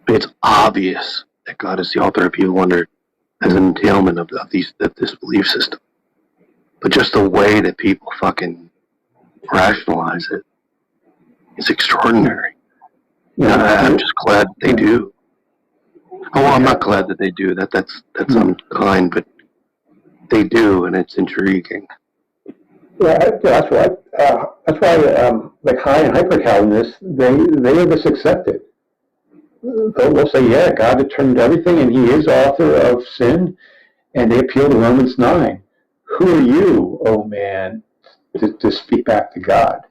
It's obvious that God is the author of people wonder as an entailment of this belief system. But just the way that people fucking rationalize it is extraordinary. Yeah, I'm just glad they do. Oh, well, I'm not glad that they do. That's unkind, but they do, and it's intriguing. Yeah, that's right. That's why, like high and hyper Calvinists, they will just accept it. They'll say, yeah, God determined everything, and He is author of sin, and they appeal to Romans 9. Who are you, oh man, to speak back to God?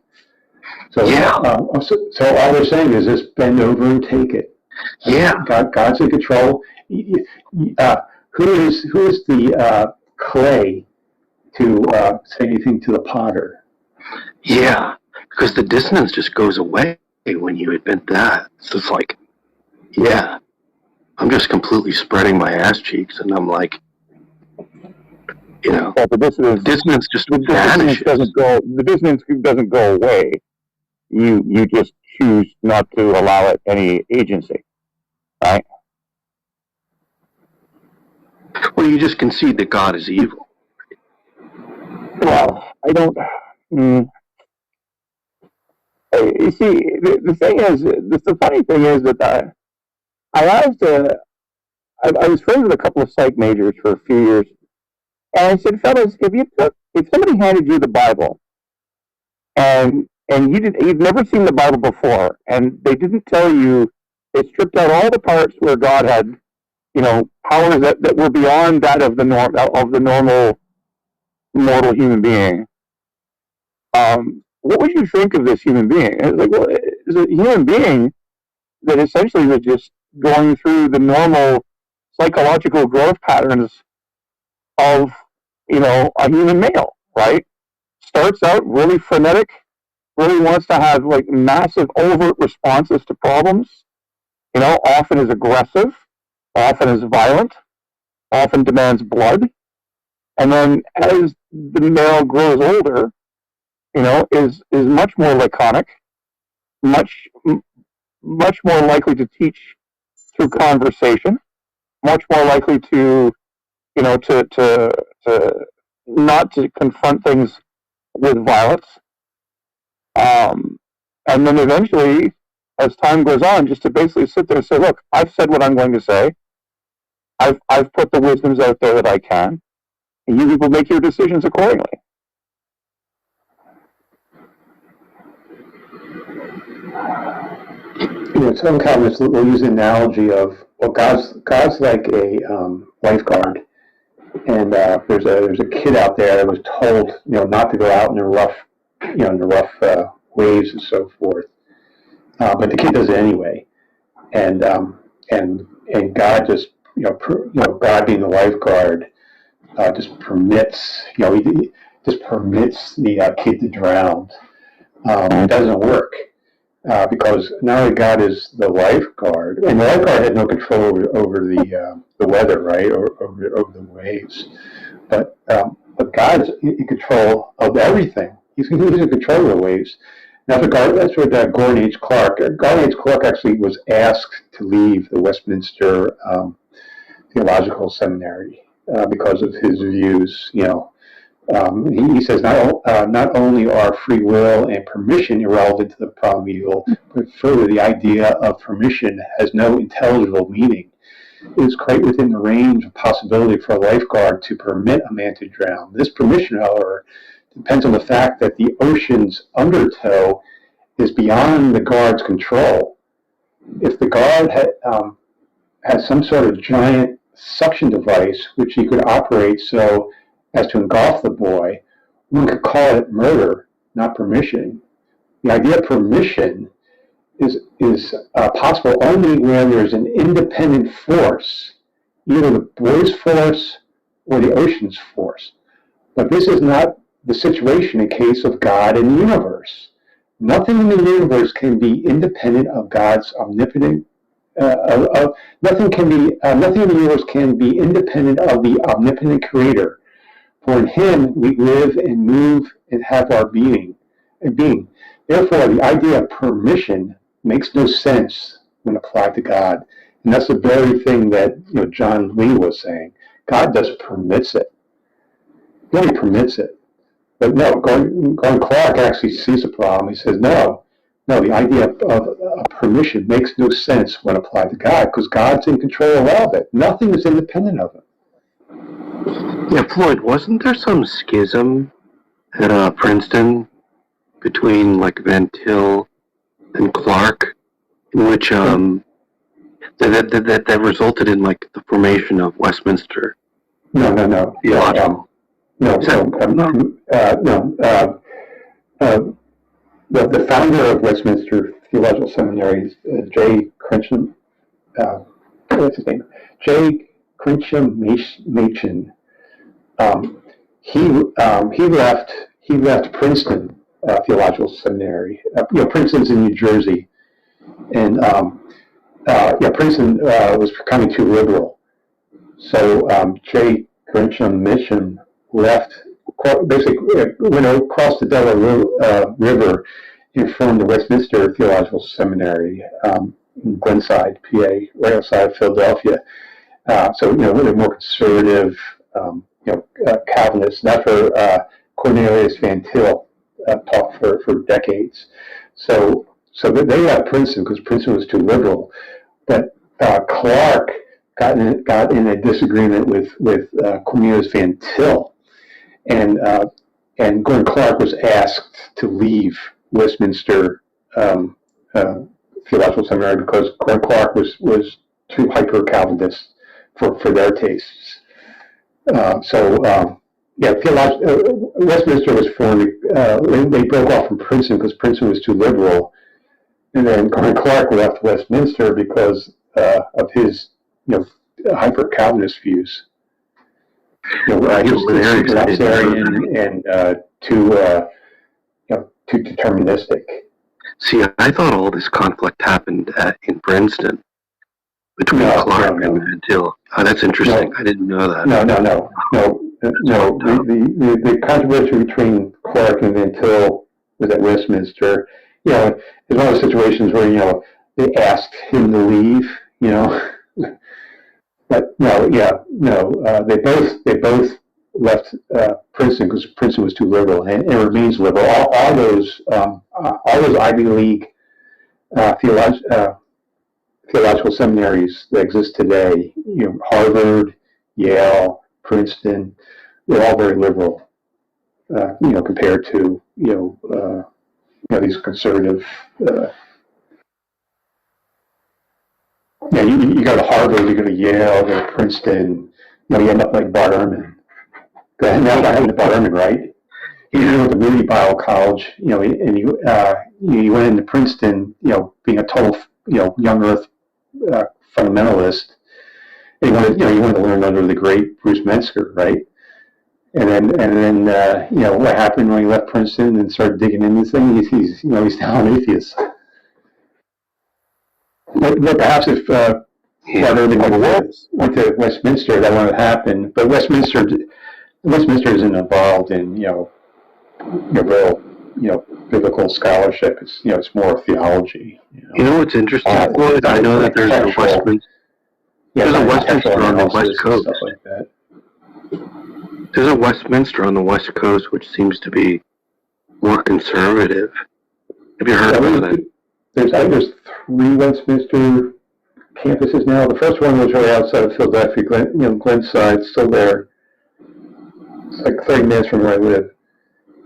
So, yeah. So all they're saying is just bend over and take it. Yeah. God's in control. Who is the clay to say anything to the potter? Yeah, because the dissonance just goes away when you admit that. It's just like, yeah, I'm just completely spreading my ass cheeks, and I'm like, well, the dissonance just vanishes. The dissonance doesn't go away. You just choose not to allow it any agency, right? Well, you just concede that God is evil. Well, I don't. You see, the thing is, the funny thing is that I was friends with a couple of psych majors for a few years, and I said, fellas, if somebody handed you the Bible, and you've never seen the Bible before, and they didn't tell you, they stripped out all the parts where God had, powers that were beyond that of the normal mortal human being. What would you think of this human being? It's like, well, it's a human being that essentially was just going through the normal psychological growth patterns of, a human male, right? Starts out really frenetic, really wants to have like massive overt responses to problems, often is aggressive, often is violent, often demands blood. And then as the male grows older, is much more laconic, much more likely to teach through conversation, much more likely to not to confront things with violence. And then eventually, as time goes on, just to basically sit there and say, look, I've said what I'm going to say. I've put the wisdoms out there that I can. And you people make your decisions accordingly. Some Calvinists will use the analogy of, well, God's like a lifeguard, and there's a kid out there that was told, not to go out in the rough, waves and so forth, but the kid does it anyway, and God just, God being the lifeguard, just permits, he just permits the kid to drown. It doesn't work. Because not only God is the lifeguard, and the lifeguard had no control over the weather, right, or over the waves, but God's in control of everything. He's in control of the waves. Now, that's what Gordon H. Clark. Gordon H. Clark actually was asked to leave the Westminster Theological Seminary because of his views. He says not only are free will and permission irrelevant to the problem of evil, but further, the idea of permission has no intelligible meaning. It is quite within the range of possibility for a lifeguard to permit a man to drown. This permission, however, depends on the fact that the ocean's undertow is beyond the guard's control. If the guard has some sort of giant suction device which he could operate so as to engulf the boy, one could call it murder, not permission. The idea of permission is possible only where there's an independent force, either the boy's force or the ocean's force. But this is not the situation in case of God and the universe. Nothing in the universe can be independent of God's omnipotent. Nothing in the universe can be independent of the omnipotent Creator. For in Him we live and move and have our being. Therefore, the idea of permission makes no sense when applied to God, and that's the very thing that John Lee was saying. God just permits it. He only permits it. But no, Gordon Clark actually sees the problem. He says, no, the idea of permission makes no sense when applied to God, because God's in control of all of it. Nothing is independent of it. Yeah, Floyd, wasn't there some schism at Princeton between Van Til and Clark, in which that resulted in the formation of Westminster? No. The founder of Westminster Theological Seminary is J. Crensham. What's his name? J. Crensham Machen. He left Princeton Theological Seminary. Princeton's in New Jersey, and Princeton was becoming too liberal. So J. Crensham Machen basically went across the Delaware River and formed the Westminster Theological Seminary in Glenside, PA, right outside of Philadelphia. Really more conservative, Calvinists. That's where Cornelius Van Til taught for decades. So they left Princeton because Princeton was too liberal. But Clark got in a disagreement with Cornelius Van Til, and Gordon Clark was asked to leave Westminster Theological Seminary because Gordon Clark was too hyper-Calvinist for their tastes. Westminster was formed. They broke off from Princeton because Princeton was too liberal, and then Gordon Clark left Westminster because of his hyper-Calvinist views. Libertarian and too deterministic. See, I thought all this conflict happened in Princeton between Clark and Van Til. Oh, that's interesting. I didn't know that. No. The controversy between Clark and Van Til was at Westminster. It's one of those situations where they asked him to leave. But they both left Princeton because Princeton was too liberal, and it remains liberal. All those Ivy League theological seminaries that exist today, Harvard, Yale, Princeton, they're all very liberal, compared to these conservative. You go to Harvard, you go to Yale, you go to Princeton, you end up like Bart Ehrman. Now I happened to Bart Ehrman, right? He went to Moody Bible College, and you went into Princeton, being a total, young Earth fundamentalist. And you wanted to learn under the great Bruce Metzger, right? And then what happened when he left Princeton and started digging into this thing? He's now an atheist. But perhaps if Bart Ehrman went to Westminster, that wouldn't have happened. But Westminster isn't involved in real biblical scholarship. It's more theology. You know what's interesting? I know that there's a Westminster. There's a Westminster on the West Coast. Stuff like that. There's a Westminster on the West Coast, which seems to be more conservative. Have you heard about it? There's 3 Westminster campuses now. The first one was right outside of Philadelphia, Glenside, still there. It's like 30 minutes from where I live.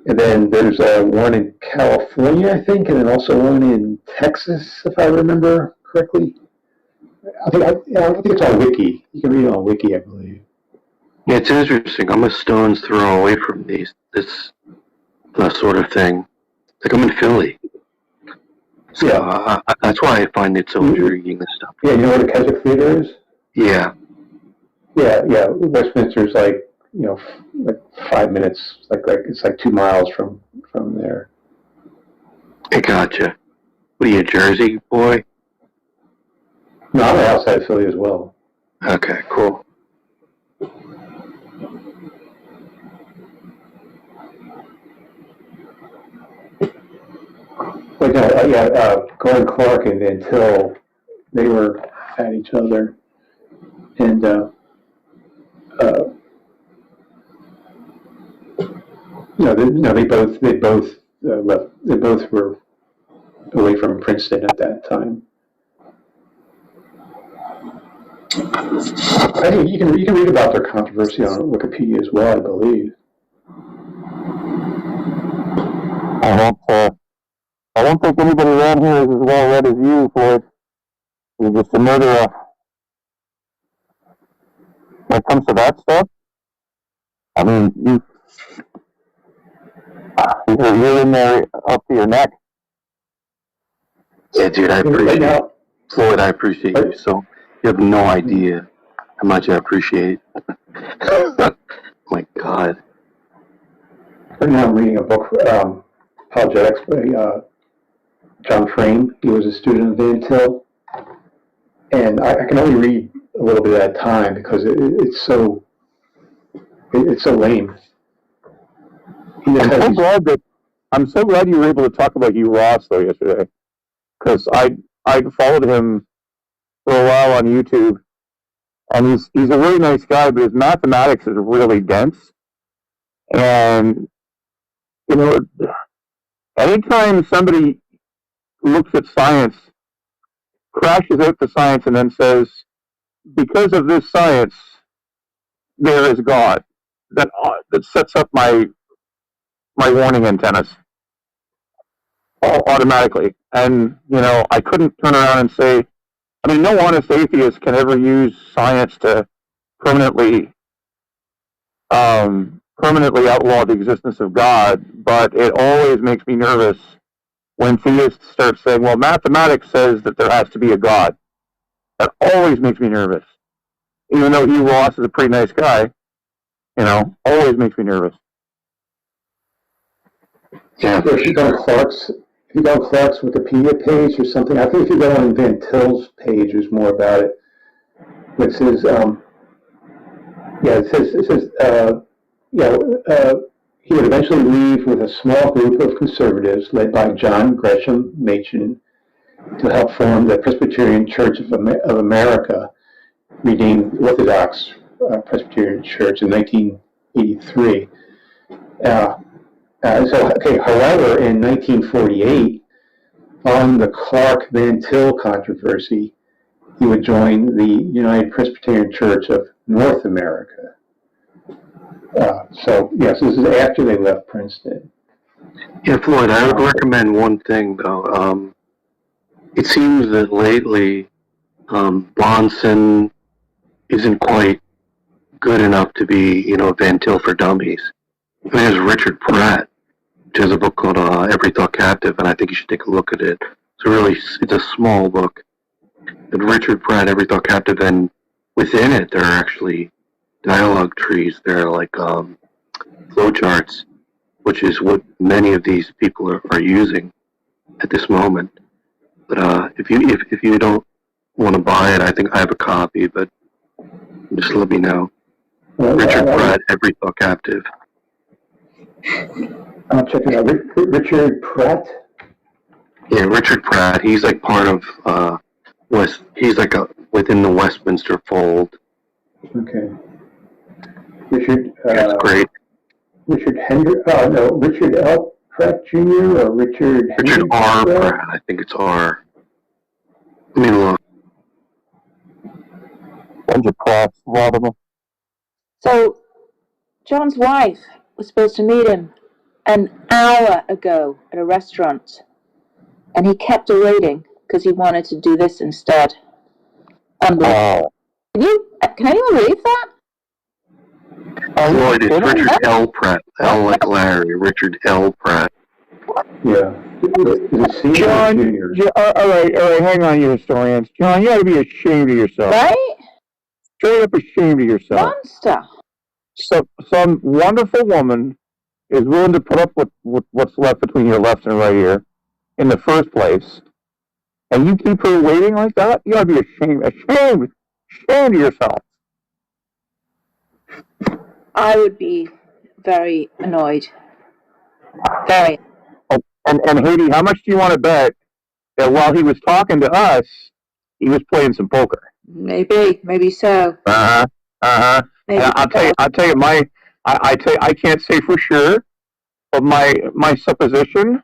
And then there's one in California, I think, and then also one in Texas, if I remember correctly. I think it's on Wiki. You can read it on Wiki, I believe. Yeah, it's interesting. I'm a stone's throw away from this sort of thing. Like I'm in Philly. So Yeah. that's why I find it so intriguing, this stuff. Yeah, you know where the Keswick Theater is? Yeah. Yeah. Westminster's like 5 minutes. It's like 2 miles from there. I gotcha. What are you, a Jersey boy? No, I'm outside of Philly as well. Okay, cool. But Glenn Clark and Van Til, they were at each other, and they both left. They both were away from Princeton at that time. I think you can read about their controversy on Wikipedia as well, I believe. I don't think anybody around here is as well read as you, Floyd. You're just a murderer. When it comes to that stuff, I mean, you're in there up to your neck. Yeah, dude, I appreciate it. Floyd, I appreciate you. So you have no idea how much I appreciate it. My God. Right now I'm reading a book, Apologetics by John Frame. He was a student of Van Til. And I can only read a little bit at a time because it's so lame. I'm so glad you were able to talk about Hugh Ross though yesterday, because I followed him for a while on YouTube, and he's a really nice guy, but his mathematics is really dense, and anytime somebody looks at science, crashes out the science, and then says, because of this science, there is God, that sets up my warning antennas automatically. And, I couldn't turn around and say, no honest atheist can ever use science to permanently outlaw the existence of God, but it always makes me nervous when theists start saying, well, mathematics says that there has to be a God. That always makes me nervous. Even though Hugh Ross is a pretty nice guy, always makes me nervous. Yeah, if you go on Clark's Wikipedia page or something, I think if you go on Van Til's page, there's more about it. It says, he would eventually leave with a small group of conservatives led by John Gresham Machen to help form the Presbyterian Church of America, renamed Orthodox Presbyterian Church in 1983. However, in 1948, on the Clark-Van Til controversy, he would join the United Presbyterian Church of North America. So this is after they left Princeton. Yeah, Floyd, I would recommend one thing, though. It seems that lately, Bronson isn't quite good enough to be, Van Til for Dummies. There's Richard Pratt, which has a book called Every Thought Captive, and I think you should take a look at it. It's a small book. But Richard Pratt, Every Thought Captive, and within it there are actually dialogue trees. They're like flowcharts, which is what many of these people are using at this moment. But if you don't want to buy it, I think I have a copy, but just let me know. Richard Pratt, Every Thought Captive. I'll check it out. Richard Pratt? Yeah, Richard Pratt. He's like part of he's like within the Westminster fold. Okay. Richard, That's great. Richard Richard L. Pratt Jr. or Richard R. Pratt. I think it's R. Let me look. So, John's wife was supposed to meet him an hour ago at a restaurant, and he kept her waiting because he wanted to do this instead. Unbelievable. Can anyone believe that? Lloyd, it's Richard L. Pratt. L like Larry. Richard L. Pratt. Yeah. John, all right, hang on, you historians. John, you ought to be ashamed of yourself. Right? Straight up ashamed of yourself. Monster. Some wonderful woman is willing to put up with what's left between your left and right ear in the first place, and you keep her waiting like that? You ought to be ashamed of yourself. I would be very annoyed. Very. And Haiti, how much do you want to bet that while he was talking to us, he was playing some poker? Maybe so. Maybe I'll tell you, I can't say for sure, but my supposition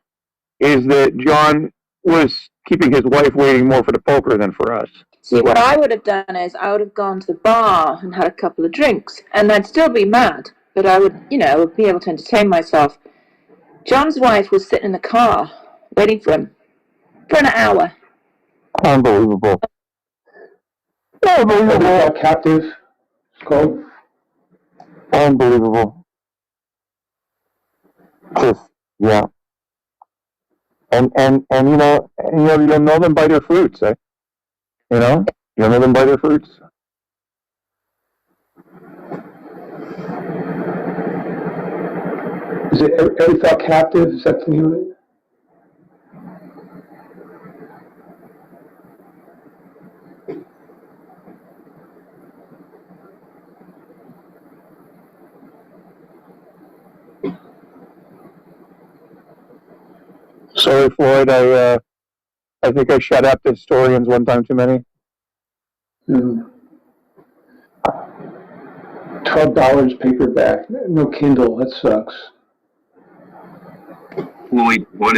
is that John was keeping his wife waiting more for the poker than for us. See, what I would have done is I would have gone to the bar and had a couple of drinks, and I'd still be mad, but I would, be able to entertain myself. John's wife was sitting in the car, waiting for him, for an hour. Unbelievable. Captive, it's called. Unbelievable. Just, yeah. And you don't know them by their fruits, eh? You don't know them by their fruits. Is it every thought captive? Is that the name of it? Sorry, Floyd. I think I shut up the historians one time too many. $12 paperback, no Kindle. That sucks. Floyd, what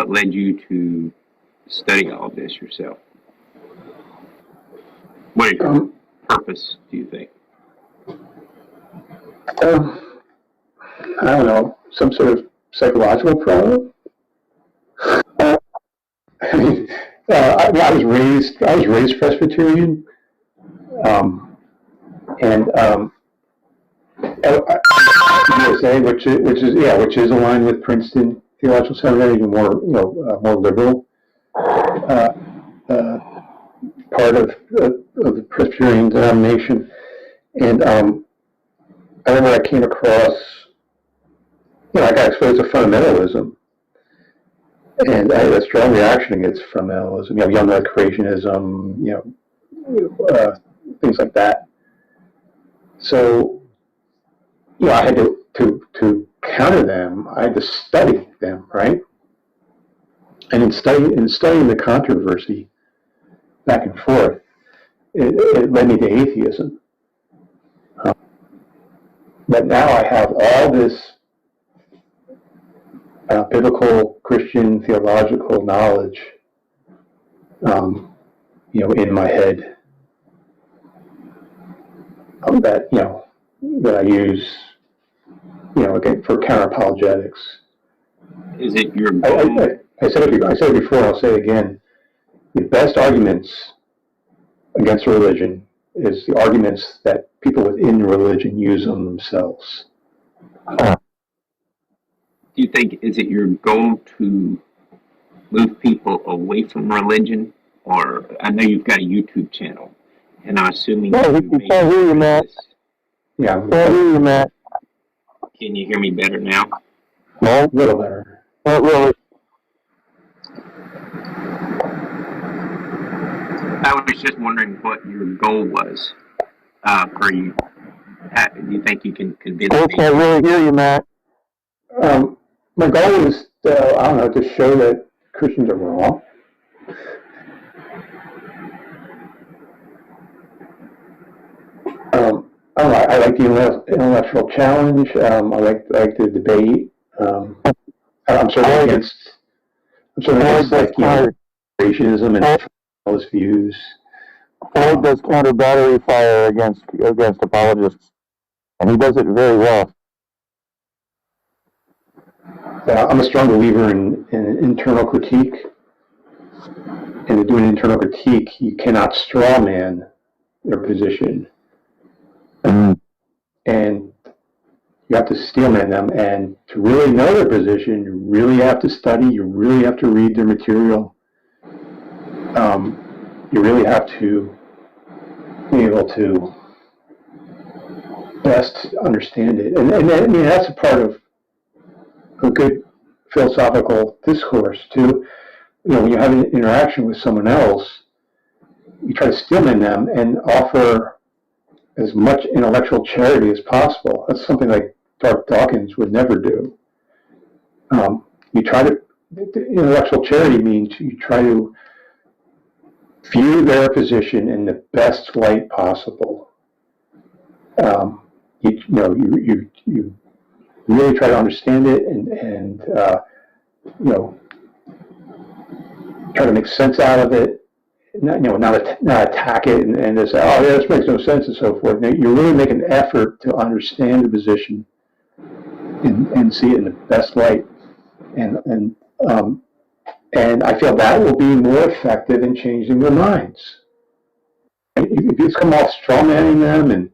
led you to study all of this yourself? What is your purpose, do you think? I don't know, some sort of psychological problem. I was raised Presbyterian, USA, which is aligned with Princeton Theological Seminary, even more more liberal part of the Presbyterian denomination, and I remember I came across, I got exposed to fundamentalism, and I had a strong reaction against fundamentalism, young earth creationism, things like that. So, I had to counter them. I had to study them, right? And in studying the controversy back and forth, it led me to atheism. But now I have all this biblical, Christian, theological knowledge, in my head, that I use, for counter-apologetics. Is it your goal? I said it before, I'll say it again. The best arguments against religion is the arguments that people within religion use on themselves. Do you think, is it your goal to move people away from religion? Or, I know you've got a YouTube channel, and I'm assuming... No, we can't hear you, Matt. Yeah. Can't hear you, Matt. Can you hear me better now? No, a little better. Not really. I was just wondering what your goal was for you. Do you think you can convince me? I can't really hear you, Matt. My goal is, to show that Christians are wrong. I like the intellectual challenge. I like the debate. I'm certainly against racism and all his views. Ford does counter battery fire against apologists, and he does it very well. I'm a strong believer in internal critique. And to do an internal critique, you cannot straw man their position. And you have to steelman them. And to really know their position, you really have to study. You really have to read their material. You really have to be able to best understand it. And I mean, that's a part of a good philosophical discourse, too. You know, when you have an interaction with someone else, you try to steelman them and offer as much intellectual charity as possible. That's something like Darth Dawkins would never do. Intellectual charity means you try to view their position in the best light possible. You really try to understand it and try to make sense out of it. Not attack it and just say, oh yeah, this makes no sense and so forth. Now, you really make an effort to understand the position and see it in the best light. And I feel that will be more effective in changing their minds. If you just come off strawmanning them and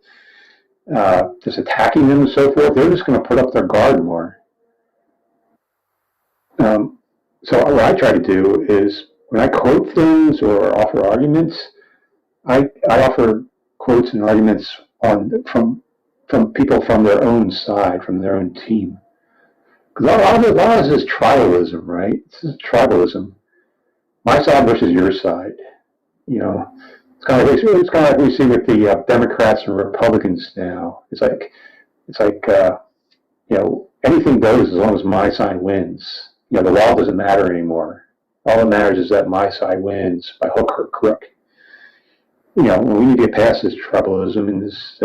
just attacking them and so forth, they're just going to put up their guard more. So what I try to do is, when I quote things or offer arguments, I offer quotes and arguments from people from their own side, from their own team. Because a lot of this is tribalism, right? This is tribalism. My side versus your side. You know, it's kind of like we see with the Democrats and Republicans now. It's like anything goes as long as my side wins. The law doesn't matter anymore. All that matters is that my side wins by hook or crook. We need to get past this tribalism and this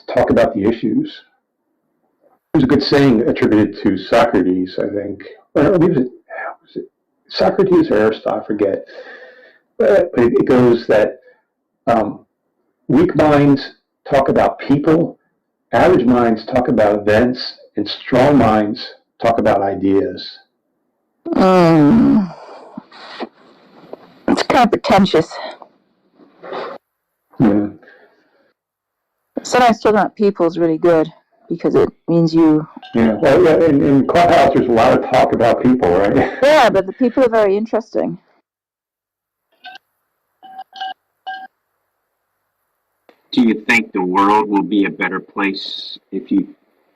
talk about the issues. There's a good saying attributed to Socrates, I think. Was it Socrates or Aristotle? I forget. But it goes that weak minds talk about people, average minds talk about events, and strong minds talk about ideas. It's kind of pretentious. Yeah. Sometimes talking about people is really good because it means you. Yeah. Well, yeah. In Clubhouse, there's a lot of talk about people, right? Yeah, but the people are very interesting. Do you think the world will be a better place if you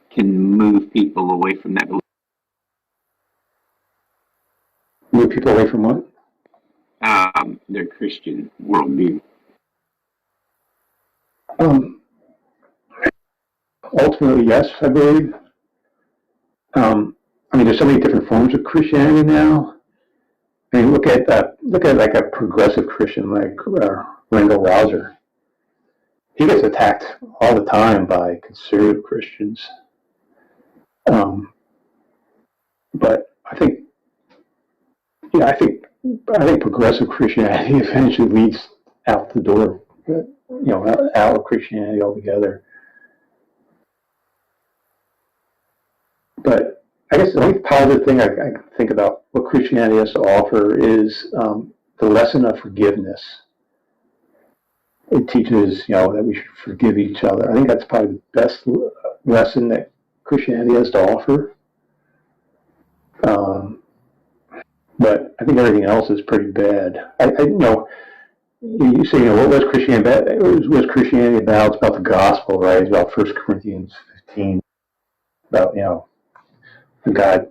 can move people away from that? Move people away from what? Their Christian worldview. Ultimately, yes, I believe. There's so many different forms of Christianity now. Look at like a progressive Christian like Randall Rouser. He gets attacked all the time by conservative Christians. But I think progressive Christianity eventually leads out the door, out of Christianity altogether. But I guess the only positive thing I think about what Christianity has to offer is the lesson of forgiveness. It teaches, that we should forgive each other. I think that's probably the best lesson that Christianity has to offer. But I think everything else is pretty bad. You say, what was Christianity about? Was Christianity about? It's about the gospel, right? It's about 1 Corinthians 15. About, God,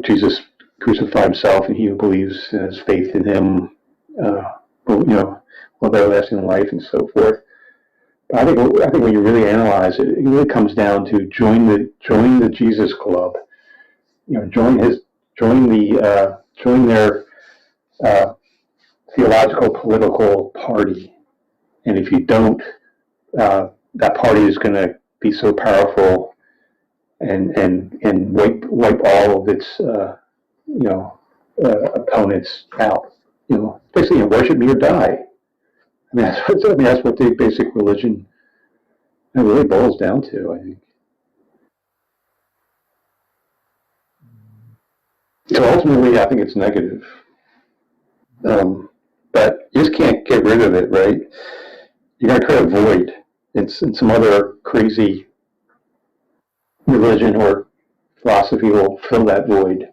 Jesus crucified himself, and he who believes and has faith in him, will have everlasting life and so forth. But I think when you really analyze it, it really comes down to join the Jesus Club. Join their theological political party, And if you don't, that party is going to be so powerful and wipe all of its opponents out. Basically, worship me or die. I mean, that's what the basic religion really boils down to, I think. So ultimately, I think it's negative. But you just can't get rid of it, right? You're going to create a void in some other crazy religion or philosophy will fill that void.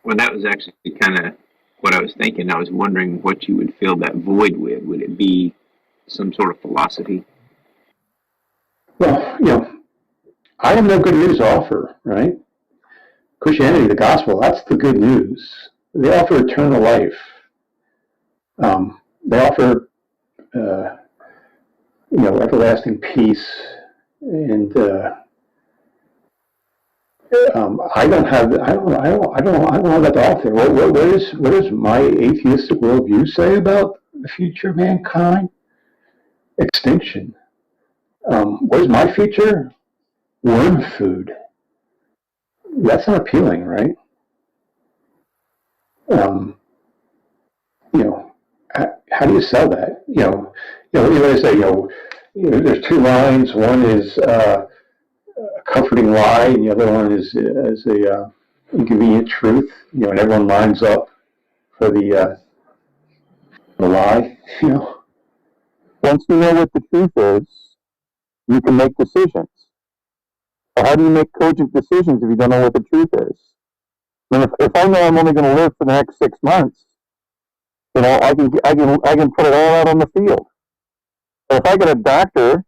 Well, that was actually kind of what I was thinking. I was wondering what you would fill that void with. Would it be some sort of philosophy? Well, I have no good news to offer, right? Christianity, the gospel, that's the good news. They offer eternal life. They offer, everlasting peace. And I don't have that to offer. What does my atheistic worldview say about the future of mankind? Extinction. What is my future? Worm food. That's not appealing, right? How do you sell that? They say, there's two lines. One is a comforting lie, and the other one is a inconvenient truth. And everyone lines up for the lie. Once you know what the truth is, you can make decisions. So how do you make cogent decisions if you don't know what the truth is? I mean, if I know I'm only going to live for the next 6 months, I can put it all out on the field. But if I get a doctor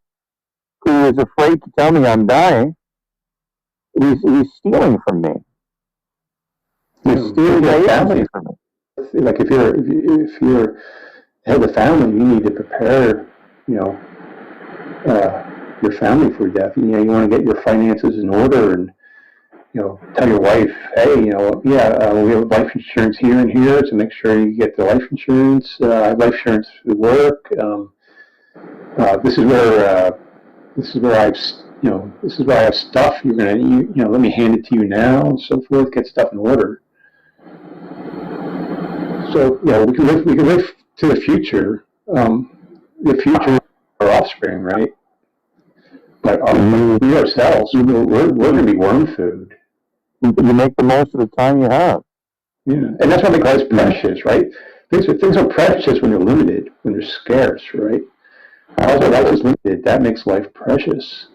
who is afraid to tell me I'm dying, he's stealing from me. He's stealing my family from me. Like if you're head of the family, you need to prepare, your family for death. You want to get your finances in order and, tell your wife, hey, we have life insurance here and here, so make sure you get the life insurance. Life insurance would work. This is where I have stuff. You're gonna, let me hand it to you now, and so forth. Get stuff in order. So we can live to the future. The future, our offspring, right? But we ourselves, we're going to be worm food. You make the most of the time you have. Yeah, and that's what makes life precious, right? Things are precious when they're limited, when they're scarce, right? Also, life is limited. That makes life precious.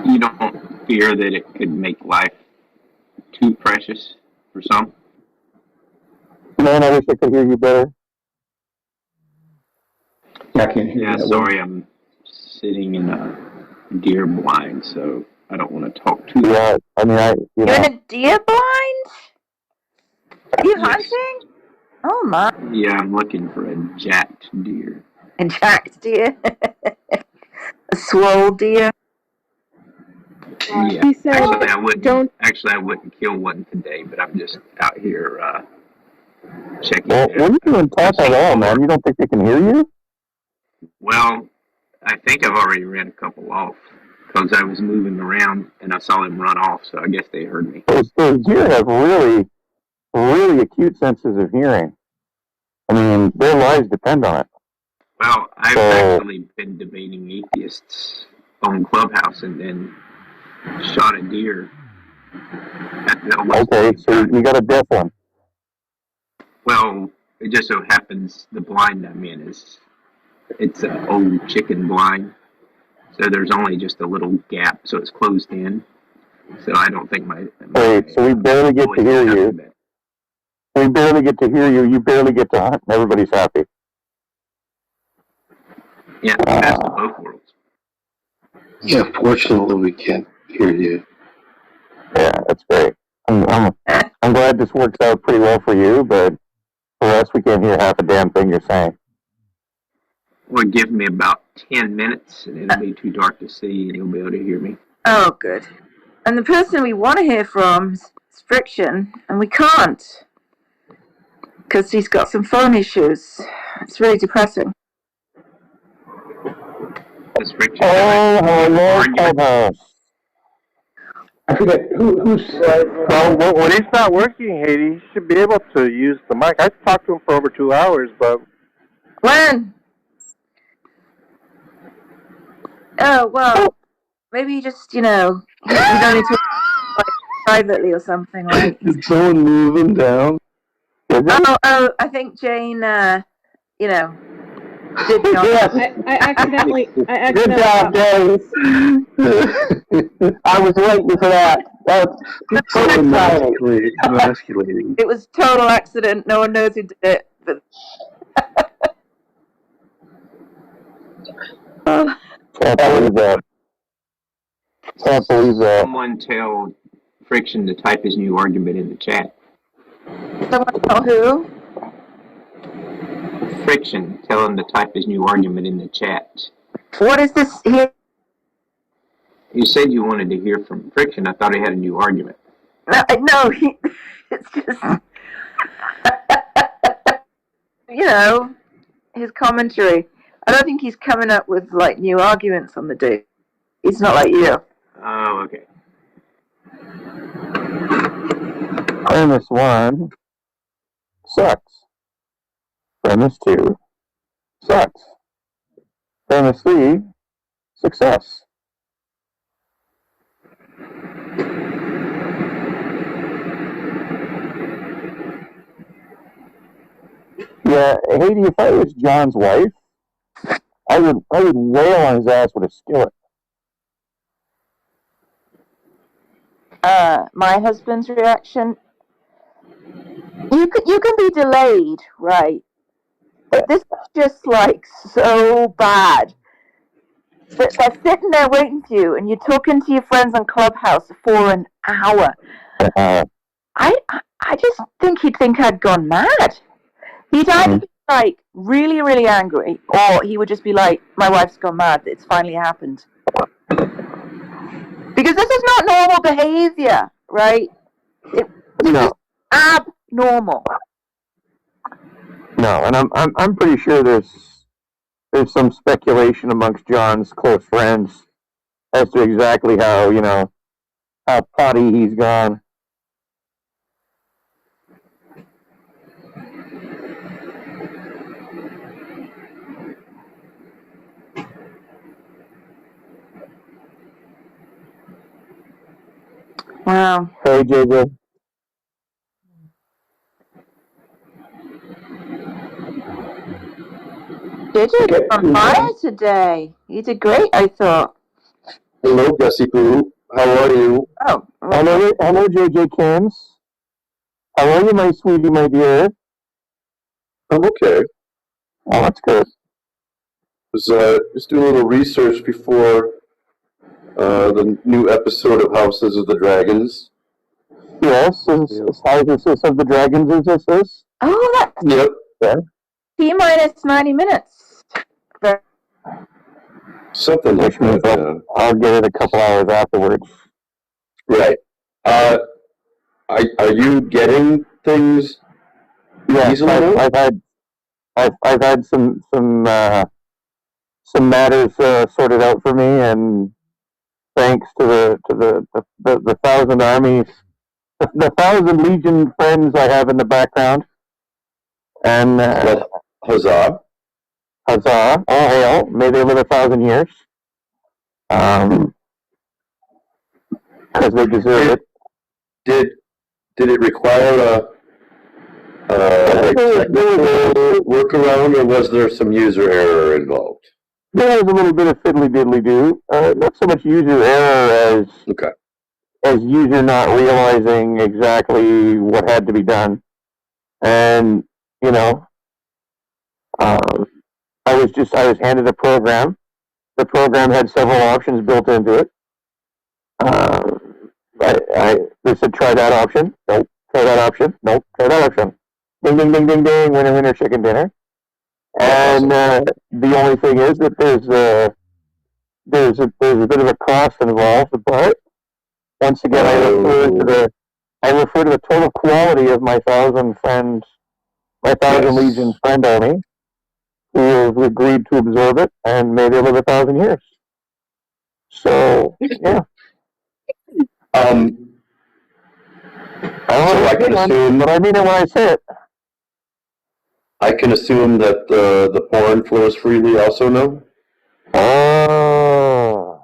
You don't fear that it could make life too precious for some? Man, I wish I could hear you better. Yeah, I can't hear you. Yeah, sorry, I'm sitting in a deer blind, so I don't want to talk too much. Yeah, I mean, You're in a deer blind? Are you hunting? Oh my. Yeah, I'm looking for a jacked deer. A jacked deer? A swole deer? Yeah, He said, actually, I wouldn't kill one today, but I'm just out here checking. Well, what are you doing talking at all, man? You don't think they can hear you? Well, I think I've already ran a couple off because I was moving around and I saw them run off, so I guess they heard me. Those deer have really, really acute senses of hearing. I mean, their lives depend on it. Well, I've actually been debating atheists on Clubhouse and then shot a deer. Okay, so you got a deaf one. Well, it just so happens the blind I'm in it's an old chicken blind. So there's only just a little gap, so it's closed in. So I don't think my so we barely get to hear you. We barely get to hear you. You barely get to hunt, and everybody's happy. Yeah, that's of both worlds. Yeah, fortunately we can't hear you. Yeah, that's great. I'm glad this works out pretty well for you, but for us, we can't hear half a damn thing you're saying. Well, give me about 10 minutes, and it'll be too dark to see, and you'll be able to hear me. Oh, good. And the person we want to hear from is Friction, and we can't. because he's got some phone issues. It's really depressing. Hello, Clubhouse. I forget who's. Well, when he's not working, Haiti, he should be able to use the mic. I talked to him for over 2 hours, but When? Oh, well, maybe you just, you don't need to like, privately or something, right? Did someone move him down? Oh, I think Jane, did not. I accidentally. Good job, James. I was waiting for that. That's so exciting. Emasculating. It was total accident. No one knows who did it. But Can't believe that. Can't believe that. Someone tell Friction to type his new argument in the chat. Someone tell who? Friction, tell him to type his new argument in the chat. What is this here? You said you wanted to hear from Friction. I thought he had a new argument. No, it's just, his commentary. I don't think he's coming up with, new arguments on the day. He's not like you. Oh, okay. Premise 1 sucks. Premise 2 sucks. Premise 3 success. Yeah, Haiti, if I was John's wife, I would wail on his ass with a skillet. My husband's reaction. You can be delayed, right? But this is just so bad. They're sitting there waiting for you, and you're talking to your friends on Clubhouse for an hour. I just think he'd think I'd gone mad. He'd either be really, really angry, or he would just be like, "My wife's gone mad. It's finally happened." Because this is not normal behavior, right? It's abnormal. No, and I'm pretty sure there's some speculation amongst John's close friends as to exactly how potty he's gone. Wow. Hey, JJ. JJ was on fire today. You did great, I thought. Hello, Gussie Poo. How are you? Oh. Hello, JJ Kins. How are you, my sweetie, my dear? I'm okay. Oh, that's good. Was just doing a little research before the new episode of Houses of the Dragons. Yes, is Houses of the Dragons is this? Oh, that's Yep. Yeah. T-minus 90 minutes. Something like that. I'll get it a couple hours afterwards. Right. Are you getting things easily? I've had some matters sorted out for me, and thanks to the thousand armies, the 1,000 Legion friends I have in the background, and huzzah! Huzzah! All hail! May they live 1,000 years. Because they deserve it. Did it require a technical workaround, or was there some user error involved? There was a little bit of fiddly diddly do. Not so much user error as user not realizing exactly what had to be done. And I was handed a program. The program had several options built into it. They said, try that option. Nope. Try that option. Nope. Try that option. Ding, ding, ding, ding, ding. Winner, winner, chicken dinner. And the only thing is that there's a bit of a cost involved, but once again, I refer to the total quality of my 1,000 friends my Thousand Legion friend Army, who have agreed to observe it, and may they live 1,000 years. So, yeah. So I can assume, but I mean it when I say it. I can assume that the porn flows freely also, no? Oh.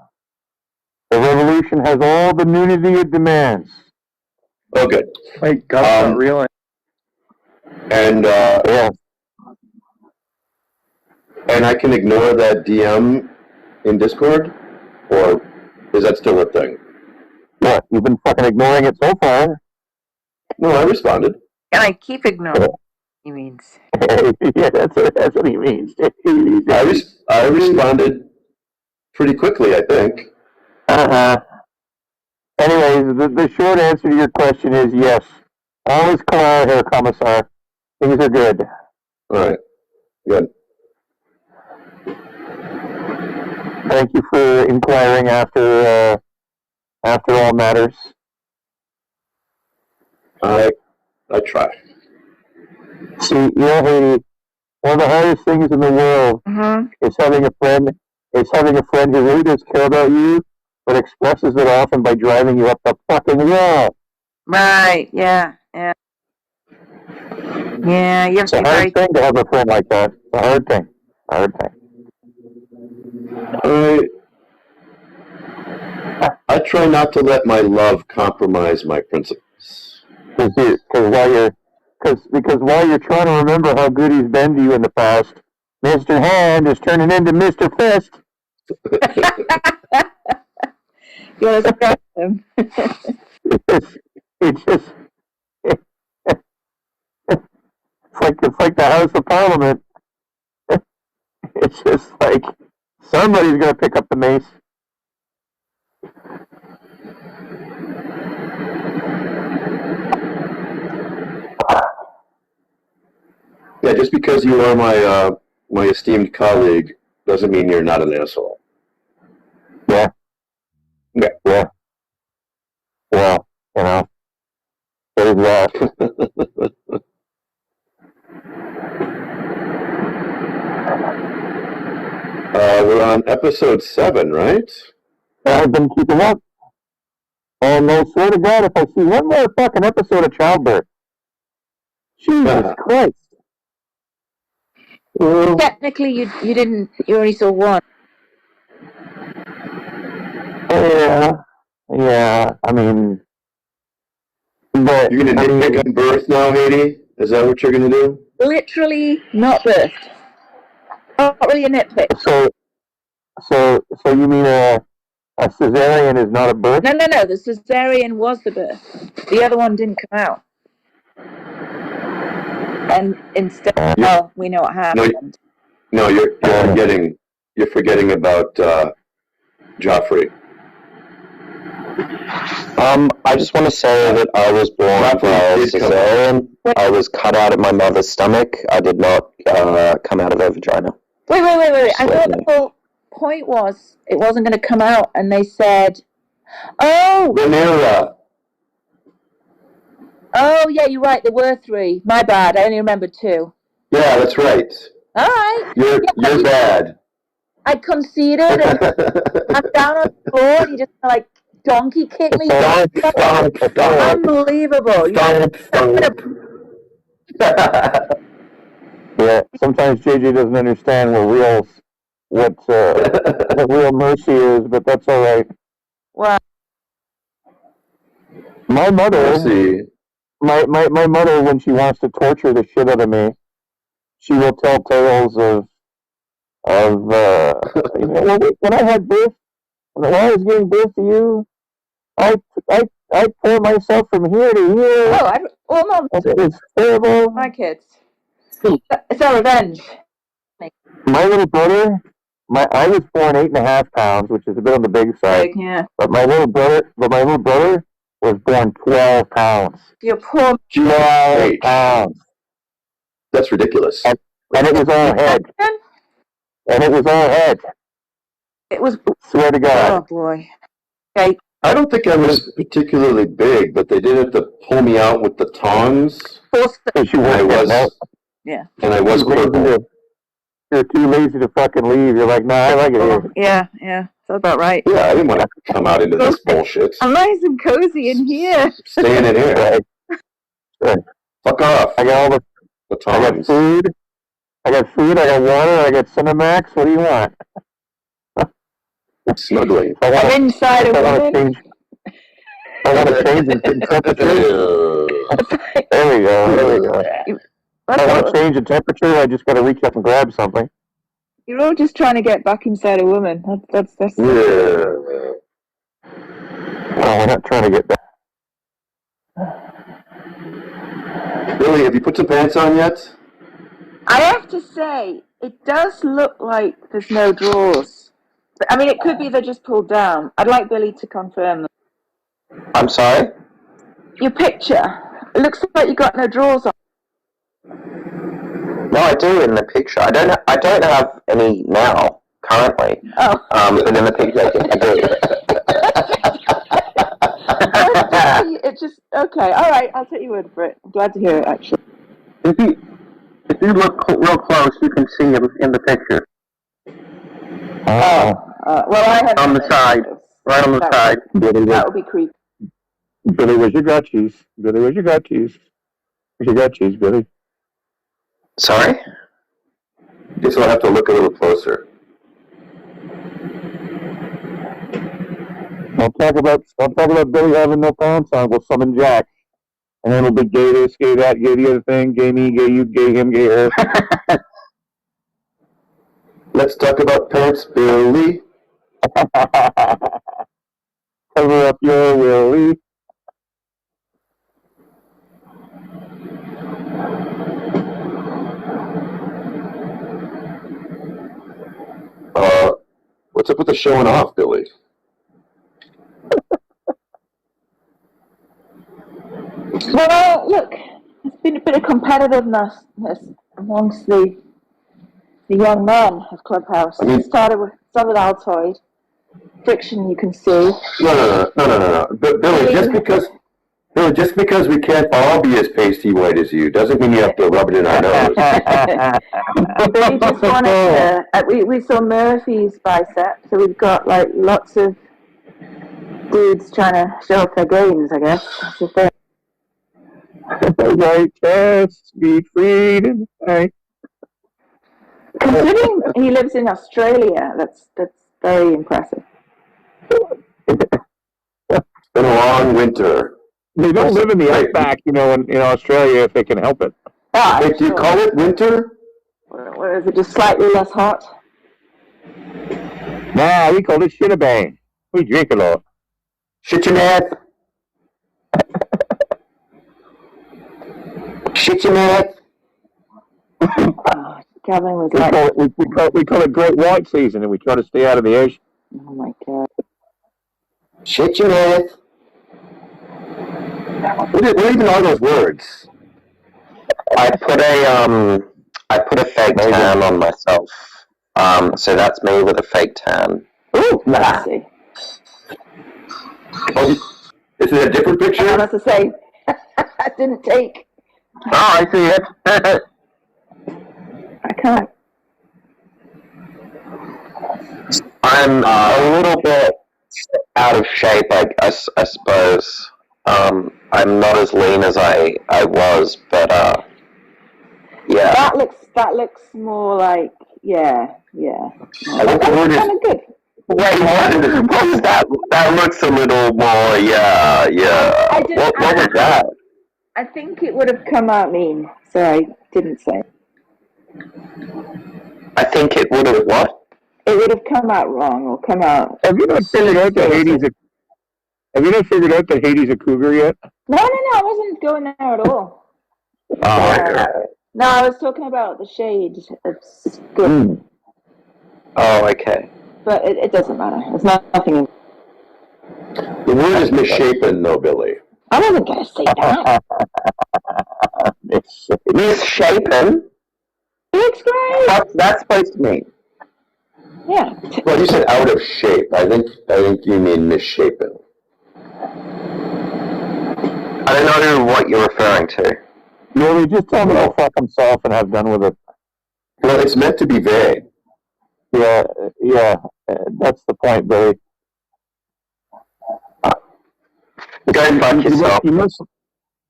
The revolution has all the nudity it demands. Oh, good. Wait, God's not real. And, yeah. And I can ignore that DM in Discord? Or is that still a thing? What? You've been fucking ignoring it so far. No, I responded. And I keep ignoring. He means. Yeah, that's what he means. I responded pretty quickly, I think. Anyways, the short answer to your question is yes. All is clear here, Commissar. Things are good. All right. Good. Thank you for inquiring after all matters. I try. See, Haiti, one of the hardest things in the world is having a friend who really does care about you, but expresses it often by driving you up the fucking wall. Right, yeah. Yeah, you have It's a hard thing to have a friend like that. It's a hard thing. I try not to let my love compromise my principles. Because while you're trying to remember how good he's been to you in the past, Mr. Hand is turning into Mr. Fist. You gotta scratch him. It's like the House of Parliament. It's just like somebody's gonna pick up the mace. Yeah, just because you are my esteemed colleague doesn't mean you're not an asshole. Yeah. Yeah. Yeah. Well, there's that. We're on episode 7, right? I've been keeping up. And I swear to God, if I see one more fucking episode of childbirth, Jesus Christ. Technically, you only saw one. Yeah. I mean, but you're gonna nitpick on birth now, Haiti? Is that what you're gonna do? Literally not birthed. Not really a nitpick. So you mean a cesarean is not a birth? No. The cesarean was the birth. The other one didn't come out. And instead, we know what happened. No, you're forgetting about Joffrey. I just want to say that I was born via cesarean. I was cut out of my mother's stomach. I did not come out of her vagina. Wait. I thought the whole point was it wasn't going to come out, and they said, Rhaenyra. Oh, yeah, you're right. There were 3. My bad. I only remembered 2. Yeah, that's right. All right. You're bad. I conceded, and I'm down on the floor, and you just donkey kick me. Unbelievable. Yeah, sometimes JJ doesn't understand what real mercy is, but that's all right. Wow. My mother, my mother, when she wants to torture the shit out of me, she will tell tales of when I had birth, when I was giving birth to you, I tore myself from here to here. No. It's terrible. My kids. It's our revenge. My little brother, I was born 8.5 pounds, which is a bit on the big side. Yeah. But my little brother was born 12 pounds. Your poor 12 pounds. That's ridiculous. And it was all head. It was. Swear to God. Oh boy. Okay. I don't think I was particularly big, but they did have to pull me out with the tongs. Yeah. And I was purple. You're too lazy to fucking leave. You're like, nah, I like it here. Yeah, yeah. That's about right. Yeah, I didn't want to come out into this bullshit. I'm nice and cozy in here. Staying in here. Right. Fuck off. I got all the. I got food. I got water. I got Cinemax. What do you want? Snuggly. I'm inside a woman. I want to change in temperature. There we go. I want to change the temperature. I just got to reach up and grab something. You're all just trying to get back inside a woman. That's. Yeah. No, we're not trying to get back. Billy, have you put some pants on yet? I have to say, it does look like there's no drawers. I mean, it could be they're just pulled down. I'd like Billy to confirm that. I'm sorry? Your picture. It looks like you got no drawers on. No, I do in the picture. I don't have any now, currently. Oh. But in the picture I do. It just, okay, alright, I'll take your word for it. I'm glad to hear it, actually. If you look real close, you can see him in the picture. Well, I have on the side, right on the side. That would be creepy. Billy, where's your gut cheese? Billy, where's your gut cheese? Where's your gut cheese, Billy? Sorry? Guess I'll have to look a little closer. Don't talk about Billy having no pants on. We'll summon Jack. And then it'll be gay this, gay that, gay the other thing, gay me, gay you, gay him, gay her. Let's talk about pants, Billy. Cover up your Willie. What's up with the showing off, Billy? Well, look, there's been a bit of competitiveness amongst the young men of Clubhouse. It started with Altoid. Friction, you can see. No. Billy, just because we can't all be as pasty white as you doesn't mean you have to rub it in our nose. Billy just wanted to, we saw Murphy's bicep, so we've got like lots of dudes trying to show off their gains, I guess. That's the thing. White chest, be freed. Right. Considering he lives in Australia, that's very impressive. It's been a long winter. They don't live in the outback, in Australia if they can help it. Wait, do you call it winter? Or is it just slightly less hot? Nah, we call it shittabang. We drink a lot. Shit your mouth. Shit your mouth. Gavin was we call it great white season, and we try to stay out of the ocean. Oh my god. Shit your mouth. What even are those words? I put a fake tan on myself. So that's me with a fake tan. Ooh, let's see. Oh, is it a different picture? That's the same. I didn't take. Oh, I see it. I can't. I'm a little bit out of shape, I suppose. I'm not as lean as I was, but yeah. That looks more like yeah. I think the word is kind of good. Wait, what? That looks a little more, yeah. What was that? I think it would have come out mean, so I didn't say. I think it would have what? It would have come out wrong or come out. Have you not figured out that Hades a cougar yet? No, I wasn't going there at all. No, I was talking about the shade. It's good. Oh, okay. But it doesn't matter. It's nothing. The word is misshapen, though, Billy. I wasn't going to say that. Misshapen? Looks great. What's that supposed to mean? Yeah. Well, you said out of shape. I think you mean misshapen. I don't know what you're referring to. Really, just tell him to go fuck himself and have done with it. Well, it's meant to be vague. Yeah, that's the point, Billy. Go fuck yourself. You must,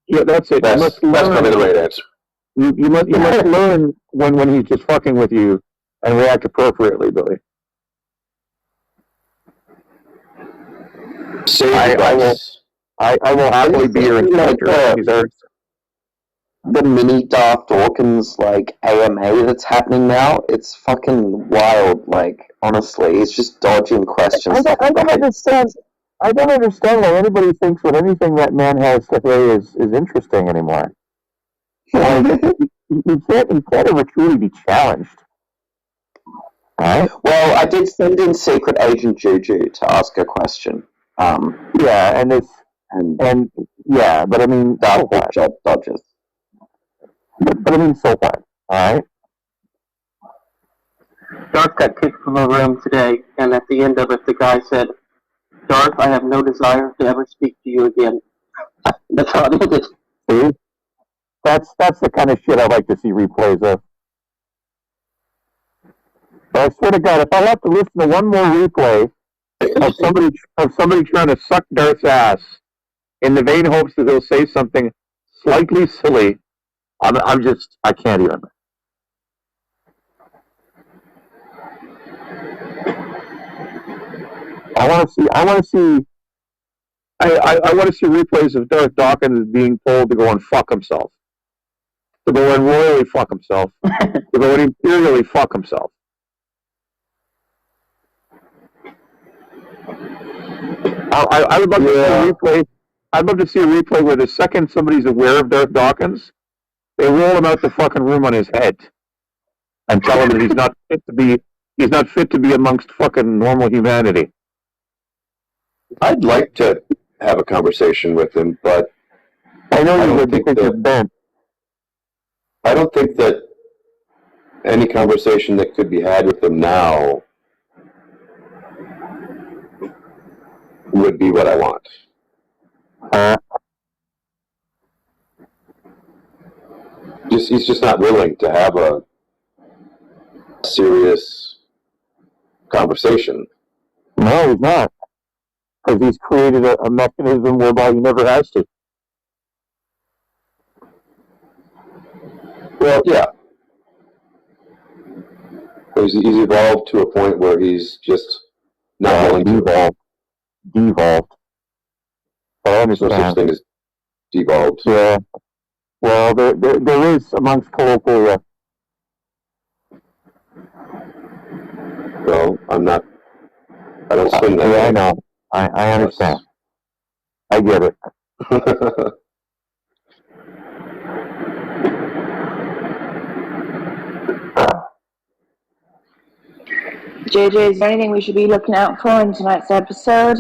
yeah, that's it. That's probably the right answer. You must learn when he's just fucking with you and react appropriately, Billy. I will happily be your instructor. The mini Darth Dawkins like AMA that's happening now, it's fucking wild. Like honestly, it's just dodging questions. I don't understand. I don't understand why anybody thinks that anything that man has to say is interesting anymore. Like, you can't ever truly be challenged. Right? Well, I did send in Secret Agent Juju to ask a question. Yeah, and yeah, but I mean, dodges. But I mean, so what? All right. Darth got kicked from a room today, and at the end of it, the guy said, "Darth, I have no desire to ever speak to you again." That's how it ended. See? That's the kind of shit I like to see replays of. But I swear to God, if I have to listen to one more replay of somebody trying to suck Darth's ass in the vain hopes that he'll say something slightly silly, I can't even. I want to see replays of Darth Dawkins being told to go and fuck himself. To go and royally fuck himself. To go and imperially fuck himself. I would love to see a replay. I'd love to see a replay where the second somebody's aware of Darth Dawkins, they roll him out the fucking room on his head and tell him that he's not fit to be amongst fucking normal humanity. I'd like to have a conversation with him, but I know you would because you're bent. I don't think that any conversation that could be had with him now would be what I want. He's just not willing to have a serious conversation. No, he's not. Because he's created a mechanism whereby he never has to. Well, yeah. He's evolved to a point where he's just not willing to. Devolved. I understand. No such thing as devolved. Yeah. Well, there is amongst colloquial. Well, I don't swing that way. Yeah, I know. I understand. I get it. JJ, is there anything we should be looking out for in tonight's episode,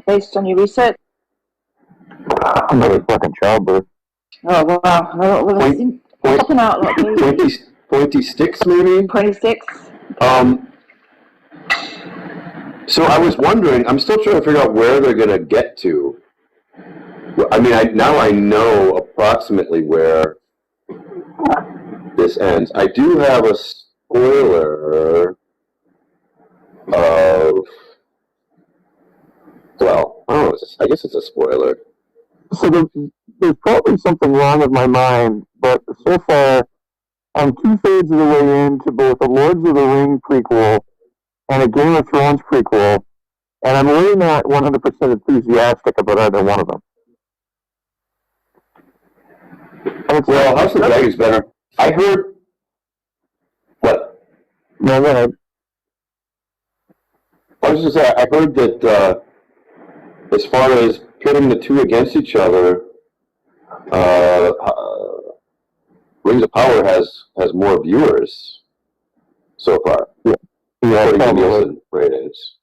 based on your research? Another fucking childbirth. Oh, wow. Popping out like Pointy sticks, maybe? 26. So I was wondering, I'm still trying to figure out where they're going to get to. I mean, now I know approximately where this ends. I do have a spoiler of, well, I don't know, I guess it's a spoiler. So there's probably something wrong with my mind, but so far I'm 2/3 of the way into both a Lords of the Ring prequel and a Game of Thrones prequel, and I'm really not 100% enthusiastic about either one of them. Well, House of the Dragon's better. I heard... What? No, go ahead. I was just saying, I heard that as far as pitting the two against each other, Rings of Power has more viewers so far. Yeah, according to Nielsen ratings.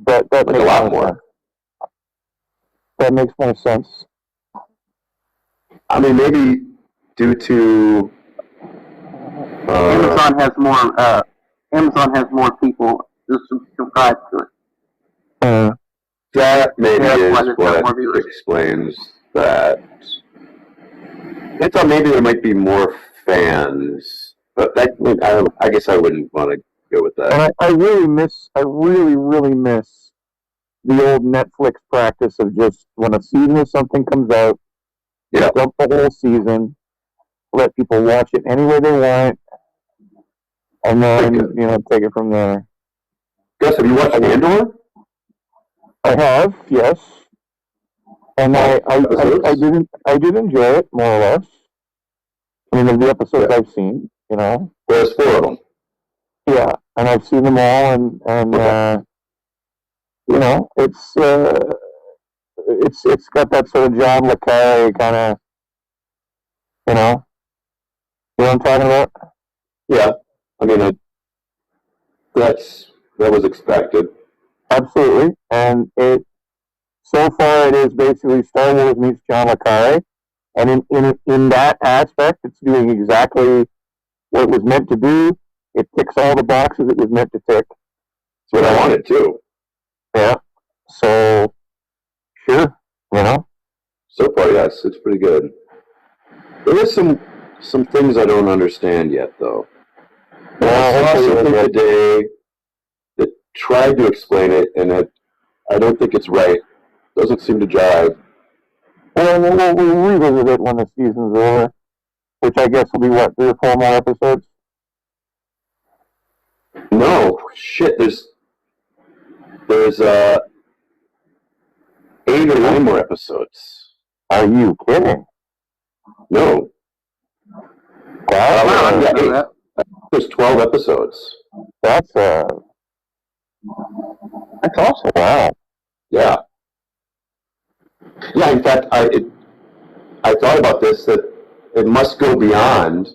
That like makes a lot more more. sense. That makes more sense. I mean, maybe due to Amazon has more people who subscribe to it. That maybe That's why is there's not more what viewers. explains that. I thought maybe there might be more fans, but I guess I wouldn't want to go with that. And I really, really miss the old Netflix practice of just when a season of something comes out, dump the whole season, let people watch it any way they want, and then, take it from there. Gus, have you watched Andor? I have, yes. And I did enjoy it, more or less. I mean, of the episodes I've seen, There's 4 of them. Yeah, and I've seen them all, and it's got that sort of John le Carre kind of, you know what I'm talking about? Yeah, I mean, that was expected. Absolutely, and so far it is basically Star Wars meets John le Carre, and in that aspect, it's doing exactly what it was meant to do. It ticks all the boxes it was meant to tick. That's what I wanted too. Yeah. So, sure, So far, yes, it's pretty good. There is some things I don't understand yet, though. I saw something today that tried to explain it, and I don't think it's right. Doesn't seem to jive. Well, we'll revisit it when the season's over, which I guess will be, 3 or 4 more episodes? No, shit, there's 8 or 9 more episodes. Are you kidding? No. Wow. There's 12 episodes. That's awesome. Wow. Yeah. Yeah, in fact, I thought about this, that it must go beyond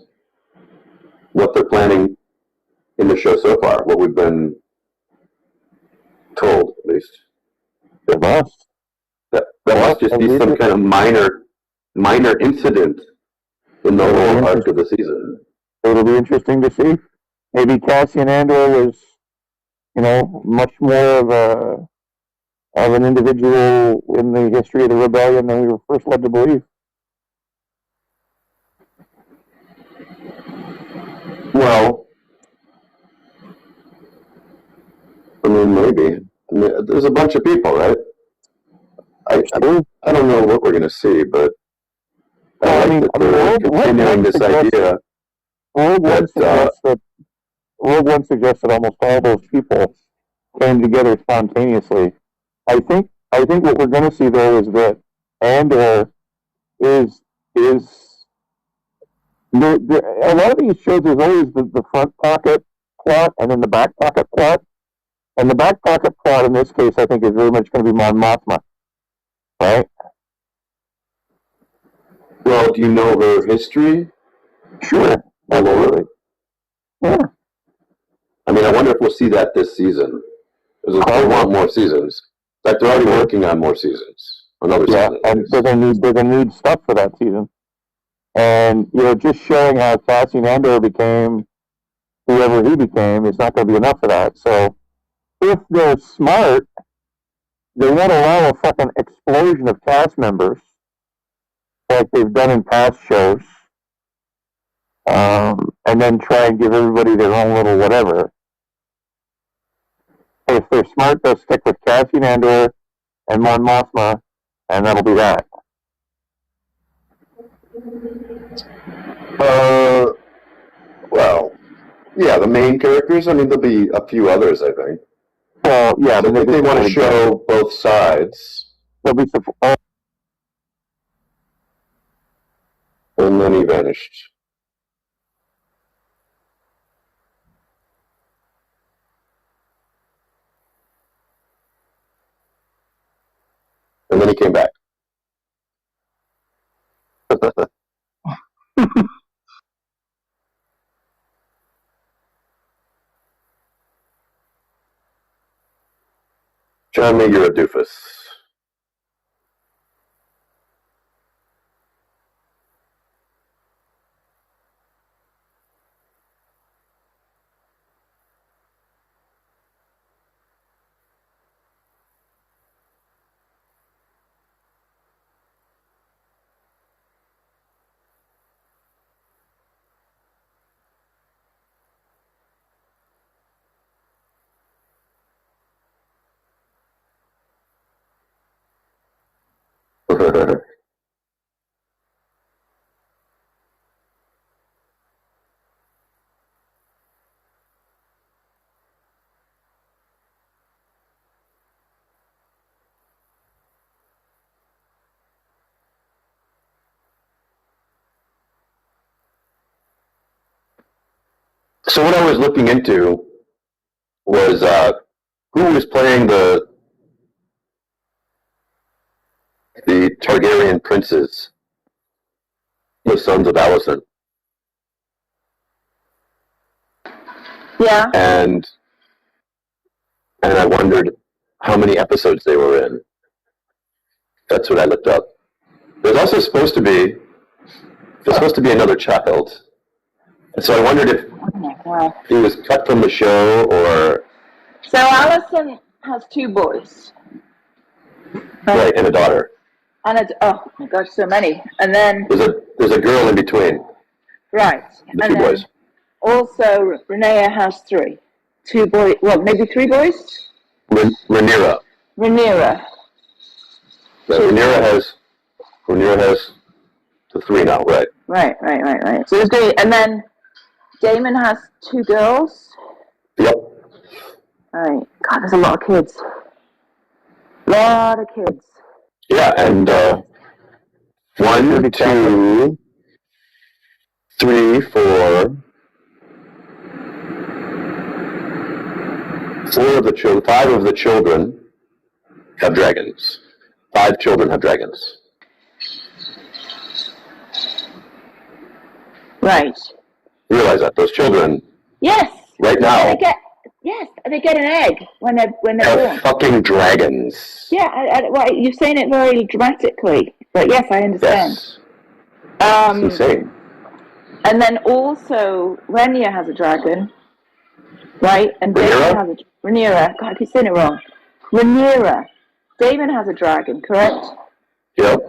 what they're planning in the show so far, what we've been told, at least. It must. That must just be some kind of minor incident in the whole arc of the season. It'll be interesting to see. Maybe Cassian Andor was, much more of an individual in the history of the rebellion than we were first led to believe. Well, I mean, maybe. I mean, there's a bunch of people, right? I don't know what we're going to see, but I like that they're continuing this idea. Rogue One suggests that almost all those people came together spontaneously. I think what we're going to see though is that Andor is a lot of these shows. There's always the front pocket plot and then the back pocket plot, and the back pocket plot in this case I think is very much going to be Mon Mothma, right? Well, do you know her history? Sure, absolutely. Yeah. I mean, I wonder if we'll see that this season. Because they want more seasons. In fact, they're already working on more seasons. Another season. And they're gonna need stuff for that season. And just showing how Cassian Andor became whoever he became is not going to be enough for that. So, if they're smart, they won't allow a fucking explosion of cast members like they've done in past shows, and then try and give everybody their own little whatever. If they're smart, they'll stick with Cassian Andor and Mon Mothma, and that'll be that. Well, yeah, the main characters. I mean, there'll be a few others, I think. Well, yeah, so I think they want to show both sides. There'll be some. And then he vanished. And then he came back. John, maybe you're a doofus. So what I was looking into was who was playing the Targaryen princes, the sons of Alicent. Yeah. And I wondered how many episodes they were in. That's what I looked up. There's also supposed to be another child. And so I wondered if he was cut from the show or... So Alicent has 2 boys. Right, and a daughter. And oh my gosh, so many. And then... There's a girl in between. Right. The and 2 boys. Also, Rhaenyra has 3. 2 boys, well, maybe 3 boys? Rhaenyra. Rhaenyra. Rhaenyra has the 3 now, right? Right. So there's 3, and then Daemon has 2 girls. Yep. Right. God, there's a lot of kids. Lot of kids. Yeah, and 1, 2, 3, 4. 5 of the children have dragons. 5 children have dragons. Right. You realize that those children, Yes. right now, They get an egg when they're born. have fucking dragons. Yeah, well, you're saying it very dramatically, but yes, I understand. Yes. It's insane. And then also, Rhaenyra has a dragon, right? And Daemon has a Rhaenyra. God, I keep saying it wrong. Rhaenyra. Daemon has a dragon, correct? Yep.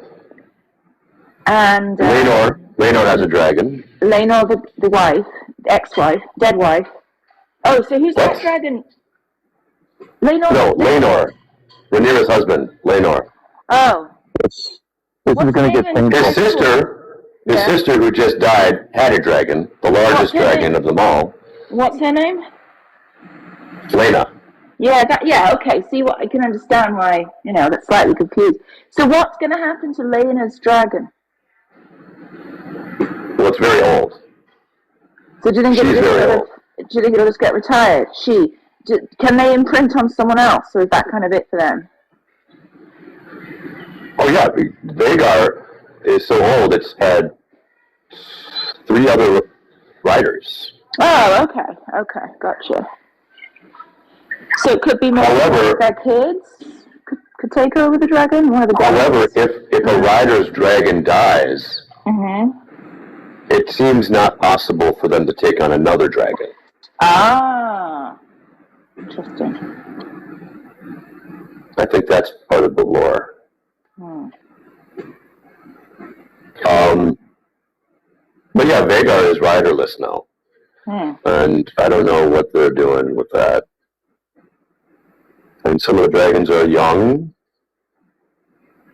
And Laenor has a dragon. Laenor, the wife, ex-wife, dead wife. Oh, so who's that dragon? Laenor. No, Laenor. Rhaenyra's husband, Laenor. Oh. This is going to get painful. His sister, who just died, had a dragon, the largest dragon of them all. What's her name? Laena. Yeah, okay. See, what I can understand why, that's slightly confused. So what's going to happen to Laena's dragon? Well, it's very old. So do you think it'll just get retired? Can they imprint on someone else, or is that kind of it for them? Oh yeah, Vhagar is so old, it's had 3 other riders. Oh, okay, gotcha. So it could be more their kids could take over the dragon? One of the however, if a rider's dragon dies, it seems not possible for them to take on another dragon. Ah, interesting. I think that's part of the lore. But yeah, Vhagar is riderless now. And I don't know what they're doing with that. And some of the dragons are young,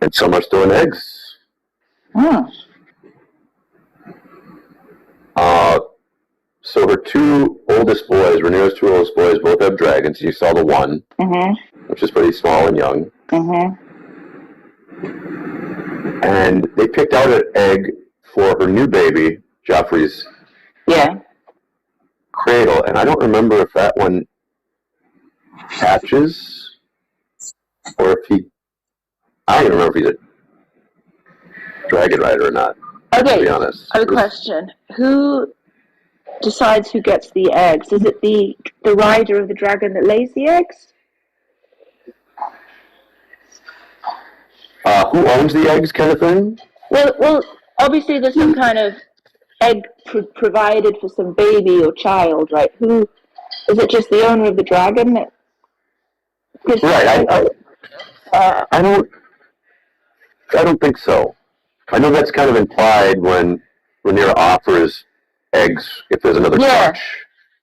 and some are still in eggs. So her 2 oldest boys, Rhaenyra's 2 oldest boys, both have dragons. You saw the one, which is pretty small and young. And they picked out an egg for her new baby, Joffrey's cradle, and I don't remember if that one hatches or if I don't even remember if he's a dragon rider or not. Okay, to be honest. I have a question. Who decides who gets the eggs? Is it the rider of the dragon that lays the eggs? Who owns the eggs, kind of thing? Well, obviously there's some kind of egg provided for some baby or child, right? Who is it? Just the owner of the dragon that? Right. I don't think so. I know that's kind of implied when Rhaenyra offers eggs if there's another clutch.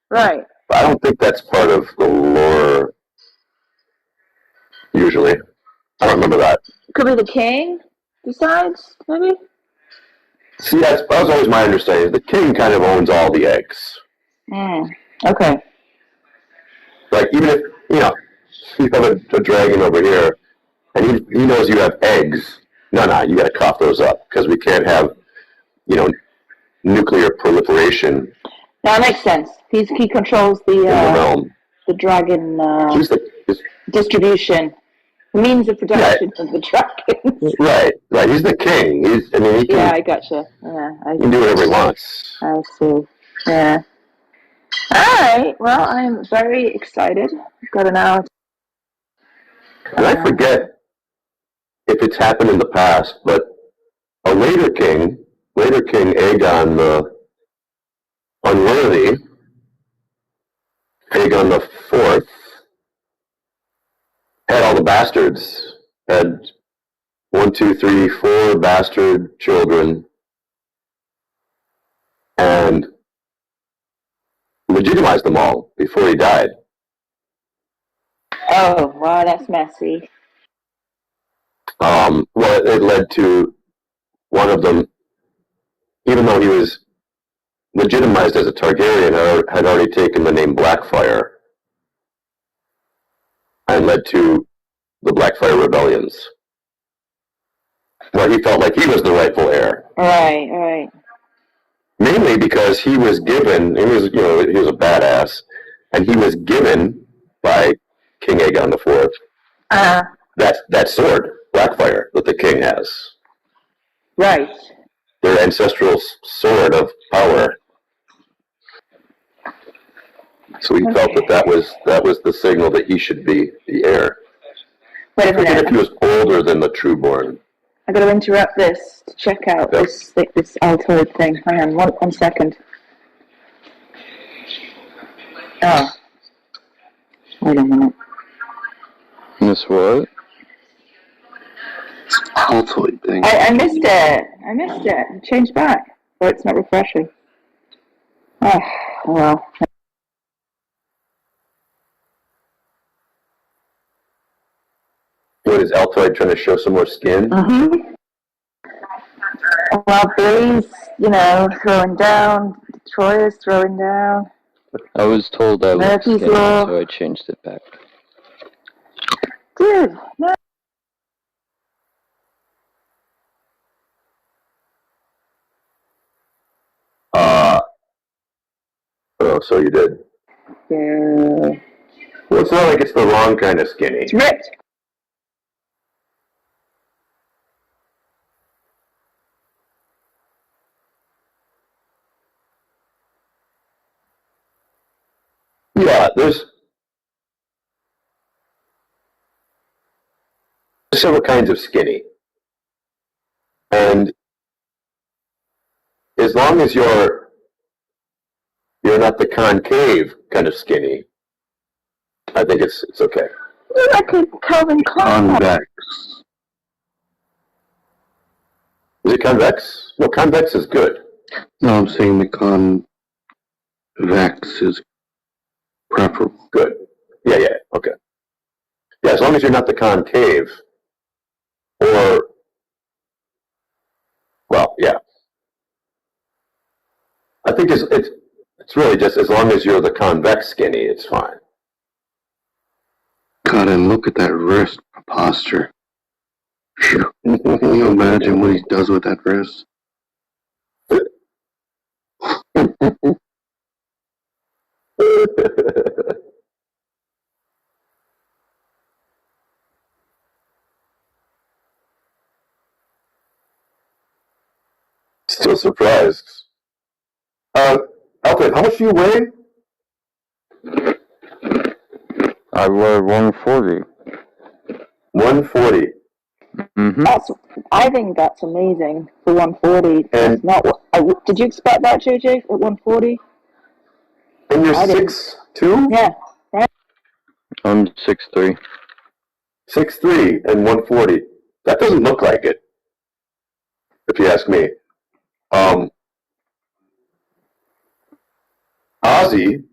Right. But I don't think that's part of the lore. Usually, I don't remember that. Could be the king. decides, maybe? See, that was always my understanding. The king kind of owns all the eggs. Okay. Like, even if, you know, you have a dragon over here, and he knows you have eggs, no, you gotta cough those up, because we can't have, you know, nuclear proliferation That makes sense. He controls in the realm. the dragon He's distribution, means of production of the dragons. Right. He's the king. He can, Yeah, I gotcha. Yeah, he can do whatever he wants. I see. Yeah. All right. Well, I'm very excited. I've got an hour. And I forget if it's happened in the past, but a later king, Aegon the Unworthy, Aegon the Fourth, had all the bastards, had 1, 2, 3, 4 bastard children, and legitimized them all before he died. Oh, wow, that's messy. Well, it led to one of them, even though he was legitimized as a Targaryen, had already taken the name Blackfyre, and led to the Blackfyre rebellions, where he felt like he was the rightful heir. Right. Mainly because he was given, he was a badass, and he was given by King Aegon IV that sword, Blackfyre, that the king has. Right. Their ancestral sword of power. So he felt that was the signal that he should be the heir. Wait a minute. Even if he was older than the trueborn. I got to interrupt this to check out this Altoid thing. Hang on, one second. Oh. Wait a minute. Miss what? Altoid thing. I missed it. It changed back. So it's not refreshing. Oh, well. What is Altoid trying to show some more skin? Mm-hmm. Well, Blaze, throwing down. Troy is throwing down. I was told I was Murphy's skinny, Law. so I changed it back. Dude, no. Oh, so you did. Yeah. Well, it's not like it's the wrong kind of skinny. It's ripped. Yeah, there's several kinds of skinny. And as long as you're not the concave kind of skinny, I think it's okay. You're like a Calvin Klein. Convex. Is it convex? No, convex is good. No, I'm saying the convex is preferable. Good. Yeah, okay. Yeah, as long as you're not the concave, or, well, yeah. I think it's really just as long as you're the convex skinny, it's fine. God, and look at that wrist posture. Phew. Can you imagine what he does with that wrist? Still surprised. Alfred, how much do you weigh? I weigh 140. 140. Mm-hmm. I think that's amazing for 140. And that's not what. Did you expect that, JJ, at 140? And you're 6'2"? Yeah, right? I'm 6'3". 6'3" and 140. That doesn't look like it, if you ask me. Ozzy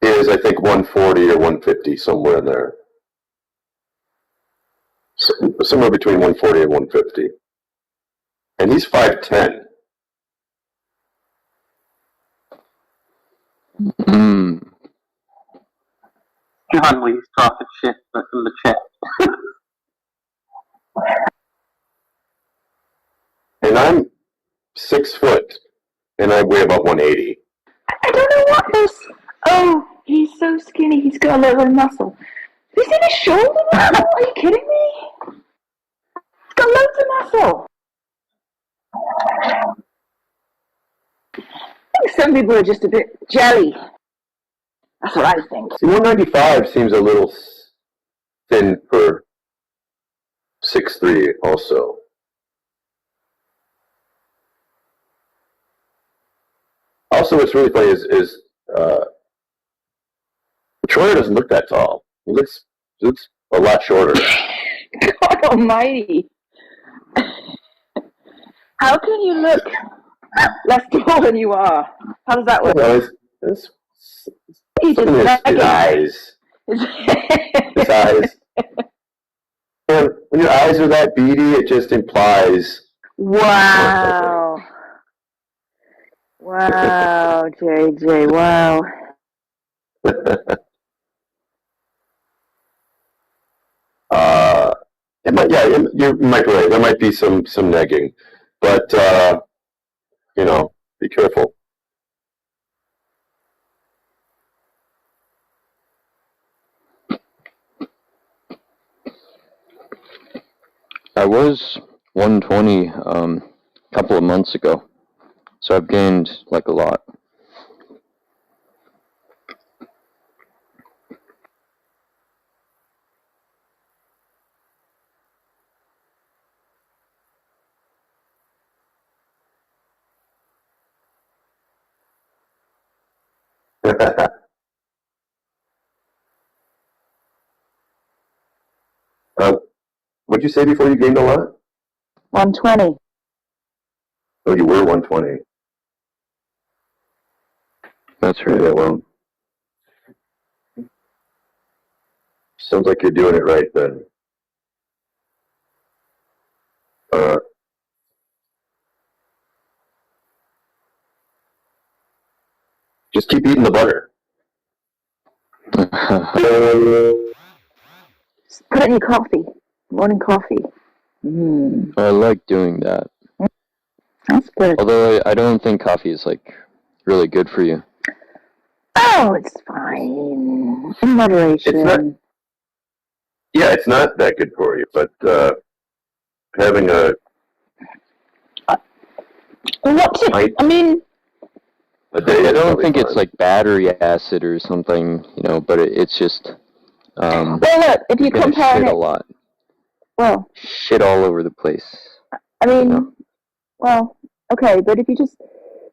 is, I think, 140 or 150, somewhere in there. somewhere between 140 and 150. And he's 5'10". John, will you talking shit from the chat? And I'm 6 foot, and I weigh about 180. I don't know what this. Oh, he's so skinny. He's got a little muscle. Have you seen his shoulder muscle? Are you kidding me? He's got loads of muscle. I think some people are just a bit jelly. That's what I think. See, 195 seems a little thin for 6'3" also. Also, what's really funny is Troyer doesn't look that tall. He looks a lot shorter. God almighty. How can you look less tall than you are? How does that work? Well, it's He just his eyes. His eyes. And when your eyes are that beady, it just implies. Wow. Wow, JJ, wow. You might be right. There might be some negging, but be careful. I was 120 a couple of months ago, so I've gained like a lot. What'd you say before you gained a lot? 120. Oh, you were 120. That's right. Yeah, well, sounds like you're doing it right then. Just keep eating the butter. Put it in your coffee. Morning coffee. I like doing that. That's good. Although I don't think coffee is like really good for you. Oh, it's fine. In moderation. It's not that good for you, but having a I mean, a day. I don't think it's like battery acid or something, but it's just. Well, look, if you compare shit it a lot. Well, shit all over the place. I mean, well, okay, but if you just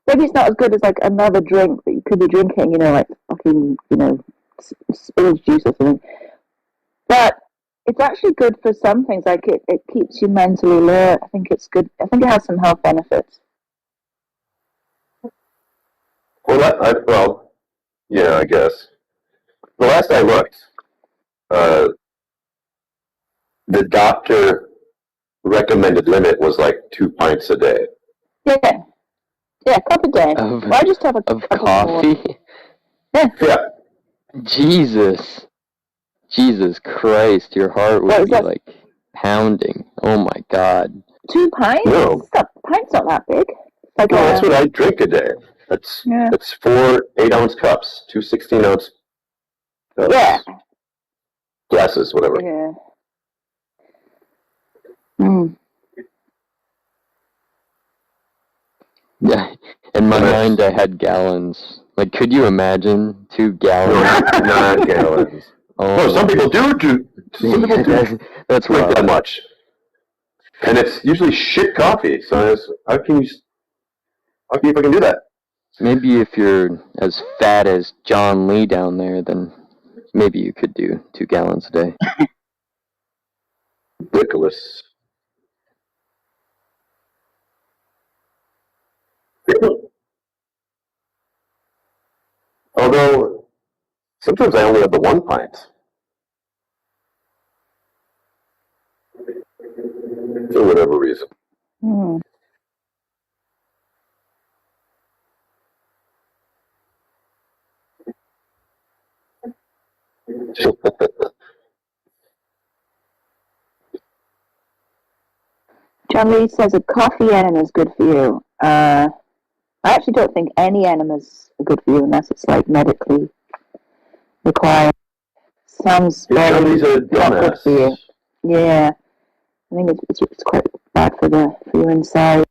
maybe it's not as good as like another drink that you could be drinking, like fucking, spinach juice or something. But it's actually good for some things. Like it keeps you mentally alert. I think it's good. I think it has some health benefits. Well, I guess. The last I looked, the doctor recommended limit was like 2 pints a day. Yeah, cup a day. Why just have a of cup coffee? Yeah. Jesus Christ, your heart would be like pounding. Oh my God. 2 pints? No. Pint's not that big. Like that's what I drink a day. That's 4 8-ounce cups, 2 16-ounce glasses, whatever. Yeah. Yeah, in my mind I had gallons. Like, could you imagine 2 gallons? Not gallons. Oh, some people do. Some people do. That's drink wild. that much. And it's usually shit coffee. So how can you fucking do that? Maybe if you're as fat as John Lee down there, then maybe you could do 2 gallons a day. Ridiculous. Although, sometimes I only have the 1 pint. reason. Hmm. John Lee says a coffee enema is good for you. I actually don't think any enemas are good for you unless it's like medically required. Sounds John Lee's a not good dumbass. for you. Yeah, I think it's quite bad for your inside.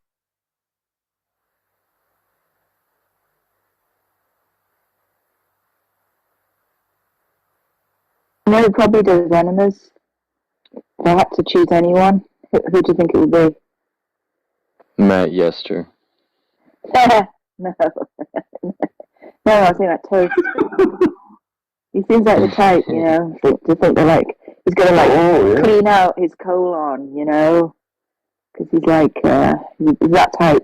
You know who probably does enemas? If I had to choose anyone, who do you think it would be? Matt Yester. No. No, I was thinking about Toast. He seems like the type, you know, to think that, like, he's going to, clean out his colon, you know, because he's like, he's that type.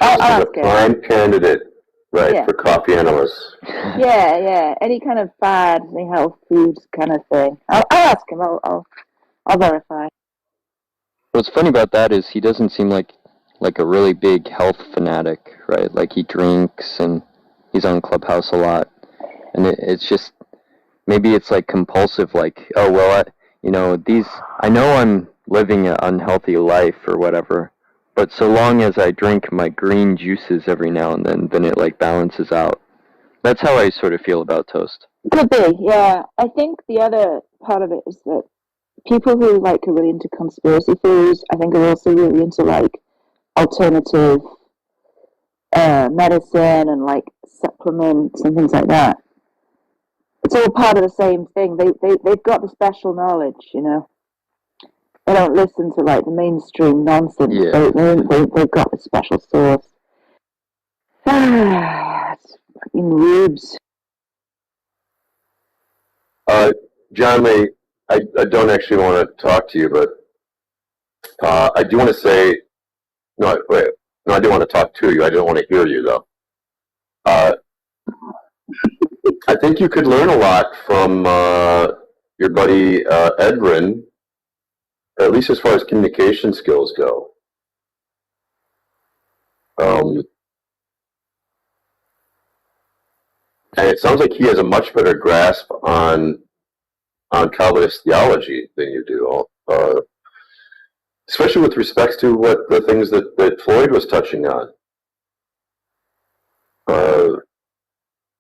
Toast is a prime candidate, right, Yeah. for coffee enemas. Yeah, any kind of fad, any health food kind of thing. I'll ask him, I'll verify. What's funny about that is he doesn't seem like a really big health fanatic, right? Like he drinks and he's on Clubhouse a lot. And it's just, maybe it's like compulsive, like, oh, well, I know I'm living an unhealthy life or whatever, but so long as I drink my green juices every now and then it like balances out. That's how I sort of feel about Toast. Could be, yeah. I think the other part of it is that people who like are really into conspiracy theories, I think are also really into like alternative medicine and like supplements and things like that. It's all part of the same thing. They've got the special knowledge, you know. They don't listen to like the mainstream nonsense. Yeah. They've got the special sauce. It's fucking rubes. John Lee, I don't actually want to talk to you, but I do want to say, I do want to talk to you. I don't want to hear you, though. I think you could learn a lot from your buddy Edrin, at least as far as communication skills go. And it sounds like he has a much better grasp on Calvinist theology than you do, especially with respect to what the things that Floyd was touching on,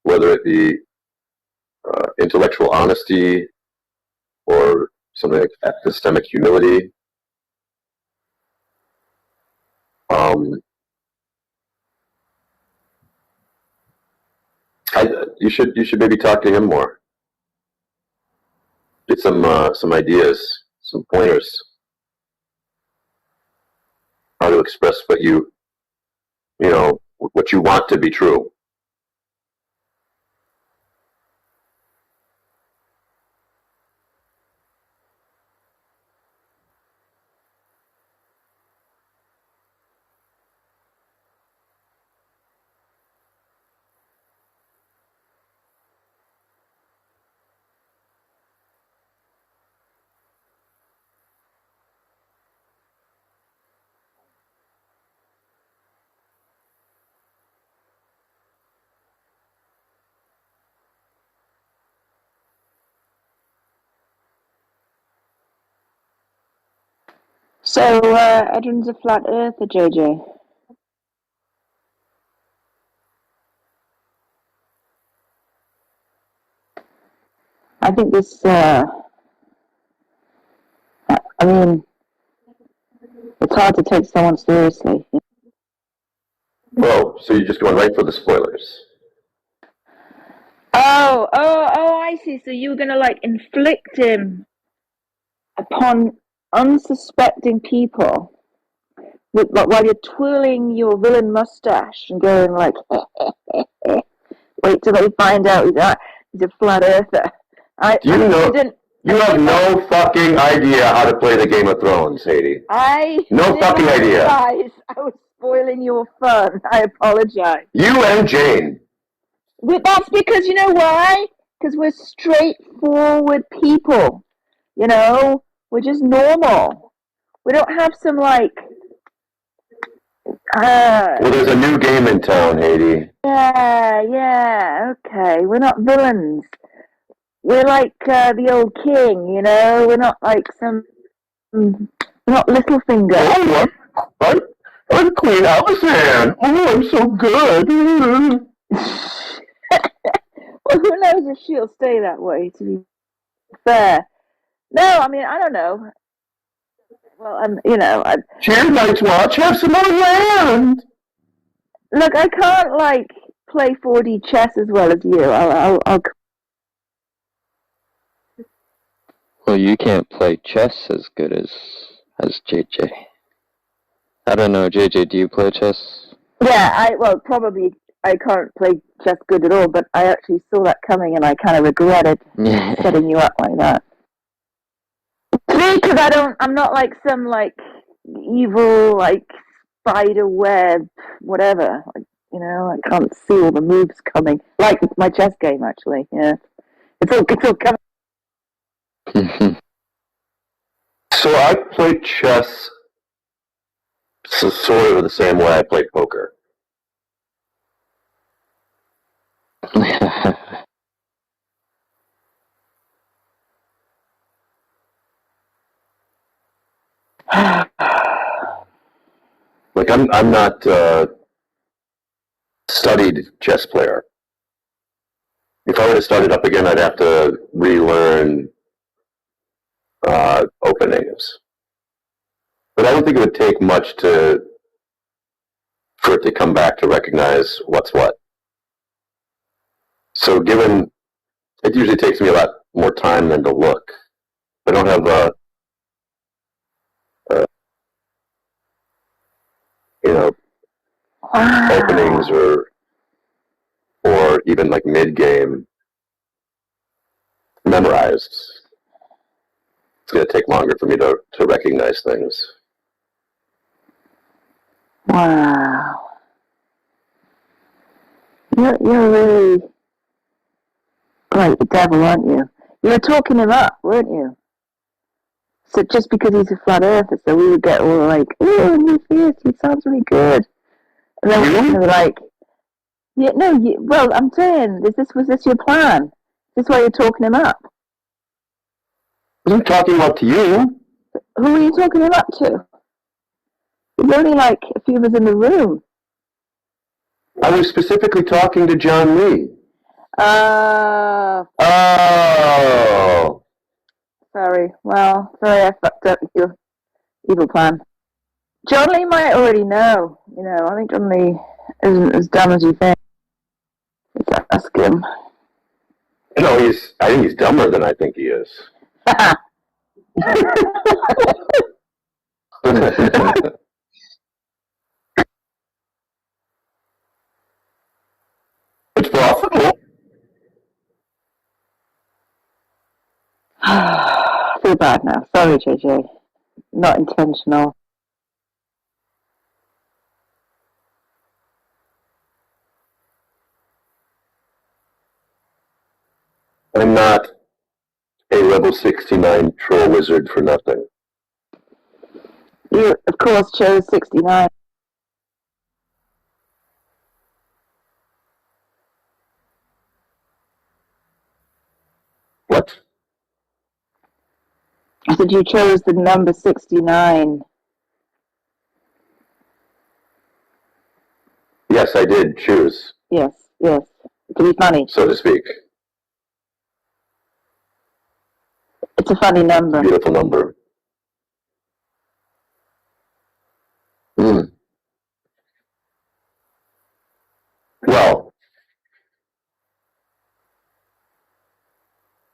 whether it be intellectual honesty or something like epistemic humility. You should maybe talk to him more. Get some ideas, some pointers, how to express what you want to be true. So, Edrin's a flat earther, JJ. I think this, I mean, it's hard to take someone seriously. Well, so you're just going right for the spoilers. Oh, I see. So you were going to, like, inflict him upon unsuspecting people while you're twirling your villain mustache and going, like, wait till they find out he's a flat earther. You have no fucking idea how to play the Game of Thrones, Haiti. No fucking idea. Realize I was spoiling your fun. I apologize. You and Jane. That's because, you know why? Because we're straightforward people. You know? We're just normal. We don't have some like. Well, there's a new game in town, Haiti. Yeah, okay. We're not villains. We're like the old king, you know. We're not like some. We're not Littlefinger. Oh, I'm Queen Alizan. Oh, I'm so good. Well, who knows if she'll stay that way, to be fair. No, I mean, I don't know. Well, you know, Here, Night's Watch, have some more land. look, I can't, like, play 4D chess as well as you. I'll Well, you can't play chess as good as JJ. I don't know, JJ, do you play chess? Yeah, well, probably I can't play chess good at all, but I actually saw that coming and I kind of regretted setting you up like that. Because I'm not like some, like, evil, like, spider web, whatever. Like, you know, I can't see all the moves coming. Like my chess game, actually, yeah. It's all coming. So I play chess sort of the same way I play poker. Like I'm not studied chess player. If I were to start it up again, I'd have to relearn open natives. But I don't think it would take much for it to come back to recognize what's what. So given it usually takes me a lot more time than to look. I don't have openings or even like mid game memorized. It's going to take longer for me to recognize things. Wow. You're really like the devil, aren't you? You were talking him up, weren't you? So just because he's a flat earther, so we would get all like, "Ooh, he sounds really good," and then we were like, "Yeah, no, well, I'm saying, was this your plan? Is this why you're talking him up?" I'm talking up to you. Who are you talking him up to? There's only like a few of us in the room. I was specifically talking to John Lee. Oh. Sorry. Well, sorry I fucked up with your evil plan. John Lee might already know. You know, I think John Lee isn't as dumb as you think. Let's ask him. No, I think he's dumber than I think he is. It's possible. I feel bad now. Sorry, JJ. Not intentional. I'm not a level 69 troll wizard for nothing. You, of course, chose 69. What? I said you chose the number 69. Yes, I did choose. Yes. To be funny. So to speak. It's a funny number. Beautiful number. Well,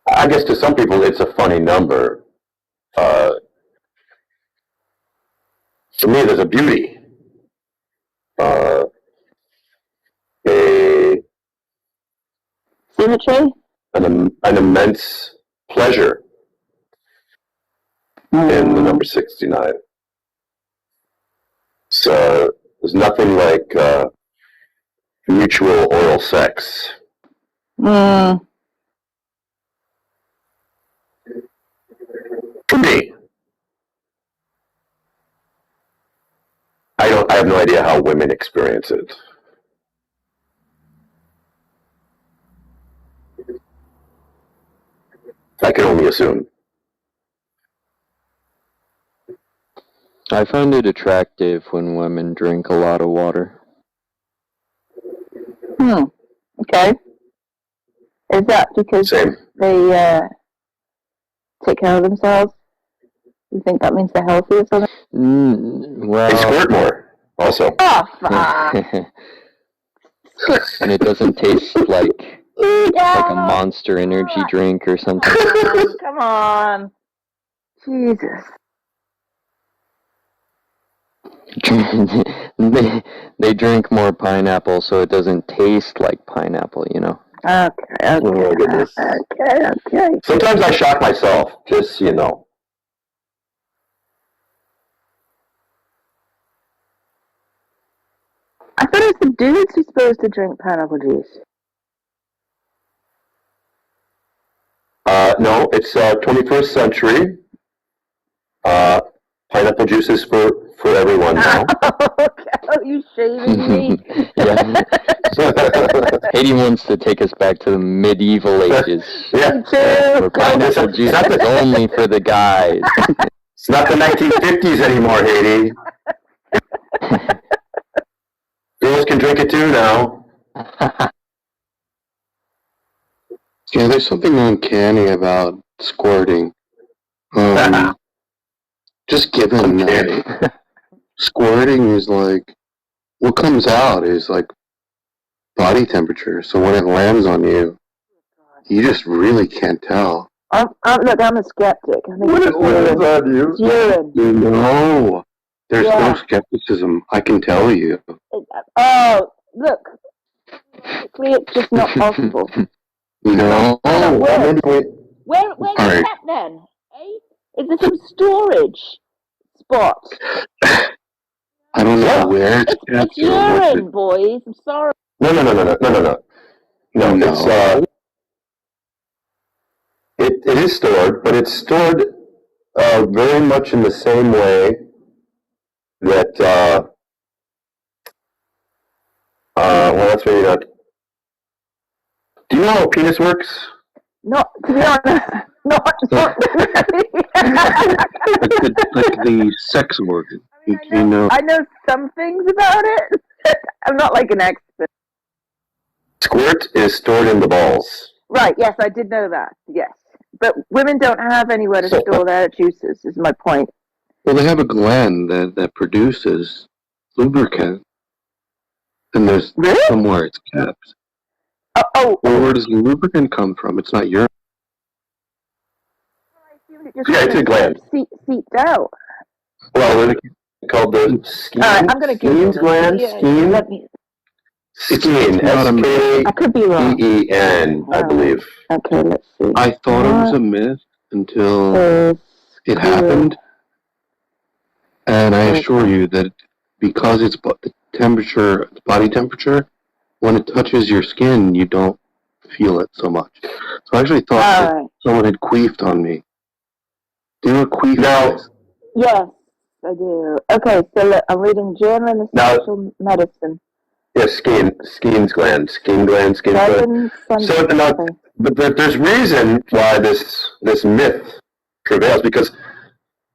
I guess to some people it's a funny number. For me, there's a beauty. Symmetry? An immense pleasure in the number 69. So there's nothing like mutual oral sex. For me. I have no idea how women experience it. I can only assume. I find it attractive when women drink a lot of water. Okay. Is that because they take care of themselves? You think that means they're healthy or something? Well, they squirt more, also. Oh, fuck. And it doesn't taste like a Monster Energy drink or something. Come on. Jesus. They drink more pineapple so it doesn't taste like pineapple, you know? Okay. Oh, goodness. Okay. Sometimes I shock myself, just so you know. I thought it was the dudes who're supposed to drink pineapple juice. No, it's 21st century. Pineapple juice is for everyone now. Are you shaving me? Yeah. Haiti wants to take us back to the medieval ages. Yeah. Where pineapple juice is only for the guys. It's not the 1950s anymore, Haiti. Girls can drink it too now. Yeah, there's something uncanny about squirting. Just given that squirting is like, what comes out is like body temperature. So when it lands on you, you just really can't tell. Look, I'm a skeptic. I think What is on you? It's urine. No, there's no skepticism. I can tell you. Oh, look. Basically, it's just not possible. No. Where All is right. that then? Eh? Is there some storage spot? I don't know where it's kept. It's urine, boys. I'm sorry. No, it's it is stored, but it's stored very much in the same way that well, that's really not. Do you know how a penis works? Not, to be honest, not really. like the sex organ. You know. I know some things about it. I'm not like an expert. Squirt is stored in the balls. Right, yes, I did know that, yes. But women don't have anywhere to store their juices, is my point. Well, they have a gland that produces lubricant, and there's somewhere it's kept. Oh. Well, where does the lubricant come from? It's not urine. Yeah, it's a gland. Seeped out. Well, it's called the Skene's I'm going to give you gland. Skene. I could be wrong. S-K-E-N, I believe. Okay, let's see. I thought it was a myth until it happened, and I assure you that because it's the temperature, the body temperature, when it touches your skin, you don't feel it so much. So I actually thought that someone had queefed on me. Do you know what queef is? Yes, I do. Okay, so look, I'm reading Journal of Sexual Medicine. Yeah, Skene's gland. Skene gland. So, but there's reason why this myth prevails, because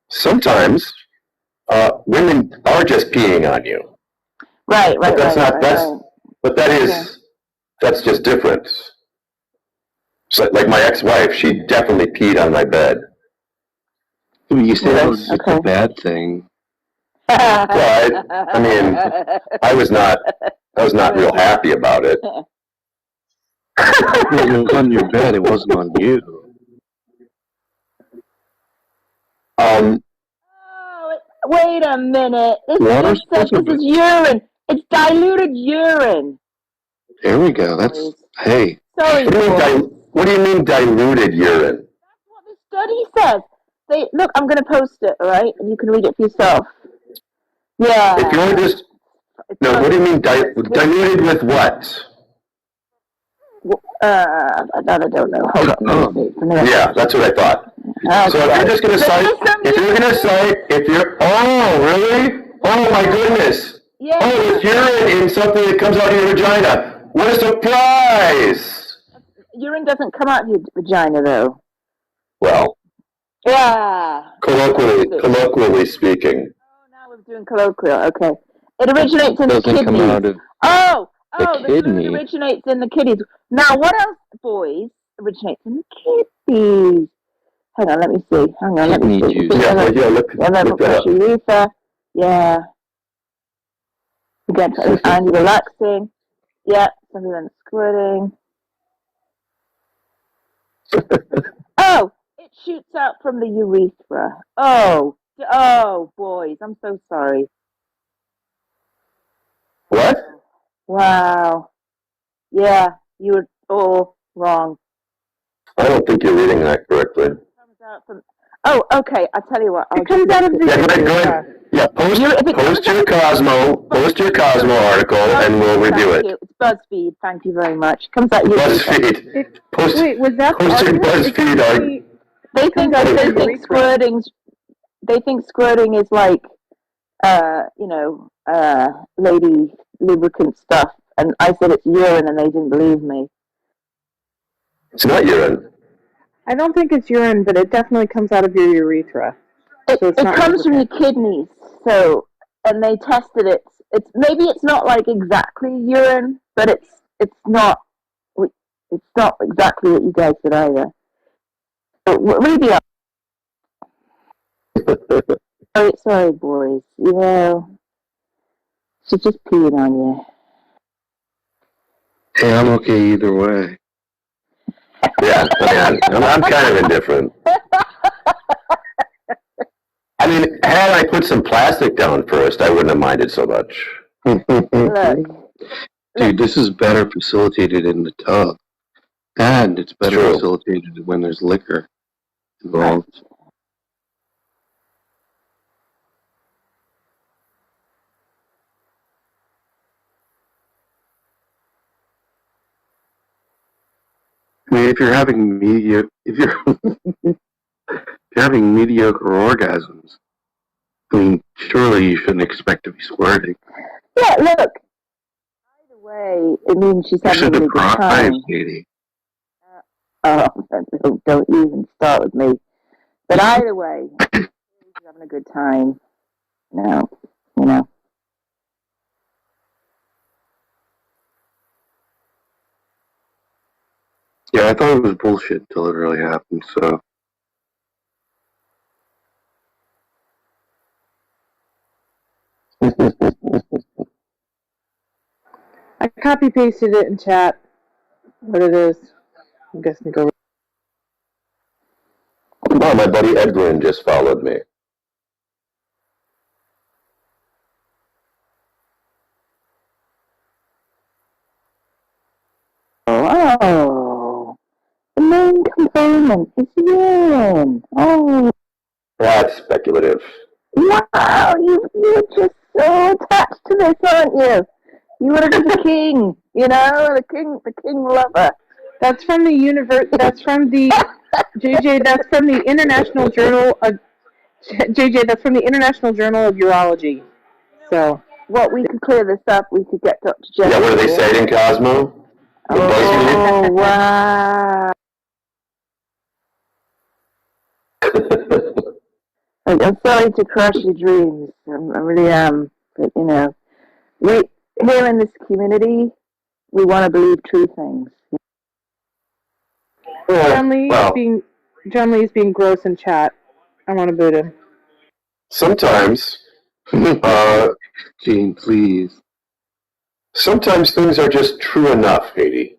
sometimes women are just peeing on you. Right. But that's just different. So, like my ex-wife, she definitely peed on my bed. You say it's a bad thing. Well, I mean, I was not real happy about it. It was on your bed. It wasn't on you. Wait a minute. This is urine. It's diluted urine. There we go. That's hey. Sorry. What do you mean diluted urine? That's what the study says. Look, I'm going to post it, all right? And you can read it for yourself. Yeah. If you're just what do you mean diluted with what? I don't know. Hold on. Yeah, that's what I thought. So if you're just going to cite, oh really? Oh my goodness! Yeah. Oh, it's urine in something that comes out of your vagina. What a surprise! Urine doesn't come out of your vagina, though. Well, Yeah. colloquially speaking. Now we're doing colloquial. Okay. It originates in the Doesn't come kidneys. out of Oh, the the fluid kidney. originates in the kidneys. Now, what else, boys, originates in the kidneys? Hang on, let me see. Hang on, let me Kidney see. juice. Look that up. Urethra. Yeah. Again, and relaxing. Yeah, something then squirting. Oh, it shoots out from the urethra. Oh, boys, I'm so sorry. What? Wow. Yeah, you were all wrong. I don't think you're reading that correctly. Oh, okay. I'll tell you what. It comes out of the Go ahead. Yeah, post your Cosmo article, and we'll review it. It's BuzzFeed. Thank you very much. Comes out your BuzzFeed. Wait, was that the Post your argument? BuzzFeed article. They think squirting's. They think squirting is like, lady lubricant stuff, and I said it's urine, and they didn't believe me. It's not urine. I don't think it's urine, but it definitely comes out of your urethra. It comes from your kidneys. So, and they tested it. It's maybe it's not like exactly urine, but it's not exactly what you guys said either. But read the sorry, boys. She's just peeing on you. Hey, I'm okay either way. Yeah, I'm kind of indifferent. I mean, had I put some plastic down first, I wouldn't have minded so much. Dude, this is better facilitated in the tub. And it's better facilitated when there's liquor involved. I mean, if you're having mediocre orgasms, I mean, surely you shouldn't expect to be squirting. Yeah, look. Either way, it means she's having a really good time. Katie. Don't even start with me. But either way, she's having a good time. No, Yeah, I thought it was bullshit until it really happened, so. I copy pasted it in chat. What it is. I'm guessing go. Oh, my buddy Edwin just followed me. Oh, the main component is urine. Oh, That's speculative. wow, you're just so attached to this, aren't you? You want to be the king, the king lover. That's from the That's from the JJ. That's from the International Journal of JJ. That's from the International Journal of Urology. So, what we could clear this up. We could get Dr. Jeff. Yeah, what do they say in Cosmo? Oh, wow. I'm sorry to crush your dreams. I really am. But, we here in this community, we want to believe true things. John Lee is being gross in chat. I want to boot him. Sometimes, Gene, please. Sometimes things are just true enough, Haiti.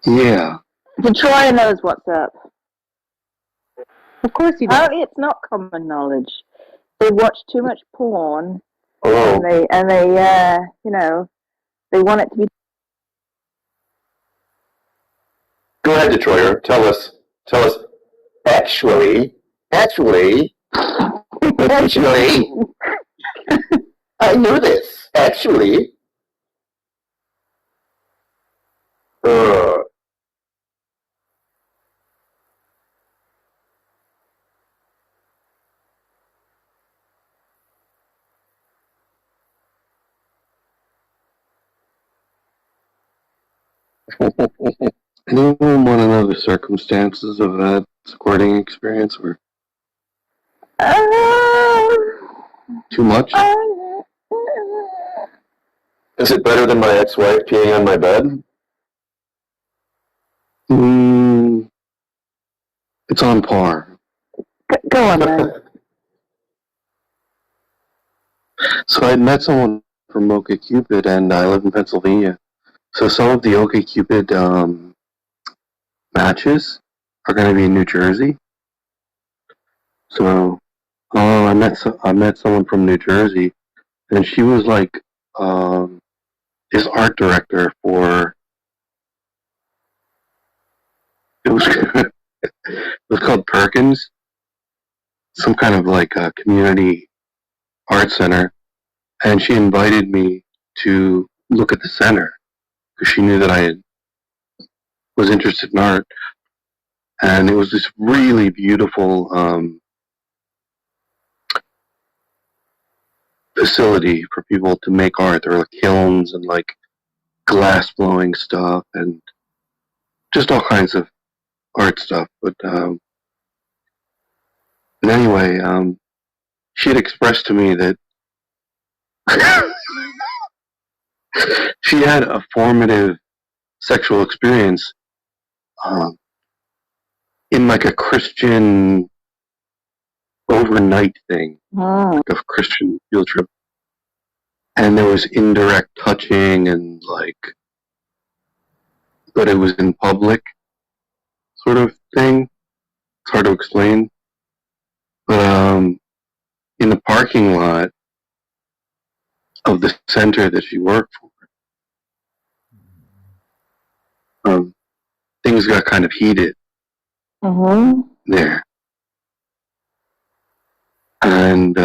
Yeah. Detroit knows what's up. Of course he does. Apparently, it's not common knowledge. They watch too much porn, Oh. and they they want it to be. Go ahead, Detroiter. Tell us. Actually, I knew this. Actually. Anyone want to know the circumstances of that squirting experience, or too much? Is it better than my ex-wife peeing on my bed? It's on par. Go on, man. So I met someone from OkCupid, and I live in Pennsylvania. So some of the OkCupid matches are going to be in New Jersey. So I met someone from New Jersey, and she was like this art director for. It was it was called Perkins, some kind of like a community art center, and she invited me to look at the center because she knew that I was interested in art, and it was this really beautiful facility for people to make art. There were like kilns and like glass blowing stuff and just all kinds of art stuff. But anyway, she had expressed to me that she had a formative sexual experience in like a Christian overnight thing, like a Christian field trip. And there was indirect touching and like, but it was in public sort of thing. It's hard to explain. But in the parking lot of the center that she worked for, things got kind of heated there. And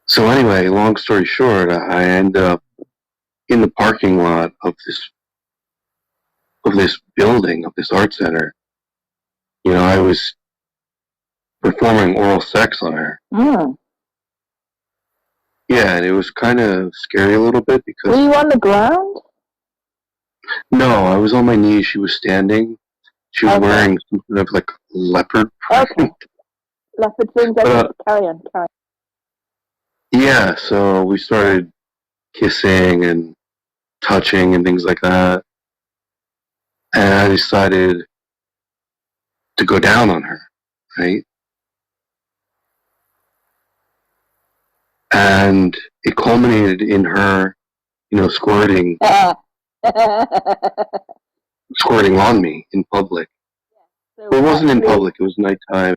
so anyway, long story short, I ended up in the parking lot of this building, of this art center. You know, I was performing oral sex on her. Yeah, and it was kind of scary a little bit because... Were you on the ground? No, I was on my knees. She was standing. She was wearing some kind of like leopard print. Okay. Leopard things. Carry on. Yeah, so we started kissing and touching and things like that. And I decided to go down on her, right? And it culminated in her, you know, squirting on me in public. So well, it wasn't in public, it was nighttime.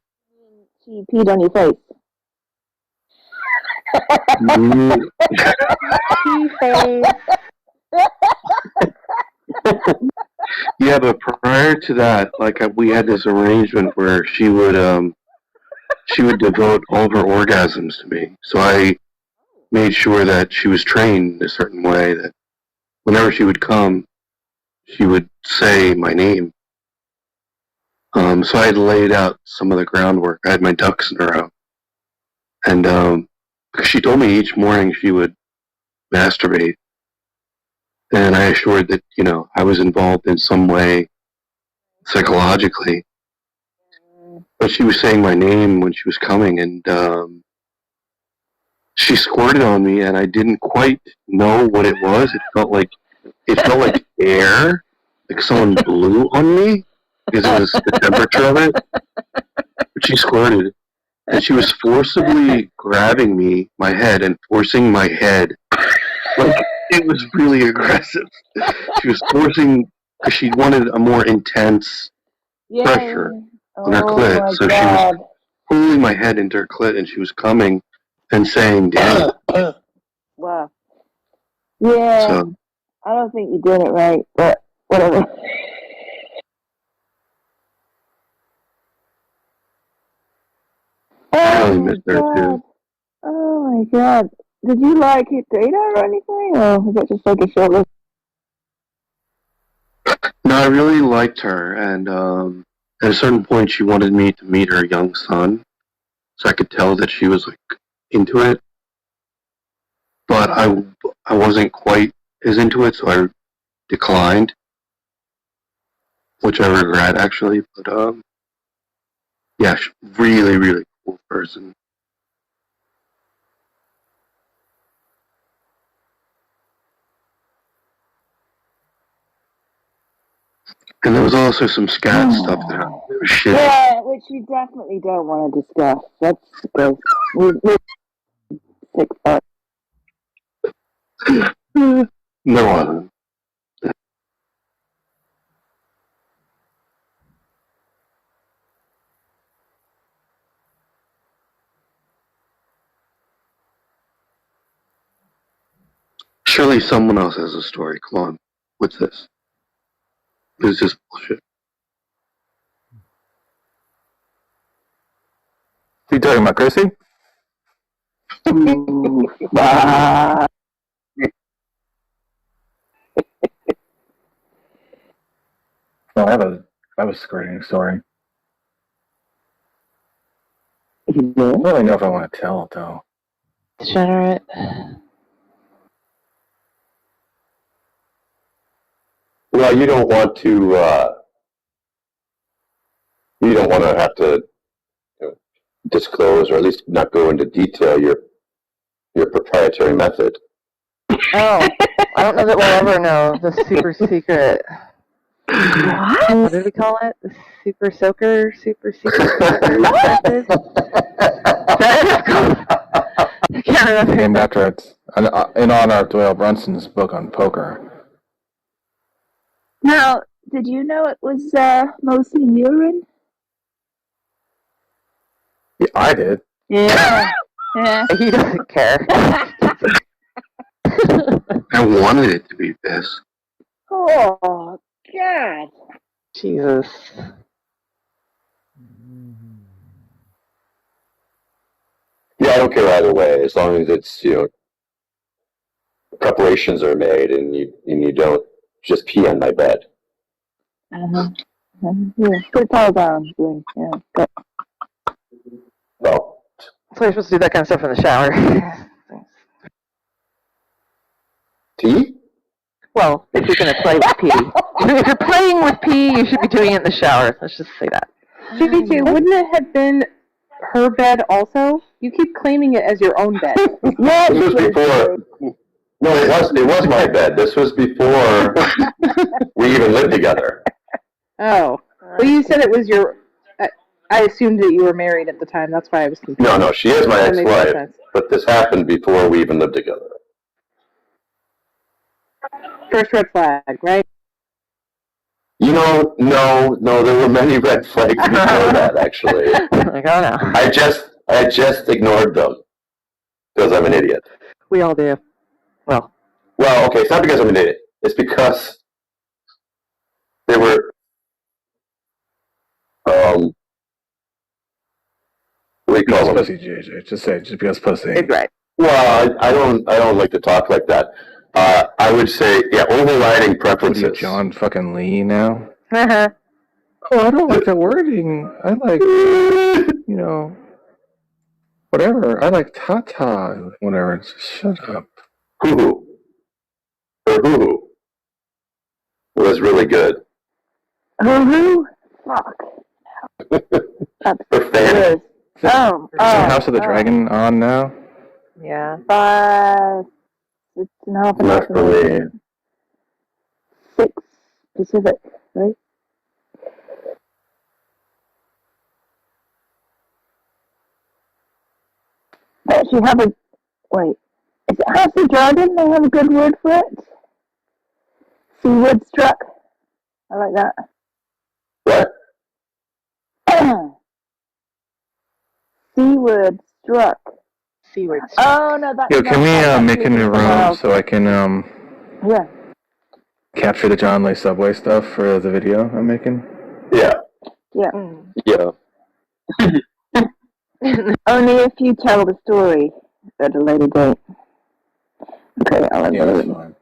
She peed on your face. Yeah, but prior to that, like we had this arrangement where she would devote all of her orgasms to me. So I made sure that she was trained a certain way that whenever she would come, she would say my name. So I had laid out some of the groundwork. I had my ducks in a row. And she told me each morning she would masturbate. And I assured that, you know, I was involved in some way psychologically. But she was saying my name when she was coming, and she squirted on me, and I didn't quite know what it was. It felt like air, like someone blew on me, because it was the temperature of it. But she squirted, and she was forcibly grabbing my head, and forcing my head. Like, it was really aggressive. She was forcing, because she wanted a more intense pressure on her clit. So she was pulling my head into her clit, and she was coming and saying, "Damn." Wow. Yeah. So, I don't think you're doing it right, but whatever. I really missed her too. Oh my god. Did you like it date her or anything? Or was that just like a short list? No, I really liked her, and at a certain point she wanted me to meet her young son, so I could tell that she was like into it. But I wasn't quite is into it, so I declined, which I regret actually. But yeah, really, really cool person. And there was also some scat stuff there. It was shit. Yeah, which you definitely don't want to discuss. That's gross. We're 6 bucks. No, surely someone else has a story. Come on, what's this? This is just bullshit. You talking about Chrissy? No, I have a screening story. I don't really know if I want to tell it though. Degenerate. Well, you don't want to have to disclose, or at least not go into detail, your proprietary method. Oh, I don't know that we'll ever know the super secret. What did we call it? The super soaker, super secret method? I can't remember. Named after it, in honor of Doyle Brunson's book on poker. Now, did you know it was mostly urine? Yeah, I did. Yeah. Yeah. He doesn't care. I wanted it to be this. Oh, God. Jesus. Yeah, I don't care either way, as long as it's, preparations are made and you don't just pee on my bed. Uh-huh. Yeah, put a towel down. Yeah. But Well, So you're supposed to do that kind of stuff in the shower. tea? Well, if you're going to play with pee. If you're playing with pee, you should be doing it in the shower. Let's just say that. JJ, wouldn't it have been her bed also? You keep claiming it as your own bed. yeah, This was before. No, it was my bed. This was before we even lived together. Oh. Well, you said it was your... I assumed that you were married at the time. That's why I was confused. No, she is my That makes more ex-wife, sense. but this happened before we even lived together. First red flag, right? No, there were many red flags before that, actually. Like, oh no. I just ignored them because I'm an idiot. We all do. Well, okay, it's not because I'm an idiot. It's because they were, what do you call them? Pussy, JJ. Just say it, just because pussy. it's right. Well, I don't like to talk like that. I would say, overriding What are preferences. you, John fucking Lee now? Uh-huh. Oh, I don't like the wording. I like, whatever. I like Tata, whatever. Just shut up. Hoo-hoo. Or hoo-hoo was really good. who? Fuck. Her fan. Oh, Is House of the Dragon on now? Yeah. 5, 6.5 Not for me. 6 Pacific, right? They actually have a... Wait. Is it House of Dragon? They have a good word for it? Seaward struck. I like that. What? Seaward struck. Seaward struck. Oh, no, that's Yo, not... can that's we make a actually new somewhere room else. so I can Yeah. capture the John Lay subway stuff for the video I'm making? Yeah. Yeah. Yeah. Only if you tell the story at a later date. Okay, I'll Yeah, that's fine.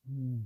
Mm.